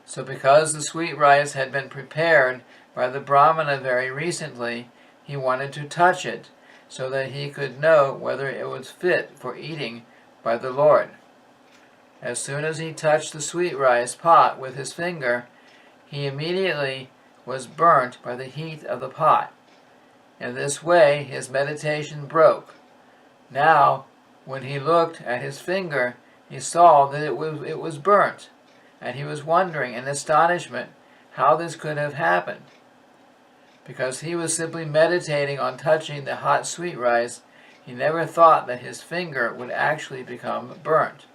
So because the sweet rice had been prepared by the Brahmana very recently, he wanted to touch it so that he could know whether it was fit for eating by the Lord. As soon as he touched the sweet rice pot with his finger, he immediately was burnt by the heat of the pot. In this way, his meditation broke. Now, when he looked at his finger, he saw that it was burnt, and he was wondering in astonishment how this could have happened. Because he was simply meditating on touching the hot sweet rice, he never thought that his finger would actually become burnt.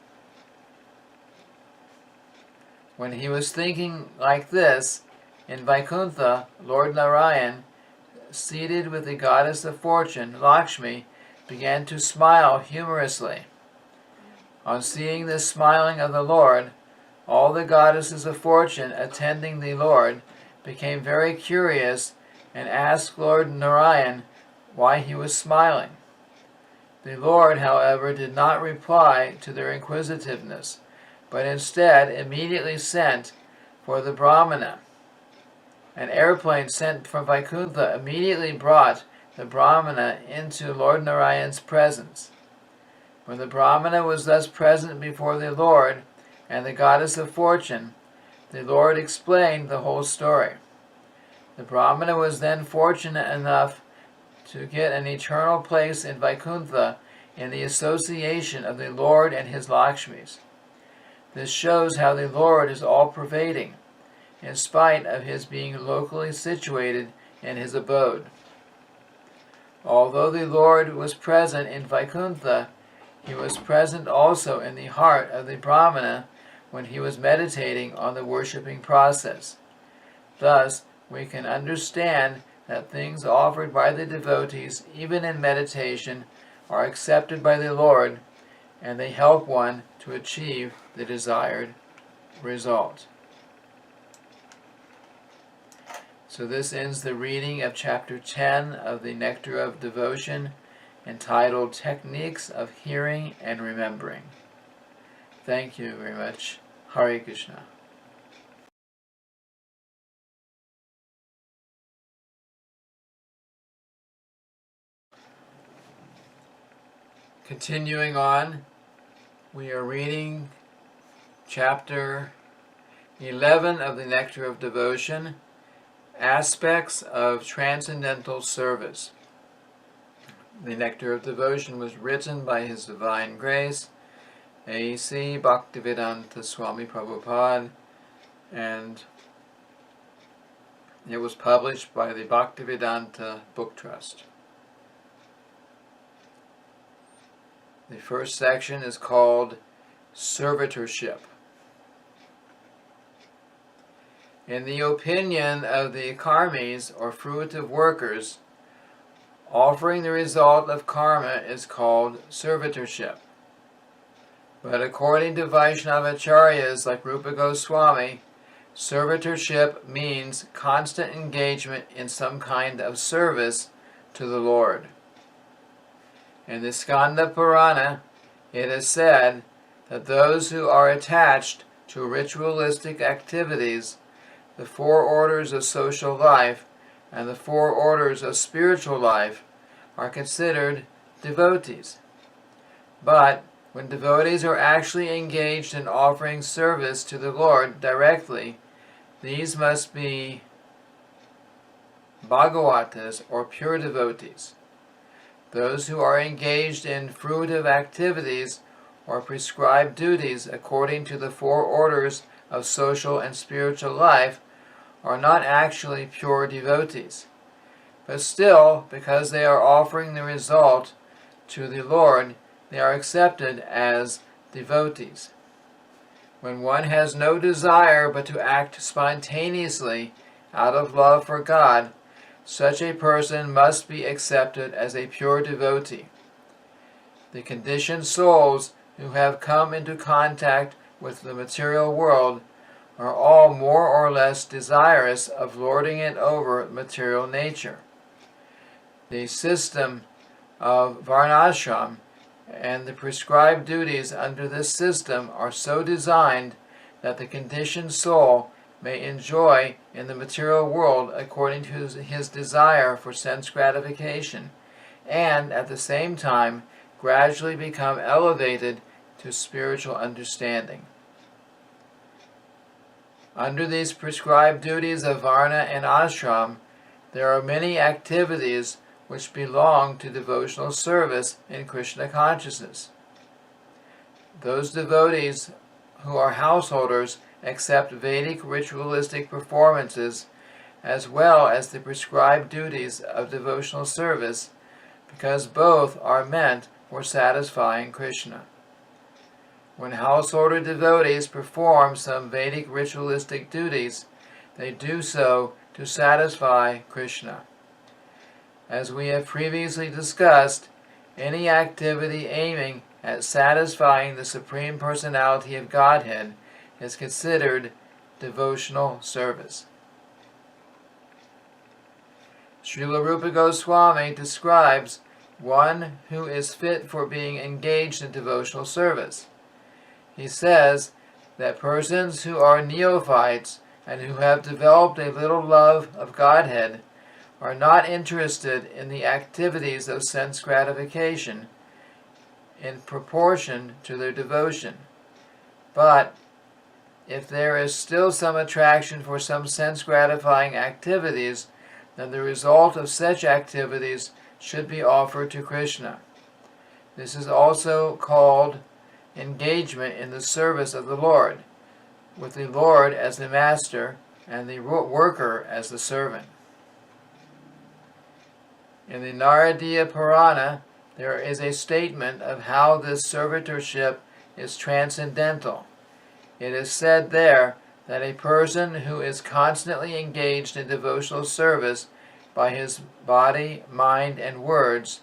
When he was thinking like this, in Vaikuntha, Lord Narayan, seated with the goddess of fortune, Lakshmi, began to smile humorously. On seeing this smiling of the Lord, all the goddesses of fortune attending the Lord became very curious and asked Lord Narayan why he was smiling. The Lord, however, did not reply to their inquisitiveness, but instead immediately sent for the Brahmana. An airplane sent from Vaikuntha immediately brought the Brahmana into Lord Narayan's presence. When the Brahmana was thus present before the Lord and the goddess of fortune, the Lord explained the whole story. The Brahmana was then fortunate enough to get an eternal place in Vaikuntha in the association of the Lord and his Lakshmis. This shows how the Lord is all-pervading, in spite of his being locally situated in his abode. Although the Lord was present in Vaikuntha, he was present also in the heart of the Brahmana when he was meditating on the worshipping process. Thus, we can understand that things offered by the devotees, even in meditation, are accepted by the Lord, and they help one to achieve the desired result. So this ends the reading of Chapter 10 of the Nectar of Devotion, entitled Techniques of Hearing and Remembering. Thank you very much. Hare Krishna. Continuing on, we are reading Chapter 11 of the Nectar of Devotion, Aspects of Transcendental Service. The Nectar of Devotion was written by His Divine Grace, A.C. Bhaktivedanta Swami Prabhupada, and it was published by the Bhaktivedanta Book Trust. The first section is called Servitorship. In the opinion of the karmis, or fruitive workers, offering the result of karma is called servitorship. But according to Vaishnavacharyas like Rupa Goswami, servitorship means constant engagement in some kind of service to the Lord. In the Skanda Purana, it is said that those who are attached to ritualistic activities, the four orders of social life, and the four orders of spiritual life, are considered devotees. But when devotees are actually engaged in offering service to the Lord directly, these must be Bhagavatas, or pure devotees. Those who are engaged in fruitive activities or prescribed duties according to the four orders of social and spiritual life are not actually pure devotees. But still, because they are offering the result to the Lord, they are accepted as devotees. When one has no desire but to act spontaneously out of love for God, such a person must be accepted as a pure devotee. The conditioned souls who have come into contact with the material world are all more or less desirous of lording it over material nature. The system of varnashram and the prescribed duties under this system are so designed that the conditioned soul may enjoy in the material world according to his desire for sense gratification, and at the same time gradually become elevated to spiritual understanding. Under these prescribed duties of varna and ashram, there are many activities which belong to devotional service in Krishna consciousness. Those devotees who are householders accept Vedic ritualistic performances as well as the prescribed duties of devotional service, because both are meant for satisfying Krishna. When householder devotees perform some Vedic ritualistic duties, they do so to satisfy Krishna. As we have previously discussed, any activity aiming at satisfying the Supreme Personality of Godhead is considered devotional service. Srila Rupa Goswami describes one who is fit for being engaged in devotional service. He says that persons who are neophytes and who have developed a little love of Godhead are not interested in the activities of sense gratification in proportion to their devotion. But if there is still some attraction for some sense-gratifying activities, then the result of such activities should be offered to Krishna. This is also called engagement in the service of the Lord, with the Lord as the master and the worker as the servant. In the Naradiya Purana, there is a statement of how this servitorship is transcendental. It is said there that a person who is constantly engaged in devotional service by his body, mind, and words,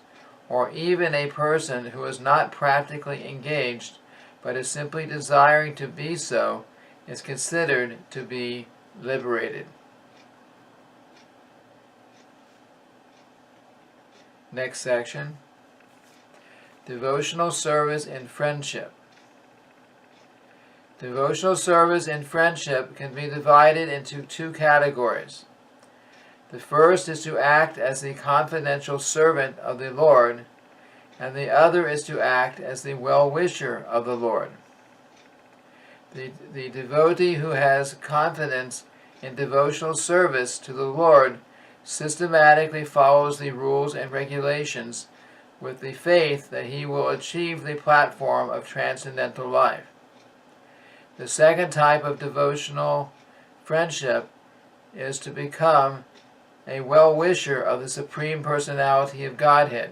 or even a person who is not practically engaged but is simply desiring to be so, is considered to be liberated. Next section. Devotional service in friendship. Devotional service in friendship can be divided into two categories. The first is to act as the confidential servant of the Lord, and the other is to act as the well-wisher of the Lord. The devotee who has confidence in devotional service to the Lord systematically follows the rules and regulations with the faith that he will achieve the platform of transcendental life. The second type of devotional friendship is to become a well-wisher of the Supreme Personality of Godhead.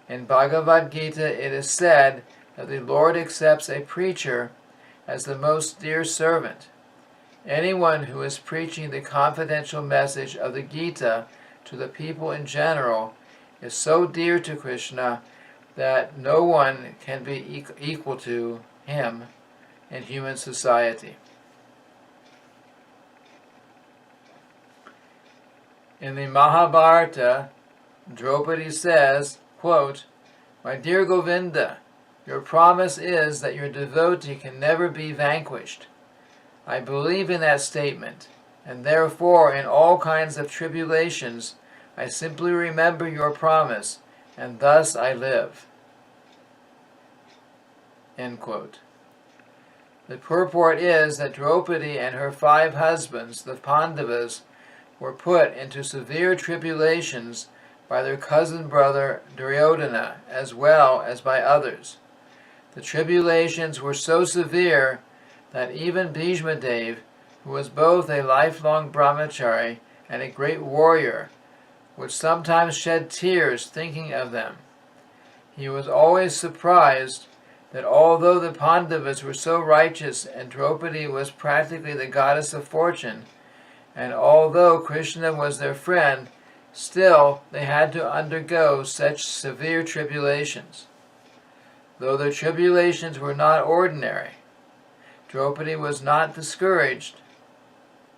In Bhagavad Gita it is said that the Lord accepts a preacher as the most dear servant. Anyone who is preaching the confidential message of the Gita to the people in general is so dear to Krishna that no one can be equal to him in human society. In the Mahabharata, Draupadi says, quote, "My dear Govinda, your promise is that your devotee can never be vanquished. I believe in that statement, and therefore in all kinds of tribulations I simply remember your promise, and thus I live." End quote. The purport is that Draupadi and her 5 husbands, the Pandavas, were put into severe tribulations by their cousin brother Duryodhana, as well as by others. The tribulations were so severe that even Bhishma Dev, who was both a lifelong brahmachari and a great warrior, would sometimes shed tears thinking of them. He was always surprised that although the Pandavas were so righteous and Draupadi was practically the goddess of fortune, and although Krishna was their friend, still they had to undergo such severe tribulations. Though their tribulations were not ordinary, Draupadi was not discouraged.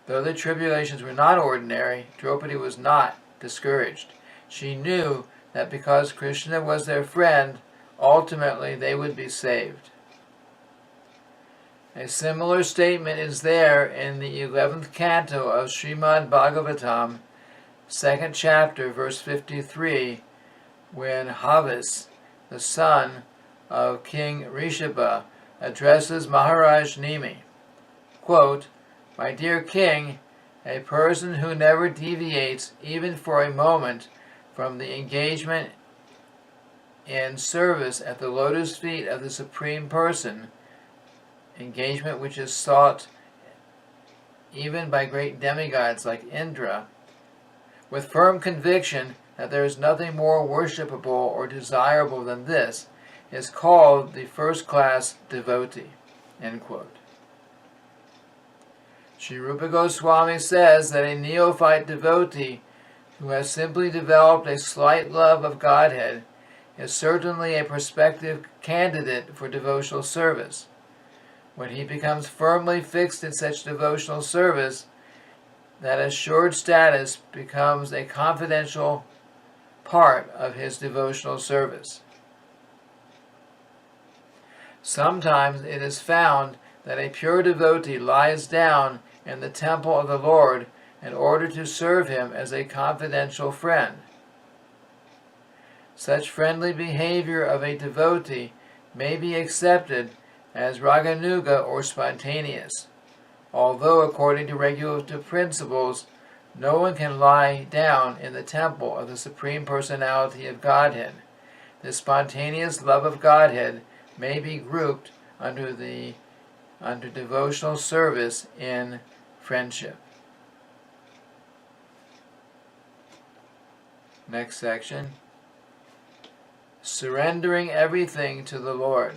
Though the tribulations were not ordinary, Draupadi was not discouraged. She knew that because Krishna was their friend, ultimately they would be saved. A similar statement is there in the 11th canto of Srimad Bhagavatam, 2nd chapter, verse 53, when Havis, the son of King Rishabha, addresses Maharaj Nimi. Quote, "My dear king, a person who never deviates even for a moment from the engagement in service at the lotus feet of the Supreme Person, engagement which is sought even by great demigods like Indra, with firm conviction that there is nothing more worshipable or desirable than this, is called the first-class devotee." End quote. Sri Rupa Goswami says that a neophyte devotee who has simply developed a slight love of Godhead is certainly a prospective candidate for devotional service. When he becomes firmly fixed in such devotional service, that assured status becomes a confidential part of his devotional service. Sometimes it is found that a pure devotee lies down in the temple of the Lord in order to serve him as a confidential friend. Such friendly behavior of a devotee may be accepted as raganuga or spontaneous, although according to regulative principles, no one can lie down in the temple of the Supreme Personality of Godhead. the spontaneous love of Godhead may be grouped under devotional service in friendship. Next section. Surrendering everything to the Lord.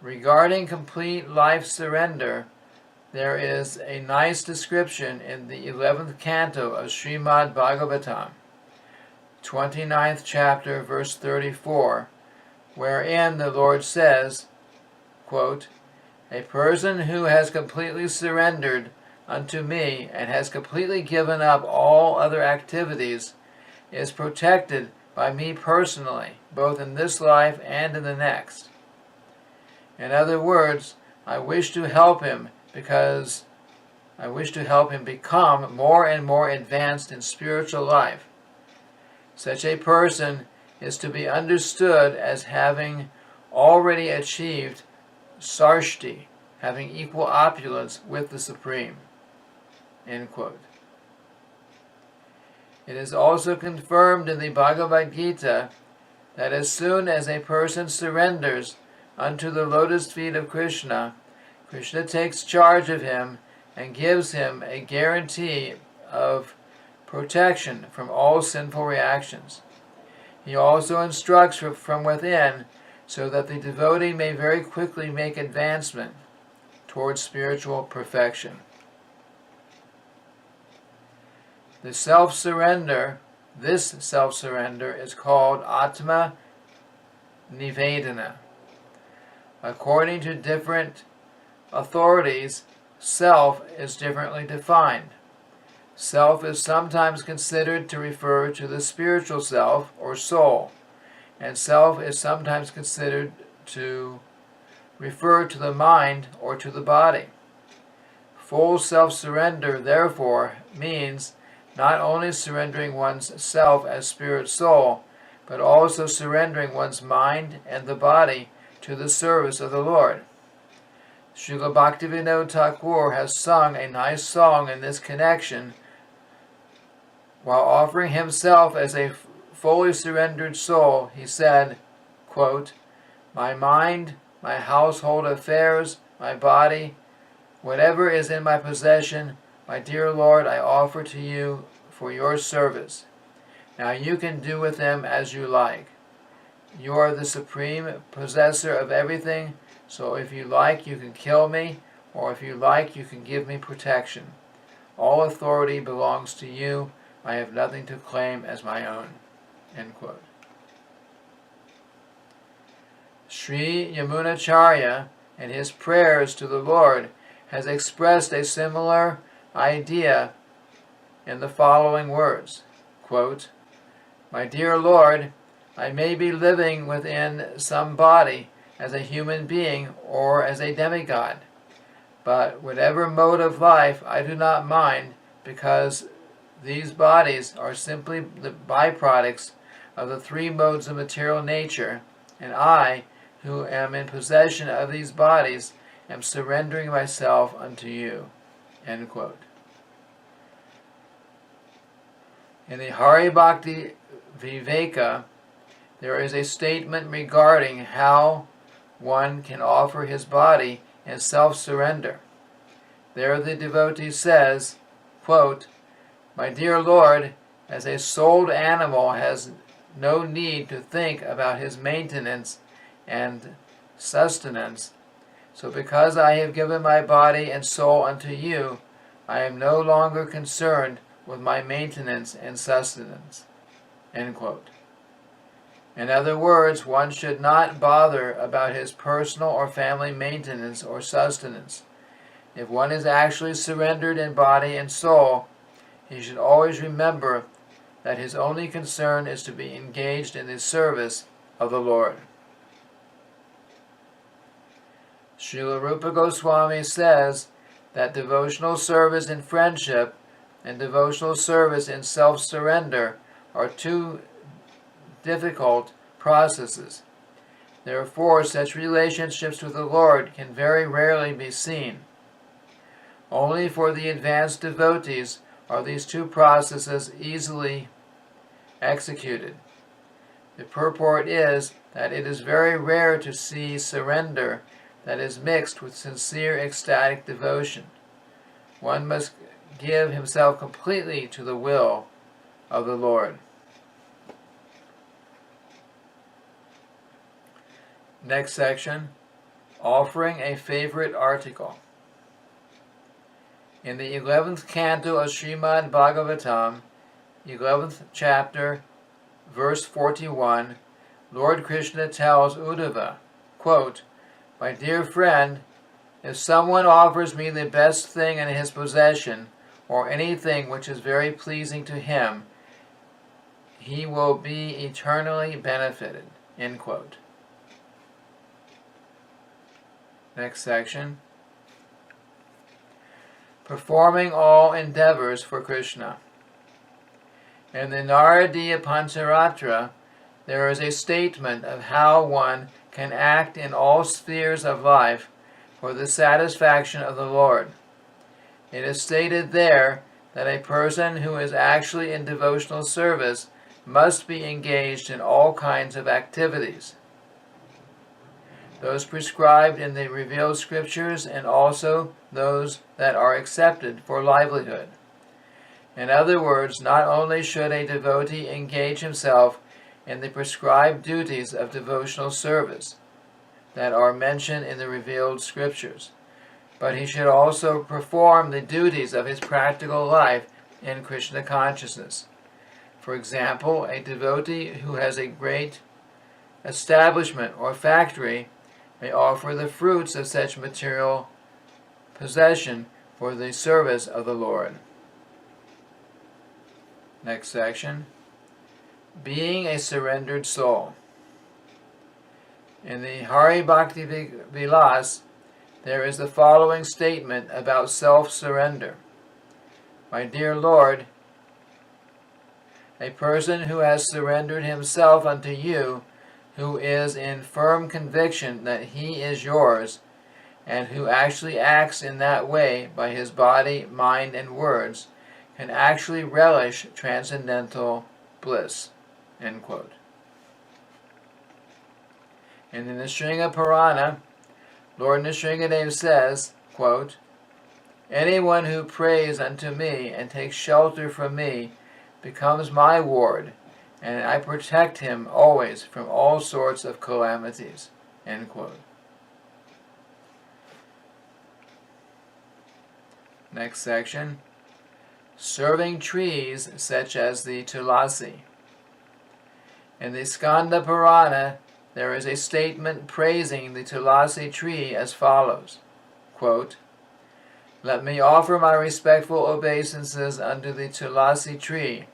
Regarding complete life surrender, there is a nice description in the 11th canto of Srimad Bhagavatam, 29th chapter, verse 34, wherein the Lord says, quote, "A person who has completely surrendered unto me and has completely given up all other activities is protected by me personally, both in this life and in the next." In other words, I wish to help him because I wish to help him become more and more advanced in spiritual life. Such a person is to be understood as having already achieved sarshti, having equal opulence with the Supreme. End quote. It is also confirmed in the Bhagavad Gita that as soon as a person surrenders unto the lotus feet of Krishna, Krishna takes charge of him and gives him a guarantee of protection from all sinful reactions. He also instructs from within so that the devotee may very quickly make advancement towards spiritual perfection. This self-surrender is called Atma Nivedana. According to different authorities, self is differently defined. Self is sometimes considered to refer to the spiritual self or soul, and self is sometimes considered to refer to the mind or to the body. Full self-surrender, therefore, means not only surrendering one's self as spirit soul, but also surrendering one's mind and the body to the service of the Lord. Srila Bhaktivinoda Thakur has sung a nice song in this connection. While offering himself as a fully surrendered soul, he said, quote, "My mind, my household affairs, my body, whatever is in my possession, my dear Lord, I offer to you for your service. Now you can do with them as you like. You are the supreme possessor of everything, so if you like, you can kill me, or if you like, you can give me protection. All authority belongs to you. I have nothing to claim as my own." End quote. Sri Yamunacharya, in his prayers to the Lord, has expressed a similar idea in the following words, quote, "My dear Lord, I may be living within some body as a human being or as a demigod, but whatever mode of life I do not mind, because these bodies are simply the byproducts of the three modes of material nature, and I, who am in possession of these bodies, am surrendering myself unto you." End quote. In the Hari Bhakti Viveka, there is a statement regarding how one can offer his body in self-surrender. There the devotee says, quote, "My dear Lord, as a souled animal has no need to think about his maintenance and sustenance, so because I have given my body and soul unto you, I am no longer concerned with my maintenance and sustenance." End quote. In other words, one should not bother about his personal or family maintenance or sustenance. If one is actually surrendered in body and soul, he should always remember that his only concern is to be engaged in the service of the Lord. Srila Rupa Goswami says that devotional service in friendship and devotional service in self-surrender are two difficult processes. Therefore, such relationships with the Lord can very rarely be seen. Only for the advanced devotees are these two processes easily executed. The purport is that it is very rare to see surrender that is mixed with sincere ecstatic devotion. One must give himself completely to the will of the Lord. Next section, offering a favorite article. In the 11th canto of Srimad Bhagavatam, 11th chapter, verse 41, Lord Krishna tells Uddhava, quote, "My dear friend, if someone offers me the best thing in his possession, or anything which is very pleasing to him, he will be eternally benefited." End quote. Next section. Performing all endeavors for Krishna. In the Naradiya Pancharatra, there is a statement of how one can act in all spheres of life for the satisfaction of the Lord. It is stated there that a person who is actually in devotional service must be engaged in all kinds of activities, those prescribed in the revealed scriptures and also those that are accepted for livelihood. In other words, not only should a devotee engage himself in the prescribed duties of devotional service that are mentioned in the revealed scriptures, but he should also perform the duties of his practical life in Krishna consciousness. For example, a devotee who has a great establishment or factory may offer the fruits of such material possession for the service of the Lord. Next section. Being a surrendered soul. In the Hari Bhakti Vilas, there is the following statement about self-surrender. My dear Lord, a person who has surrendered himself unto you, who is in firm conviction that he is yours, and who actually acts in that way by his body, mind, and words, can actually relish transcendental bliss. End quote. And in the Nisringa Purana, Lord Nisringadev says, quote, "Anyone who prays unto me and takes shelter from me becomes my ward, and I protect him always from all sorts of calamities." End quote. Next section. Serving trees such as the Tulasi. In the Skanda Purana, there is a statement praising the Tulasi tree as follows, quote, "Let me offer my respectful obeisances unto the Tulasi tree,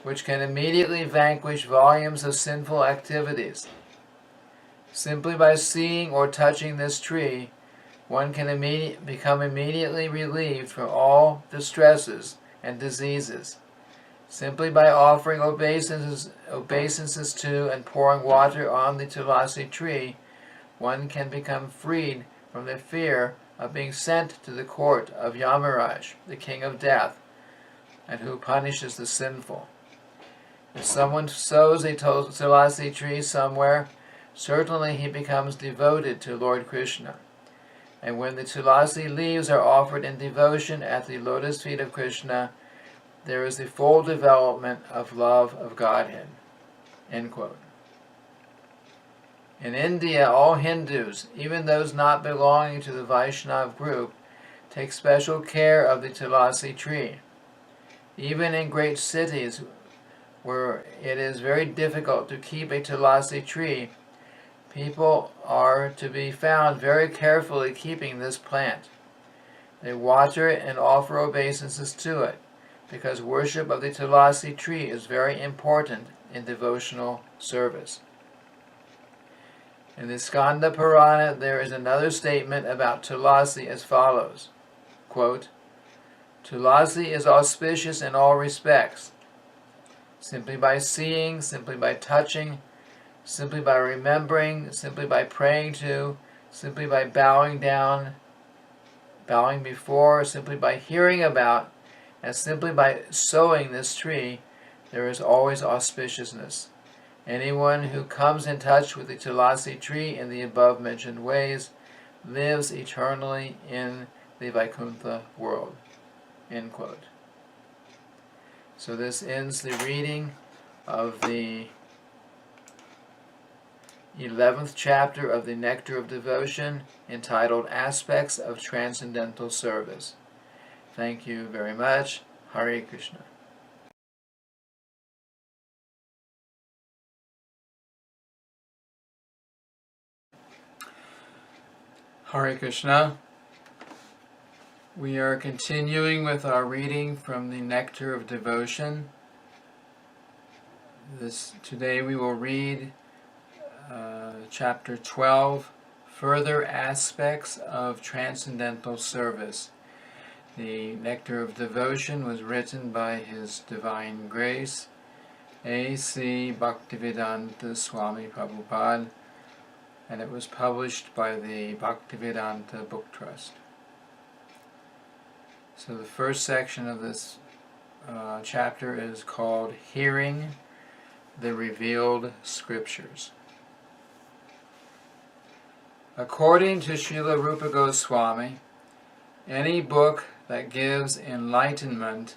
which can immediately vanquish volumes of sinful activities. Simply by seeing or touching this tree, one can become immediately relieved from all distresses and diseases. Simply by offering obeisances to and pouring water on the Tulasi tree, one can become freed from the fear of being sent to the court of Yamaraj, the king of death, and who punishes the sinful. If someone sows a Tulasi tree somewhere, certainly he becomes devoted to Lord Krishna. And when the Tulasi leaves are offered in devotion at the lotus feet of Krishna, there is the full development of love of Godhead." End quote. In India, all Hindus, even those not belonging to the Vaishnav group, take special care of the Tulasi tree. Even in great cities where it is very difficult to keep a Tulasi tree, people are to be found very carefully keeping this plant. They water it and offer obeisances to it, because worship of the Tulasi tree is very important in devotional service. In the Skanda Purana, there is another statement about Tulasi as follows, quote, "Tulasi is auspicious in all respects. Simply by seeing, simply by touching, simply by remembering, simply by praying to, simply by bowing down, bowing before, simply by hearing about, and simply by sowing this tree, there is always auspiciousness. Anyone who comes in touch with the Tulasi tree in the above mentioned ways lives eternally in the Vaikuntha world. End quote. So this ends the reading of the 11th chapter of the Nectar of Devotion, entitled Aspects of Transcendental Service. Thank you very much. Hare Krishna. Hare Krishna. We are continuing with our reading from the Nectar of Devotion. Today we will read chapter 12, Further Aspects of Transcendental Service. The Nectar of Devotion was written by His Divine Grace, A.C. Bhaktivedanta Swami Prabhupada, and it was published by the Bhaktivedanta Book Trust. So the first section of this chapter is called Hearing the Revealed Scriptures. According to Srila Rupa Goswami, any book that gives enlightenment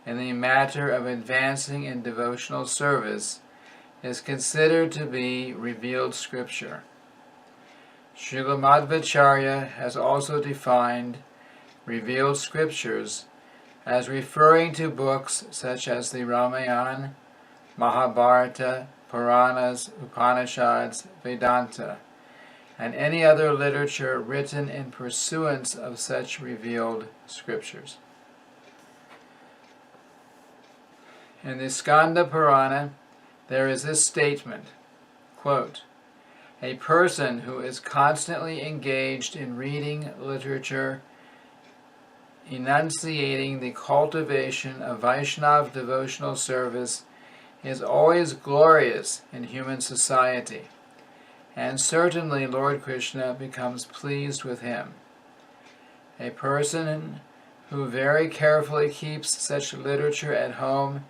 in the matter of advancing in devotional service is considered to be revealed scripture. Srila Madhvacharya has also defined revealed scriptures as referring to books such as the Ramayana, Mahabharata, Puranas, Upanishads, Vedanta, and any other literature written in pursuance of such revealed scriptures. In the Skanda Purana, there is this statement, quote, "A person who is constantly engaged in reading literature enunciating the cultivation of Vaishnava devotional service is always glorious in human society, and certainly Lord Krishna becomes pleased with him. A person who very carefully keeps such literature at home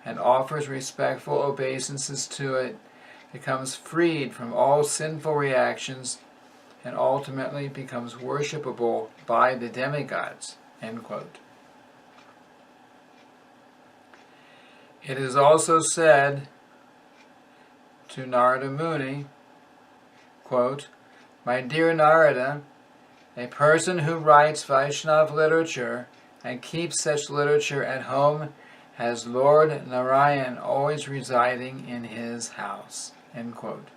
and offers respectful obeisances to it becomes freed from all sinful reactions and ultimately becomes worshipable by the demigods." End quote. It is also said to Narada Muni, quote, "My dear Narada, a person who writes Vaishnava literature and keeps such literature at home has Lord Narayan always residing in his house." End quote.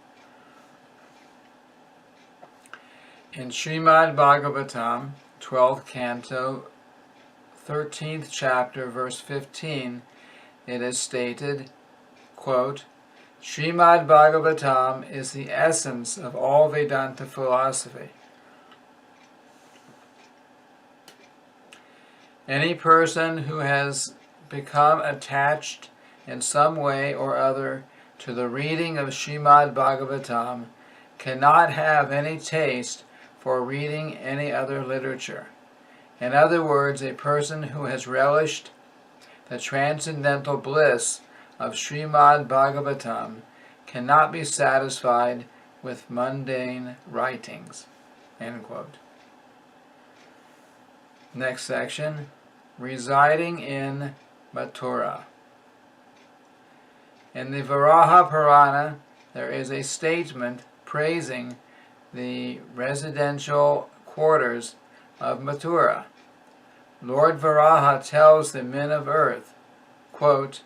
In Srimad Bhagavatam, 12th canto, 13th chapter, verse 15, it is stated, quote, "Srimad Bhagavatam is the essence of all Vedanta philosophy. Any person who has become attached in some way or other to the reading of Srimad Bhagavatam cannot have any taste for reading any other literature. In other words, a person who has relished the transcendental bliss of Srimad Bhagavatam cannot be satisfied with mundane writings." End quote. Next section, residing in Mathura. In the Varaha Purana, there is a statement praising the residential quarters of Mathura. Lord Varaha tells the men of earth, quote,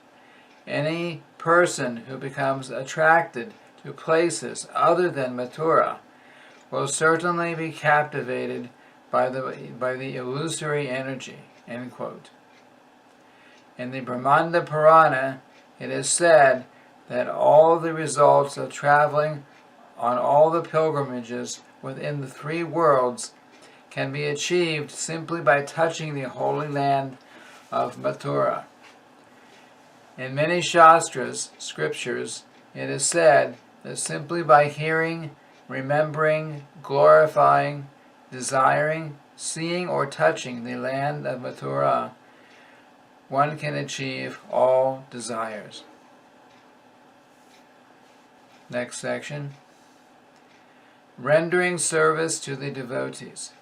"Any person who becomes attracted to places other than Mathura will certainly be captivated by the illusory energy." End quote. In the Brahmanda Purana, it is said that all the results of traveling on all the pilgrimages within the three worlds can be achieved simply by touching the holy land of Mathura. In many Shastras, scriptures, it is said that simply by hearing, remembering, glorifying, desiring, seeing, or touching the land of Mathura, one can achieve all desires. Next section. Rendering service to the devotees.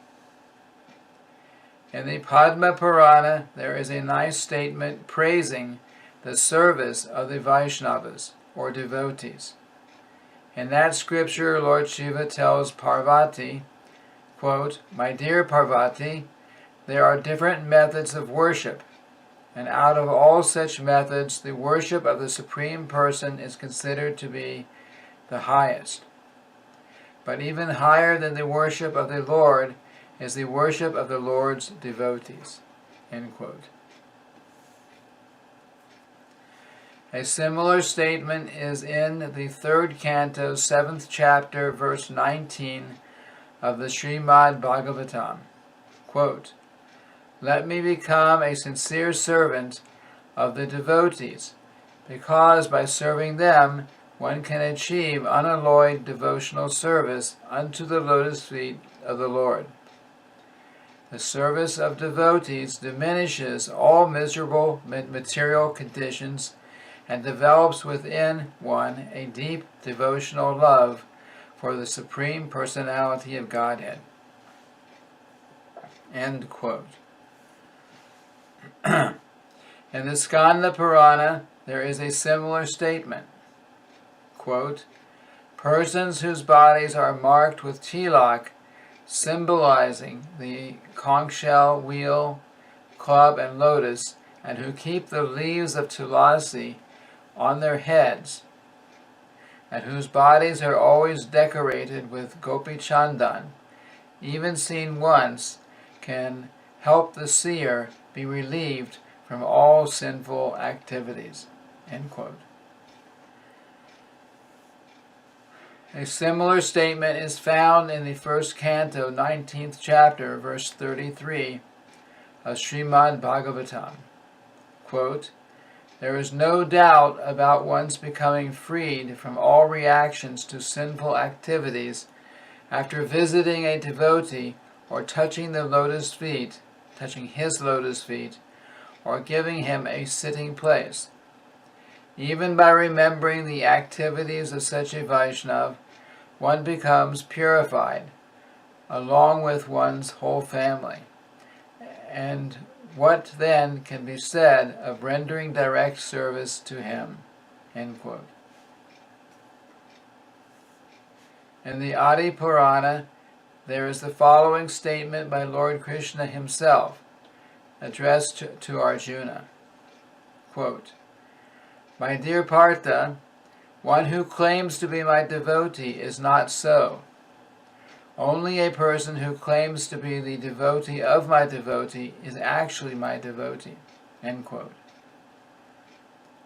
In the Padma Purana, there is a nice statement praising the service of the Vaishnavas, or devotees. In that scripture, Lord Shiva tells Parvati, quote, "My dear Parvati, there are different methods of worship, and out of all such methods, the worship of the Supreme Person is considered to be the highest. But even higher than the worship of the Lord is the worship of the Lord's devotees." End quote. A similar statement is in the 3rd canto, 7th chapter, verse 19 of the Srimad Bhagavatam. Quote, "Let me become a sincere servant of the devotees, because by serving them one can achieve unalloyed devotional service unto the lotus feet of the Lord. The service of devotees diminishes all miserable material conditions and develops within one a deep devotional love for the Supreme Personality of Godhead." End quote. In the Skanda Purana, there is a similar statement. Quote, "Persons whose bodies are marked with tilak, symbolizing the conch shell, wheel, club, and lotus, and who keep the leaves of tulasi on their heads, and whose bodies are always decorated with gopi chandan, even seen once, can help the seer be relieved from all sinful activities." End quote. A similar statement is found in the 1st canto, 19th chapter, verse 33 of Srimad Bhagavatam. Quote, "There is no doubt about one's becoming freed from all reactions to sinful activities after visiting a devotee or touching his lotus feet, or giving him a sitting place. Even by remembering the activities of such a Vaishnav, one becomes purified, along with one's whole family. And what then can be said of rendering direct service to him?" End quote. In the Adi Purana, there is the following statement by Lord Krishna himself, addressed to Arjuna. Quote, "My dear Partha, one who claims to be my devotee is not so. Only a person who claims to be the devotee of my devotee is actually my devotee." End quote.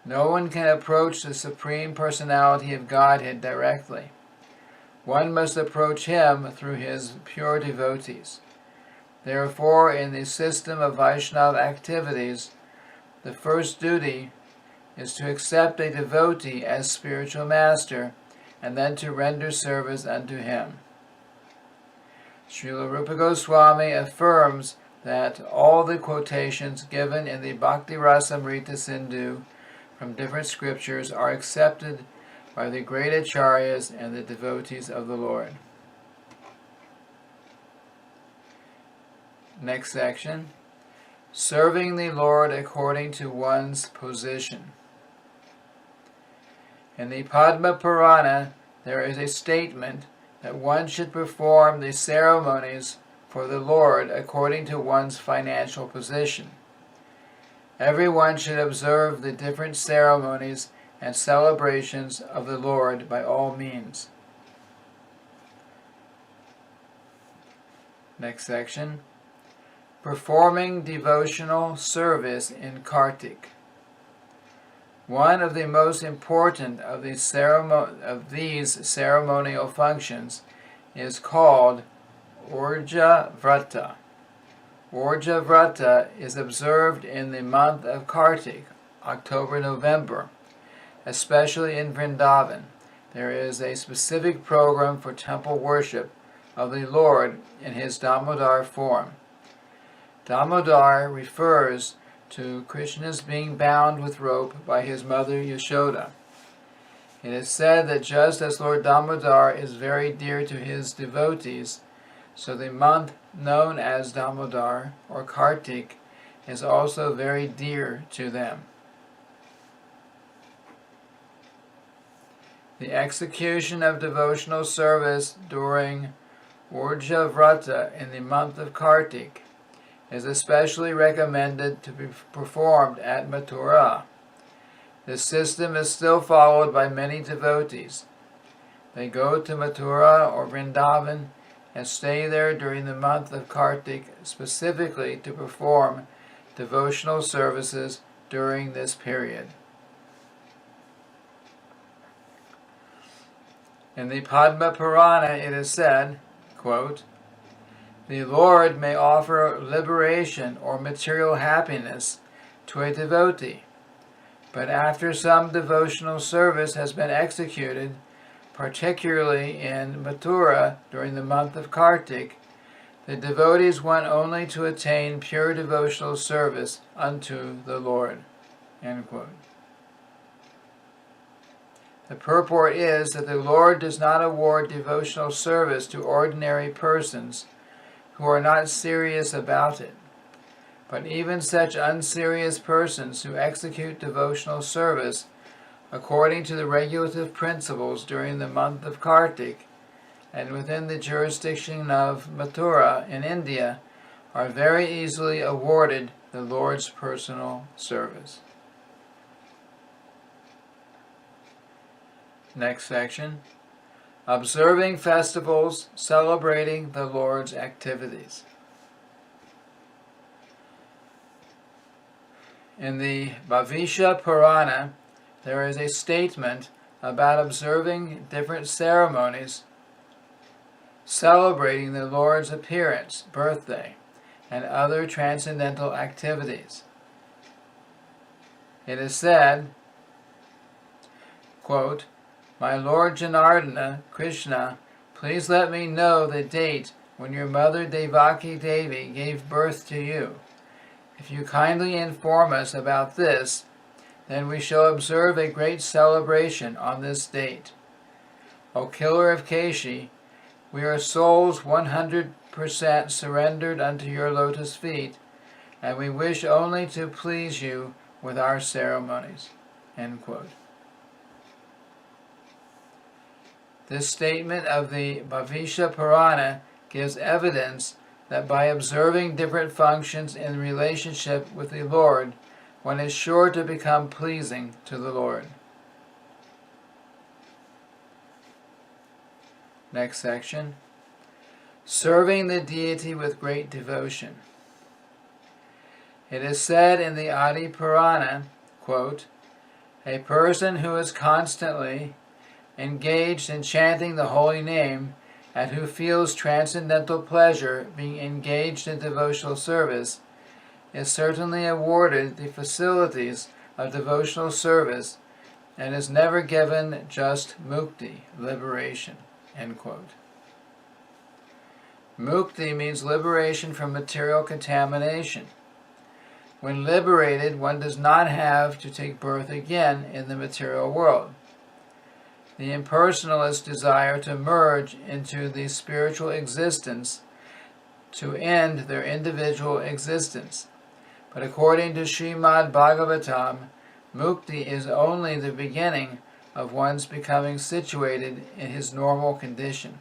No one can approach the Supreme Personality of Godhead directly. One must approach him through his pure devotees. Therefore, in the system of Vaishnava activities, the first duty is to accept a devotee as spiritual master, and then to render service unto him. Srila Rupa Goswami affirms that all the quotations given in the Bhakti Rasamrita Sindhu from different scriptures are accepted by the great acharyas and the devotees of the Lord. Next section. Serving the Lord according to one's position. In the Padma Purana, there is a statement that one should perform the ceremonies for the Lord according to one's financial position. Everyone should observe the different ceremonies and celebrations of the Lord by all means. Next section. Performing devotional service in Kartik. One of the most important of these ceremonial functions is called Urja Vrata. Urja Vrata is observed in the month of Kartik, October-November, especially in Vrindavan. There is a specific program for temple worship of the Lord in his Damodar form. Damodar refers to Krishna's being bound with rope by his mother Yashoda. It is said that just as Lord Damodar is very dear to his devotees, so the month known as Damodar or Kartik is also very dear to them. The execution of devotional service during Urja Vrata in the month of Kartik is especially recommended to be performed at Mathura. This system is still followed by many devotees. They go to Mathura or Vrindavan and stay there during the month of Kartik specifically to perform devotional services during this period. In the Padma Purana it is said, quote, "The Lord may offer liberation or material happiness to a devotee, but after some devotional service has been executed, particularly in Mathura during the month of Kartik, the devotees want only to attain pure devotional service unto the Lord." End quote. The purport is that the Lord does not award devotional service to ordinary persons who are not serious about it, but even such unserious persons who execute devotional service according to the regulative principles during the month of Kartik and within the jurisdiction of Mathura in India are very easily awarded the Lord's personal service. Next section. Observing festivals, celebrating the Lord's activities. In the Bhavisha Purana, there is a statement about observing different ceremonies celebrating the Lord's appearance, birthday, and other transcendental activities. It is said, quote, "My Lord Janardana, Krishna, please let me know the date when your mother Devaki Devi gave birth to you. If you kindly inform us about this, then we shall observe a great celebration on this date. O Killer of Keshi, we are souls 100% surrendered unto your lotus feet, and we wish only to please you with our ceremonies." End quote. This statement of the Bhavisha Purana gives evidence that by observing different functions in relationship with the Lord, one is sure to become pleasing to the Lord. Next section. Serving the deity with great devotion. It is said in the Adi Purana, quote, "A person who is constantly engaged in chanting the holy name, and who feels transcendental pleasure being engaged in devotional service, is certainly awarded the facilities of devotional service and is never given just mukti, liberation." End quote. Mukti means liberation from material contamination. When liberated, one does not have to take birth again in the material world. The impersonalists desire to merge into the spiritual existence to end their individual existence. But according to Srimad Bhagavatam, mukti is only the beginning of one's becoming situated in his normal condition.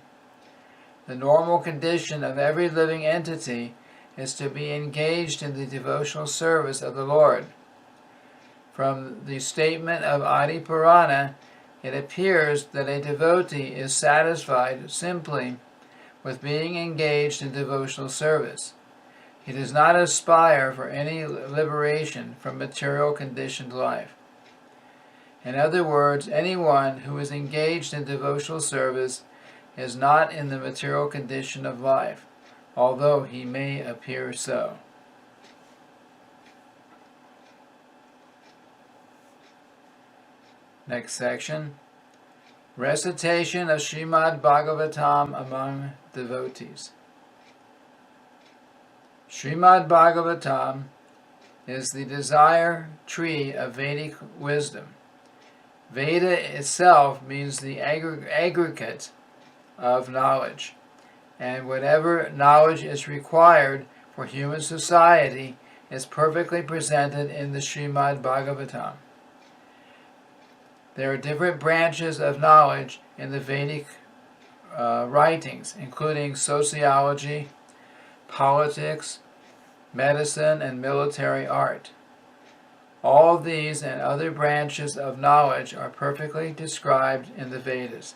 The normal condition of every living entity is to be engaged in the devotional service of the Lord. From the statement of Adi Purana, it appears that a devotee is satisfied simply with being engaged in devotional service. He does not aspire for any liberation from material conditioned life. In other words, anyone who is engaged in devotional service is not in the material condition of life, although he may appear so. Next section. Recitation of Srimad Bhagavatam among devotees. Srimad Bhagavatam is the desire tree of Vedic wisdom. Veda itself means the aggregate of knowledge, and whatever knowledge is required for human society is perfectly presented in the Srimad Bhagavatam. There are different branches of knowledge in the Vedic writings, including sociology, politics, medicine, and military art. All of these and other branches of knowledge are perfectly described in the Vedas.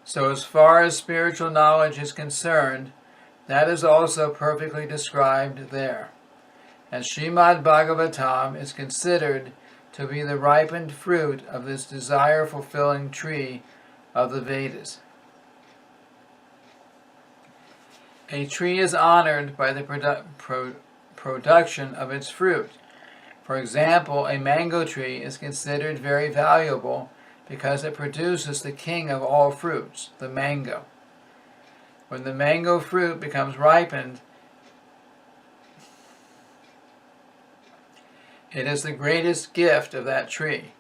So as far as spiritual knowledge is concerned, that is also perfectly described there. And Srimad Bhagavatam is considered to be the ripened fruit of this desire-fulfilling tree of the Vedas. A tree is honored by the production of its fruit. For example, a mango tree is considered very valuable because it produces the king of all fruits, the mango. When the mango fruit becomes ripened, it is the greatest gift of that tree,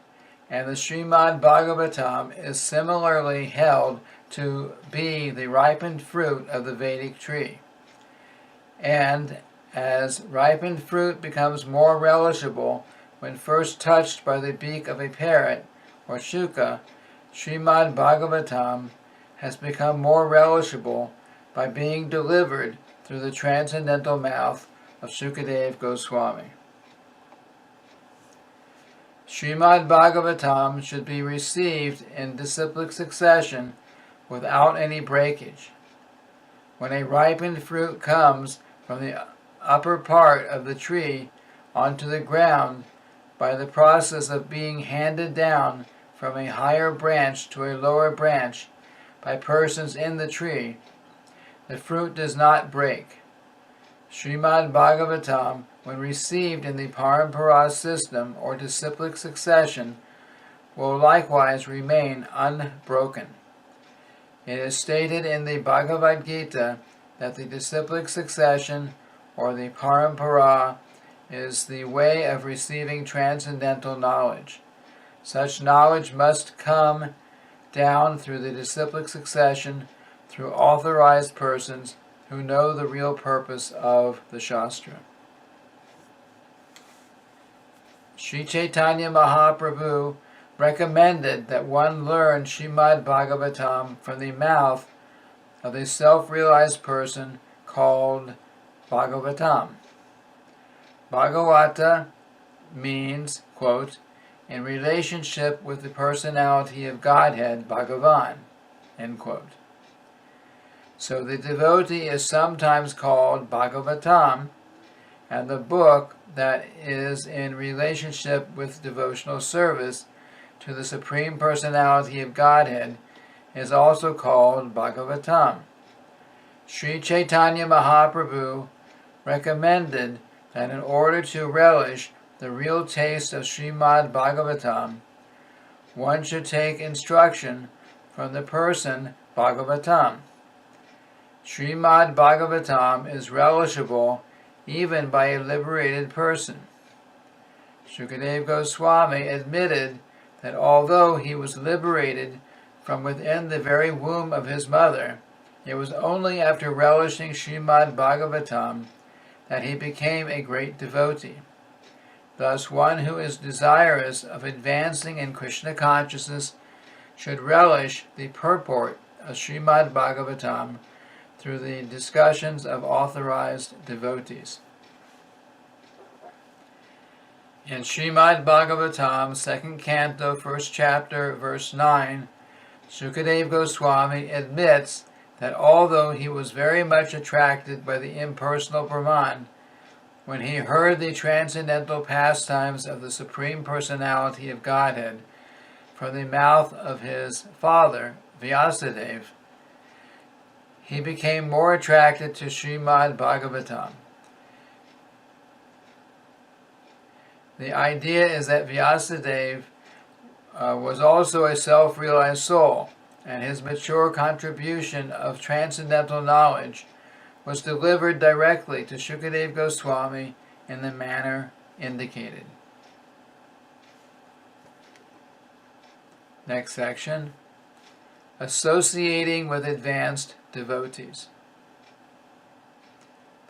and the Srimad Bhagavatam is similarly held to be the ripened fruit of the Vedic tree. And as ripened fruit becomes more relishable when first touched by the beak of a parrot or shuka, Srimad Bhagavatam has become more relishable by being delivered through the transcendental mouth of Shukadev Goswami. Srimad Bhagavatam should be received in disciplic succession without any breakage. When a ripened fruit comes from the upper part of the tree onto the ground by the process of being handed down from a higher branch to a lower branch by persons in the tree, the fruit does not break. Srimad Bhagavatam, when received in the parampara system or disciplic succession, will likewise remain unbroken. It is stated in the Bhagavad Gita that the disciplic succession or the parampara is the way of receiving transcendental knowledge. Such knowledge must come down through the disciplic succession through authorized persons who know the real purpose of the Shastra. Sri Chaitanya Mahaprabhu recommended that one learn Srimad Bhagavatam from the mouth of a self-realized person called Bhagavatam. Bhagavata means, quote, in relationship with the personality of Godhead, Bhagavan, end quote. So the devotee is sometimes called Bhagavatam, and the book that is in relationship with devotional service to the Supreme Personality of Godhead is also called Bhagavatam. Sri Chaitanya Mahaprabhu recommended that in order to relish the real taste of Srimad Bhagavatam, one should take instruction from the person Bhagavatam. Srimad Bhagavatam is relishable even by a liberated person. Shukadev Goswami admitted that although he was liberated from within the very womb of his mother, it was only after relishing Srimad Bhagavatam that he became a great devotee. Thus, one who is desirous of advancing in Krishna consciousness should relish the purport of Srimad Bhagavatam through the discussions of authorized devotees. In Srimad Bhagavatam, 2nd Canto, 1st Chapter, verse 9, Shukadev Goswami admits that although he was very much attracted by the impersonal Brahman, when he heard the transcendental pastimes of the Supreme Personality of Godhead from the mouth of his father, Vyasadeva, he became more attracted to Srimad Bhagavatam. The idea is that Vyasadeva was also a self-realized soul, and his mature contribution of transcendental knowledge was delivered directly to Shukadev Goswami in the manner indicated. Next section, associating with advanced devotees.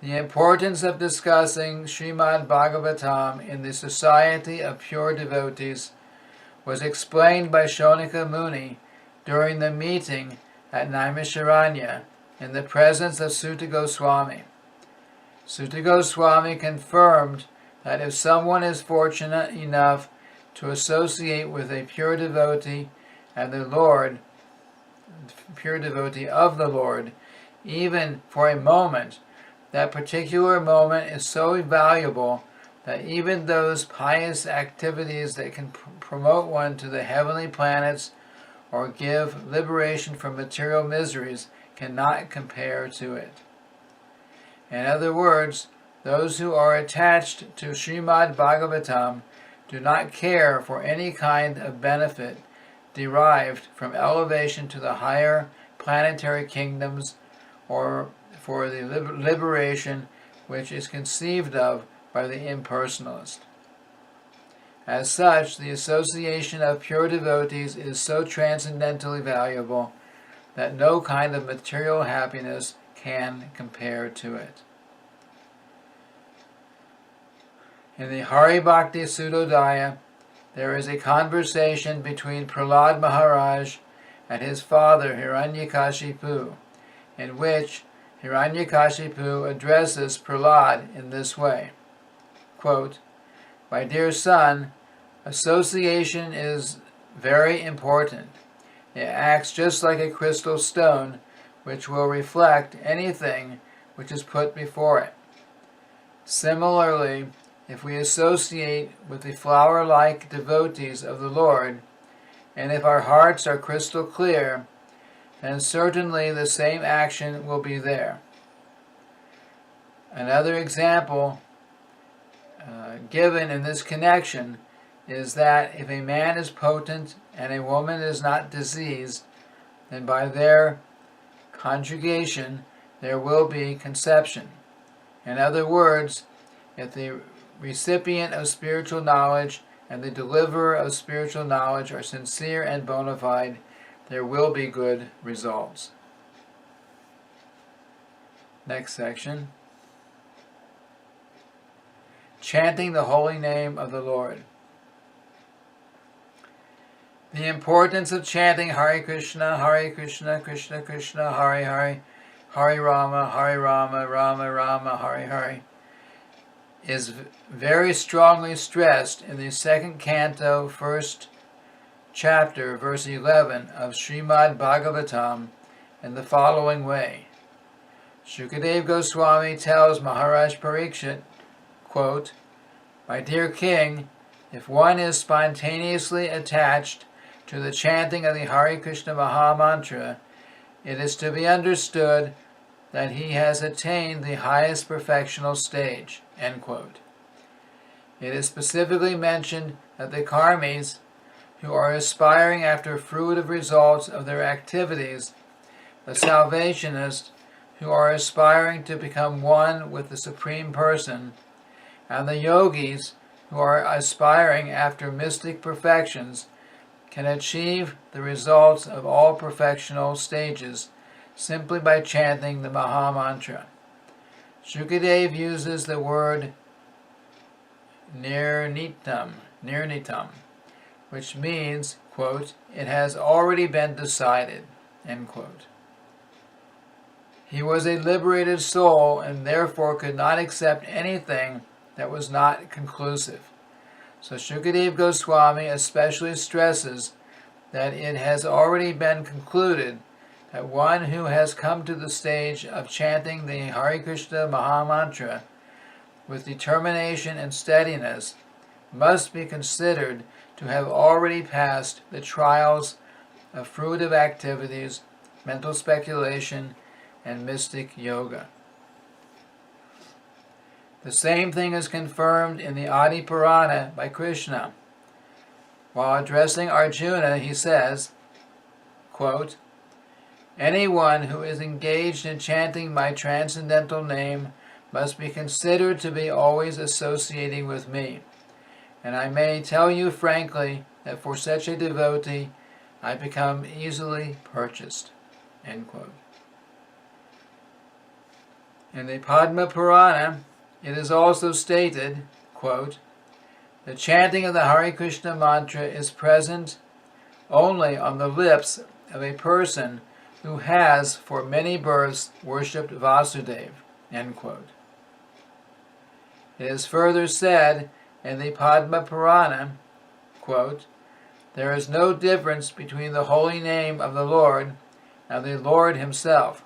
The importance of discussing Srimad Bhagavatam in the society of pure devotees was explained by Shonika Muni during the meeting at Naimisharanya in the presence of Sutta Goswami. Sutta Goswami confirmed that if someone is fortunate enough to associate with a pure devotee and the Lord, pure devotee of the Lord, even for a moment, that particular moment is so valuable that even those pious activities that can promote one to the heavenly planets or give liberation from material miseries cannot compare to it. In other words, those who are attached to Srimad Bhagavatam do not care for any kind of benefit derived from elevation to the higher planetary kingdoms or for the liberation which is conceived of by the impersonalist. As such, the association of pure devotees is so transcendently valuable that no kind of material happiness can compare to it. In the Hari Bhakti Sudodaya, there is a conversation between Prahlad Maharaj and his father Hiranyakashipu, in which Hiranyakashipu addresses Prahlad in this way, quote, "My dear son, association is very important. It acts just like a crystal stone, which will reflect anything which is put before it. Similarly, if we associate with the flower-like devotees of the Lord, and if our hearts are crystal clear, then certainly the same action will be there." Another example given in this connection is that if a man is potent and a woman is not diseased, then by their conjugation there will be conception. In other words, if the recipient of spiritual knowledge and the deliverer of spiritual knowledge are sincere and bona fide, there will be good results. Next section. Chanting the holy name of the Lord. The importance of chanting Hare Krishna, Krishna Krishna, Hare Hare, Hare Rama, Rama Rama, Hare Hare, is very strongly stressed in the second canto, first chapter, verse 11 of Srimad Bhagavatam in the following way. Shukadeva Goswami tells Maharaj Parikshit, quote, "My dear king, if one is spontaneously attached to the chanting of the Hare Krishna Mahamantra, it is to be understood that he has attained the highest perfectional stage." End quote. It is specifically mentioned that the karmis, who are aspiring after fruitive results of their activities, the salvationists, who are aspiring to become one with the Supreme Person, and the yogis, who are aspiring after mystic perfections, can achieve the results of all perfectional stages simply by chanting the Mahamantra. Shukadeva uses the word nirnitam, which means, quote, "it has already been decided," end quote. He was a liberated soul and therefore could not accept anything that was not conclusive. So Shukadeva Goswami especially stresses that it has already been concluded that one who has come to the stage of chanting the Hare Krishna Mahamantra with determination and steadiness must be considered to have already passed the trials of fruitive activities, mental speculation, and mystic yoga. The same thing is confirmed in the Adi Purana by Krishna. While addressing Arjuna, he says, quote, "Anyone who is engaged in chanting my transcendental name must be considered to be always associating with me. And I may tell you frankly that for such a devotee, I become easily purchased." End quote. In the Padma Purana, it is also stated, quote, "The chanting of the Hare Krishna mantra is present only on the lips of a person who has for many births worshipped Vasudeva." End quote. It is further said in the Padma Purana, quote, "There is no difference between the holy name of the Lord and the Lord himself.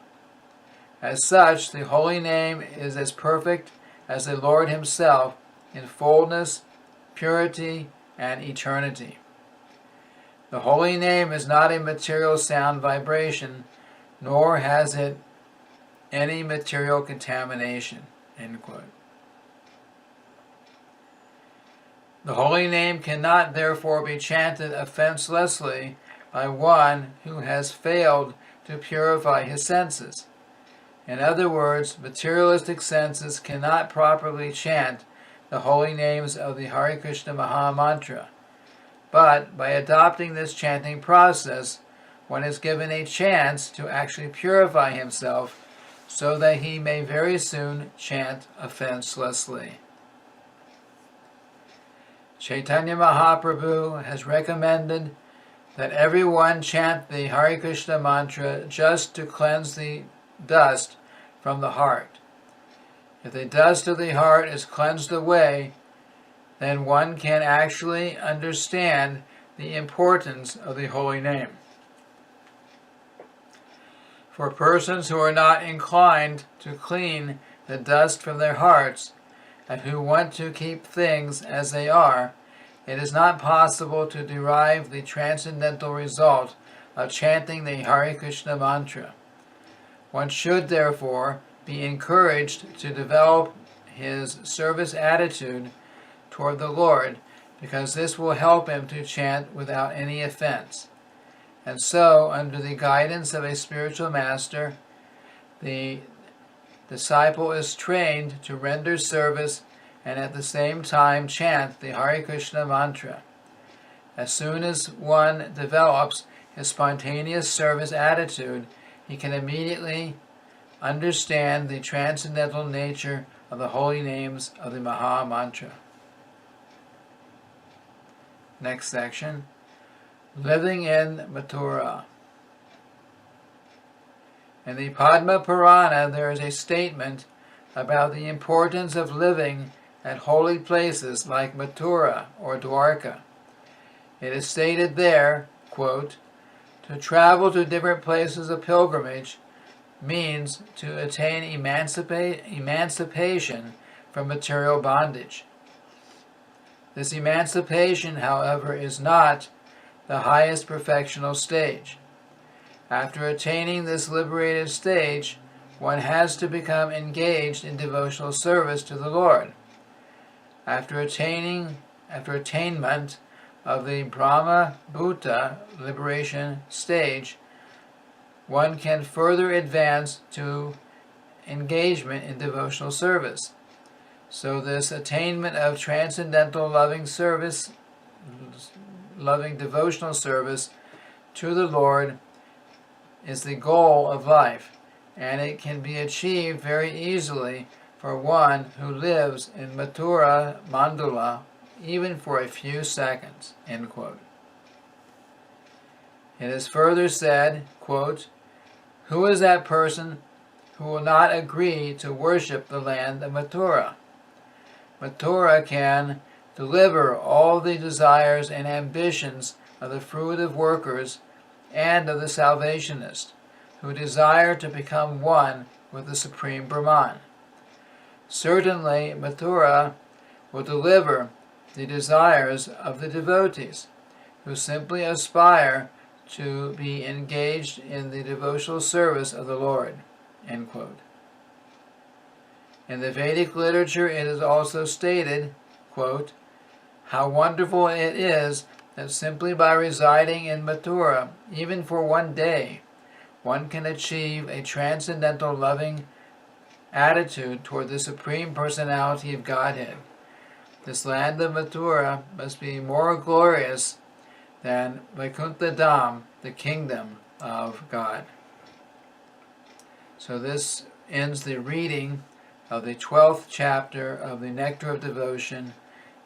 As such, the holy name is as perfect as the Lord himself in fullness, purity, and eternity. The holy name is not a material sound vibration, nor has it any material contamination." End quote. The holy name cannot therefore be chanted offenselessly by one who has failed to purify his senses. In other words, materialistic senses cannot properly chant the holy names of the Hare Krishna Maha Mantra. But by adopting this chanting process, one is given a chance to actually purify himself so that he may very soon chant offenselessly. Chaitanya Mahaprabhu has recommended that everyone chant the Hare Krishna mantra just to cleanse the dust from the heart. If the dust of the heart is cleansed away, then one can actually understand the importance of the holy name. For persons who are not inclined to clean the dust from their hearts, and who want to keep things as they are, it is not possible to derive the transcendental result of chanting the Hare Krishna mantra. One should therefore be encouraged to develop his service attitude toward the Lord, because this will help him to chant without any offense. And so, under the guidance of a spiritual master, the disciple is trained to render service and at the same time chant the Hare Krishna mantra. As soon as one develops his spontaneous service attitude, he can immediately understand the transcendental nature of the holy names of the Maha Mantra. Next section, living in Mathura. In the Padma Purana, there is a statement about the importance of living at holy places like Mathura or Dwarka. It is stated there, quote, "To travel to different places of pilgrimage means to attain emancipation from material bondage. This emancipation, however, is not the highest perfectional stage. After attaining this liberated stage, one has to become engaged in devotional service to the Lord. After attainment of the Brahma Bhuta liberation stage, one can further advance to engagement in devotional service. So this attainment of transcendental loving devotional service to the Lord is the goal of life, and it can be achieved very easily for one who lives in Mathura Mandala, even for a few seconds." End quote. It is further said, quote, "Who is that person who will not agree to worship the land of Mathura? Mathura can deliver all the desires and ambitions of the fruitive workers and of the salvationists who desire to become one with the Supreme Brahman. Certainly, Mathura will deliver the desires of the devotees who simply aspire to be engaged in the devotional service of the Lord." End quote. In the Vedic literature, it is also stated, quote, "How wonderful it is that simply by residing in Mathura, even for one day, one can achieve a transcendental loving attitude toward the Supreme Personality of Godhead. This land of Mathura must be more glorious than Vaikuntha Dham, the kingdom of God. So this ends the reading of the 12th chapter of the Nectar of Devotion,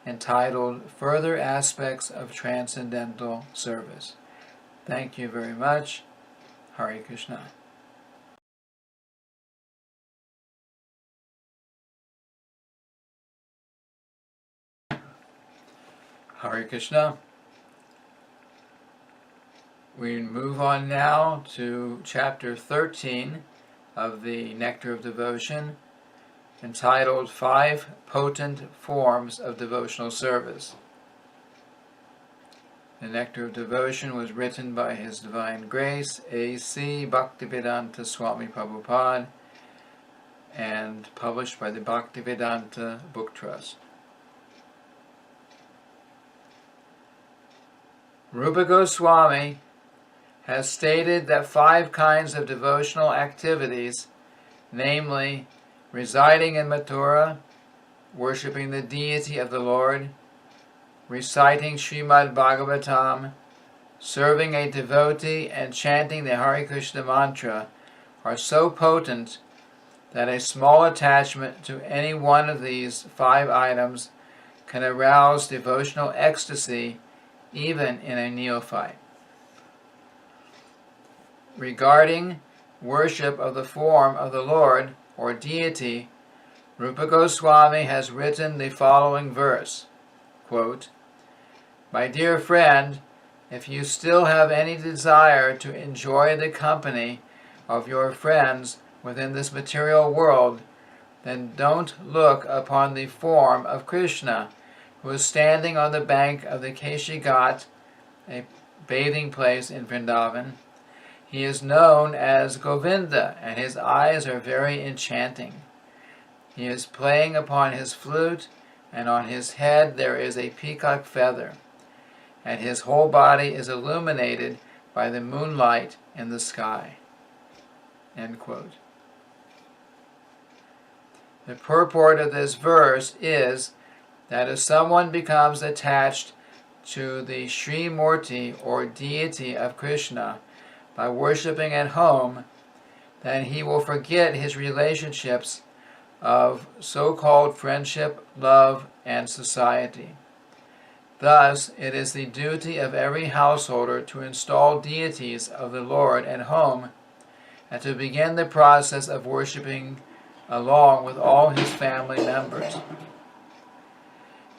entitled Further Aspects of Transcendental Service. Thank you very much. Hare Krishna. Hare Krishna. We move on now to chapter 13 of the Nectar of Devotion, entitled 5 Potent Forms of Devotional Service. The Nectar of Devotion was written by His Divine Grace, A.C. Bhaktivedanta Swami Prabhupada, and published by the Bhaktivedanta Book Trust. Rupa Goswami has stated that 5 kinds of devotional activities, namely residing in Mathura, worshipping the deity of the Lord, reciting Srimad Bhagavatam, serving a devotee, and chanting the Hare Krishna mantra, are so potent that a small attachment to any one of these 5 items can arouse devotional ecstasy even in a neophyte. Regarding worship of the form of the Lord or deity, Rupa Goswami has written the following verse, quote, "My dear friend, if you still have any desire to enjoy the company of your friends within this material world, then don't look upon the form of Krishna, who is standing on the bank of the Keshi Ghat, a bathing place in Vrindavan. He is known as Govinda, and his eyes are very enchanting. He is playing upon his flute, and on his head there is a peacock feather, and his whole body is illuminated by the moonlight in the sky." End quote. The purport of this verse is that if someone becomes attached to the Sri Murti or deity of Krishna by worshipping at home, then he will forget his relationships of so-called friendship, love, and society. Thus, it is the duty of every householder to install deities of the Lord at home and to begin the process of worshipping along with all his family members.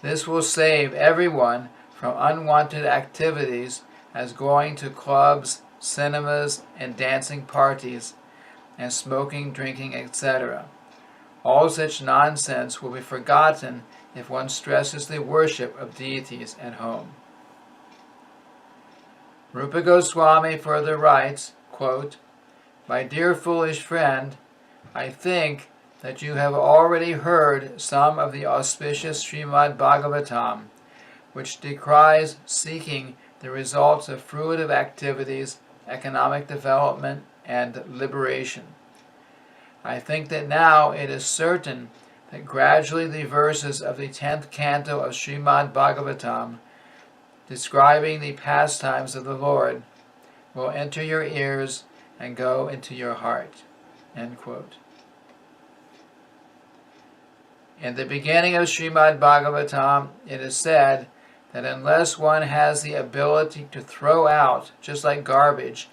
This will save everyone from unwanted activities as going to clubs, cinemas, and dancing parties, and smoking, drinking, etc. All such nonsense will be forgotten if one stresses the worship of deities at home. Rupa Goswami further writes, quote, "My dear foolish friend, I think that you have already heard some of the auspicious Srimad Bhagavatam, which decries seeking the results of fruitive activities, economic development, and liberation. I think that now it is certain that gradually the verses of the 10th canto of Srimad Bhagavatam, describing the pastimes of the Lord, will enter your ears and go into your heart." End quote. In the beginning of Srimad Bhagavatam, it is said that unless one has the ability to throw out, just like garbage,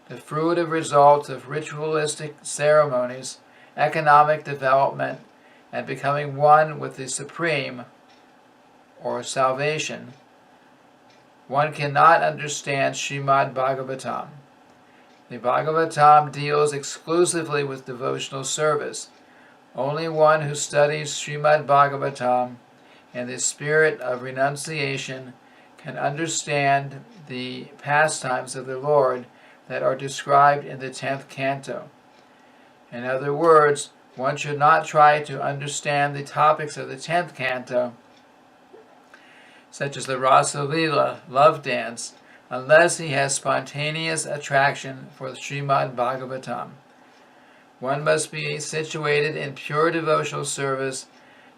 the fruitive results of ritualistic ceremonies, economic development, and becoming one with the Supreme, or salvation, one cannot understand Srimad Bhagavatam. The Bhagavatam deals exclusively with devotional service. Only one who studies Srimad Bhagavatam in the spirit of renunciation can understand the pastimes of the Lord that are described in the 10th canto. In other words, one should not try to understand the topics of the 10th canto, such as the Rasa Lila, love dance, unless he has spontaneous attraction for the Srimad Bhagavatam. One must be situated in pure devotional service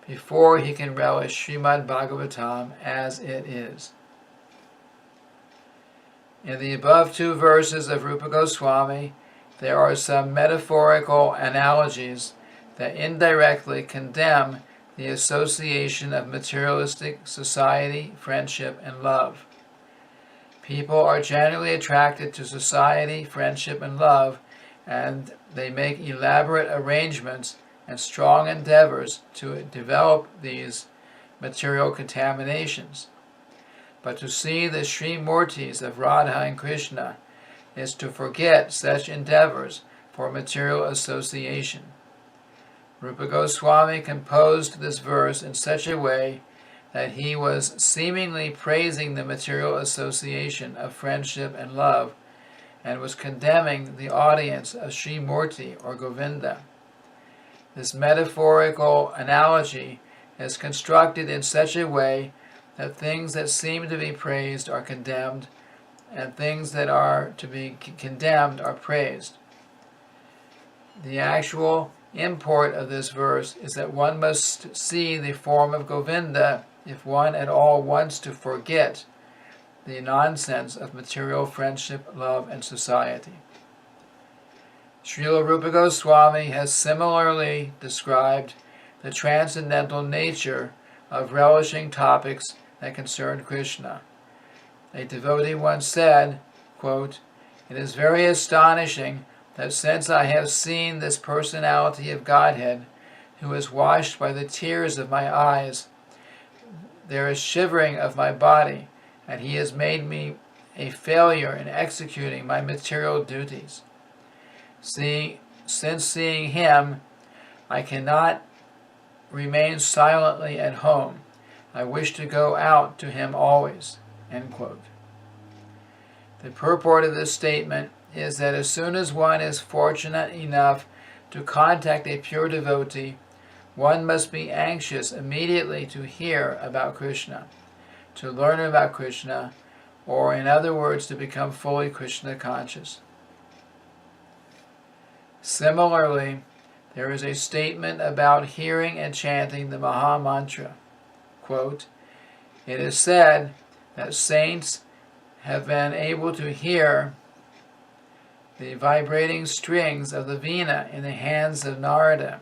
before he can relish Srimad Bhagavatam as it is. In the above two verses of Rupa Goswami, there are some metaphorical analogies that indirectly condemn the association of materialistic society, friendship, and love. People are generally attracted to society, friendship, and love, and they make elaborate arrangements and strong endeavors to develop these material contaminations. But to see the Sri Murtis of Radha and Krishna is to forget such endeavors for material association. Rupa Goswami composed this verse in such a way that he was seemingly praising the material association of friendship and love, and was condemning the audience of Sri Murti or Govinda. This metaphorical analogy is constructed in such a way that things that seem to be praised are condemned, and things that are to be condemned are praised. The actual import of this verse is that one must see the form of Govinda if one at all wants to forget the nonsense of material friendship, love, and society. Srila Rupa Goswami has similarly described the transcendental nature of relishing topics that concern Krishna. A devotee once said, quote, "It is very astonishing that since I have seen this personality of Godhead, who is washed by the tears of my eyes, there is shivering of my body, and he has made me a failure in executing my material duties. Since seeing him, I cannot remain silently at home. I wish to go out to him always." End quote. The purport of this statement is that as soon as one is fortunate enough to contact a pure devotee, one must be anxious immediately to hear about Krishna, to learn about Krishna, or in other words, to become fully Krishna conscious. Similarly, there is a statement about hearing and chanting the Maha Mantra. Quote, "It is said that saints have been able to hear the vibrating strings of the veena in the hands of Narada,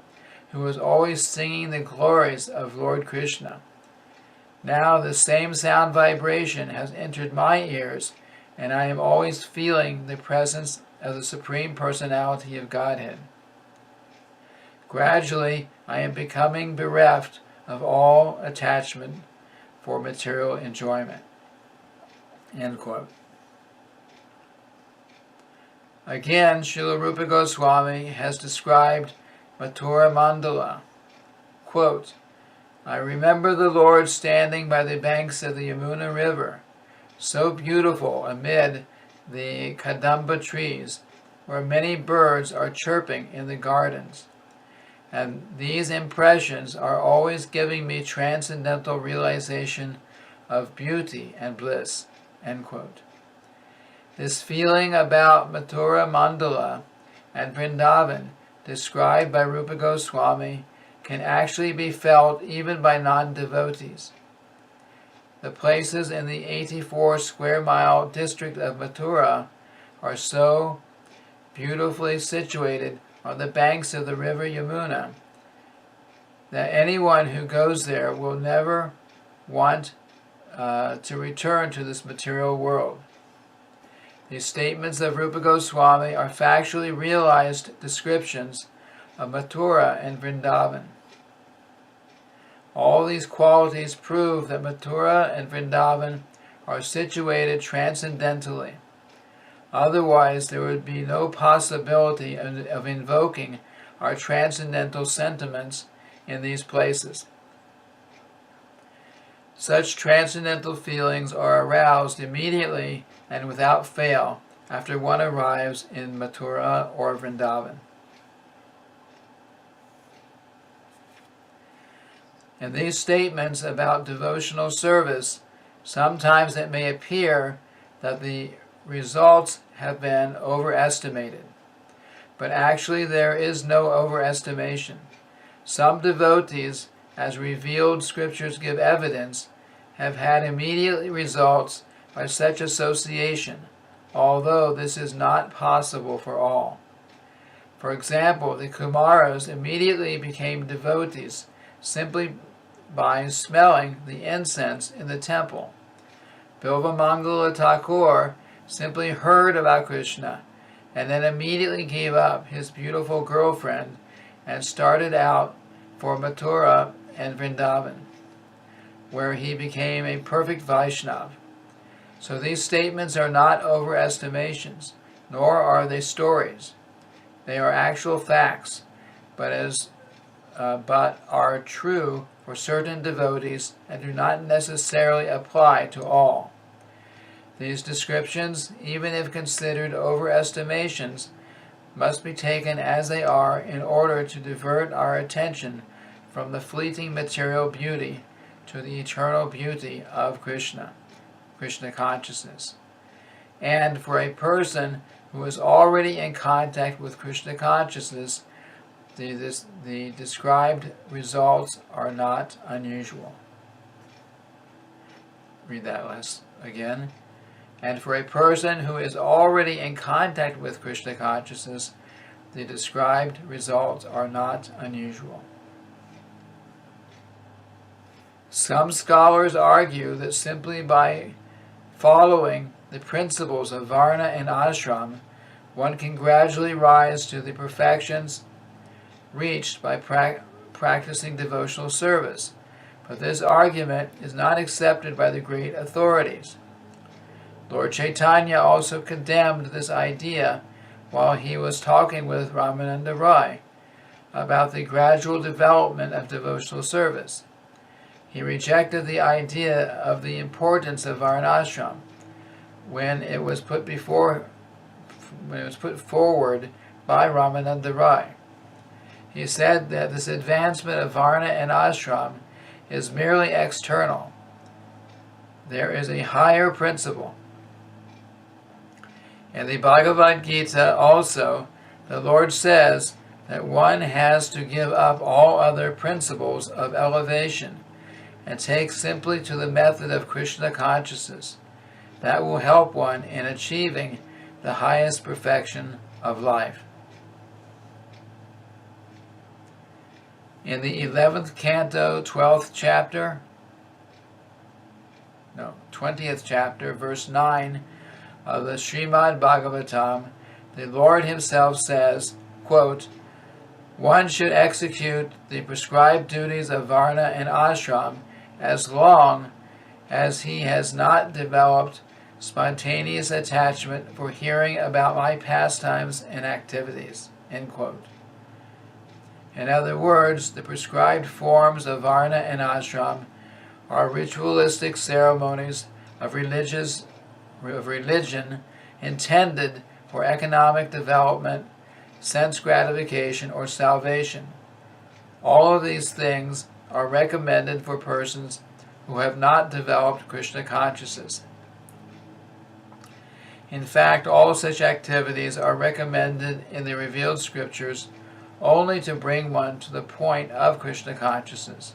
who was always singing the glories of Lord Krishna. Now the same sound vibration has entered my ears, and I am always feeling the presence of the Supreme Personality of Godhead. Gradually, I am becoming bereft of all attachment for material enjoyment." End quote. Again, Srila Rupa Goswami has described Mathura Mandala. Quote, "I remember the Lord standing by the banks of the Yamuna River, so beautiful amid the Kadamba trees, where many birds are chirping in the gardens. And these impressions are always giving me transcendental realization of beauty and bliss." End quote. This feeling about Mathura Mandala and Vrindavan, described by Rupa Goswami, can actually be felt even by non-devotees. The places in the 84 square mile district of Mathura are so beautifully situated on the banks of the river Yamuna that anyone who goes there will never want to return to this material world. These statements of Rupa Goswami are factually realized descriptions of Mathura and Vrindavan. All these qualities prove that Mathura and Vrindavan are situated transcendentally. Otherwise, there would be no possibility of invoking our transcendental sentiments in these places. Such transcendental feelings are aroused immediately and without fail after one arrives in Mathura or Vrindavan. In these statements about devotional service, sometimes it may appear that the results have been overestimated. But actually there is no overestimation. Some devotees, as revealed scriptures give evidence, have had immediate results by such association, although this is not possible for all. For example, the Kumaras immediately became devotees simply by smelling the incense in the temple. Bilvamangala Thakur simply heard about Krishna and then immediately gave up his beautiful girlfriend and started out for Mathura and Vrindavan, where he became a perfect Vaishnav. So these statements are not overestimations, nor are they stories. They are actual facts, but are true for certain devotees and do not necessarily apply to all. These descriptions, even if considered overestimations, must be taken as they are in order to divert our attention from the fleeting material beauty to the eternal beauty of Krishna consciousness. And for a person who is already in contact with Krishna consciousness, the described results are not unusual. Read that again. And for a person who is already in contact with Krishna consciousness, the described results are not unusual. Some scholars argue that simply by following the principles of Varna and Ashram, one can gradually rise to the perfections reached by practicing devotional service. But this argument is not accepted by the great authorities. Lord Chaitanya also condemned this idea while he was talking with Ramananda Rai about the gradual development of devotional service. He rejected the idea of the importance of Varnashram when it was put forward by Ramananda Rai. He said that this advancement of Varna and Ashram is merely external. There is a higher principle. In the Bhagavad Gita also, the Lord says that one has to give up all other principles of elevation and take simply to the method of Krishna consciousness. That will help one in achieving the highest perfection of life. In the 11th canto, 20th chapter, verse 9 of the Srimad Bhagavatam, the Lord himself says, quote, "One should execute the prescribed duties of Varna and Ashram as long as he has not developed spontaneous attachment for hearing about my pastimes and activities." End quote. In other words, the prescribed forms of Varna and Ashram are ritualistic ceremonies of religion intended for economic development, sense gratification, or salvation. All of these things are recommended for persons who have not developed Krishna consciousness. In fact, all such activities are recommended in the revealed scriptures only to bring one to the point of Krishna consciousness.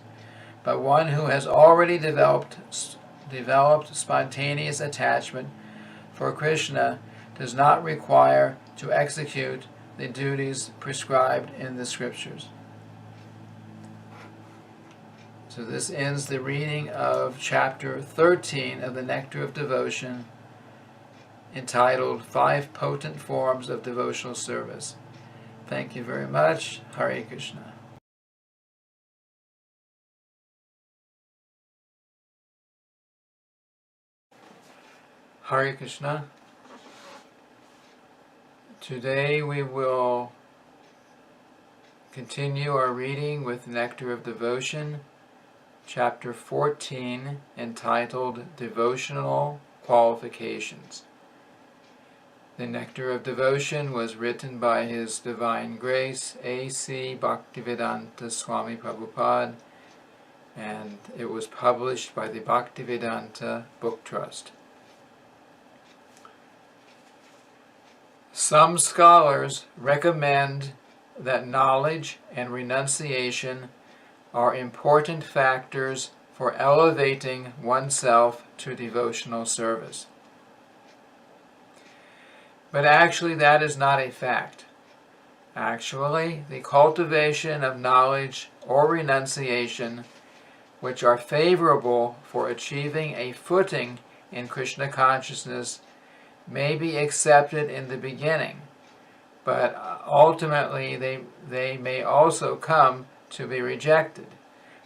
But one who has already developed spontaneous attachment for Krishna does not require to execute the duties prescribed in the scriptures. So this ends the reading of chapter 13 of the Nectar of Devotion, entitled 5 Potent Forms of Devotional Service. Thank you very much. Hare Krishna. Hare Krishna. Today we will continue our reading with Nectar of Devotion, chapter 14, entitled Devotional Qualifications. The Nectar of Devotion was written by His Divine Grace, A.C. Bhaktivedanta Swami Prabhupada, and it was published by the Bhaktivedanta Book Trust. Some scholars recommend that knowledge and renunciation are important factors for elevating oneself to devotional service. But actually that is not a fact. Actually, the cultivation of knowledge or renunciation, which are favorable for achieving a footing in Krishna consciousness, may be accepted in the beginning, but ultimately they may also come to be rejected,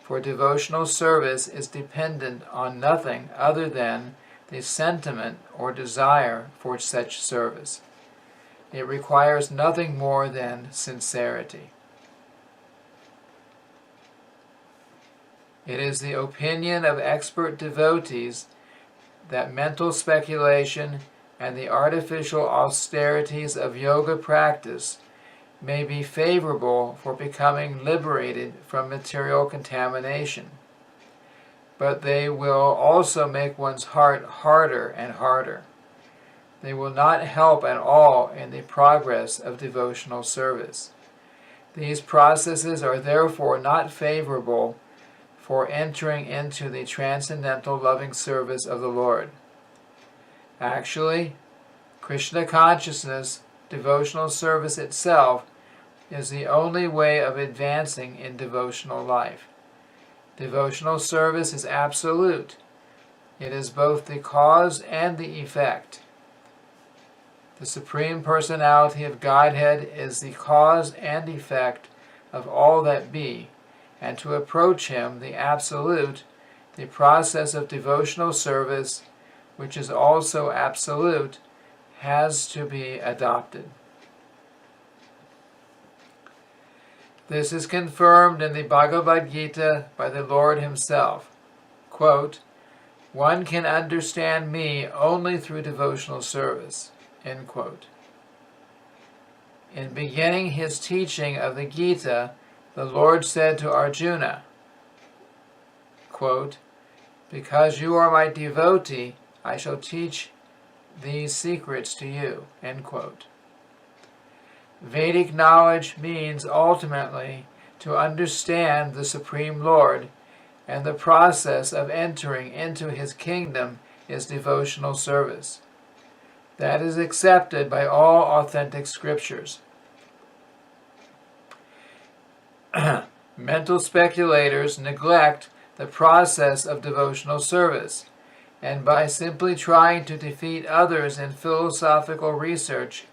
for devotional service is dependent on nothing other than the sentiment or desire for such service. It requires nothing more than sincerity. It is the opinion of expert devotees that mental speculation and the artificial austerities of yoga practice may be favorable for becoming liberated from material contamination, but they will also make one's heart harder and harder. They will not help at all in the progress of devotional service. These processes are therefore not favorable for entering into the transcendental loving service of the Lord. Actually, Krishna consciousness, devotional service itself, is the only way of advancing in devotional life. Devotional service is absolute. It is both the cause and the effect. The Supreme Personality of Godhead is the cause and effect of all that be, and to approach Him, the Absolute, the process of devotional service, which is also absolute, has to be adopted. This is confirmed in the Bhagavad Gita by the Lord Himself. Quote, "One can understand me only through devotional service." End quote. In beginning His teaching of the Gita, the Lord said to Arjuna, quote, "Because you are my devotee, I shall teach these secrets to you." End quote. Vedic knowledge means ultimately to understand the Supreme Lord, and the process of entering into His kingdom is devotional service. That is accepted by all authentic scriptures. Mental speculators neglect the process of devotional service, and by simply trying to defeat others in philosophical research,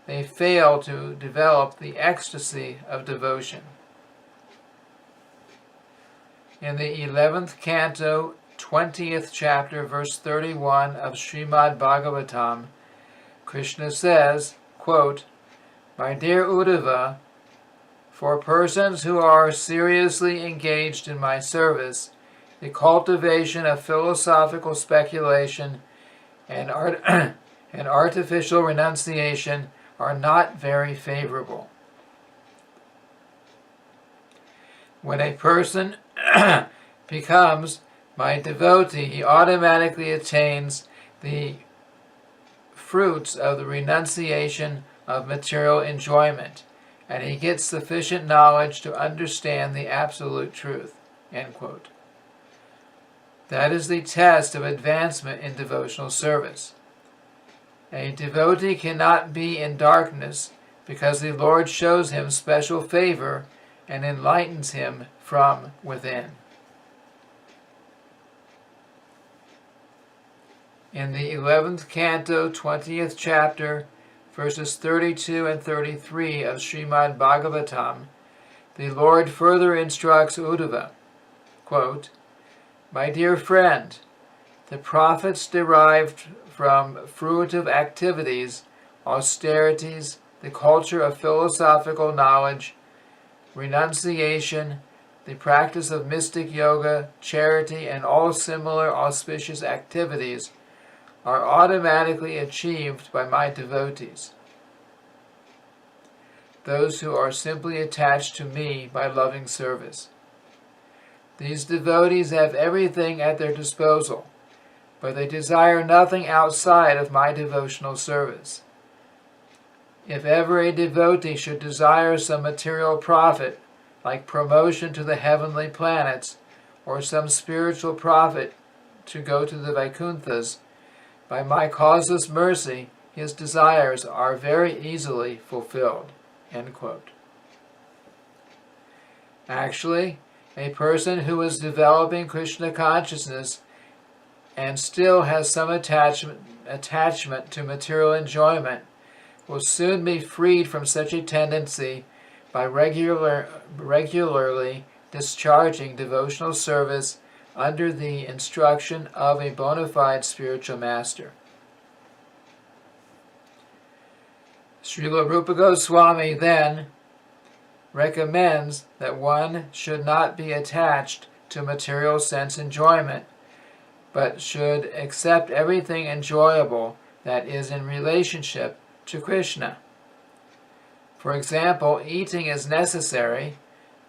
they fail to develop the ecstasy of devotion. In the 11th canto, 20th chapter, verse 31 of Srimad Bhagavatam, Krishna says, quote, "My dear Uddhava, for persons who are seriously engaged in my service, the cultivation of philosophical speculation and artificial renunciation are not very favorable. When a person becomes my devotee, he automatically attains the fruits of the renunciation of material enjoyment, and he gets sufficient knowledge to understand the absolute truth." End quote. That is the test of advancement in devotional service. A devotee cannot be in darkness because the Lord shows him special favor and enlightens him from within. In the 11th canto, 20th chapter, verses 32 and 33 of Srimad Bhagavatam, the Lord further instructs Uddhava, quote, "My dear friend, the profits derived from fruitive activities, austerities, the culture of philosophical knowledge, renunciation, the practice of mystic yoga, charity, and all similar auspicious activities are automatically achieved by my devotees, those who are simply attached to me by loving service. These devotees have everything at their disposal, but they desire nothing outside of my devotional service. If ever a devotee should desire some material profit, like promotion to the heavenly planets, or some spiritual profit to go to the Vaikunthas, by my causeless mercy his desires are very easily fulfilled." End quote. Actually, a person who is developing Krishna consciousness and still has some attachment to material enjoyment will soon be freed from such a tendency by regularly discharging devotional service under the instruction of a bona fide spiritual master. Srila Rupa Goswami then recommends that one should not be attached to material sense enjoyment, but should accept everything enjoyable that is in relationship to Krishna. For example, eating is necessary,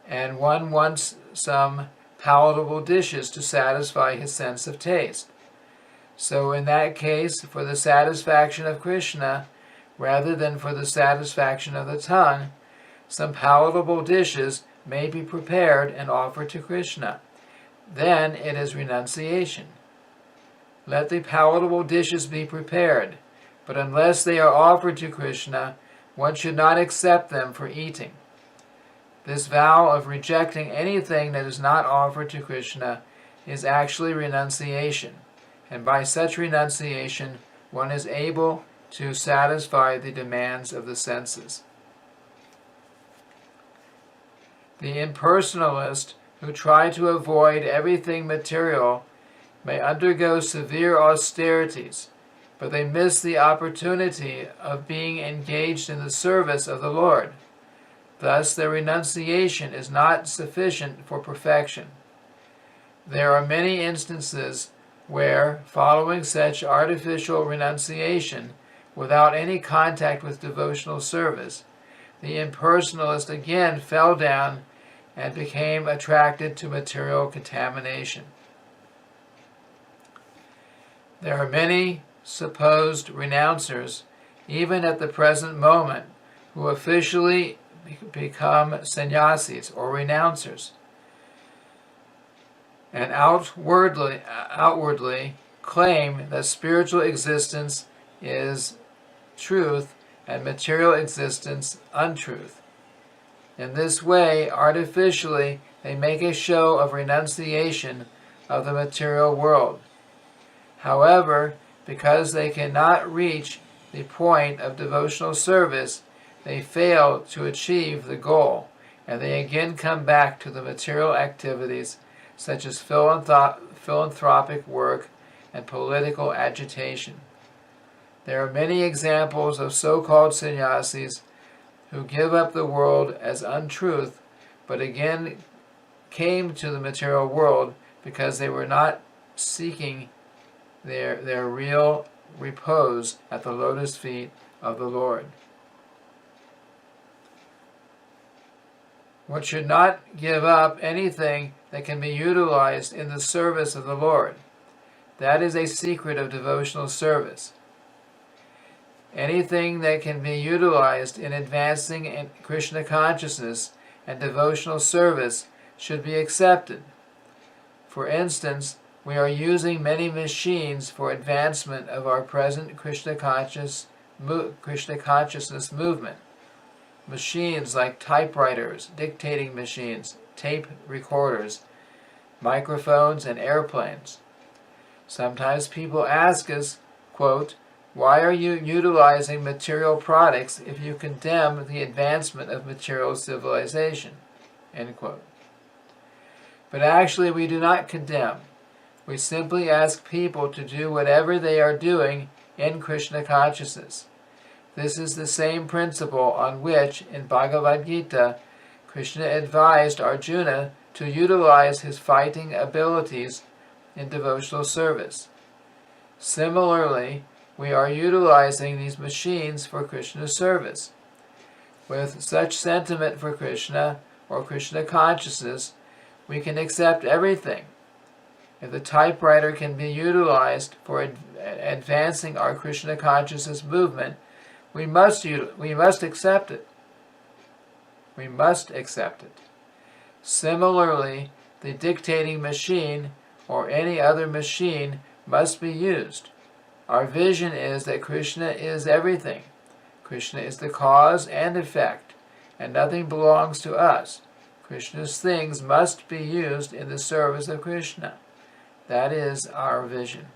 and one wants some palatable dishes to satisfy his sense of taste. So in that case, for the satisfaction of Krishna, rather than for the satisfaction of the tongue, some palatable dishes may be prepared and offered to Krishna. Then it is renunciation. Let the palatable dishes be prepared, but unless they are offered to Krishna, one should not accept them for eating. This vow of rejecting anything that is not offered to Krishna is actually renunciation, and by such renunciation one is able to satisfy the demands of the senses. The impersonalists who try to avoid everything material may undergo severe austerities, but they miss the opportunity of being engaged in the service of the Lord. Thus, their renunciation is not sufficient for perfection. There are many instances where, following such artificial renunciation, without any contact with devotional service, the impersonalist again fell down and became attracted to material contamination. There are many supposed renouncers, even at the present moment, who officially become sannyasis or renouncers, and outwardly claim that spiritual existence is truth and material existence untruth. In this way, artificially, they make a show of renunciation of the material world. However, because they cannot reach the point of devotional service, they fail to achieve the goal, and they again come back to the material activities such as philanthropic work and political agitation. There are many examples of so-called sannyasis who give up the world as untruth, but again came to the material world because they were not seeking their real repose at the lotus feet of the Lord. One should not give up anything that can be utilized in the service of the Lord. That is a secret of devotional service. Anything that can be utilized in advancing in Krishna consciousness and devotional service should be accepted. For instance, we are using many machines for advancement of our present Krishna consciousness movement. Machines like typewriters, dictating machines, tape recorders, microphones, and airplanes. Sometimes people ask us, quote, "Why are you utilizing material products if you condemn the advancement of material civilization?" End quote. But actually we do not condemn. We simply ask people to do whatever they are doing in Krishna consciousness. This is the same principle on which, in Bhagavad Gita, Krishna advised Arjuna to utilize his fighting abilities in devotional service. Similarly, we are utilizing these machines for Krishna's service. With such sentiment for Krishna or Krishna consciousness, we can accept everything. If the typewriter can be utilized for advancing our Krishna consciousness movement, we must accept it. We must accept it. Similarly, the dictating machine or any other machine must be used. Our vision is that Krishna is everything. Krishna is the cause and effect, and nothing belongs to us. Krishna's things must be used in the service of Krishna. That is our vision.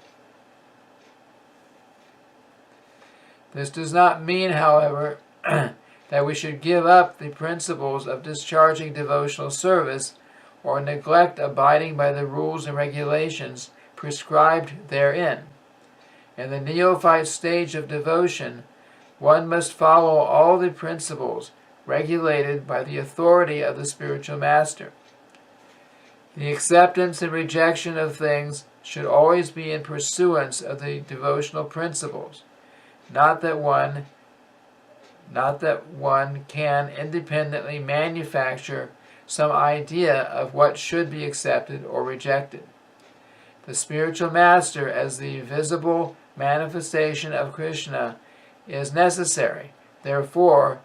This does not mean, however, that we should give up the principles of discharging devotional service or neglect abiding by the rules and regulations prescribed therein. In the neophyte stage of devotion, one must follow all the principles regulated by the authority of the spiritual master. The acceptance and rejection of things should always be in pursuance of the devotional principles, not that one can independently manufacture some idea of what should be accepted or rejected. The spiritual master, as the visible manifestation of Krishna, is necessary, therefore,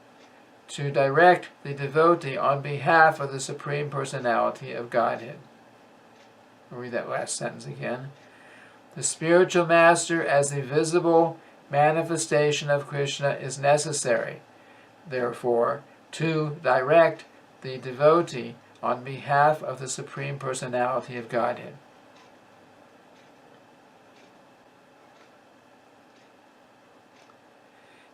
to direct the devotee on behalf of the Supreme Personality of Godhead. I'll read that last sentence again. The spiritual master, as the visible manifestation of Krishna, is necessary, therefore, to direct the devotee on behalf of the Supreme Personality of Godhead.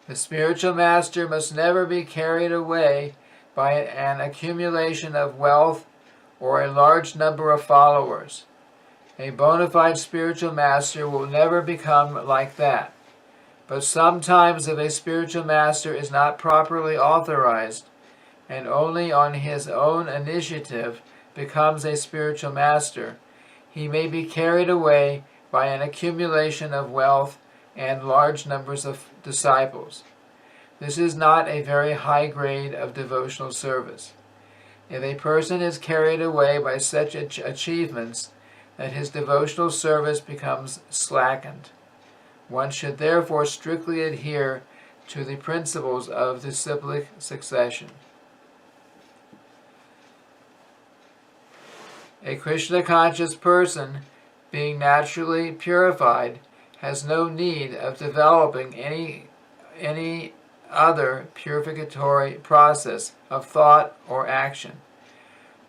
The spiritual master must never be carried away by an accumulation of wealth or a large number of followers. A bona fide spiritual master will never become like that. But sometimes if a spiritual master is not properly authorized and only on his own initiative becomes a spiritual master, he may be carried away by an accumulation of wealth and large numbers of disciples. This is not a very high grade of devotional service. If a person is carried away by such achievements that his devotional service becomes slackened, one should therefore strictly adhere to the principles of disciplic succession. A Krishna-conscious person, being naturally purified, has no need of developing any other purificatory process of thought or action.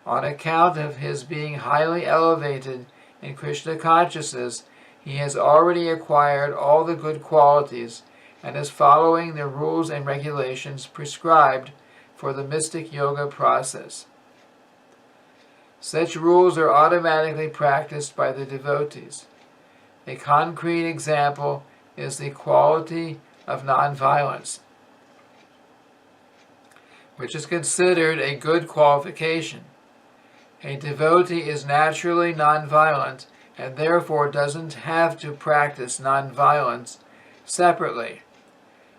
On account of his being highly elevated in Krishna consciousness, he has already acquired all the good qualities and is following the rules and regulations prescribed for the mystic yoga process. Such rules are automatically practiced by the devotees. A concrete example is the quality of nonviolence, which is considered a good qualification. A devotee is naturally nonviolent and therefore doesn't have to practice nonviolence separately.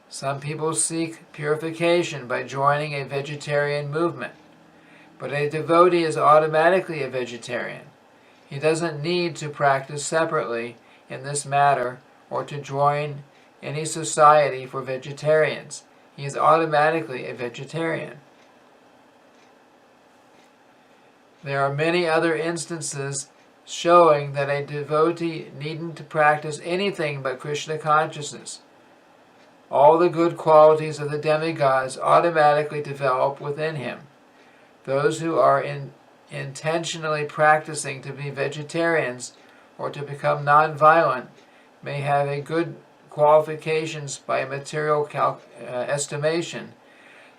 Some people seek purification by joining a vegetarian movement, but a devotee is automatically a vegetarian. He doesn't need to practice separately in this matter or to join any society for vegetarians. He is automatically a vegetarian. There are many other instances showing that a devotee needn't practice anything but Krishna consciousness. All the good qualities of the demigods automatically develop within him. Those who are intentionally practicing to be vegetarians or to become non-violent may have a good qualifications by a material estimation,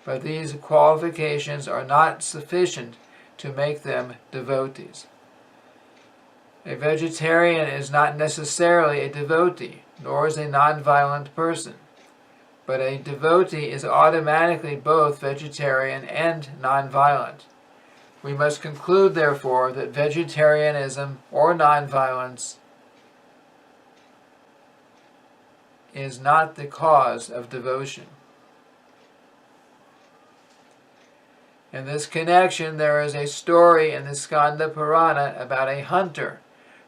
but these qualifications are not sufficient to make them devotees. A vegetarian is not necessarily a devotee, nor is a non-violent person, but a devotee is automatically both vegetarian and non-violent. We must conclude, therefore, that vegetarianism or non-violence is not the cause of devotion. In this connection, there is a story in the Skanda Purana about a hunter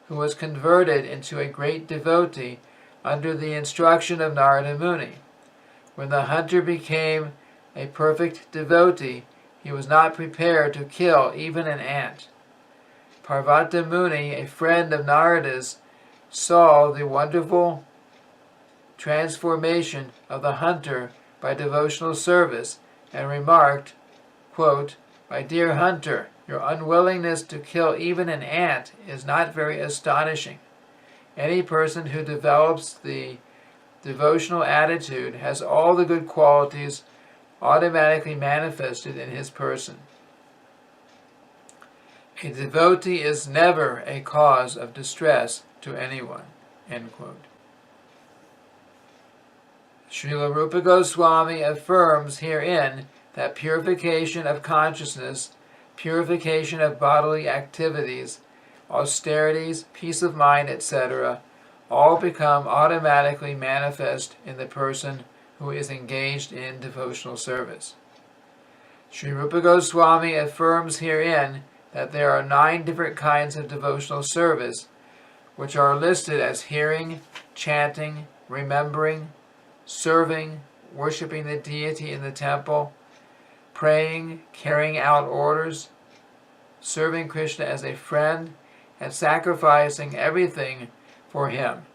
who was converted into a great devotee under the instruction of Narada Muni. When the hunter became a perfect devotee, he was not prepared to kill even an ant. Parvata Muni, a friend of Narada's, saw the wonderful transformation of the hunter by devotional service and remarked, quote, "My dear hunter, your unwillingness to kill even an ant is not very astonishing. Any person who develops the devotional attitude has all the good qualities automatically manifested in his person. A devotee is never a cause of distress to anyone." End quote. Srila Rupa Goswami affirms herein that purification of consciousness, purification of bodily activities, austerities, peace of mind, etc., all become automatically manifest in the person who is engaged in devotional service. Sri Rupa Goswami affirms herein that there are 9 different kinds of devotional service, which are listed as hearing, chanting, remembering, serving, worshiping the deity in the temple, praying, carrying out orders, serving Krishna as a friend, and sacrificing everything for him.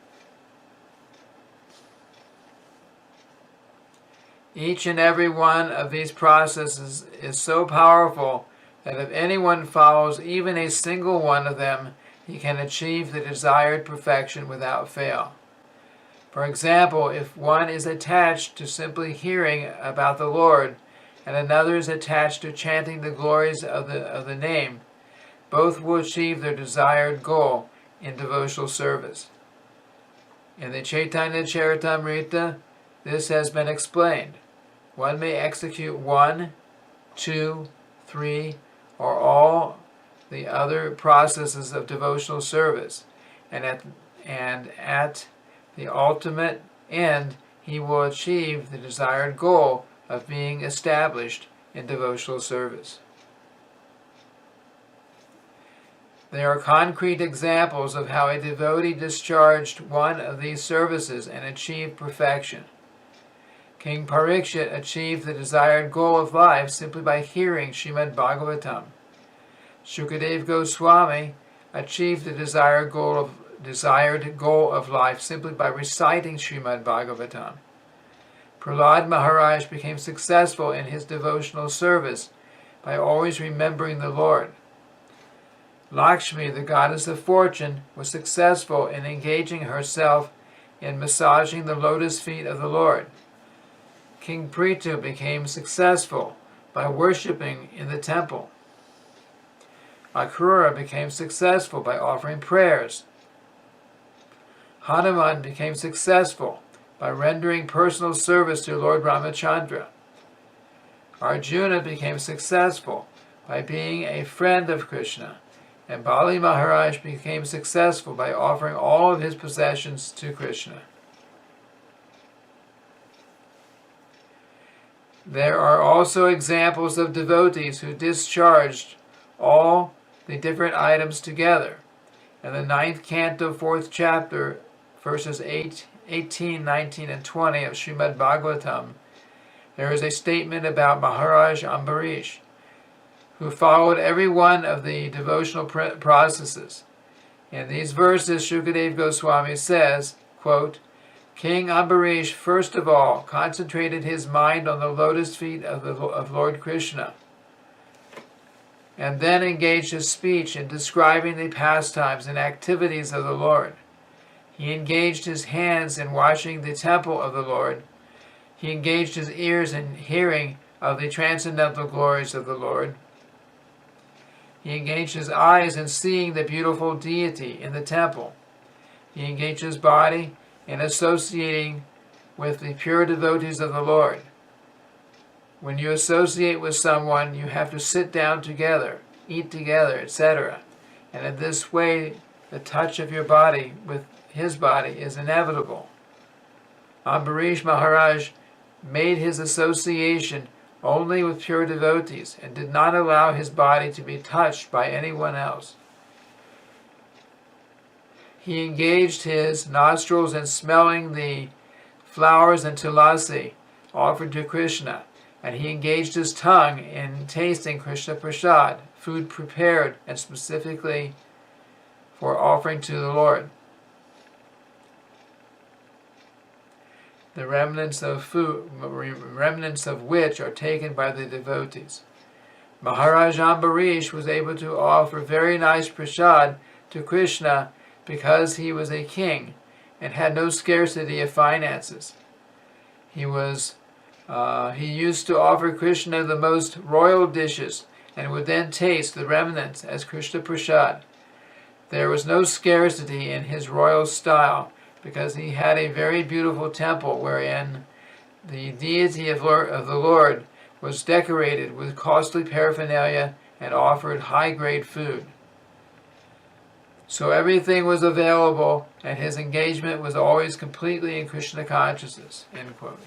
Each and every one of these processes is so powerful that if anyone follows even a single one of them, he can achieve the desired perfection without fail. For example, if one is attached to simply hearing about the Lord, and another is attached to chanting the glories of the name, both will achieve their desired goal in devotional service. In the Chaitanya Charitamrita, this has been explained. One may execute 1, 2, 3, or all the other processes of devotional service, and at the ultimate end, he will achieve the desired goal of being established in devotional service. There are concrete examples of how a devotee discharged one of these services and achieved perfection. King Parikshit achieved the desired goal of life simply by hearing Srimad Bhagavatam. Shukadev Goswami achieved the desired goal of life simply by reciting Srimad Bhagavatam. Prahlad Maharaj became successful in his devotional service by always remembering the Lord. Lakshmi, the goddess of fortune, was successful in engaging herself in massaging the lotus feet of the Lord. King Prithu became successful by worshipping in the temple. Akrura became successful by offering prayers. Hanuman became successful by rendering personal service to Lord Ramachandra. Arjuna became successful by being a friend of Krishna, and Bali Maharaj became successful by offering all of his possessions to Krishna. There are also examples of devotees who discharged all the different items together. In the 9th canto, 4th chapter, verses 18, 19, and 20 of Srimad Bhagavatam, there is a statement about Maharaj Ambarish, who followed every one of the devotional processes. In these verses, Shukadev Goswami says, quote, King Ambarish first of all concentrated his mind on the lotus feet of Lord Krishna, and then engaged his speech in describing the pastimes and activities of the Lord. He engaged his hands in washing the temple of the Lord. He engaged his ears in hearing of the transcendental glories of the Lord. He engaged his eyes in seeing the beautiful deity in the temple. He engaged his body in associating with the pure devotees of the Lord. When you associate with someone, you have to sit down together, eat together, etc. And in this way, the touch of your body with his body is inevitable. Ambarish Maharaj made his association only with pure devotees and did not allow his body to be touched by anyone else. He engaged his nostrils in smelling the flowers and tulasi offered to Krishna, and he engaged his tongue in tasting Krishna Prasad, food prepared and specifically for offering to the Lord. the remnants of which are taken by the devotees. Maharaj Ambarish was able to offer very nice prasad to Krishna because he was a king and had no scarcity of finances. He used to offer Krishna the most royal dishes and would then taste the remnants as Krishna prasad. There was no scarcity in his royal style because he had a very beautiful temple wherein the deity of the Lord was decorated with costly paraphernalia and offered high-grade food. So everything was available, and his engagement was always completely in Krishna consciousness. End quote.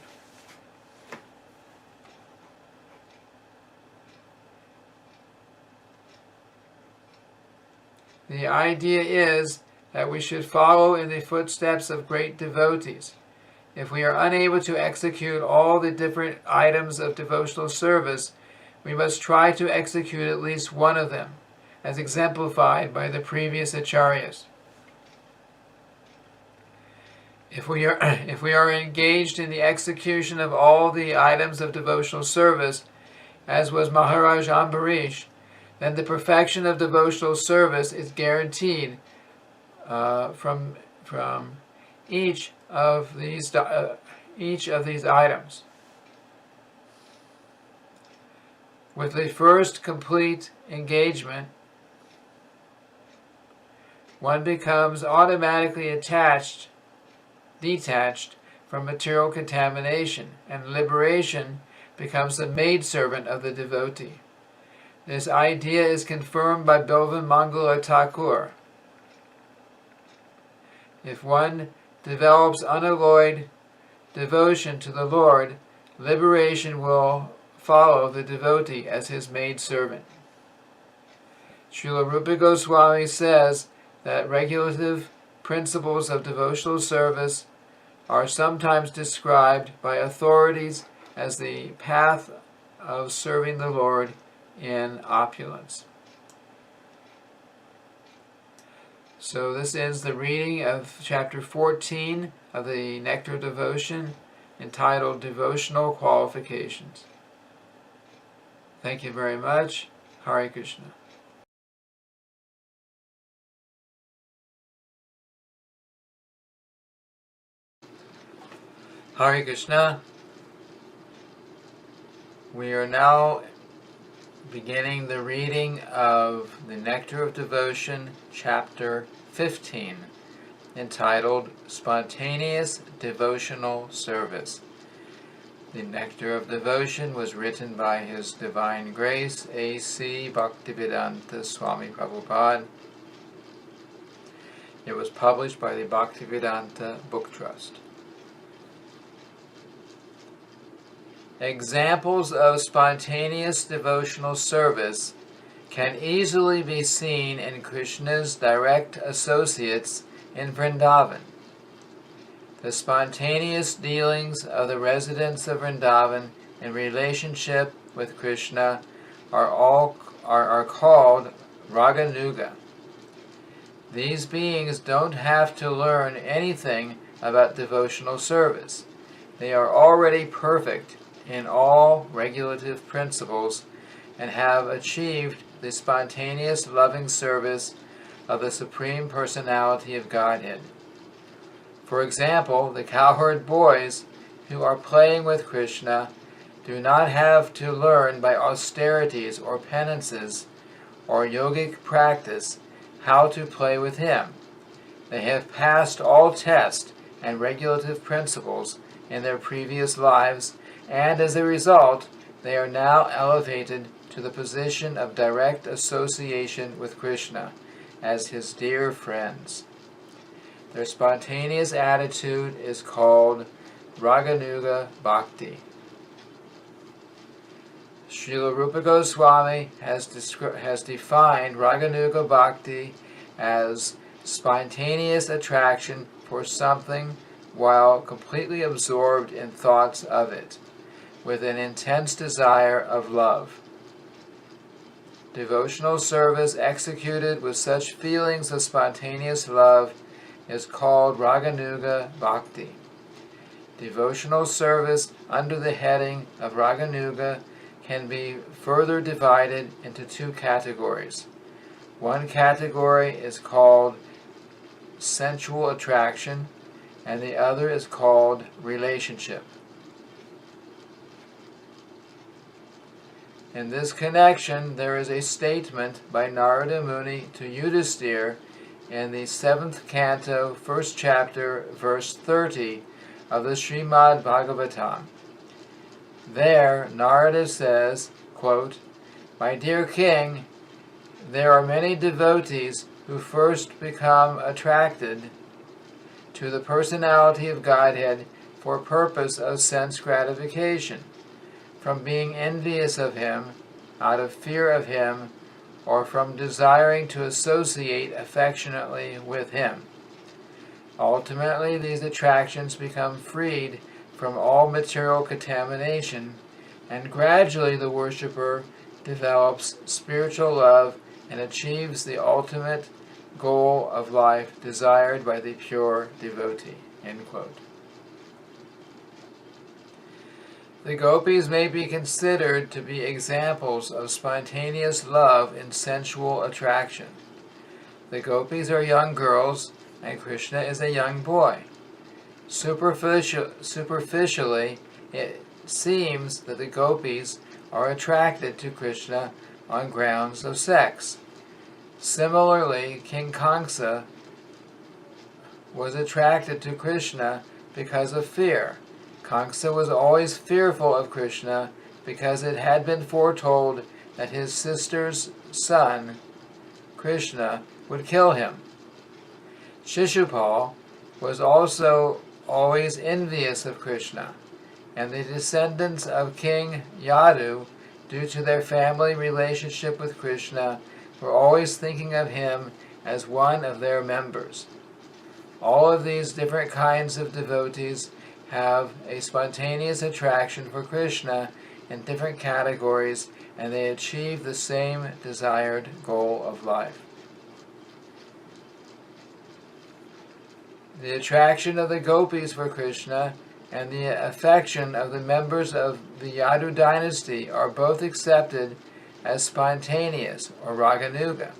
The idea is that we should follow in the footsteps of great devotees. If we are unable to execute all the different items of devotional service, we must try to execute at least one of them, as exemplified by the previous acharyas. If we are engaged in the execution of all the items of devotional service, as was Maharaj Ambarish, then the perfection of devotional service is guaranteed from each of these items. With the first complete engagement, one becomes automatically detached from material contamination, and liberation becomes the maidservant of the devotee. This idea is confirmed by Bilvan Mangala Thakur. If one develops unalloyed devotion to the Lord, liberation will follow the devotee as his maidservant. Srila Rupa Goswami says that regulative principles of devotional service are sometimes described by authorities as the path of serving the Lord in opulence. So this ends the reading of chapter 14 of the Nectar of Devotion, entitled Devotional Qualifications. Thank you very much. Hare Krishna. Hare Krishna. We are now beginning the reading of the Nectar of Devotion, chapter 15, entitled Spontaneous Devotional Service. The Nectar of Devotion was written by His Divine Grace, A.C. Bhaktivedanta Swami Prabhupada. It was published by the Bhaktivedanta Book Trust. Examples of spontaneous devotional service can easily be seen in Krishna's direct associates in Vrindavan. The spontaneous dealings of the residents of Vrindavan in relationship with Krishna are called Raganuga. These beings don't have to learn anything about devotional service. They are already perfect in all regulative principles and have achieved the spontaneous loving service of the Supreme Personality of Godhead. For example, the cowherd boys who are playing with Krishna do not have to learn by austerities or penances or yogic practice how to play with him. They have passed all test and regulative principles in their previous lives, and as a result, they are now elevated to the position of direct association with Krishna as his dear friends. Their spontaneous attitude is called Raganuga Bhakti. Srila Rupa Goswami has defined Raganuga Bhakti as spontaneous attraction for something while completely absorbed in thoughts of it, with an intense desire of love. Devotional service executed with such feelings of spontaneous love is called Raganuga Bhakti. devotional service under the heading of Raganuga can be further divided into two categories. One category is called sensual attraction, and the other is called relationship. In this connection, there is a statement by Narada Muni to Yudhisthira in the 7th canto, 1st chapter, verse 30 of the Srimad Bhagavatam. There, Narada says, quote, "My dear king, there are many devotees who first become attracted to the personality of Godhead for purpose of sense gratification, from being envious of him, out of fear of him, or from desiring to associate affectionately with him. Ultimately, these attractions become freed from all material contamination, and gradually the worshipper develops spiritual love and achieves the ultimate goal of life desired by the pure devotee." End quote. The gopis may be considered to be examples of spontaneous love in sensual attraction. The gopis are young girls, and Krishna is a young boy. Superficially, it seems that the gopis are attracted to Krishna on grounds of sex. Similarly, King Kamsa was attracted to Krishna because of fear. Kamsa was always fearful of Krishna because it had been foretold that his sister's son, Krishna, would kill him. Shishupal was also always envious of Krishna, and the descendants of King Yadu, due to their family relationship with Krishna, were always thinking of him as one of their members. All of these different kinds of devotees have a spontaneous attraction for Krishna in different categories, and they achieve the same desired goal of life. The attraction of the gopis for Krishna and the affection of the members of the Yadu dynasty are both accepted as spontaneous, or Raganuga.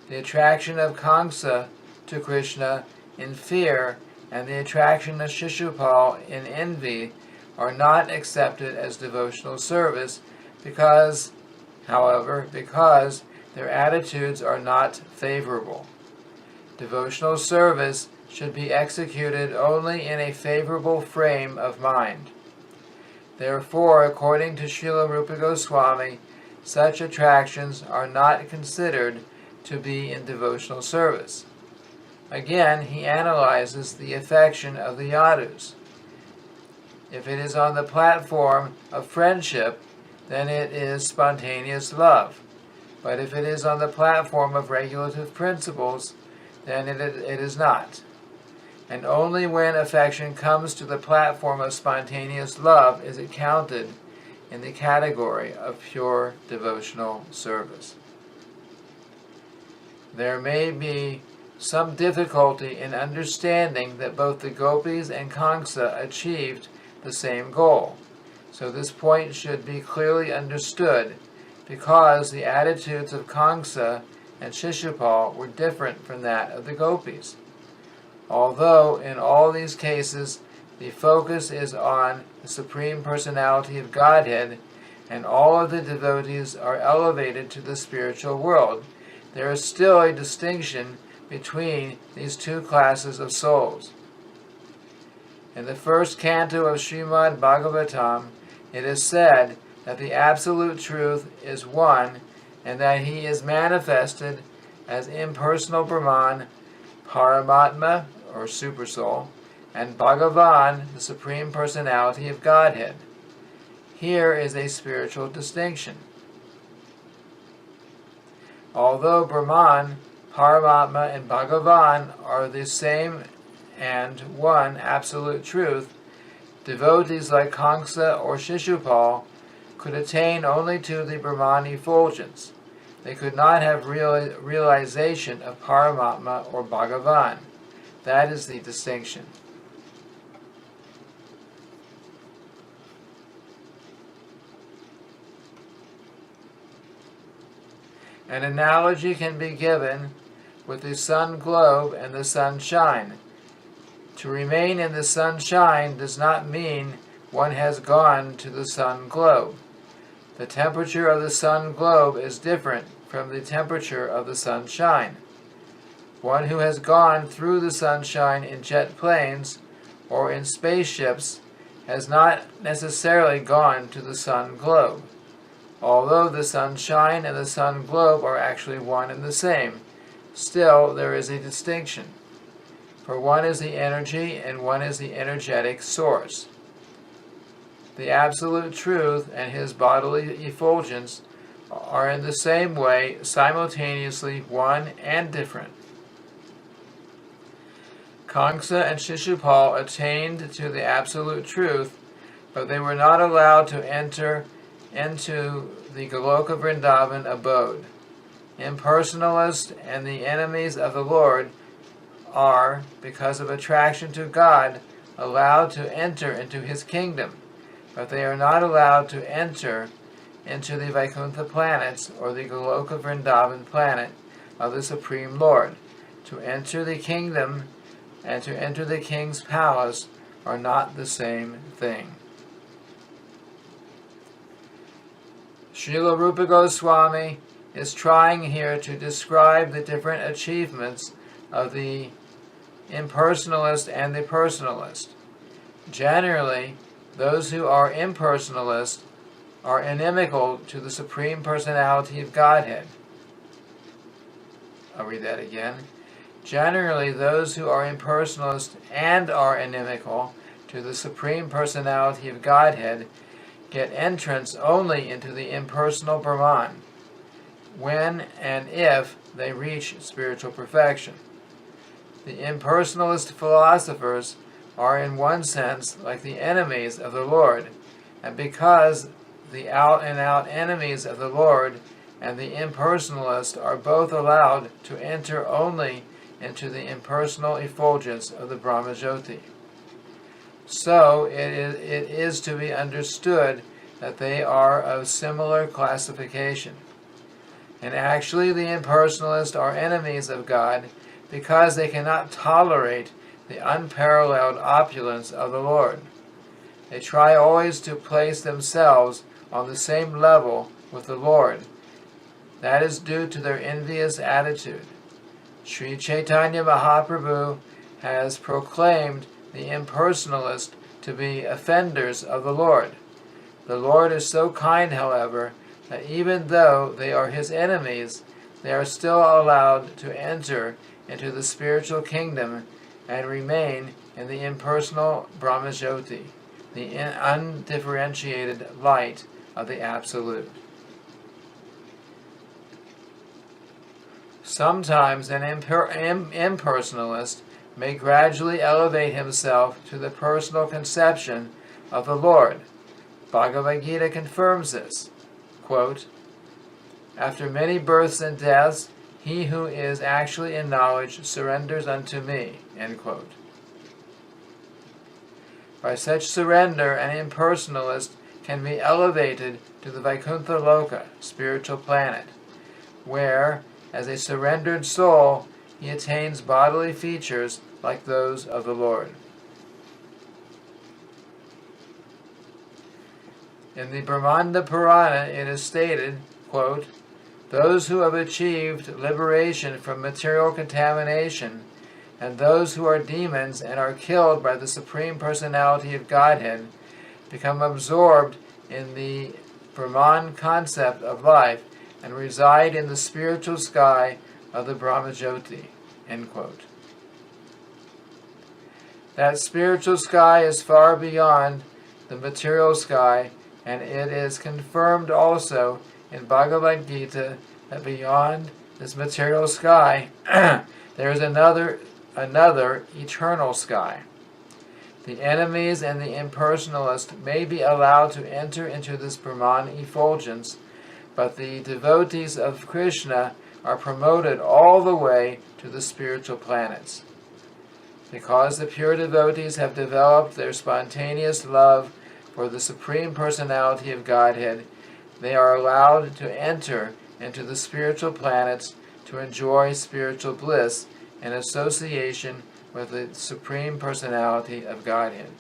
The attraction of Kamsa to Krishna in fear and the attraction of Shishupal in envy are not accepted as devotional service because their attitudes are not favorable. Devotional service should be executed only in a favorable frame of mind. Therefore, according to Srila Rupa Goswami, such attractions are not considered to be in devotional service. Again, he analyzes the affection of the Yadus. If it is on the platform of friendship, then it is spontaneous love. But if it is on the platform of regulative principles, then it is not. And only when affection comes to the platform of spontaneous love is it counted in the category of pure devotional service. There may be some difficulty in understanding that both the gopis and Kamsa achieved the same goal. So this point should be clearly understood because the attitudes of Kamsa and Shishupal were different from that of the gopis. Although in all these cases the focus is on the Supreme Personality of Godhead and all of the devotees are elevated to the spiritual world, there is still a distinction between these two classes of souls. In the 1st canto of Srimad Bhagavatam, it is said that the Absolute Truth is one and that He is manifested as impersonal Brahman, Paramatma, or Supersoul, and Bhagavan, the Supreme Personality of Godhead. Here is a spiritual distinction. Although Brahman, Paramatma, and Bhagavan are the same and one absolute truth, devotees like Kamsa or Shishupal could attain only to the Brahman effulgence. They could not have realization of Paramatma or Bhagavan. That is the distinction. An analogy can be given with the sun globe and the sunshine. To remain in the sunshine does not mean one has gone to the sun globe. The temperature of the sun globe is different from the temperature of the sunshine. One who has gone through the sunshine in jet planes or in spaceships has not necessarily gone to the sun globe, although the sunshine and the sun globe are actually one and the same. Still, there is a distinction, for one is the energy and one is the energetic source. The Absolute Truth and his bodily effulgence are in the same way simultaneously one and different. Kamsa and Shishupal attained to the Absolute Truth, but they were not allowed to enter into the Goloka Vrindavan abode. Impersonalists and the enemies of the Lord are, because of attraction to God, allowed to enter into his kingdom, but they are not allowed to enter into the Vaikuntha planets or the Goloka Vrindavan planet of the Supreme Lord. To enter the kingdom and to enter the king's palace are not the same thing. Srila Rupa Goswami is trying here to describe the different achievements of the impersonalist and the personalist. Generally, those who are impersonalist are inimical to the Supreme Personality of Godhead. I'll read that again. Generally, those who are impersonalist and are inimical to the Supreme Personality of Godhead get entrance only into the impersonal Brahman, when and if they reach spiritual perfection. The impersonalist philosophers are in one sense like the enemies of the Lord, and because the out-and-out enemies of the Lord and the impersonalist are both allowed to enter only into the impersonal effulgence of the Brahmajyoti. So it is to be understood that they are of similar classification. And actually the impersonalists are enemies of God because they cannot tolerate the unparalleled opulence of the Lord. They try always to place themselves on the same level with the Lord. That is due to their envious attitude. Sri Chaitanya Mahaprabhu has proclaimed the impersonalists to be offenders of the Lord. The Lord is so kind, however, that even though they are his enemies, they are still allowed to enter into the spiritual kingdom and remain in the impersonal Brahmajyoti, the undifferentiated light of the Absolute. Sometimes an impersonalist may gradually elevate himself to the personal conception of the Lord. Bhagavad Gita confirms this. Quote, "After many births and deaths, he who is actually in knowledge surrenders unto me." End quote. By such surrender, an impersonalist can be elevated to the Vaikuntha Loka, spiritual planet, where, as a surrendered soul, he attains bodily features like those of the Lord. In the Brahmanda Purana it is stated, quote, "Those who have achieved liberation from material contamination, and those who are demons and are killed by the Supreme Personality of Godhead, become absorbed in the Brahman concept of life and reside in the spiritual sky of the Brahmajyoti." End quote. That spiritual sky is far beyond the material sky, and it is confirmed also in Bhagavad Gita that beyond this material sky there is another eternal sky. The enemies and the impersonalist may be allowed to enter into this Brahman effulgence, but the devotees of Krishna are promoted all the way to the spiritual planets. Because the pure devotees have developed their spontaneous love for the Supreme Personality of Godhead, they are allowed to enter into the spiritual planets to enjoy spiritual bliss in association with the Supreme Personality of Godhead.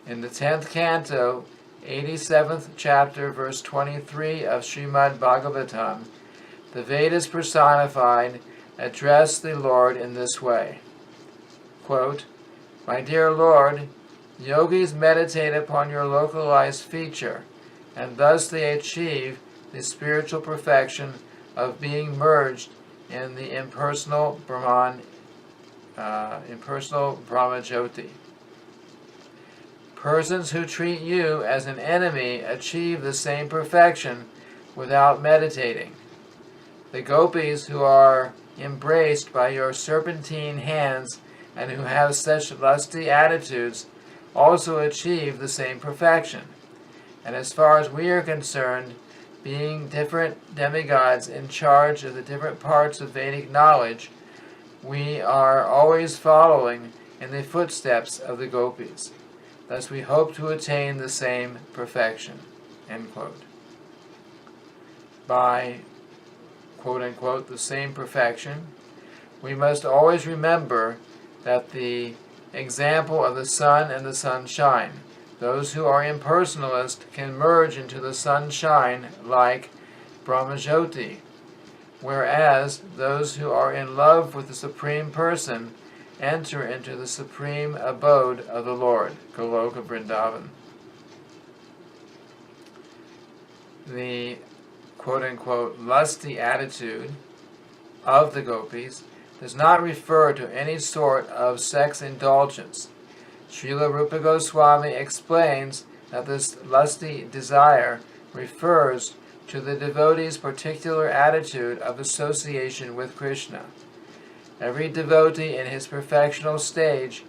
In the 10th canto, 87th chapter, verse 23 of Srimad Bhagavatam, the Vedas personified address the Lord in this way. Quote, "My dear Lord, yogis meditate upon your localized feature, and thus they achieve the spiritual perfection of being merged in the impersonal Brahman, impersonal Brahmajyoti. Persons who treat you as an enemy achieve the same perfection without meditating. The gopis who are embraced by your serpentine hands and who have such lusty attitudes also achieve the same perfection. And as far as we are concerned, being different demigods in charge of the different parts of Vedic knowledge, we are always following in the footsteps of the gopis. Thus we hope to attain the same perfection." End quote. By, quote unquote, the same perfection, we must always remember that the example of the sun and the sunshine, those who are impersonalist can merge into the sunshine like Brahmajyoti, whereas those who are in love with the Supreme Person enter into the supreme abode of the Lord, Goloka Vrindavan. The quote-unquote lusty attitude of the gopis does not refer to any sort of sex indulgence. Srila Rupa Goswami explains that this lusty desire refers to the devotee's particular attitude of association with Krishna. Every devotee in his perfectional stage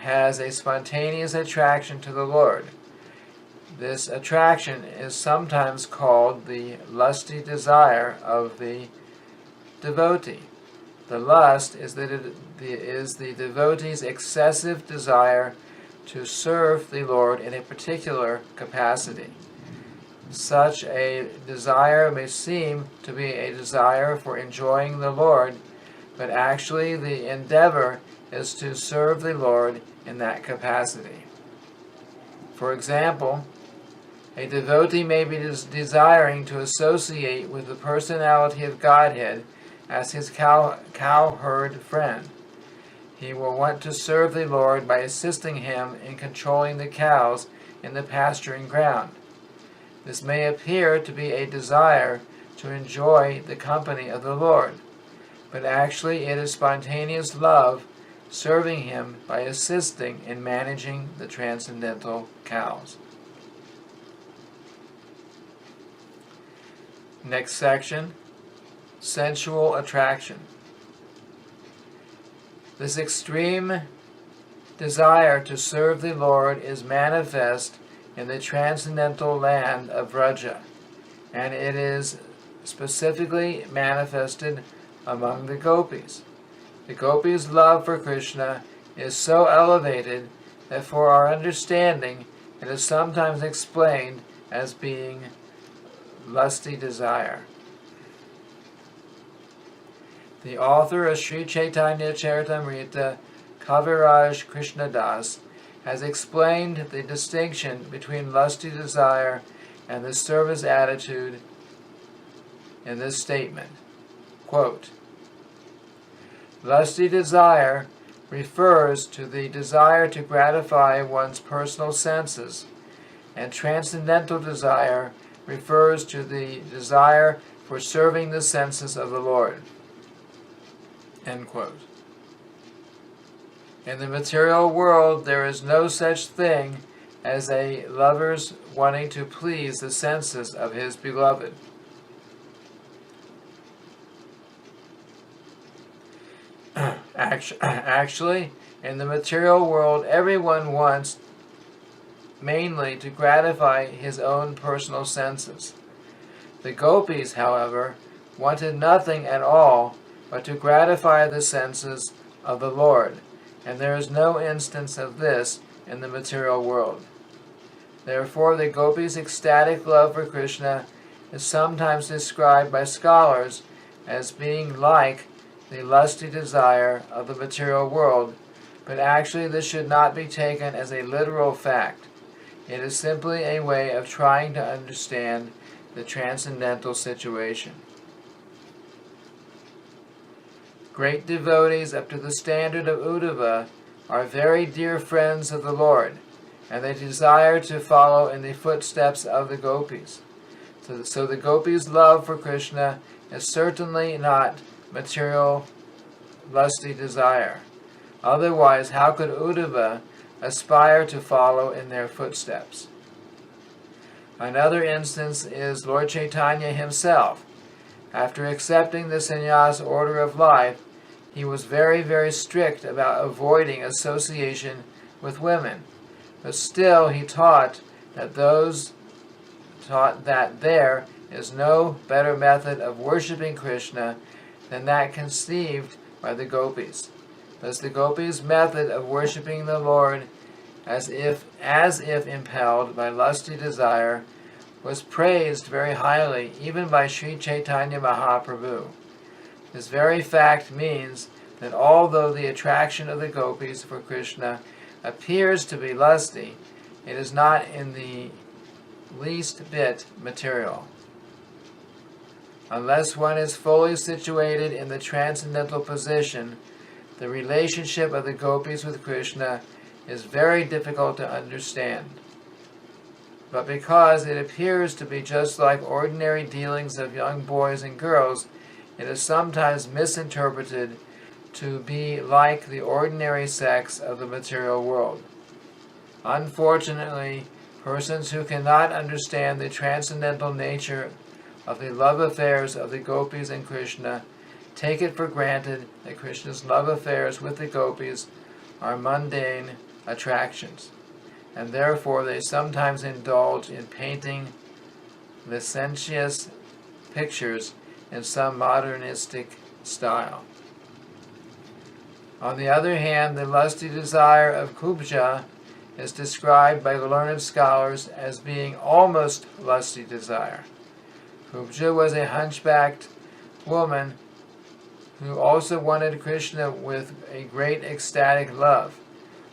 has a spontaneous attraction to the Lord. This attraction is sometimes called the lusty desire of the devotee. The lust is the devotee's excessive desire to serve the Lord in a particular capacity. Such a desire may seem to be a desire for enjoying the Lord, but actually the endeavor is to serve the Lord in that capacity. For example, a devotee may be desiring to associate with the personality of Godhead as his cowherd friend. He will want to serve the Lord by assisting him in controlling the cows in the pasturing ground. This may appear to be a desire to enjoy the company of the Lord, but actually it is spontaneous love serving him by assisting in managing the transcendental cows. Next section, sensual attraction. This extreme desire to serve the Lord is manifest in the transcendental land of Vraja, and it is specifically manifested among the gopis. The gopis' love for Krishna is so elevated that for our understanding it is sometimes explained as being lusty desire. The author of Sri Chaitanya Charitamrita, Kaviraj Krishnadas, has explained the distinction between lusty desire and the service attitude in this statement. Quote, "Lusty desire refers to the desire to gratify one's personal senses, and transcendental desire refers to the desire for serving the senses of the Lord." End quote. In the material world, there is no such thing as a lover's wanting to please the senses of his beloved. Actually, in the material world, everyone wants mainly to gratify his own personal senses. The gopis, however, wanted nothing at all but to gratify the senses of the Lord, and there is no instance of this in the material world. Therefore, the gopis' ecstatic love for Krishna is sometimes described by scholars as being like the lusty desire of the material world, but actually this should not be taken as a literal fact. It is simply a way of trying to understand the transcendental situation. Great devotees up to the standard of Uddhava are very dear friends of the Lord, and they desire to follow in the footsteps of the gopis. So the gopis' love for Krishna is certainly not material, lusty desire. Otherwise, how could Uddhava aspire to follow in their footsteps? Another instance is Lord Chaitanya himself. After accepting the sannyas order of life, he was very, very strict about avoiding association with women. But still he taught that there is no better method of worshiping Krishna than that conceived by the gopis. Thus the gopis' method of worshiping the Lord as if impelled by lusty desire was praised very highly even by Sri Chaitanya Mahaprabhu. This very fact means that although the attraction of the gopis for Krishna appears to be lusty, it is not in the least bit material. Unless one is fully situated in the transcendental position, the relationship of the gopis with Krishna is very difficult to understand. But because it appears to be just like ordinary dealings of young boys and girls, it is sometimes misinterpreted to be like the ordinary sex of the material world. Unfortunately, persons who cannot understand the transcendental nature of the love affairs of the gopis and Krishna take it for granted that Krishna's love affairs with the gopis are mundane attractions, and therefore they sometimes indulge in painting licentious pictures in some modernistic style. On the other hand, the lusty desire of Kubja is described by learned scholars as being almost lusty desire. Kubja was a hunchbacked woman who also wanted Krishna with a great ecstatic love,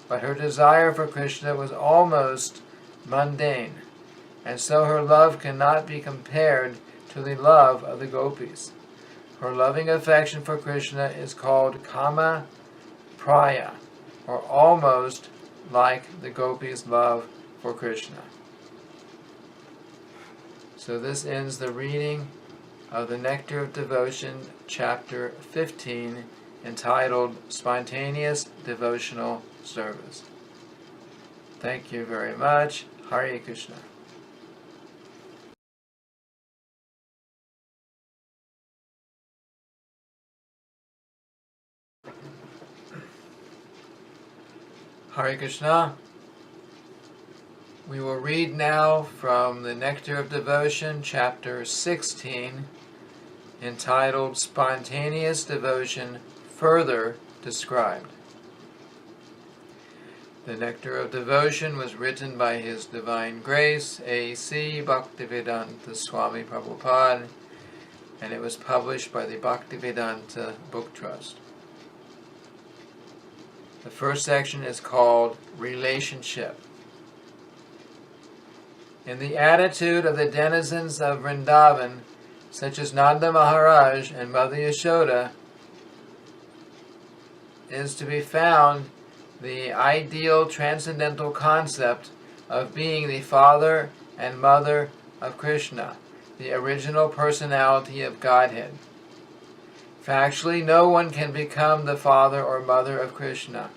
but her desire for Krishna was almost mundane, and so her love cannot be compared to the love of the gopis. Her loving affection for Krishna is called kama praya, or almost like the gopis' love for Krishna. So this ends the reading of the Nectar of Devotion, chapter 15, entitled Spontaneous Devotional Service. Thank you very much. Hare Krishna. Hare Krishna. We will read now from the Nectar of Devotion, chapter 16, entitled Spontaneous Devotion Further Described. The Nectar of Devotion was written by His Divine Grace, A.C. Bhaktivedanta Swami Prabhupada, and it was published by the Bhaktivedanta Book Trust. The first section is called Relationship. In the attitude of the denizens of Vrindavan, such as Nanda Maharaj and Mother Yashoda, is to be found the ideal transcendental concept of being the father and mother of Krishna, the original personality of Godhead. Factually, no one can become the father or mother of Krishna,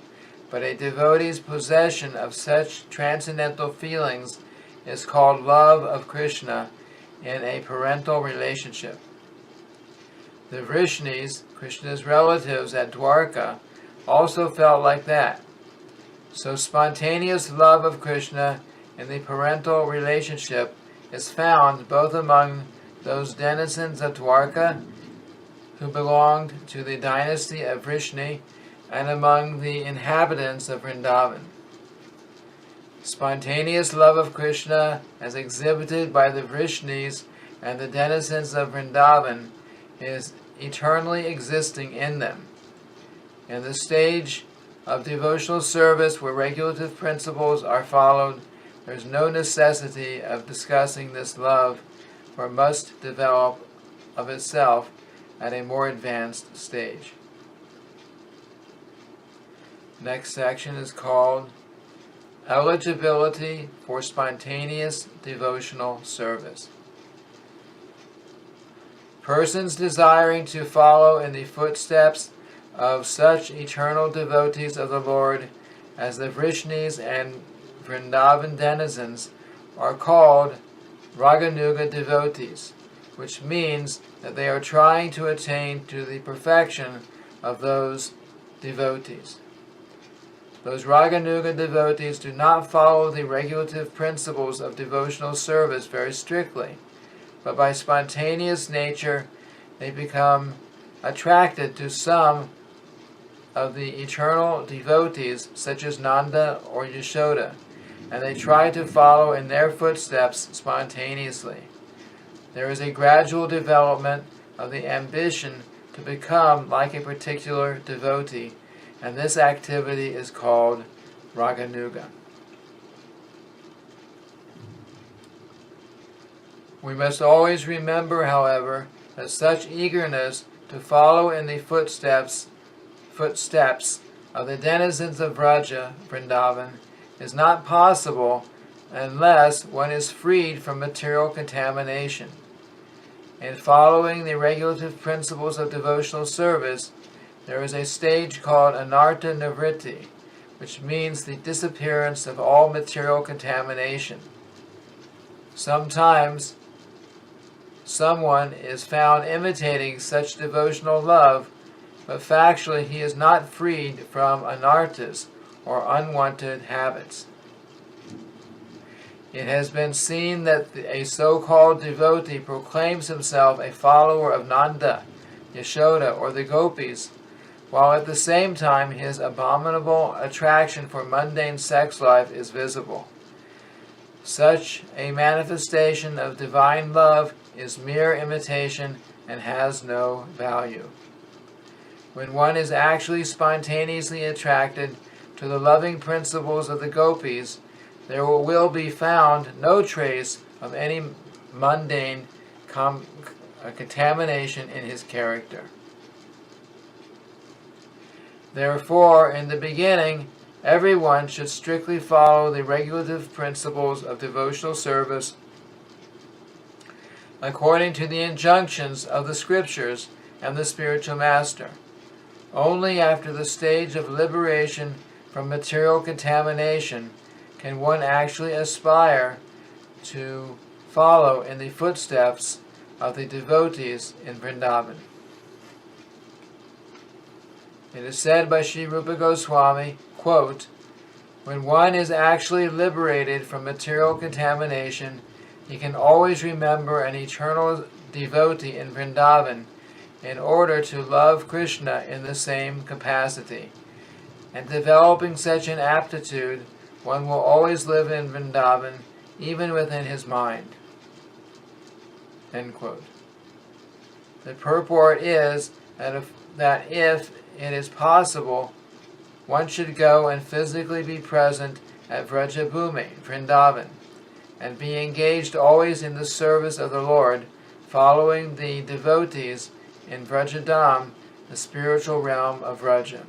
but a devotee's possession of such transcendental feelings is called love of Krishna in a parental relationship. The Vrishnis, Krishna's relatives at Dwarka, also felt like that. So spontaneous love of Krishna in the parental relationship is found both among those denizens of Dwarka who belonged to the dynasty of Vrishni and among the inhabitants of Vrindavan. Spontaneous love of Krishna, as exhibited by the Vrishnis and the denizens of Vrindavan, is eternally existing in them. In the stage of devotional service where regulative principles are followed, there is no necessity of discussing this love, for it must develop of itself at a more advanced stage. Next section is called Eligibility for Spontaneous Devotional Service. Persons desiring to follow in the footsteps of such eternal devotees of the Lord as the Vrishnis and Vrindavan denizens are called Raganuga devotees, which means that they are trying to attain to the perfection of those devotees. Those Raganuga devotees do not follow the regulative principles of devotional service very strictly, but by spontaneous nature they become attracted to some of the eternal devotees, such as Nanda or Yashoda, and they try to follow in their footsteps spontaneously. There is a gradual development of the ambition to become like a particular devotee, and this activity is called Raganuga. We must always remember, however, that such eagerness to follow in the footsteps of the denizens of Vraja, Vrindavan, is not possible unless one is freed from material contamination. In following the regulative principles of devotional service, there is a stage called Anartha Nivritti, which means the disappearance of all material contamination. Sometimes someone is found imitating such devotional love, but factually he is not freed from anarthas, or unwanted habits. It has been seen that a so-called devotee proclaims himself a follower of Nanda, Yashoda, or the gopis, while at the same time his abominable attraction for mundane sex life is visible. Such a manifestation of divine love is mere imitation and has no value. When one is actually spontaneously attracted to the loving principles of the gopis, there will be found no trace of any mundane contamination in his character. Therefore, in the beginning, everyone should strictly follow the regulative principles of devotional service according to the injunctions of the scriptures and the spiritual master. Only after the stage of liberation from material contamination can one actually aspire to follow in the footsteps of the devotees in Vrindavan. It is said by Sri Rupa Goswami, quote, "When one is actually liberated from material contamination, he can always remember an eternal devotee in Vrindavan in order to love Krishna in the same capacity. And developing such an aptitude, one will always live in Vrindavan, even within his mind." End quote. The purport is that if it is possible, one should go and physically be present at Vrajabhumi, Vrindavan, and be engaged always in the service of the Lord, following the devotees in Vrajadam, the spiritual realm of Vraja.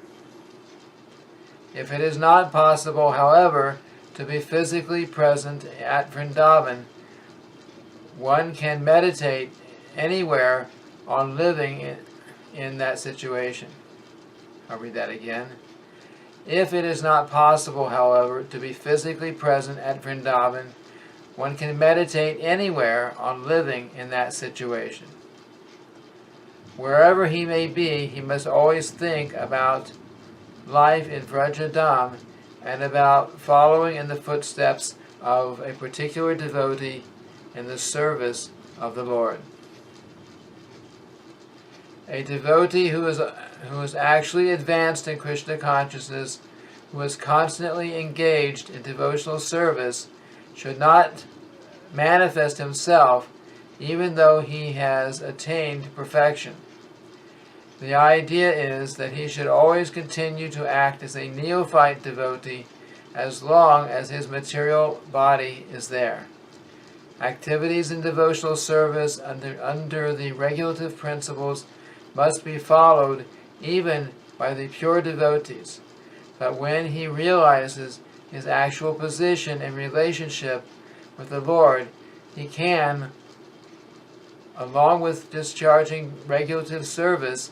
If it is not possible, however, to be physically present at Vrindavan, one can meditate anywhere on living in that situation. I'll read that again. If it is not possible, however, to be physically present at Vrindavan, one can meditate anywhere on living in that situation. Wherever he may be, he must always think about life in Vrajadam and about following in the footsteps of a particular devotee in the service of the Lord. A devotee who is actually advanced in Krishna consciousness who is constantly engaged in devotional service should not manifest himself even though he has attained perfection. The idea is that he should always continue to act as a neophyte devotee as long as his material body is there. Activities in devotional service under the regulative principles must be followed even by the pure devotees. But when he realizes his actual position and relationship with the Lord, he can, along with discharging regulative service,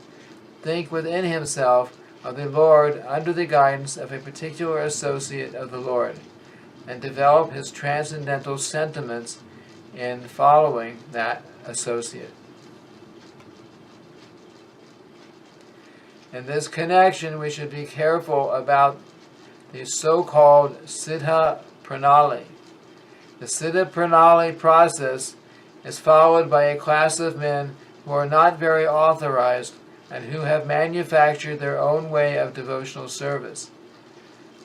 think within himself of the Lord under the guidance of a particular associate of the Lord, and develop his transcendental sentiments in following that associate. In this connection, we should be careful about the so-called Siddha Pranali. The Siddha Pranali process is followed by a class of men who are not very authorized and who have manufactured their own way of devotional service.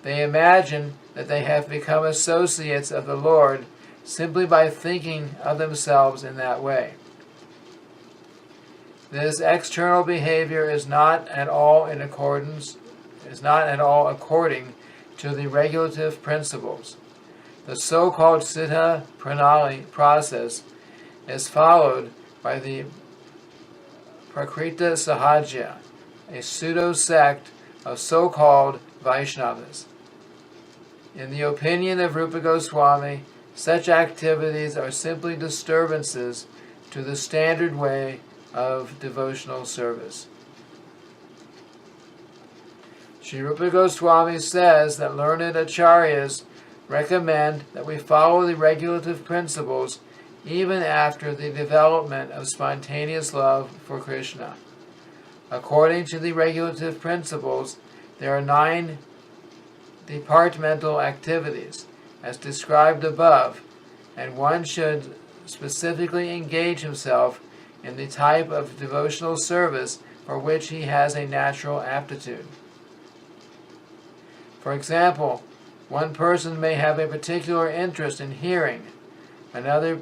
They imagine that they have become associates of the Lord simply by thinking of themselves in that way. This external behavior is not at all according to the regulative principles. The so-called Siddha Pranali process is followed by the Prakrita Sahaja, a pseudo-sect of so-called Vaishnavas. In the opinion of Rupa Goswami, such activities are simply disturbances to the standard way of devotional service. Sri Rupa Goswami says that learned acharyas recommend that we follow the regulative principles even after the development of spontaneous love for Krishna. According to the regulative principles, there are 9 departmental activities, as described above, and one should specifically engage himself in the type of devotional service for which he has a natural aptitude. For example, one person may have a particular interest in hearing, another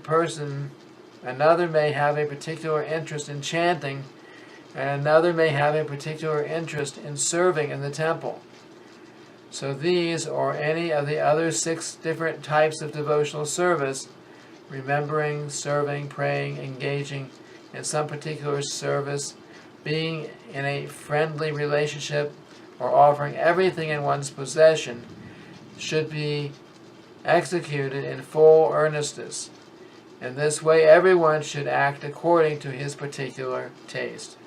may have a particular interest in chanting, and another may have a particular interest in serving in the temple. So these, or any of the other 6 different types of devotional service, remembering, serving, praying, engaging in some particular service, being in a friendly relationship, or offering everything in one's possession, should be executed in full earnestness. In this way, everyone should act according to his particular taste.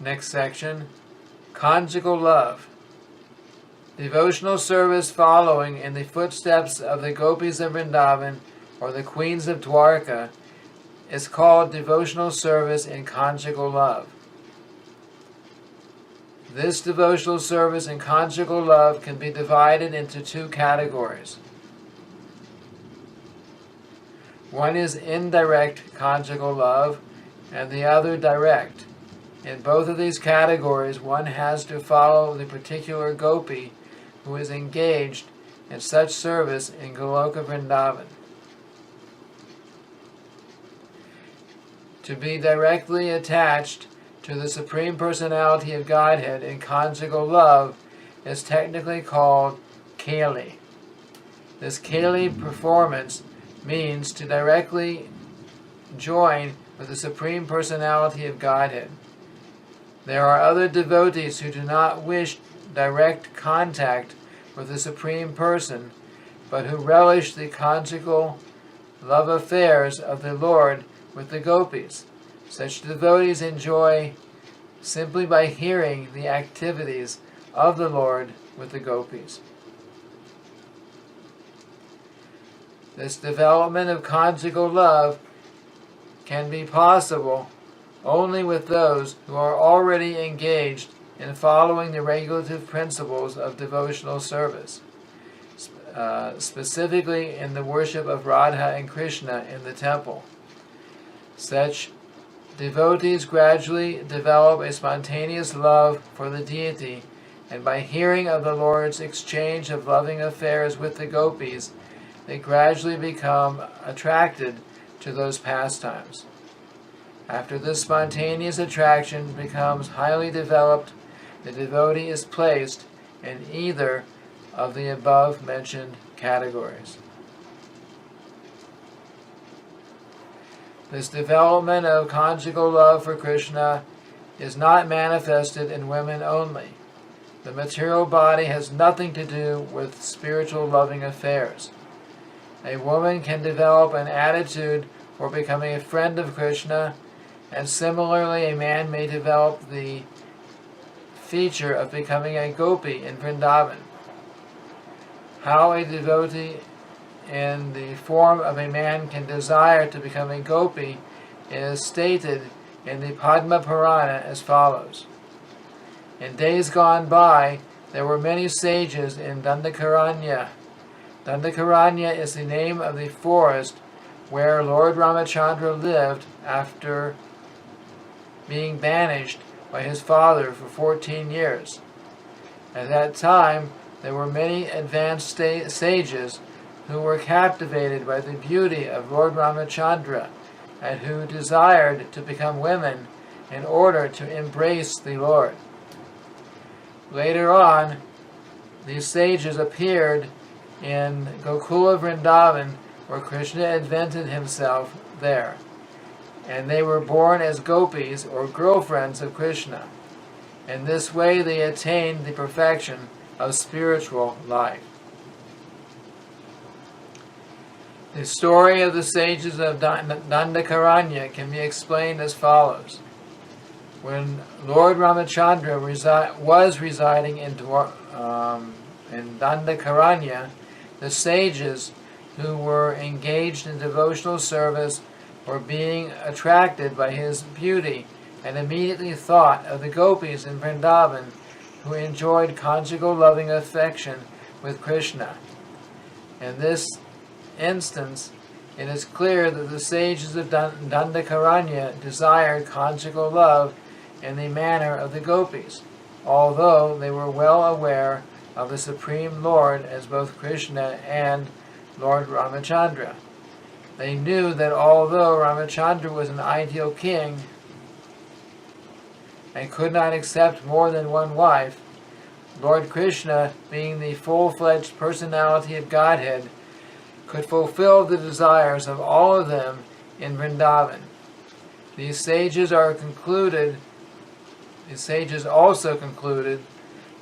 Next section, conjugal love. Devotional service following in the footsteps of the gopis of Vrindavan or the queens of Dwarka is called devotional service in conjugal love. This devotional service in conjugal love can be divided into 2 categories. One is indirect conjugal love, and the other direct. In both of these categories, one has to follow the particular gopi who is engaged in such service in Goloka Vrindavan. To be directly attached to the Supreme Personality of Godhead in conjugal love is technically called Keli. This Keli performance means to directly join with the Supreme Personality of Godhead. There are other devotees who do not wish direct contact with the Supreme Person, but who relish the conjugal love affairs of the Lord with the gopis. Such devotees enjoy simply by hearing the activities of the Lord with the gopis. This development of conjugal love can be possible only with those who are already engaged in following the regulative principles of devotional service, specifically in the worship of Radha and Krishna in the temple. Such devotees gradually develop a spontaneous love for the deity, and by hearing of the Lord's exchange of loving affairs with the gopis, they gradually become attracted to those pastimes. After this spontaneous attraction becomes highly developed, the devotee is placed in either of the above mentioned categories. This development of conjugal love for Krishna is not manifested in women only. The material body has nothing to do with spiritual loving affairs. A woman can develop an attitude for becoming a friend of Krishna, and similarly a man may develop the feature of becoming a gopi in Vrindavan. How a devotee in the form of a man can desire to become a gopi is stated in the Padma Purana as follows. In days gone by, there were many sages in Dandakaranya. Dandakaranya is the name of the forest where Lord Ramachandra lived after being banished by his father for 14 years. At that time, there were many advanced sages who were captivated by the beauty of Lord Ramachandra and who desired to become women in order to embrace the Lord. Later on, these sages appeared in Gokula Vrindavan, where Krishna invented himself there, and they were born as gopis or girlfriends of Krishna. In this way they attained the perfection of spiritual life. The story of the sages of Dandakaranya can be explained as follows. When Lord Ramachandra was residing in Dandakaranya, the sages who were engaged in devotional service were being attracted by his beauty and immediately thought of the gopis in Vrindavan who enjoyed conjugal loving affection with Krishna. In this instance, it is clear that the sages of Dandakaranya desired conjugal love in the manner of the gopis, although they were well aware of the Supreme Lord as both Krishna and Lord Ramachandra. They knew that although Ramachandra was an ideal king and could not accept more than one wife, Lord Krishna, being the full-fledged personality of Godhead, could fulfill the desires of all of them in Vrindavan. These sages also concluded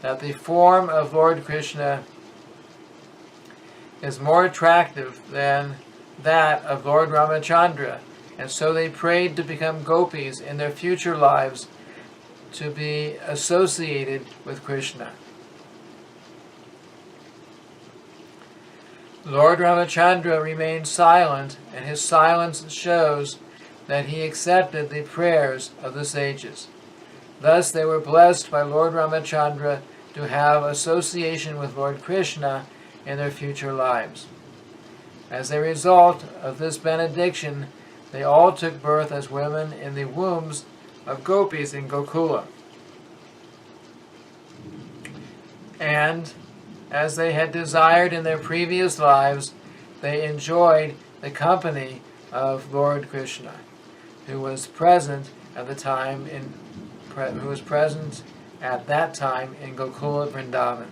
that the form of Lord Krishna is more attractive than that of Lord Ramachandra, and so they prayed to become gopis in their future lives to be associated with Krishna. Lord Ramachandra remained silent, and his silence shows that he accepted the prayers of the sages. Thus they were blessed by Lord Ramachandra to have association with Lord Krishna in their future lives. As a result of this benediction, they all took birth as women in the wombs of gopis in Gokula. And, as they had desired in their previous lives, they enjoyed the company of Lord Krishna, who was present at that time in Gokula Vrindavan.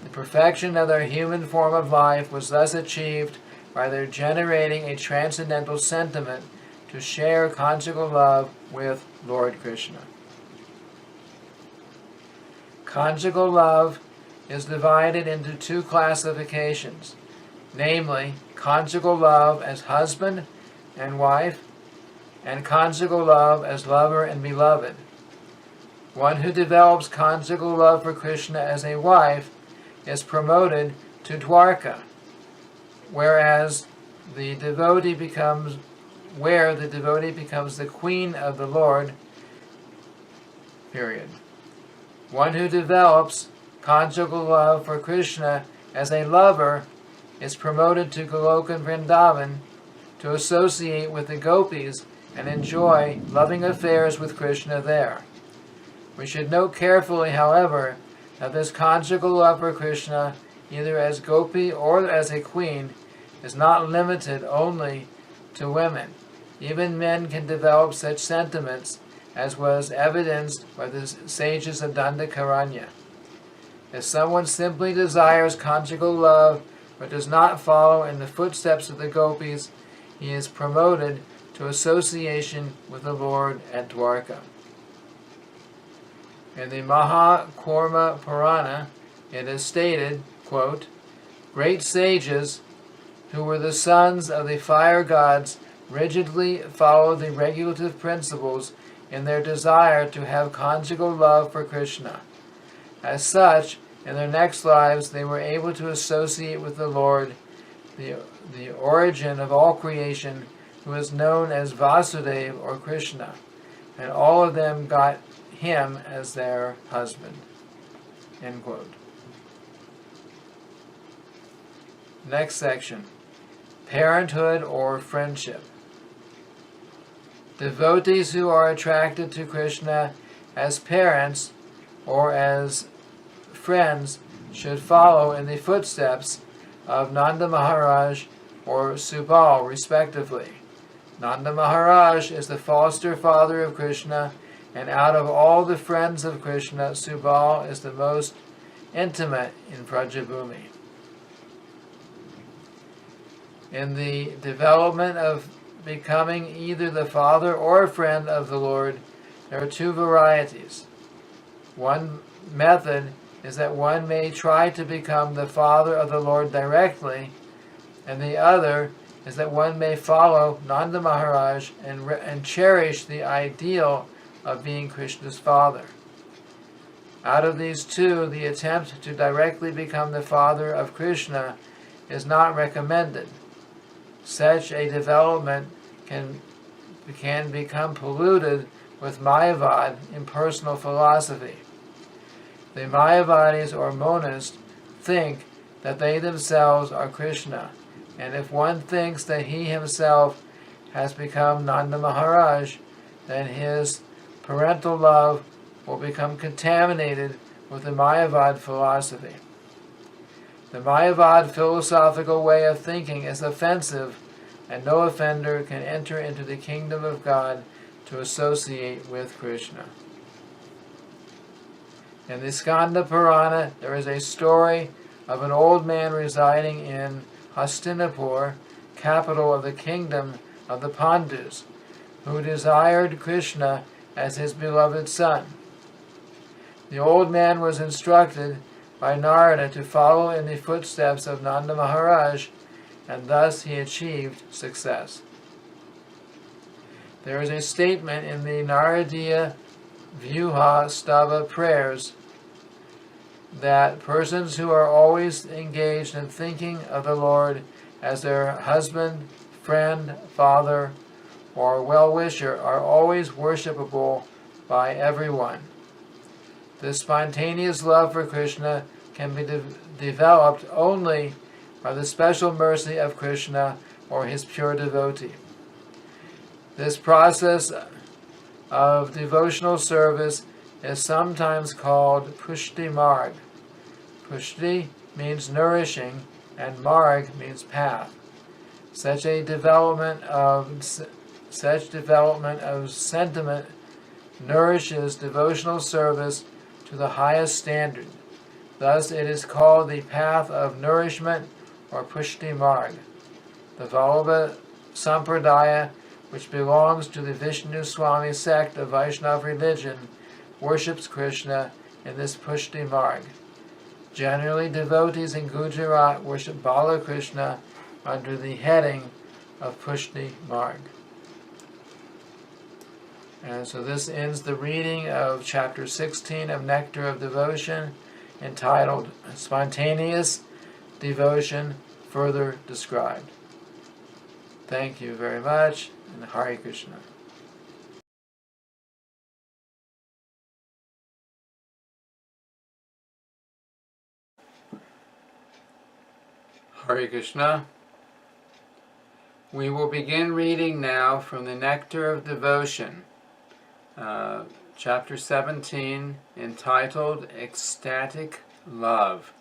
The perfection of their human form of life was thus achieved by their generating a transcendental sentiment to share conjugal love with Lord Krishna. Conjugal love is divided into two classifications, namely conjugal love as husband and wife, and conjugal love as lover and beloved. One who develops conjugal love for Krishna as a wife is promoted to Dwarka, whereas the devotee becomes the queen of the Lord, period. One who develops conjugal love for Krishna as a lover is promoted to Goloka and Vrindavan to associate with the gopis and enjoy loving affairs with Krishna there. We should note carefully, however, that this conjugal love for Krishna, either as gopi or as a queen, is not limited only to women. Even men can develop such sentiments, as was evidenced by the sages of Dandakaranya. If someone simply desires conjugal love but does not follow in the footsteps of the gopis, he is promoted to association with the Lord at Dwarka. In the Mahakurma Purana, it is stated, quote, "Great sages who were the sons of the fire gods rigidly followed the regulative principles in their desire to have conjugal love for Krishna. As such, in their next lives they were able to associate with the Lord, the origin of all creation, who is known as Vasudeva or Krishna, and all of them got him as their husband." End quote. Next section. Parenthood or friendship. Devotees who are attracted to Krishna as parents or as friends should follow in the footsteps of Nanda Maharaj or Subal, respectively. Nanda Maharaj is the foster father of Krishna, and out of all the friends of Krishna, Subal is the most intimate in Brajabhumi. In the development of becoming either the father or a friend of the Lord, there are two varieties. One method is that one may try to become the father of the Lord directly, and the other is that one may follow Nanda Maharaj and cherish the ideal of being Krishna's father. Out of these two, the attempt to directly become the father of Krishna is not recommended. Such a development can become polluted with Mayavad, impersonal philosophy. The Mayavadis or monists think that they themselves are Krishna, and if one thinks that he himself has become Nanda Maharaj, then his parental love will become contaminated with the Mayavad philosophy. The Mayavad philosophical way of thinking is offensive, and no offender can enter into the kingdom of God to associate with Krishna. In the Skanda Purana, there is a story of an old man residing in Hastinapur, capital of the kingdom of the Pandus, who desired Krishna as his beloved son. The old man was instructed by Narada to follow in the footsteps of Nanda Maharaj, and thus he achieved success. There is a statement in the Naradiya Vyuha Stava prayers that persons who are always engaged in thinking of the Lord as their husband, friend, father, or well-wisher are always worshipable by everyone. This spontaneous love for Krishna can be developed only by the special mercy of Krishna or his pure devotee. This process of devotional service is sometimes called Pushti Marg. Pushti means nourishing, and Marg means path. Such development of sentiment nourishes devotional service to the highest standard. Thus it is called the path of nourishment or Pushti Marg. The Vallabha Sampradaya, which belongs to the Vishnu Swami sect of Vaishnava religion, worships Krishna in this Pushti Marg. Generally, devotees in Gujarat worship Bala Krishna under the heading of Pushti Marg. And so this ends the reading of chapter 16 of Nectar of Devotion, entitled Spontaneous Devotion Further Described. Thank you very much, and Hare Krishna. Hare Krishna. We will begin reading now from the Nectar of Devotion, chapter 17, entitled Ecstatic Love.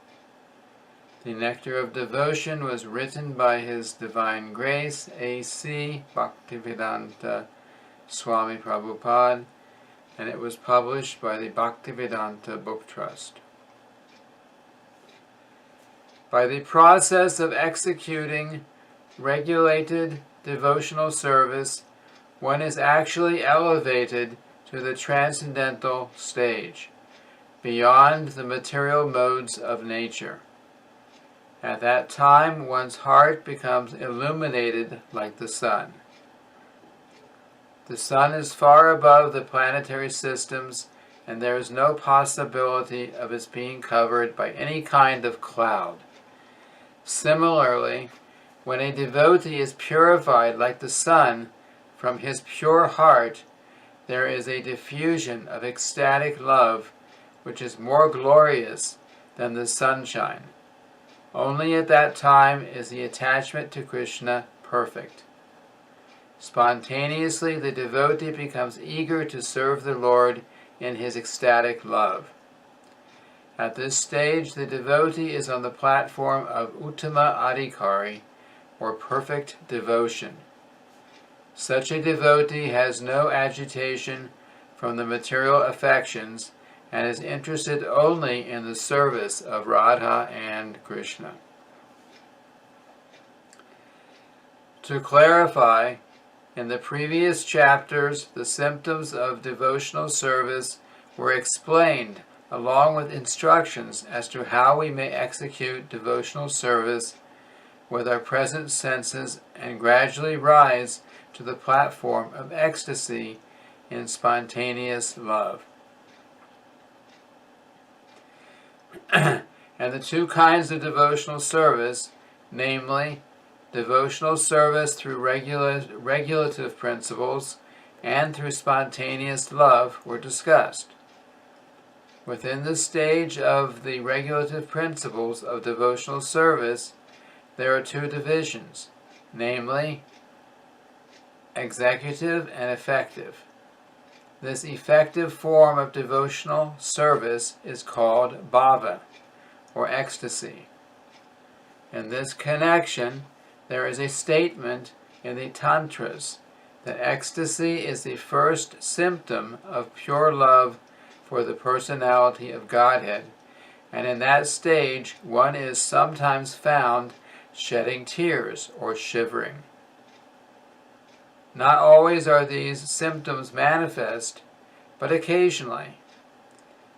The Nectar of Devotion was written by His Divine Grace, A.C. Bhaktivedanta Swami Prabhupada, and it was published by the Bhaktivedanta Book Trust. By the process of executing regulated devotional service, one is actually elevated to the transcendental stage, beyond the material modes of nature. At that time, one's heart becomes illuminated like the sun. The sun is far above the planetary systems, and there is no possibility of its being covered by any kind of cloud. Similarly, when a devotee is purified like the sun from his pure heart, there is a diffusion of ecstatic love which is more glorious than the sunshine. Only at that time is the attachment to Krishna perfect. Spontaneously, the devotee becomes eager to serve the Lord in his ecstatic love. At this stage, the devotee is on the platform of Uttama Adhikari, or perfect devotion. Such a devotee has no agitation from the material affections and is interested only in the service of Radha and Krishna. To clarify, in the previous chapters, the symptoms of devotional service were explained along with instructions as to how we may execute devotional service with our present senses and gradually rise to the platform of ecstasy in spontaneous love. And the two kinds of devotional service, namely, devotional service through regulative principles and through spontaneous love, were discussed. Within the stage of the regulative principles of devotional service, there are two divisions, namely, executive and effective. This effective form of devotional service is called bhava, or ecstasy. In this connection, there is a statement in the Tantras that ecstasy is the first symptom of pure love for the personality of Godhead, and in that stage one is sometimes found shedding tears or shivering. Not always are these symptoms manifest, but occasionally.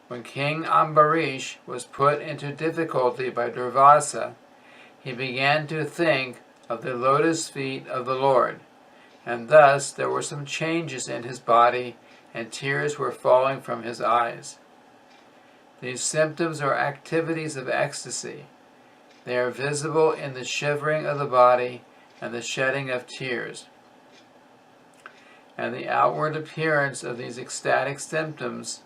When King Ambarish was put into difficulty by Durvasa, he began to think of the lotus feet of the Lord, and thus there were some changes in his body and tears were falling from his eyes. These symptoms are activities of ecstasy. They are visible in the shivering of the body and the shedding of tears. And the outward appearance of these ecstatic symptoms,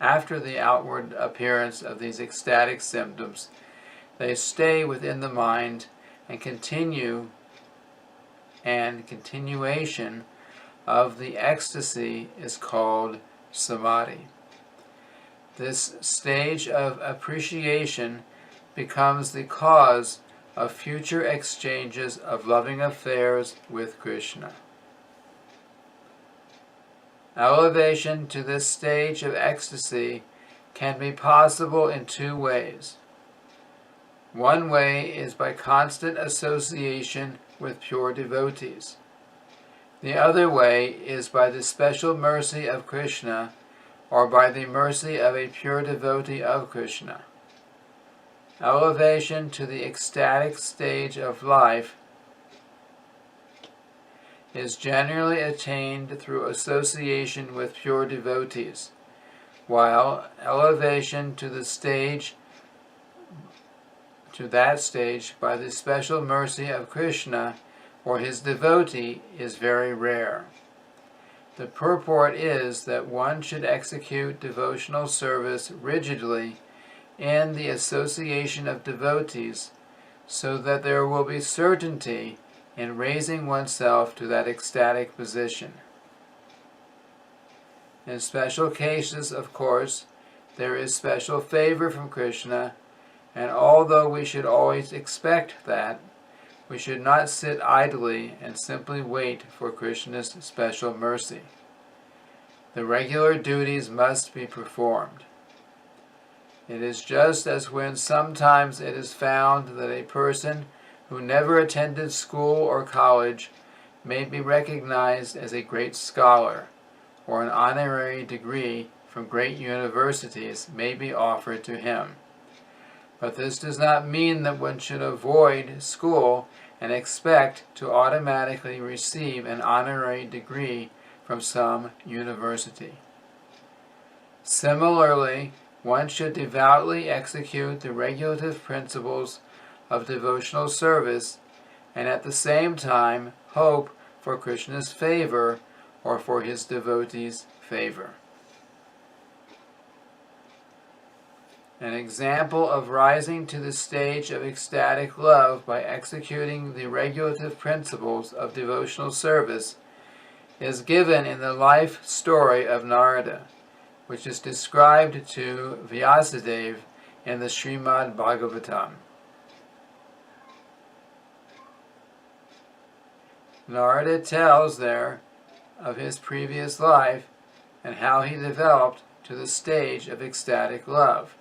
after the outward appearance of these ecstatic symptoms, they stay within the mind and continuation of the ecstasy is called samadhi. This stage of appreciation becomes the cause of future exchanges of loving affairs with Krishna. Elevation to this stage of ecstasy can be possible in two ways. One way is by constant association with pure devotees. The other way is by the special mercy of Krishna or by the mercy of a pure devotee of Krishna. Elevation to the ecstatic stage of life is generally attained through association with pure devotees, while elevation to that stage by the special mercy of Krishna or his devotee is very rare. The purport is that one should execute devotional service rigidly in the association of devotees so that there will be certainty in raising oneself to that ecstatic position. In special cases, of course, there is special favor from Krishna, and although we should always expect that, we should not sit idly and simply wait for Krishna's special mercy. The regular duties must be performed. It is just as when sometimes it is found that a person who never attended school or college may be recognized as a great scholar, or an honorary degree from great universities may be offered to him. But this does not mean that one should avoid school and expect to automatically receive an honorary degree from some university. Similarly, one should devoutly execute the regulative principles of devotional service and at the same time hope for Krishna's favor or for his devotees' favor. An example of rising to the stage of ecstatic love by executing the regulative principles of devotional service is given in the life story of Narada, which is described to Vyasadeva in the Srimad Bhagavatam. Narada tells there of his previous life and how he developed to the stage of ecstatic love.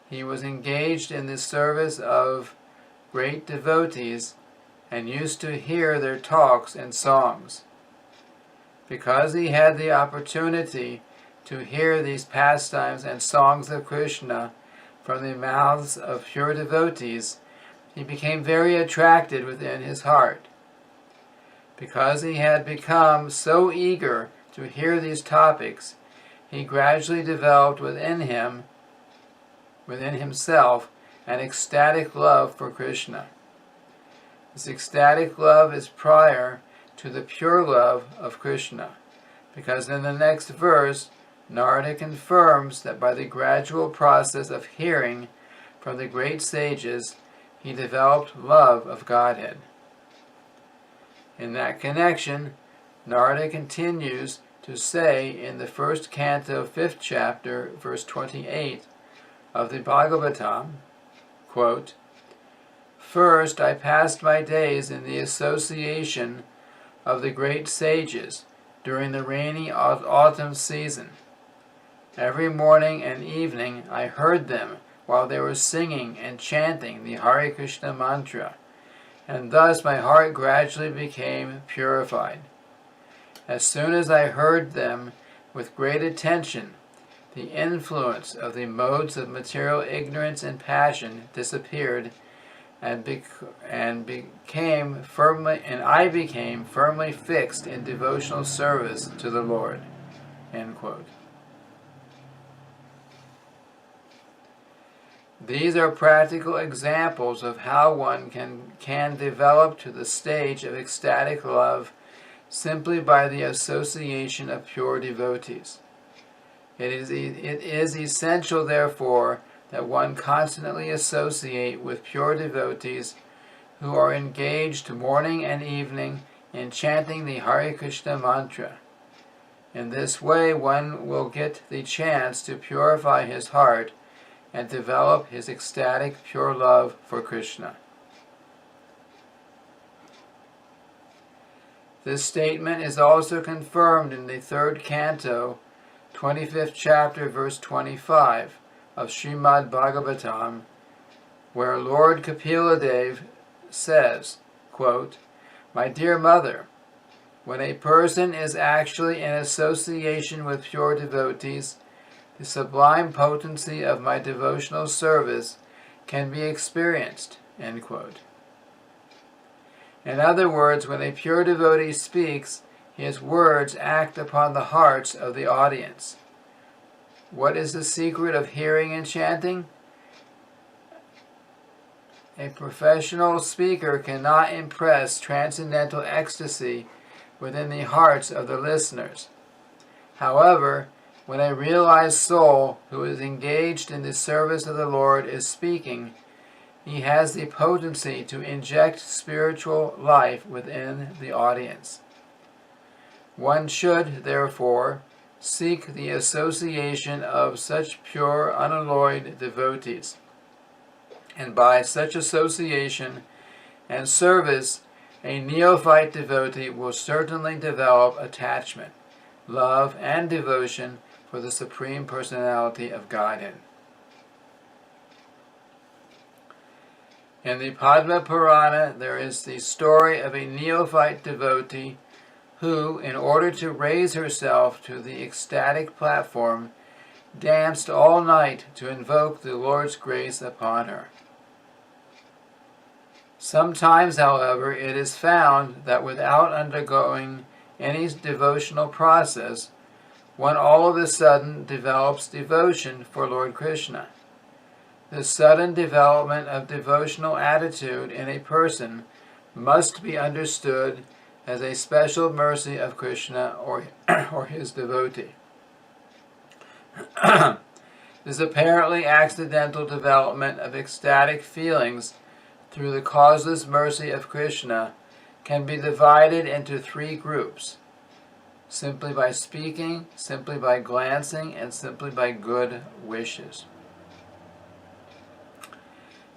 He was engaged in the service of great devotees and used to hear their talks and songs. Because he had the opportunity to hear these pastimes and songs of Krishna from the mouths of pure devotees, he became very attracted within his heart. Because he had become so eager to hear these topics, he gradually developed within himself, an ecstatic love for Krishna. This ecstatic love is prior to the pure love of Krishna, because in the next verse, Narada confirms that by the gradual process of hearing from the great sages, he developed love of Godhead. In that connection, Narada continues to say in the first canto, 5th chapter, verse 28 of the Bhagavatam, quote, "First I passed my days in the association of the great sages during the rainy autumn season. Every morning and evening I heard them while they were singing and chanting the Hare Krishna mantra, and thus my heart gradually became purified. As soon as I heard them with great attention, the influence of the modes of material ignorance and passion disappeared, and I became firmly fixed in devotional service to the Lord." End quote. These are practical examples of how one can develop to the stage of ecstatic love simply by the association of pure devotees. It is essential, therefore, that one constantly associate with pure devotees who are engaged morning and evening in chanting the Hare Krishna mantra. In this way, one will get the chance to purify his heart and develop his ecstatic pure love for Krishna. This statement is also confirmed in the 3rd canto, 25th chapter, verse 25 of Srimad Bhagavatam, where Lord Kapila says, quote, "My dear mother, when a person is actually in association with pure devotees, the sublime potency of my devotional service can be experienced." End quote. In other words, when a pure devotee speaks, his words act upon the hearts of the audience. What is the secret of hearing and chanting? A professional speaker cannot impress transcendental ecstasy within the hearts of the listeners. However, when a realized soul who is engaged in the service of the Lord is speaking, he has the potency to inject spiritual life within the audience. One should, therefore, seek the association of such pure, unalloyed devotees, and by such association and service, a neophyte devotee will certainly develop attachment, love, and devotion for the Supreme Personality of Godhead. In the Padma Purana, there is the story of a neophyte devotee who, in order to raise herself to the ecstatic platform, danced all night to invoke the Lord's grace upon her. Sometimes, however, it is found that without undergoing any devotional process, one all of a sudden develops devotion for Lord Krishna. The sudden development of devotional attitude in a person must be understood as a special mercy of Krishna or his devotee. This apparently accidental development of ecstatic feelings through the causeless mercy of Krishna can be divided into three groups: simply by speaking, simply by glancing, and simply by good wishes.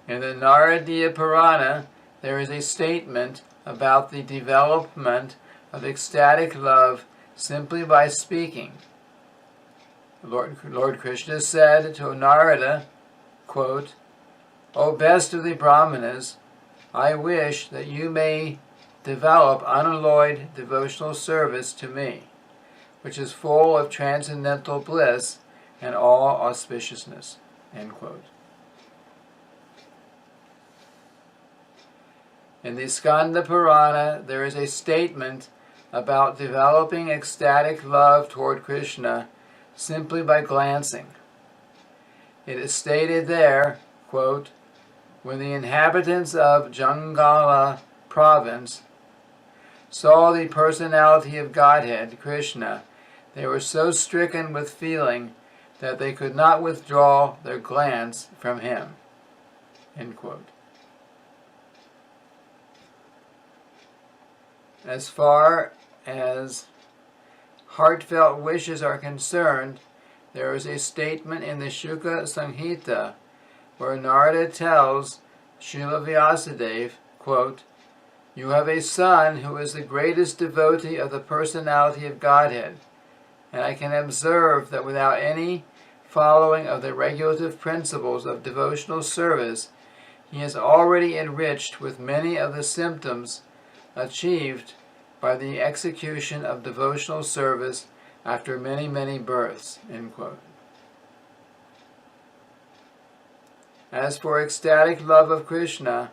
In the Naradiya Purana, there is a statement about the development of ecstatic love simply by speaking. Lord Krishna said to Narada, quote, "O best of the Brahmanas, I wish that you may develop unalloyed devotional service to me, which is full of transcendental bliss and all auspiciousness." End quote. In the Skanda Purana, there is a statement about developing ecstatic love toward Krishna simply by glancing. It is stated there, quote, "When the inhabitants of Jangala province saw the personality of Godhead, Krishna, they were so stricken with feeling that they could not withdraw their glance from him." End quote. As far as heartfelt wishes are concerned, there is a statement in the Shuka Samhita where Narada tells Srila Vyasadeva, quote, "You have a son who is the greatest devotee of the personality of Godhead, and I can observe that without any following of the regulative principles of devotional service, he is already enriched with many of the symptoms achieved by the execution of devotional service after many, many births." End quote. As for ecstatic love of Krishna,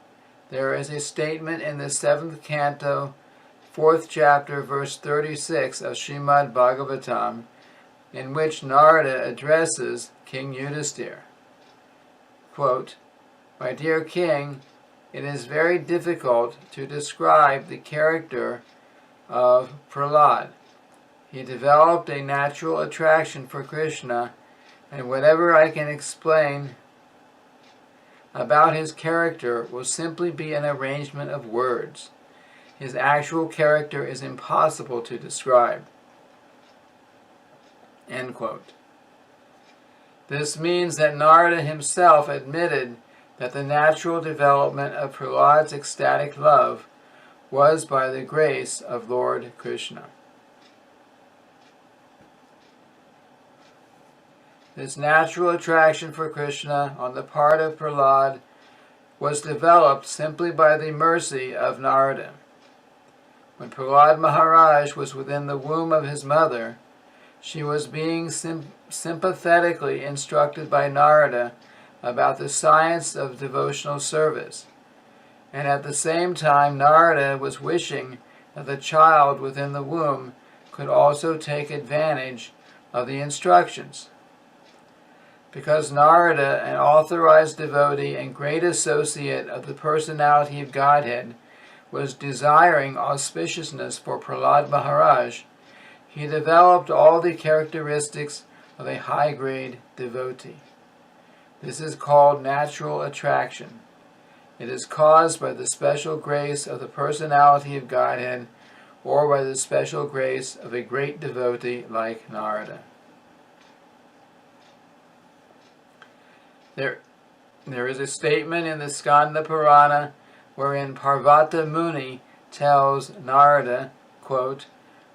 there is a statement in the 7th canto, 4th chapter, verse 36 of Srimad Bhagavatam, in which Narada addresses King Yudhisthira. Quote, "My dear king, it is very difficult to describe the character of Prahlad. He developed a natural attraction for Krishna, and whatever I can explain about his character will simply be an arrangement of words. His actual character is impossible to describe." End quote. This means that Narada himself admitted that the natural development of Prahlad's ecstatic love was by the grace of Lord Krishna. This natural attraction for Krishna on the part of Prahlad was developed simply by the mercy of Narada. When Prahlad Maharaj was within the womb of his mother, she was being sympathetically instructed by Narada about the science of devotional service. And at the same time, Narada was wishing that the child within the womb could also take advantage of the instructions. Because Narada, an authorized devotee and great associate of the personality of Godhead, was desiring auspiciousness for Prahlad Maharaj, he developed all the characteristics of a high-grade devotee. This is called natural attraction. It is caused by the special grace of the personality of Godhead, or by the special grace of a great devotee like Narada. There is a statement in the Skanda Purana wherein Parvata Muni tells Narada, quote,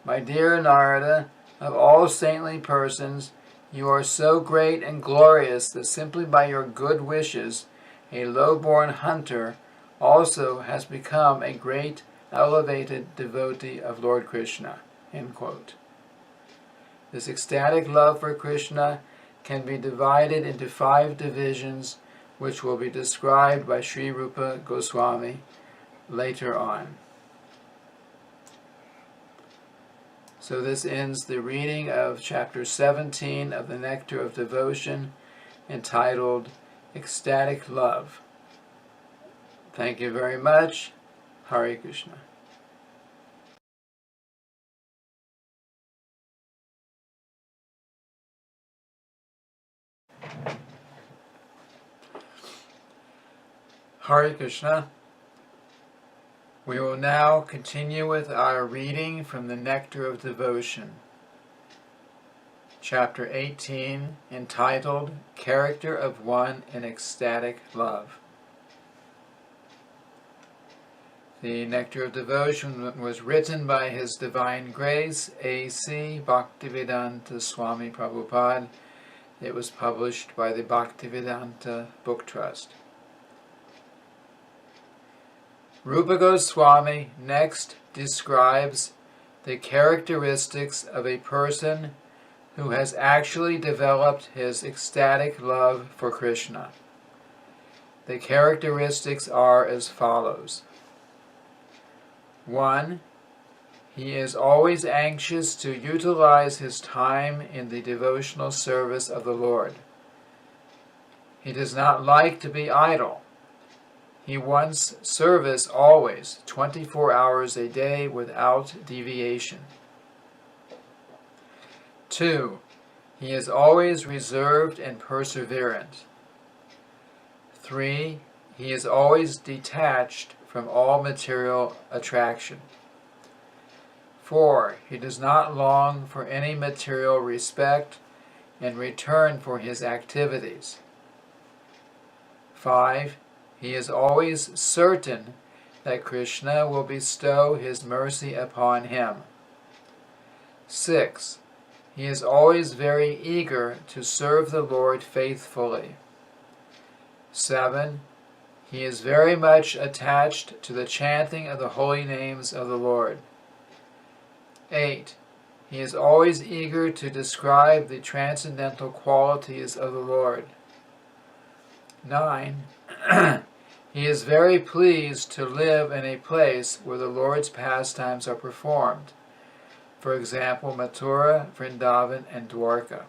"My dear Narada, of all saintly persons, you are so great and glorious that simply by your good wishes, a low-born hunter also has become a great elevated devotee of Lord Krishna." End quote. This ecstatic love for Krishna can be divided into 5 divisions, which will be described by Sri Rupa Goswami later on. So this ends the reading of chapter 17 of the Nectar of Devotion, entitled Ecstatic Love. Thank you very much. Hare Krishna. Hare Krishna. We will now continue with our reading from the Nectar of Devotion, chapter 18, entitled Character of One in Ecstatic Love. The Nectar of Devotion was written by His Divine Grace, A.C. Bhaktivedanta Swami Prabhupada. It was published by the Bhaktivedanta Book Trust. Rupa Goswami next describes the characteristics of a person who has actually developed his ecstatic love for Krishna. The characteristics are as follows. 1. He is always anxious to utilize his time in the devotional service of the Lord. He does not like to be idle. He wants service always, 24 hours a day without deviation. 2. He is always reserved and perseverant. 3. He is always detached from all material attraction. 4. He does not long for any material respect in return for his activities. 5. He is always certain that Krishna will bestow his mercy upon him. 6. He is always very eager to serve the Lord faithfully. 7. He is very much attached to the chanting of the holy names of the Lord. 8. He is always eager to describe the transcendental qualities of the Lord. 9. He is very pleased to live in a place where the Lord's pastimes are performed. For example, Mathura, Vrindavan, and Dwarka.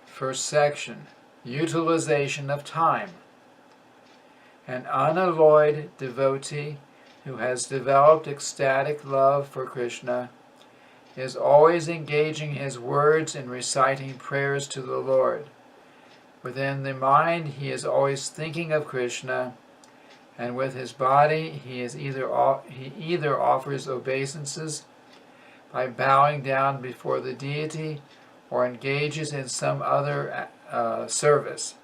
First section, utilization of time. An unalloyed devotee who has developed ecstatic love for Krishna is always engaging his words in reciting prayers to the Lord. Within the mind, he is always thinking of Krishna, and with his body, he either offers obeisances by bowing down before the deity or engages in some other service.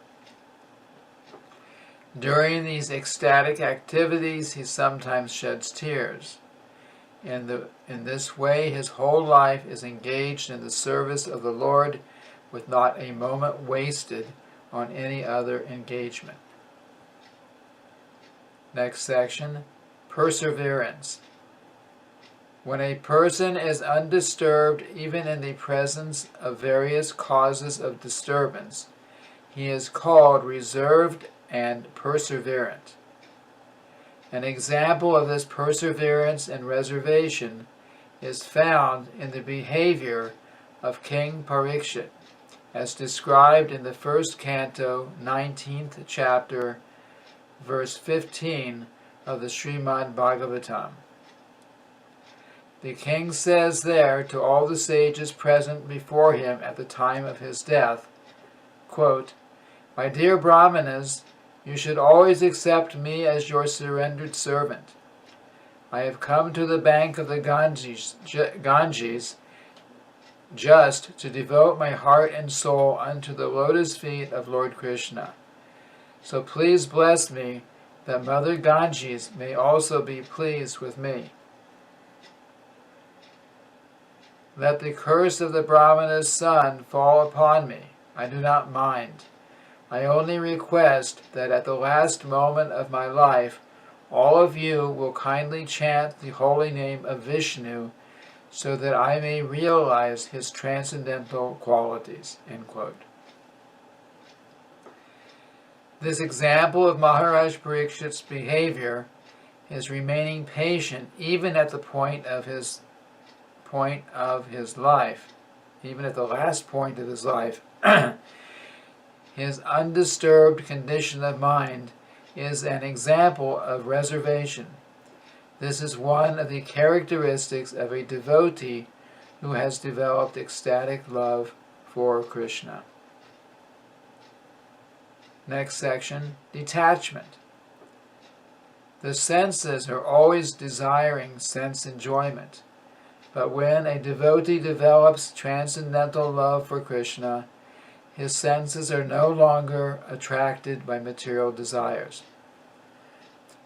During these ecstatic activities, he sometimes sheds tears. In this way, his whole life is engaged in the service of the Lord, with not a moment wasted on any other engagement. Next section, perseverance. When a person is undisturbed even in the presence of various causes of disturbance, he is called reserved and perseverant. An example of this perseverance and reservation is found in the behavior of King Parikshit, as described in the first canto, 19th chapter, verse 15 of the Srimad Bhagavatam. The king says there to all the sages present before him at the time of his death, quote, "My dear Brahmanas, You should always accept me as your surrendered servant. I have come to the bank of the Ganges just to devote my heart and soul unto the lotus feet of Lord Krishna. So please bless me, that Mother Ganges may also be pleased with me. Let the curse of the Brahmana's son fall upon me. I do not mind. I only request that at the last moment of my life, all of you will kindly chant the holy name of Vishnu, so that I may realize his transcendental qualities." End quote. This example of Maharaj Parikshit's behavior, his remaining patient even at the point of his life, even at the last point of his life, his undisturbed condition of mind is an example of reservation. This is one of the characteristics of a devotee who has developed ecstatic love for Krishna. Next section, detachment. The senses are always desiring sense enjoyment, but when a devotee develops transcendental love for Krishna, his senses are no longer attracted by material desires.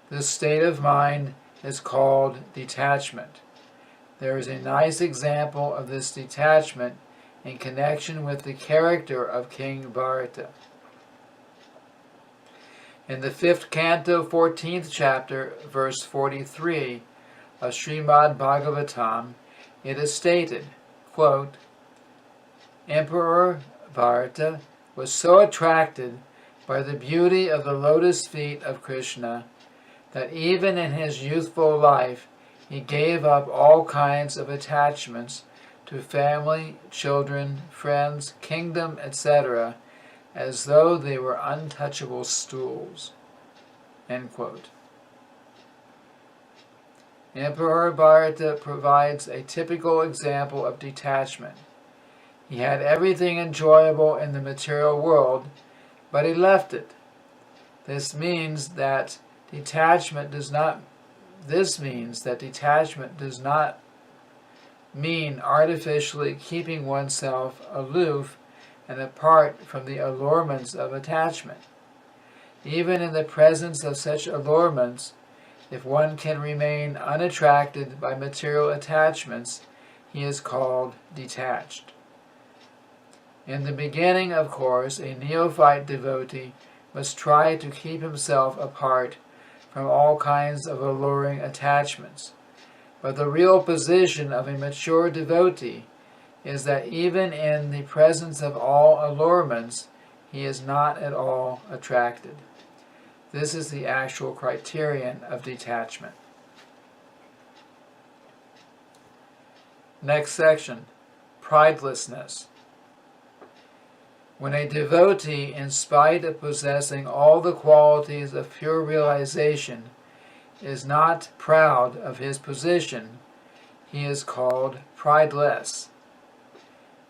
This state of mind is called detachment. There is a nice example of this detachment in connection with the character of King Bharata. In the 5th canto, 14th chapter, verse 43 of Srimad Bhagavatam, it is stated, quote, Emperor Bharata was so attracted by the beauty of the lotus feet of Krishna that even in his youthful life he gave up all kinds of attachments to family, children, friends, kingdom, etc., as though they were untouchable stools. End quote. Emperor Bharata provides a typical example of detachment. He had everything enjoyable in the material world, but he left it. This means that detachment does not mean artificially keeping oneself aloof and apart from the allurements of attachment. Even in the presence of such allurements, if one can remain unattracted by material attachments, he is called detached. In the beginning, of course, a neophyte devotee must try to keep himself apart from all kinds of alluring attachments. But the real position of a mature devotee is that even in the presence of all allurements, he is not at all attracted. This is the actual criterion of detachment. Next section, pridelessness. When a devotee, in spite of possessing all the qualities of pure realization, is not proud of his position, he is called prideless.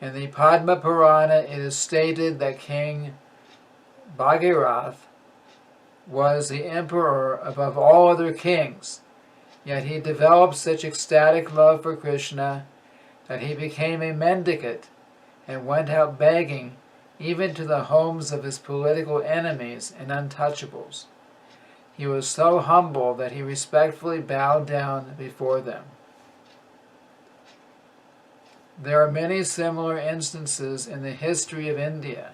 In the Padma Purana, it is stated that King Bhagirath was the emperor above all other kings, yet he developed such ecstatic love for Krishna that he became a mendicant and went out begging even to the homes of his political enemies and untouchables. He was so humble that he respectfully bowed down before them. There are many similar instances in the history of India.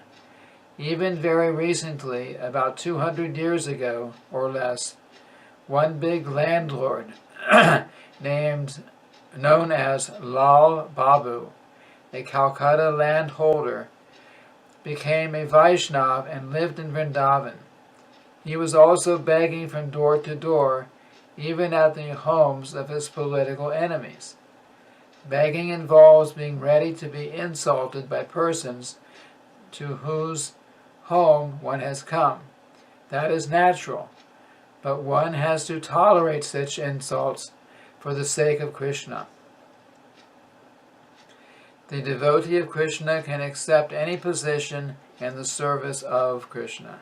Even very recently, about 200 years ago or less, one big landlord known as Lal Babu, a Calcutta landholder, became a Vaishnav and lived in Vrindavan. He was also begging from door to door, even at the homes of his political enemies. Begging involves being ready to be insulted by persons to whose home one has come. That is natural, but one has to tolerate such insults for the sake of Krishna. The devotee of Krishna can accept any position in the service of Krishna.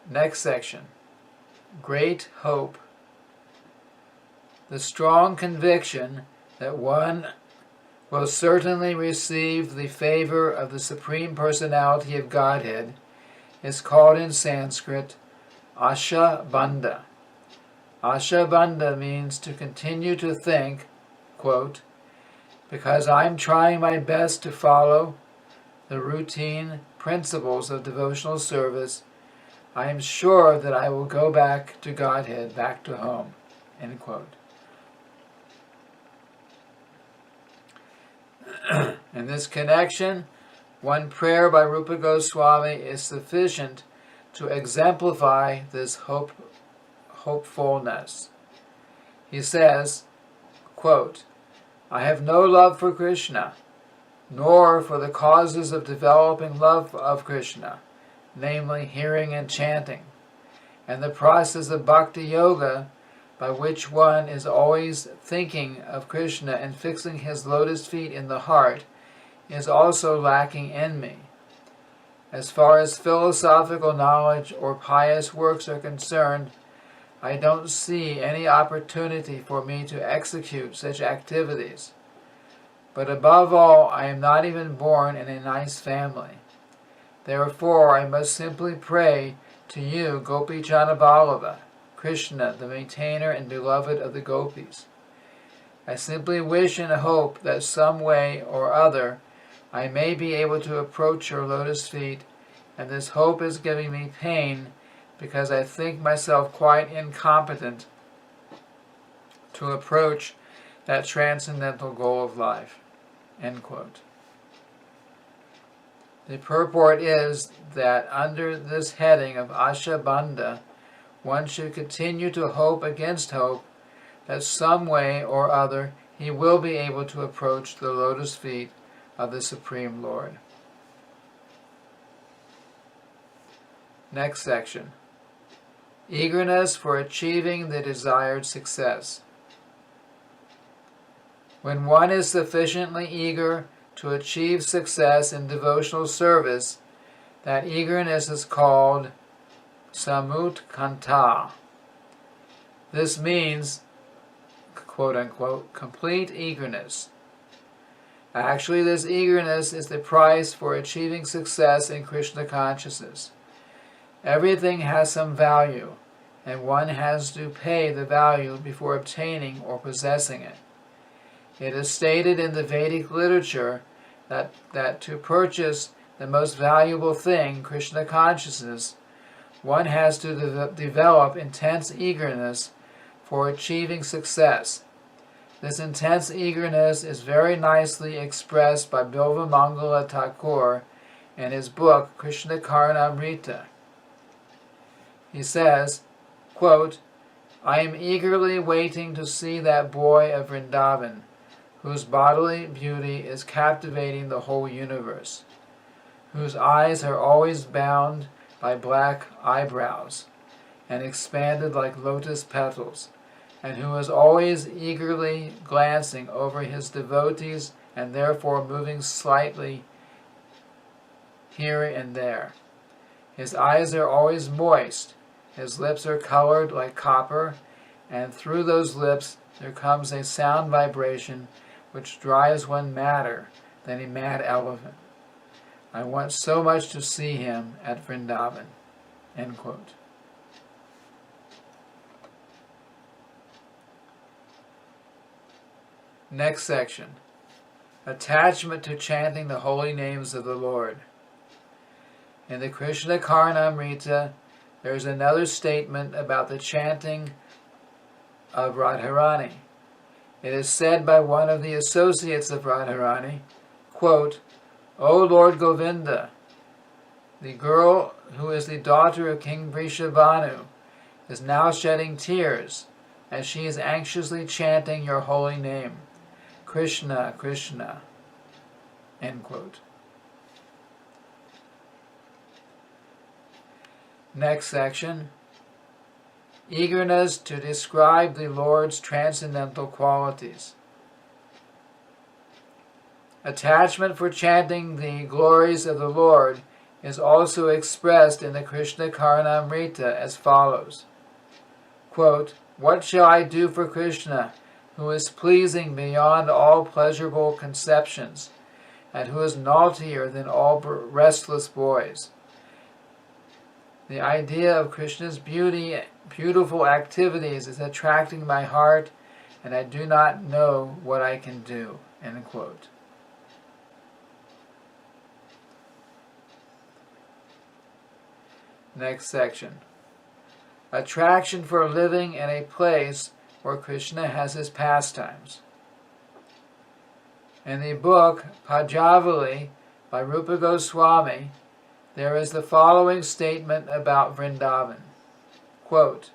Next section. Great hope. The strong conviction that one will certainly receive the favor of the Supreme Personality of Godhead is called in Sanskrit Asha Bandha. Asha Bandha means to continue to think, quote, because I'm trying my best to follow the routine principles of devotional service, I am sure that I will go back to Godhead, back to home, end quote. In this connection, one prayer by Rupa Goswami is sufficient to exemplify this hopefulness. He says, quote, I have no love for Krishna, nor for the causes of developing love of Krishna, namely hearing and chanting, and the process of bhakti yoga by which one is always thinking of Krishna and fixing his lotus feet in the heart is also lacking in me. As far as philosophical knowledge or pious works are concerned, I don't see any opportunity for me to execute such activities. But above all, I am not even born in a nice family. Therefore, I must simply pray to you, Gopi Janaballabha, Krishna, the maintainer and beloved of the gopis. I simply wish and hope that some way or other I may be able to approach your lotus feet, and this hope is giving me pain because I think myself quite incompetent to approach that transcendental goal of life. End quote. The purport is that under this heading of Asha Bandha, one should continue to hope against hope that some way or other he will be able to approach the lotus feet of the Supreme Lord. Next section. Eagerness for achieving the desired success. When one is sufficiently eager to achieve success in devotional service, that eagerness is called samutkanta. This means, quote-unquote, complete eagerness. Actually, this eagerness is the price for achieving success in Krishna consciousness. Everything has some value, and one has to pay the value before obtaining or possessing it. It is stated in the Vedic literature that to purchase the most valuable thing, Krishna consciousness, one has to develop intense eagerness for achieving success. This intense eagerness is very nicely expressed by Bilvamangala Thakur in his book Krishna Karnamrita. He says, quote, I am eagerly waiting to see that boy of Vrindavan, whose bodily beauty is captivating the whole universe, whose eyes are always bound by black eyebrows and expanded like lotus petals, and who is always eagerly glancing over his devotees and therefore moving slightly here and there. His eyes are always moist, his lips are colored like copper, and through those lips there comes a sound vibration which drives one madder than a mad elephant. I want so much to see him at Vrindavan. End quote. Next section. Attachment to chanting the holy names of the Lord. In the Krishna Karnamrita, there is another statement about the chanting of Radharani. It is said by one of the associates of Radharani, quote, O Lord Govinda, the girl who is the daughter of King Vrishabhanu is now shedding tears as she is anxiously chanting your holy name, Krishna, Krishna. End quote. Next section. Eagerness to describe the Lord's transcendental qualities. Attachment for chanting the glories of the Lord is also expressed in the Krishna Karnamrita as follows. Quote, "What shall I do for Krishna, who is pleasing beyond all pleasurable conceptions, and who is naughtier than all restless boys?" The idea of Krishna's beautiful activities is attracting my heart, and I do not know what I can do. End quote. Next section. Attraction for living in a place where Krishna has his pastimes. In the book Pajavali by Rupa Goswami, there is the following statement about Vrindavan. Quote,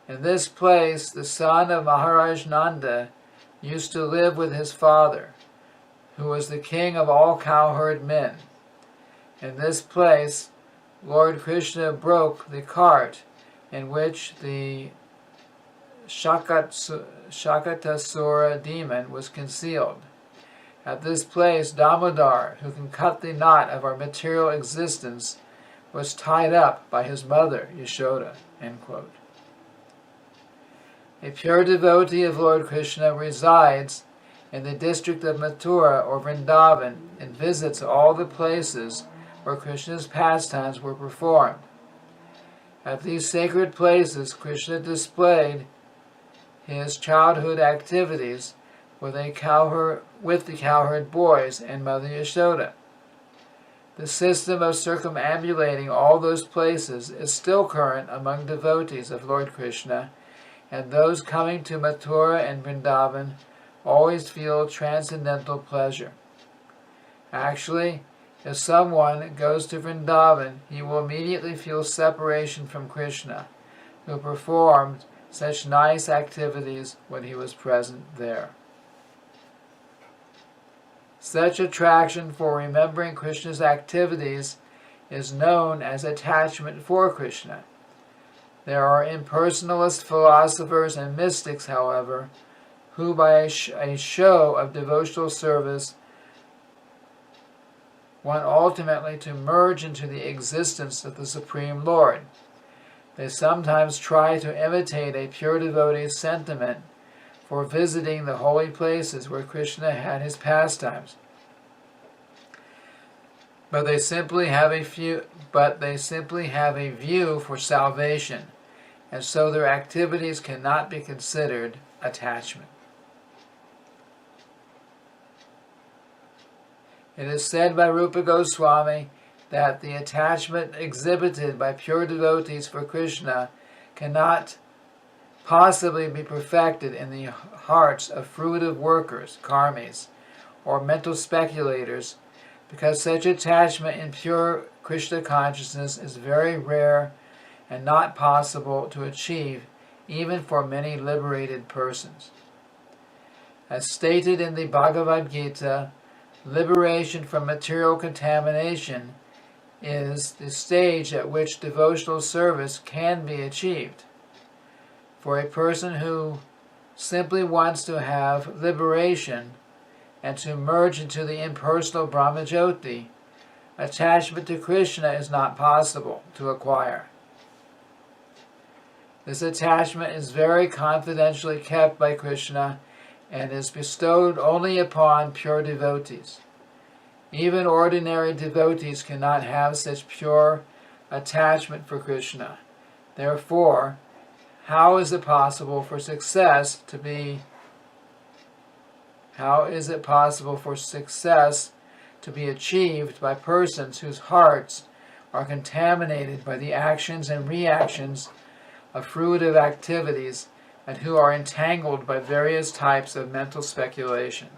"In this place, the son of Maharaj Nanda used to live with his father, who was the king of all cowherd men. In this place, Lord Krishna broke the cart in which the Shakatasura demon was concealed. At this place, Damodar, who can cut the knot of our material existence, was tied up by his mother, Yashoda." End quote. A pure devotee of Lord Krishna resides in the district of Mathura or Vrindavan and visits all the places where Krishna's pastimes were performed. At these sacred places, Krishna displayed his childhood activities with the cowherd boys and Mother Yashoda. The system of circumambulating all those places is still current among devotees of Lord Krishna, and those coming to Mathura and Vrindavan always feel transcendental pleasure. Actually, if someone goes to Vrindavan, he will immediately feel separation from Krishna, who performed such nice activities when he was present there. Such attraction for remembering Krishna's activities is known as attachment for Krishna. There are impersonalist philosophers and mystics, however, who by a show of devotional service want ultimately to merge into the existence of the Supreme Lord. They sometimes try to imitate a pure devotee's sentiment for visiting the holy places where Krishna had his pastimes. But they simply have a view for salvation, and so their activities cannot be considered attachment. It is said by Rupa Goswami that the attachment exhibited by pure devotees for Krishna cannot possibly be perfected in the hearts of fruitive workers, karmis, or mental speculators, because such attachment in pure Krishna consciousness is very rare and not possible to achieve even for many liberated persons. As stated in the Bhagavad Gita, liberation from material contamination is the stage at which devotional service can be achieved. For a person who simply wants to have liberation and to merge into the impersonal Brahmajyoti, attachment to Krishna is not possible to acquire. This attachment is very confidentially kept by Krishna and is bestowed only upon pure devotees. Even ordinary devotees cannot have such pure attachment for Krishna. Therefore, how is it possible for success to be achieved by persons whose hearts are contaminated by the actions and reactions of fruitive activities and who are entangled by various types of mental speculation?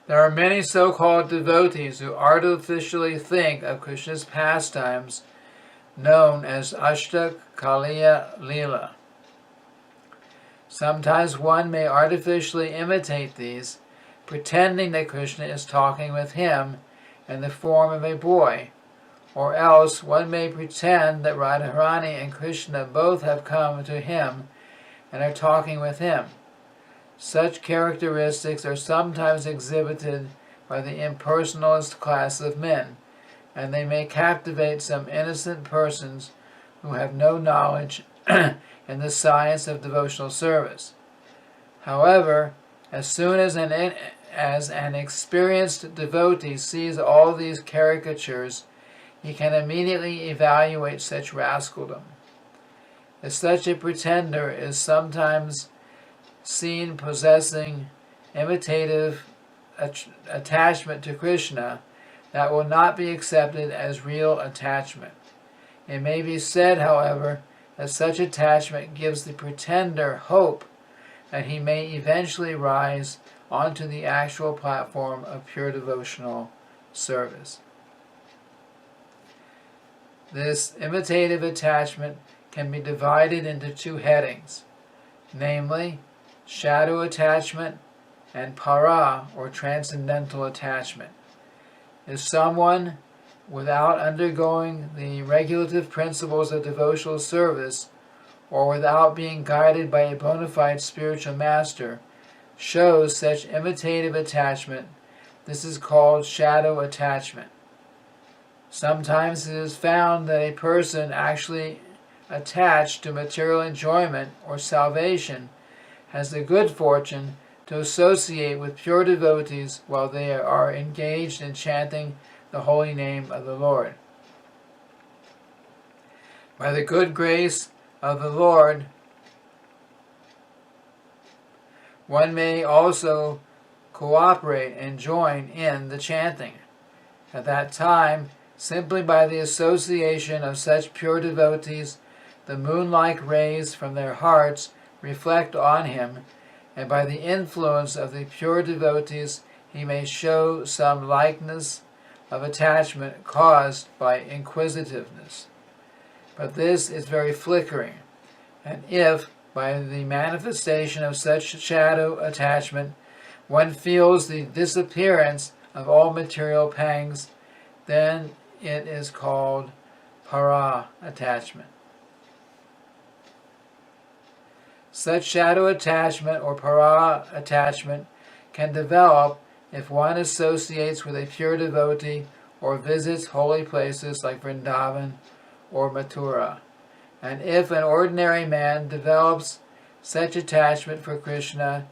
There are many so-called devotees who artificially think of Krishna's pastimes known as Ashtakaliya Leela. Sometimes one may artificially imitate these, pretending that Krishna is talking with him in the form of a boy, or else one may pretend that Radharani and Krishna both have come to him and are talking with him. Such characteristics are sometimes exhibited by the impersonalist class of men, and they may captivate some innocent persons who have no knowledge in the science of devotional service. However, as soon as an experienced devotee sees all these caricatures, he can immediately evaluate such rascaldom. If such a pretender is sometimes seen possessing imitative attachment to Krishna, that will not be accepted as real attachment. It may be said, however, that such attachment gives the pretender hope that he may eventually rise onto the actual platform of pure devotional service. This imitative attachment can be divided into two headings, namely, shadow attachment and para, or transcendental attachment. If someone, without undergoing the regulative principles of devotional service, or without being guided by a bona fide spiritual master, shows such imitative attachment, this is called shadow attachment. Sometimes it is found that a person actually attached to material enjoyment or salvation has the good fortune to associate with pure devotees while they are engaged in chanting the holy name of the Lord. By the good grace of the Lord, one may also cooperate and join in the chanting. At that time, simply by the association of such pure devotees, the moon-like rays from their hearts reflect on him, and by the influence of the pure devotees he may show some likeness of attachment caused by inquisitiveness. But this is very flickering, and if, by the manifestation of such shadow attachment, one feels the disappearance of all material pangs, then it is called para attachment. Such shadow attachment or para attachment can develop if one associates with a pure devotee or visits holy places like Vrindavan or Mathura. And if an ordinary man develops such attachment for Krishna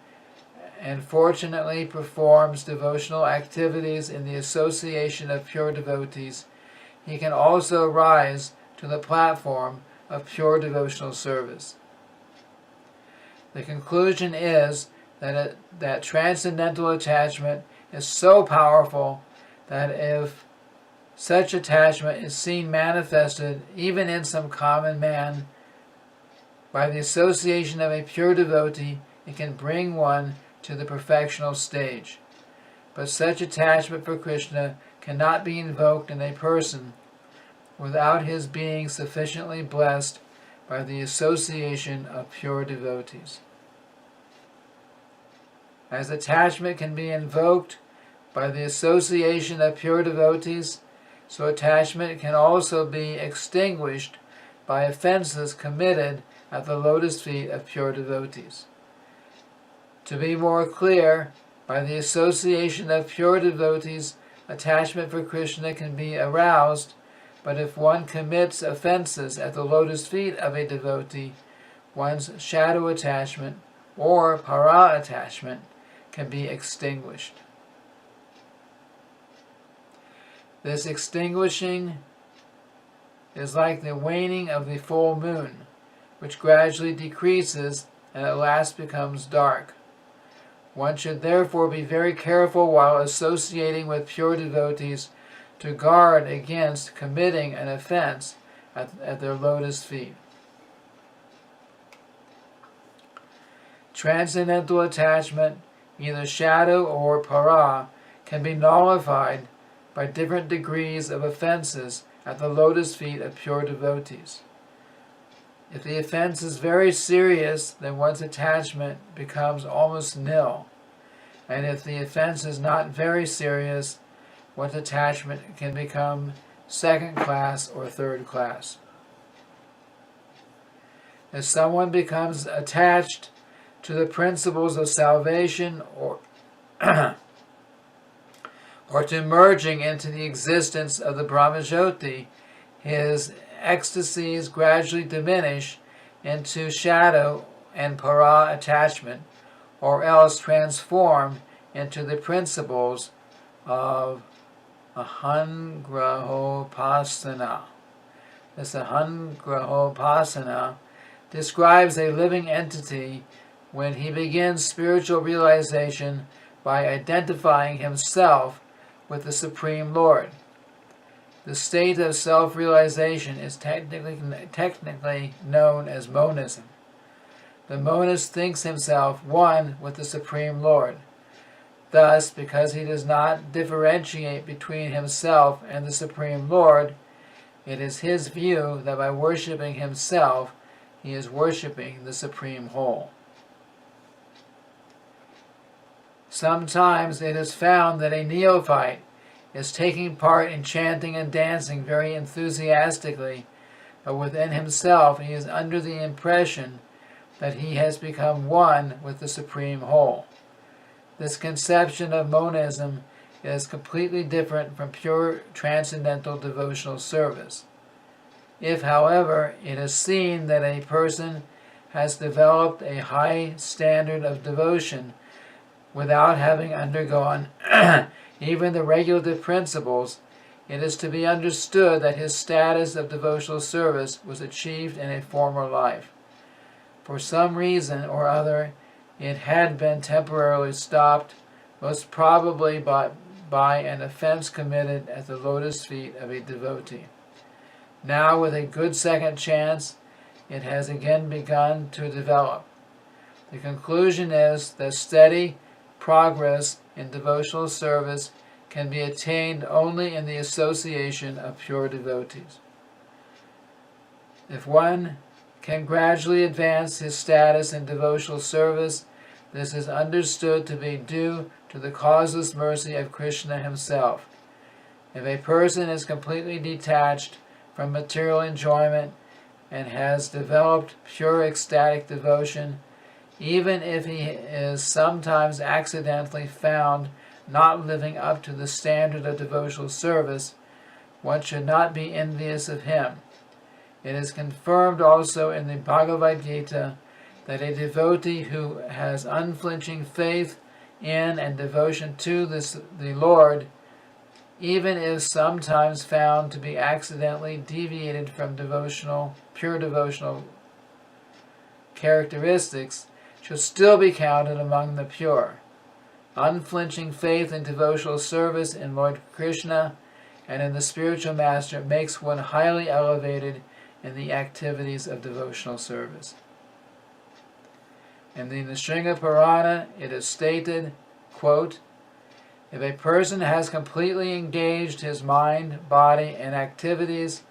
and fortunately performs devotional activities in the association of pure devotees, he can also rise to the platform of pure devotional service. The conclusion is that transcendental attachment is so powerful that if such attachment is seen manifested even in some common man, by the association of a pure devotee, it can bring one to the perfectional stage. But such attachment for Krishna cannot be invoked in a person without his being sufficiently blessed by the association of pure devotees. As attachment can be invoked by the association of pure devotees, so attachment can also be extinguished by offenses committed at the lotus feet of pure devotees. To be more clear, by the association of pure devotees, attachment for Krishna can be aroused, but if one commits offenses at the lotus feet of a devotee, one's shadow attachment or para attachment can be extinguished. This extinguishing is like the waning of the full moon, which gradually decreases and at last becomes dark. One should therefore be very careful while associating with pure devotees to guard against committing an offense at their lotus feet. Transcendental attachment, either shadow or para, can be nullified by different degrees of offenses at the lotus feet of pure devotees. If the offense is very serious, then one's attachment becomes almost nil. And if the offense is not very serious, one's attachment can become second class or third class. If someone becomes attached to the principles of salvation or to merging into the existence of the Brahmajyoti, his ecstasies gradually diminish into shadow and para attachment, or else transform into the principles of ahangrahopasana. This ahangrahopasana describes a living entity when he begins spiritual realization by identifying himself with the Supreme Lord. The state of self-realization is technically known as monism. The monist thinks himself one with the Supreme Lord. Thus, because he does not differentiate between himself and the Supreme Lord, it is his view that by worshiping himself, he is worshiping the Supreme Whole. Sometimes it is found that a neophyte is taking part in chanting and dancing very enthusiastically, but within himself he is under the impression that he has become one with the Supreme Whole. This conception of monism is completely different from pure transcendental devotional service. If, however, it is seen that a person has developed a high standard of devotion without having undergone even the regulative principles, it is to be understood that his status of devotional service was achieved in a former life. For some reason or other, it had been temporarily stopped, most probably by an offense committed at the lotus feet of a devotee. Now, with a good second chance, it has again begun to develop. The conclusion is that steady progress in devotional service can be attained only in the association of pure devotees. If one can gradually advance his status in devotional service, this is understood to be due to the causeless mercy of Krishna himself. If a person is completely detached from material enjoyment and has developed pure ecstatic devotion, even if he is sometimes accidentally found not living up to the standard of devotional service, one should not be envious of him. It is confirmed also in the Bhagavad Gita that a devotee who has unflinching faith in and devotion to the Lord, even if sometimes found to be accidentally deviated from pure devotional characteristics, should still be counted among the pure. Unflinching faith and devotional service in Lord Krishna and in the spiritual master makes one highly elevated in the activities of devotional service. In the Nrsimha Purana, it is stated, quote, "If a person has completely engaged his mind, body, and activities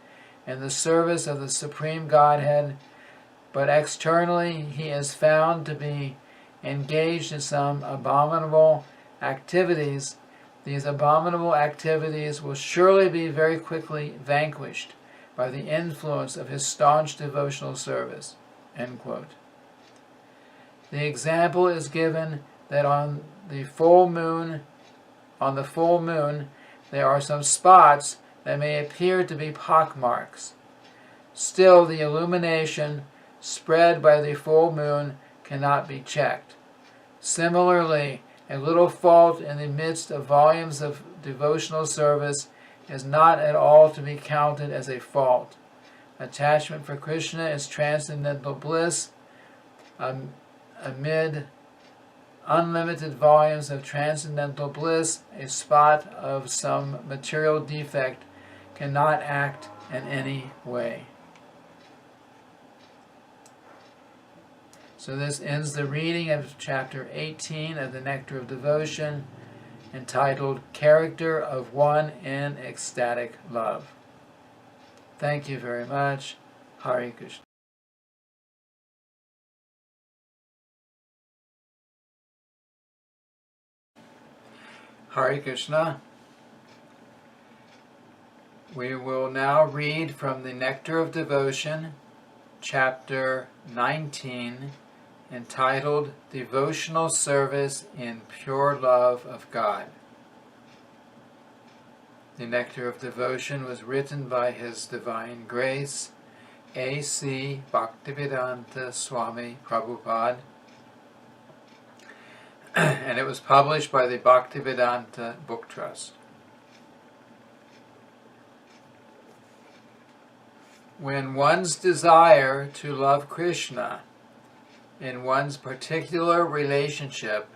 in the service of the Supreme Godhead, but externally he is found to be engaged in some abominable activities, these abominable activities will surely be very quickly vanquished by the influence of his staunch devotional service." End quote. The example is given that on the full moon, there are some spots that may appear to be pockmarks. Still, the illumination spread by the full moon cannot be checked. Similarly, a little fault in the midst of volumes of devotional service is not at all to be counted as a fault. Attachment for Krishna is transcendental bliss. Amid unlimited volumes of transcendental bliss, a spot of some material defect cannot act in any way. So this ends the reading of chapter 18 of the Nectar of Devotion, entitled Character of One in Ecstatic Love. Thank you very much. Hare Krishna. Hare Krishna. We will now read from the Nectar of Devotion, chapter 19, entitled Devotional Service in Pure Love of God. The Nectar of Devotion was written by His Divine Grace, A.C. Bhaktivedanta Swami Prabhupada, and it was published by the Bhaktivedanta Book Trust. When one's desire to love Krishna in one's particular relationship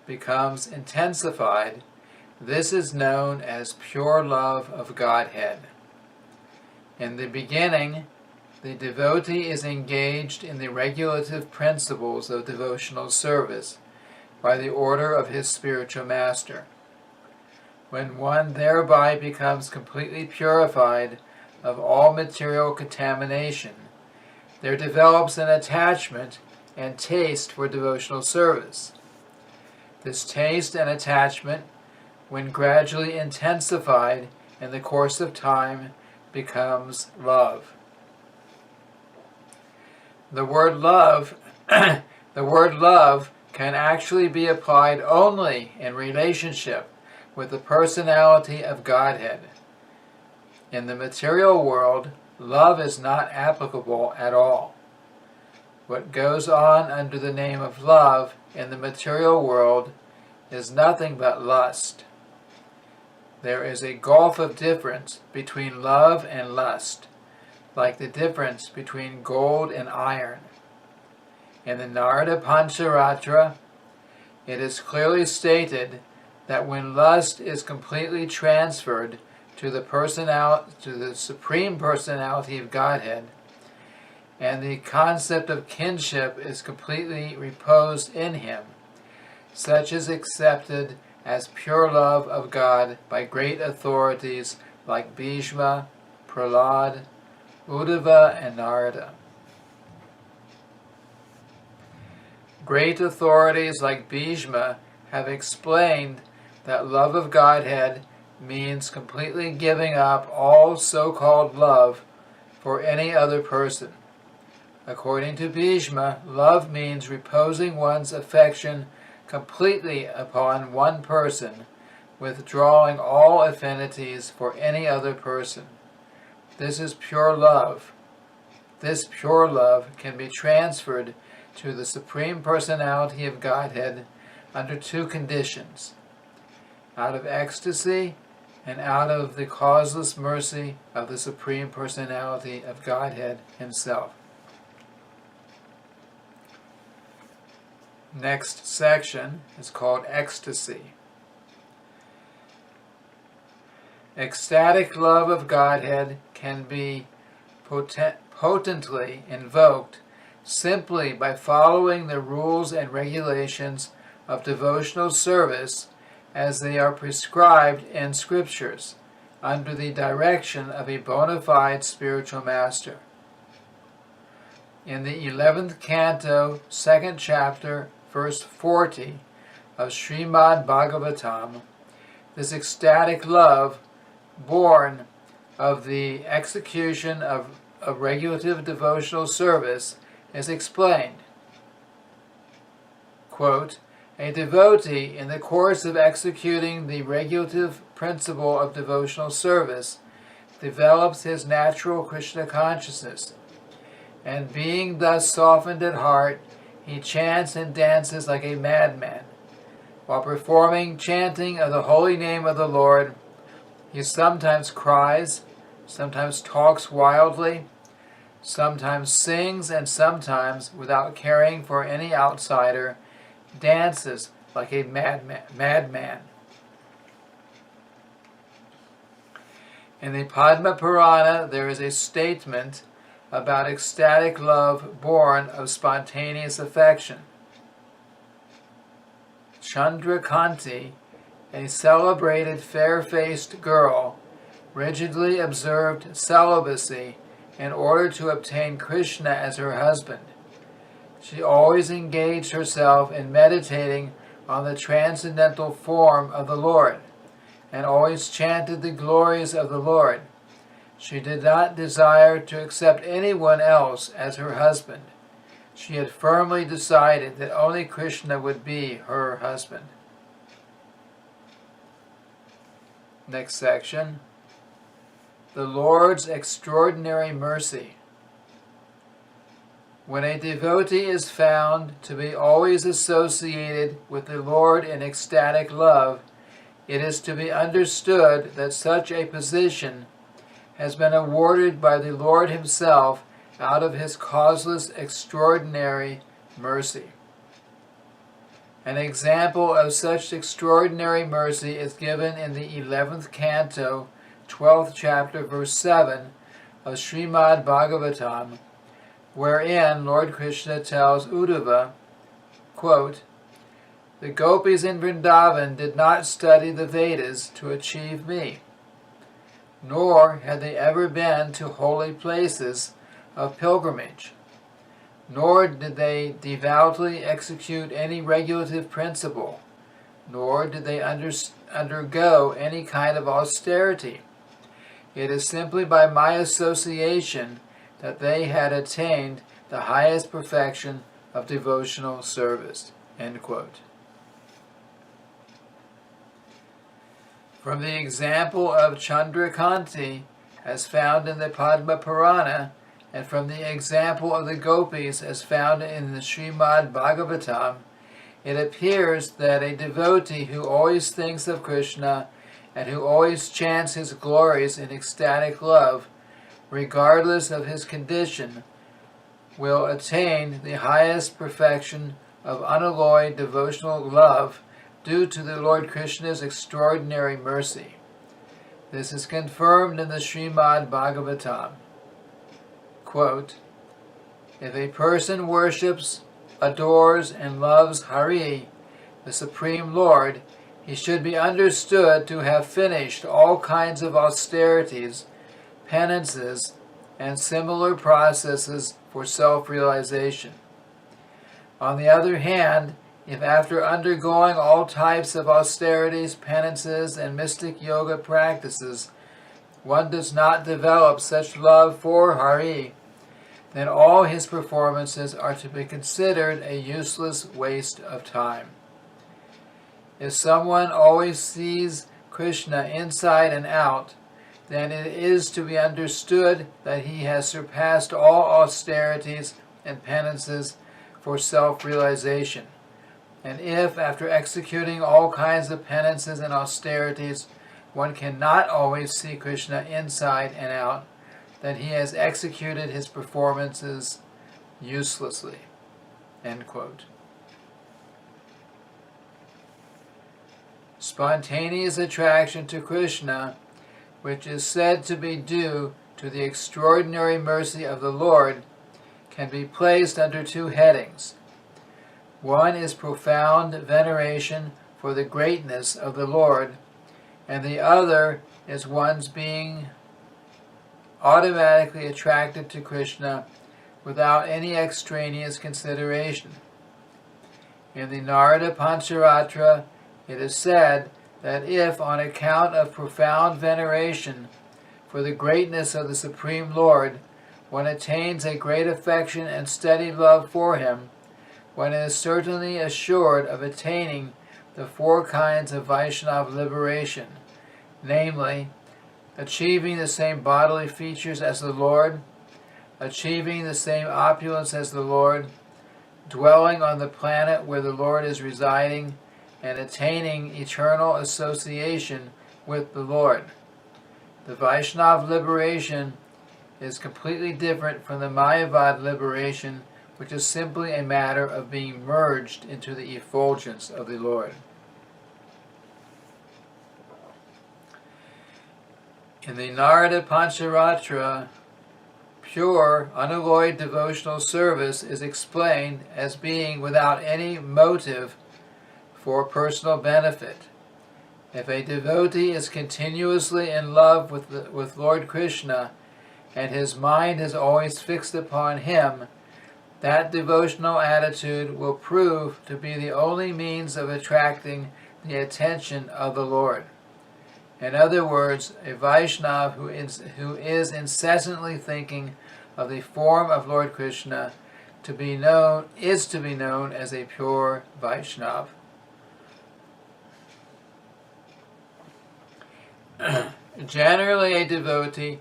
becomes intensified, this is known as pure love of Godhead. In the beginning, the devotee is engaged in the regulative principles of devotional service by the order of his spiritual master. When one thereby becomes completely purified of all material contamination, there develops an attachment and taste for devotional service. This taste and attachment, when gradually intensified in the course of time, becomes love. The word love can actually be applied only in relationship with the personality of Godhead. In the material world, love is not applicable at all. What goes on under the name of love in the material world is nothing but lust. There is a gulf of difference between love and lust, like the difference between gold and iron. In the Narada Pancharatra, it is clearly stated that when lust is completely transferred to the Supreme Personality of Godhead, and the concept of kinship is completely reposed in Him, such is accepted as pure love of God by great authorities like Bhishma, Prahlad, Uddhava, and Narada. Great authorities like Bhishma have explained that love of Godhead means completely giving up all so-called love for any other person. According to Bhishma, love means reposing one's affection completely upon one person, withdrawing all affinities for any other person. This is pure love. This pure love can be transferred to the Supreme Personality of Godhead under two conditions: out of ecstasy and out of the causeless mercy of the Supreme Personality of Godhead Himself. Next section is called Ecstasy. Ecstatic love of Godhead can be potently invoked simply by following the rules and regulations of devotional service as they are prescribed in Scriptures, under the direction of a bona fide spiritual master. In the 11th canto, 2nd chapter, verse 40 of Srimad Bhagavatam, this ecstatic love, born of the execution of regulative devotional service, is explained. Quote, "A devotee, in the course of executing the regulative principle of devotional service, develops his natural Krishna consciousness, and being thus softened at heart, he chants and dances like a madman. While performing chanting of the holy name of the Lord, he sometimes cries, sometimes talks wildly, sometimes sings, and sometimes, without caring for any outsider, dances like a madman. In the Padma Purana, there is a statement about ecstatic love born of spontaneous affection. Chandrakanti, a celebrated fair-faced girl, rigidly observed celibacy in order to obtain Krishna as her husband. She always engaged herself in meditating on the transcendental form of the Lord, and always chanted the glories of the Lord. She did not desire to accept anyone else as her husband. She had firmly decided that only Krishna would be her husband. Next section. The Lord's extraordinary mercy. When a devotee is found to be always associated with the Lord in ecstatic love, it is to be understood that such a position has been awarded by the Lord himself out of his causeless extraordinary mercy. An example of such extraordinary mercy is given in the 11th canto, 12th chapter, verse 7 of Srimad Bhagavatam, wherein Lord Krishna tells Uddhava, quote, "The gopis in Vrindavan did not study the Vedas to achieve me, nor had they ever been to holy places of pilgrimage, nor did they devoutly execute any regulative principle, nor did they undergo any kind of austerity. It is simply by my association that they had attained the highest perfection of devotional service." End quote. From the example of Chandrakanti, as found in the Padma Purana, and from the example of the gopis as found in the Srimad Bhagavatam, it appears that a devotee who always thinks of Krishna and who always chants his glories in ecstatic love, regardless of his condition, will attain the highest perfection of unalloyed devotional love due to the Lord Krishna's extraordinary mercy. This is confirmed in the Srimad Bhagavatam. Quote, "If a person worships, adores, and loves Hari, the Supreme Lord, he should be understood to have finished all kinds of austerities, penances, and similar processes for self-realization. On the other hand, if after undergoing all types of austerities, penances, and mystic yoga practices, one does not develop such love for Hari, then all his performances are to be considered a useless waste of time. If someone always sees Krishna inside and out, then it is to be understood that he has surpassed all austerities and penances for self-realization. And if, after executing all kinds of penances and austerities, one cannot always see Krishna inside and out, then he has executed his performances uselessly." End quote. Spontaneous attraction to Krishna, which is said to be due to the extraordinary mercy of the Lord, can be placed under two headings. One is profound veneration for the greatness of the Lord, and the other is one's being automatically attracted to Krishna without any extraneous consideration. In the Narada Pancharatra, it is said that if, on account of profound veneration for the greatness of the Supreme Lord, one attains a great affection and steady love for him, one is certainly assured of attaining the four kinds of Vaishnava liberation, namely, achieving the same bodily features as the Lord, achieving the same opulence as the Lord, dwelling on the planet where the Lord is residing, and attaining eternal association with the Lord. The Vaishnava liberation is completely different from the Mayavad liberation, which is simply a matter of being merged into the effulgence of the Lord. In the Narada Pancharatra, pure, unalloyed devotional service is explained as being without any motive for personal benefit. If a devotee is continuously in love with Lord Krishna, and his mind is always fixed upon him, that devotional attitude will prove to be the only means of attracting the attention of the Lord. In other words, a Vaishnava who is incessantly thinking of the form of Lord Krishna is to be known as a pure Vaishnava. Generally, a devotee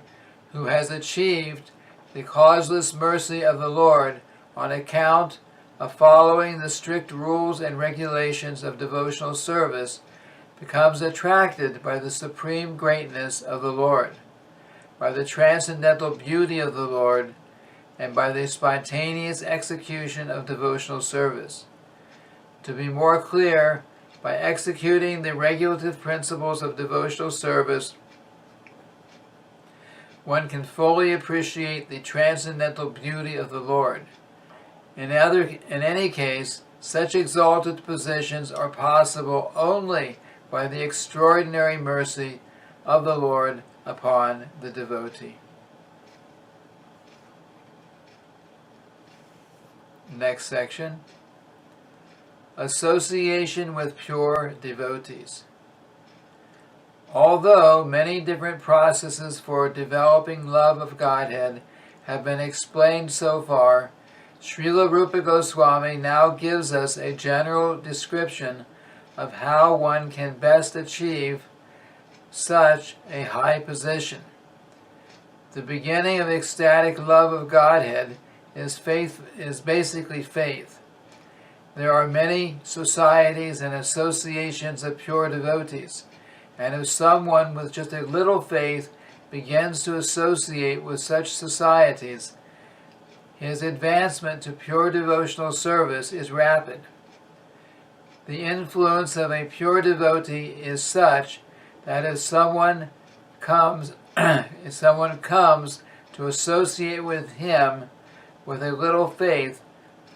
who has achieved the causeless mercy of the Lord on account of following the strict rules and regulations of devotional service becomes attracted by the supreme greatness of the Lord, by the transcendental beauty of the Lord, and by the spontaneous execution of devotional service. To be more clear, by executing the regulative principles of devotional service, one can fully appreciate the transcendental beauty of the Lord. In any case, such exalted positions are possible only by the extraordinary mercy of the Lord upon the devotee. Next section. Association with pure devotees. Although many different processes for developing love of Godhead have been explained so far, Srila Rupa Goswami now gives us a general description of how one can best achieve such a high position. The beginning of ecstatic love of Godhead is basically faith. There are many societies and associations of pure devotees, and if someone with just a little faith begins to associate with such societies, his advancement to pure devotional service is rapid. The influence of a pure devotee is such that if someone comes to associate with him with a little faith,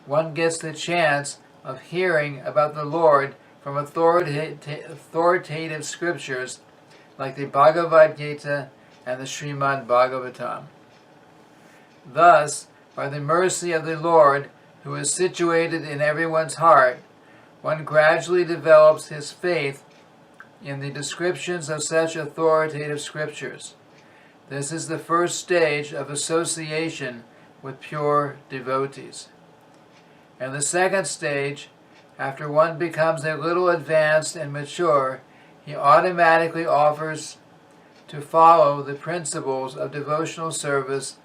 one gets the chance of hearing about the Lord from authoritative scriptures like the Bhagavad Gita and the Srimad Bhagavatam. Thus, by the mercy of the Lord, who is situated in everyone's heart, one gradually develops his faith in the descriptions of such authoritative scriptures. This is the first stage of association with pure devotees. And the second stage, after one becomes a little advanced and mature, he automatically offers to follow the principles of devotional service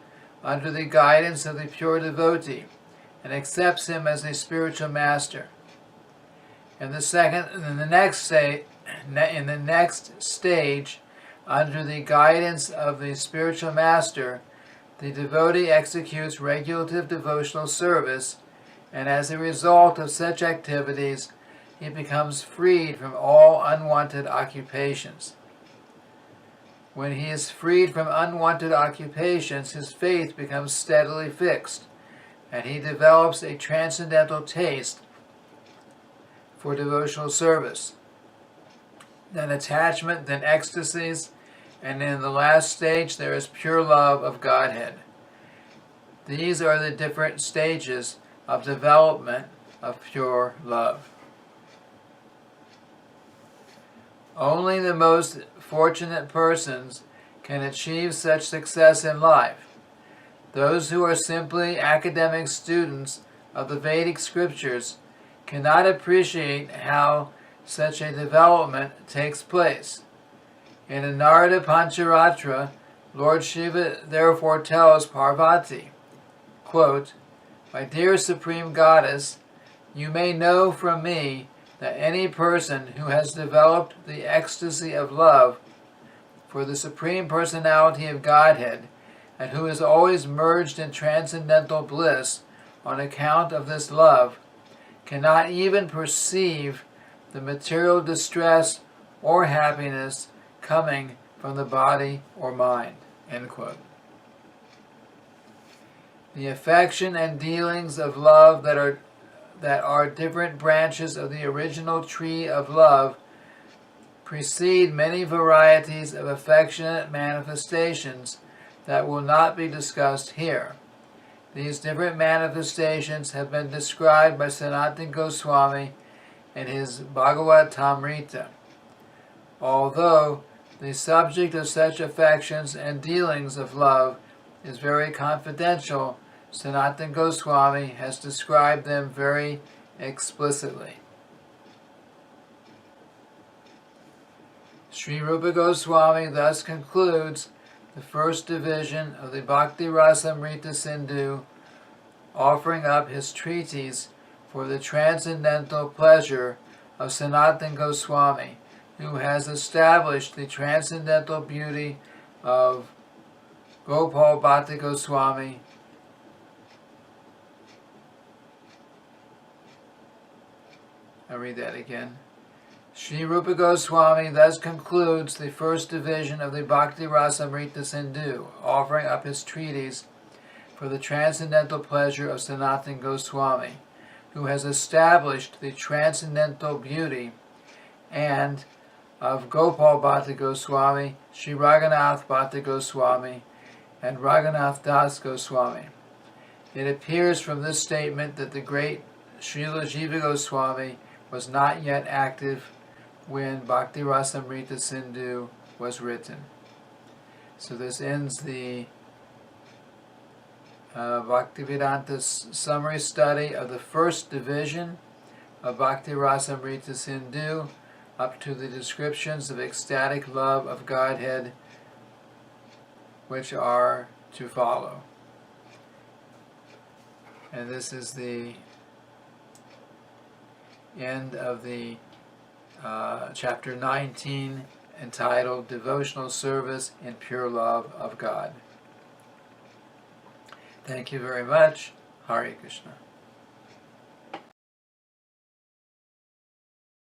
under the guidance of the pure devotee and accepts him as a spiritual master. In the next stage, under the guidance of the spiritual master, the devotee executes regulative devotional service, and as a result of such activities, he becomes freed from all unwanted occupations. When he is freed from unwanted occupations, his faith becomes steadily fixed, and he develops a transcendental taste for devotional service, then attachment, then ecstasies, and in the last stage there is pure love of Godhead. These are the different stages of development of pure love. Only the most fortunate persons can achieve such success in life. Those who are simply academic students of the Vedic scriptures cannot appreciate how such a development takes place. In the Narada Pancharatra, Lord Shiva therefore tells Parvati, quote, "My dear Supreme Goddess, you may know from me that any person who has developed the ecstasy of love for the Supreme Personality of Godhead, and who is always merged in transcendental bliss on account of this love, cannot even perceive the material distress or happiness coming from the body or mind." End quote. The affection and dealings of love that are different branches of the original tree of love precede many varieties of affectionate manifestations that will not be discussed here. These different manifestations have been described by Sanatana Goswami in his Bhagavatamrita. Although the subject of such affections and dealings of love is very confidential, Sanatana Goswami has described them very explicitly. Sri Rupa Goswami thus concludes the first division of the Bhakti Rasamrita Sindhu, offering up his treatise for the transcendental pleasure of Sanatana Goswami, who has established the transcendental beauty of Gopal Bhatta Goswami, I'll read that again. Sri Rupa Goswami thus concludes the first division of the Bhakti Rasamrita Sindhu, offering up his treatise for the transcendental pleasure of Sanatana Goswami, who has established the transcendental beauty and of Gopal Bhatta Goswami, Sri Raghunath Bhatta Goswami, and Raghunath Das Goswami. It appears from this statement that the great Srila Jiva Goswami was not yet active when Bhakti Rasamrita Sindhu was written. So this ends the Bhaktivedanta summary study of the first division of Bhakti Rasamrita Sindhu, up to the descriptions of ecstatic love of Godhead, which are to follow. And this is the end of the chapter 19, entitled Devotional Service in Pure Love of God. Thank you very much. Hare Krishna.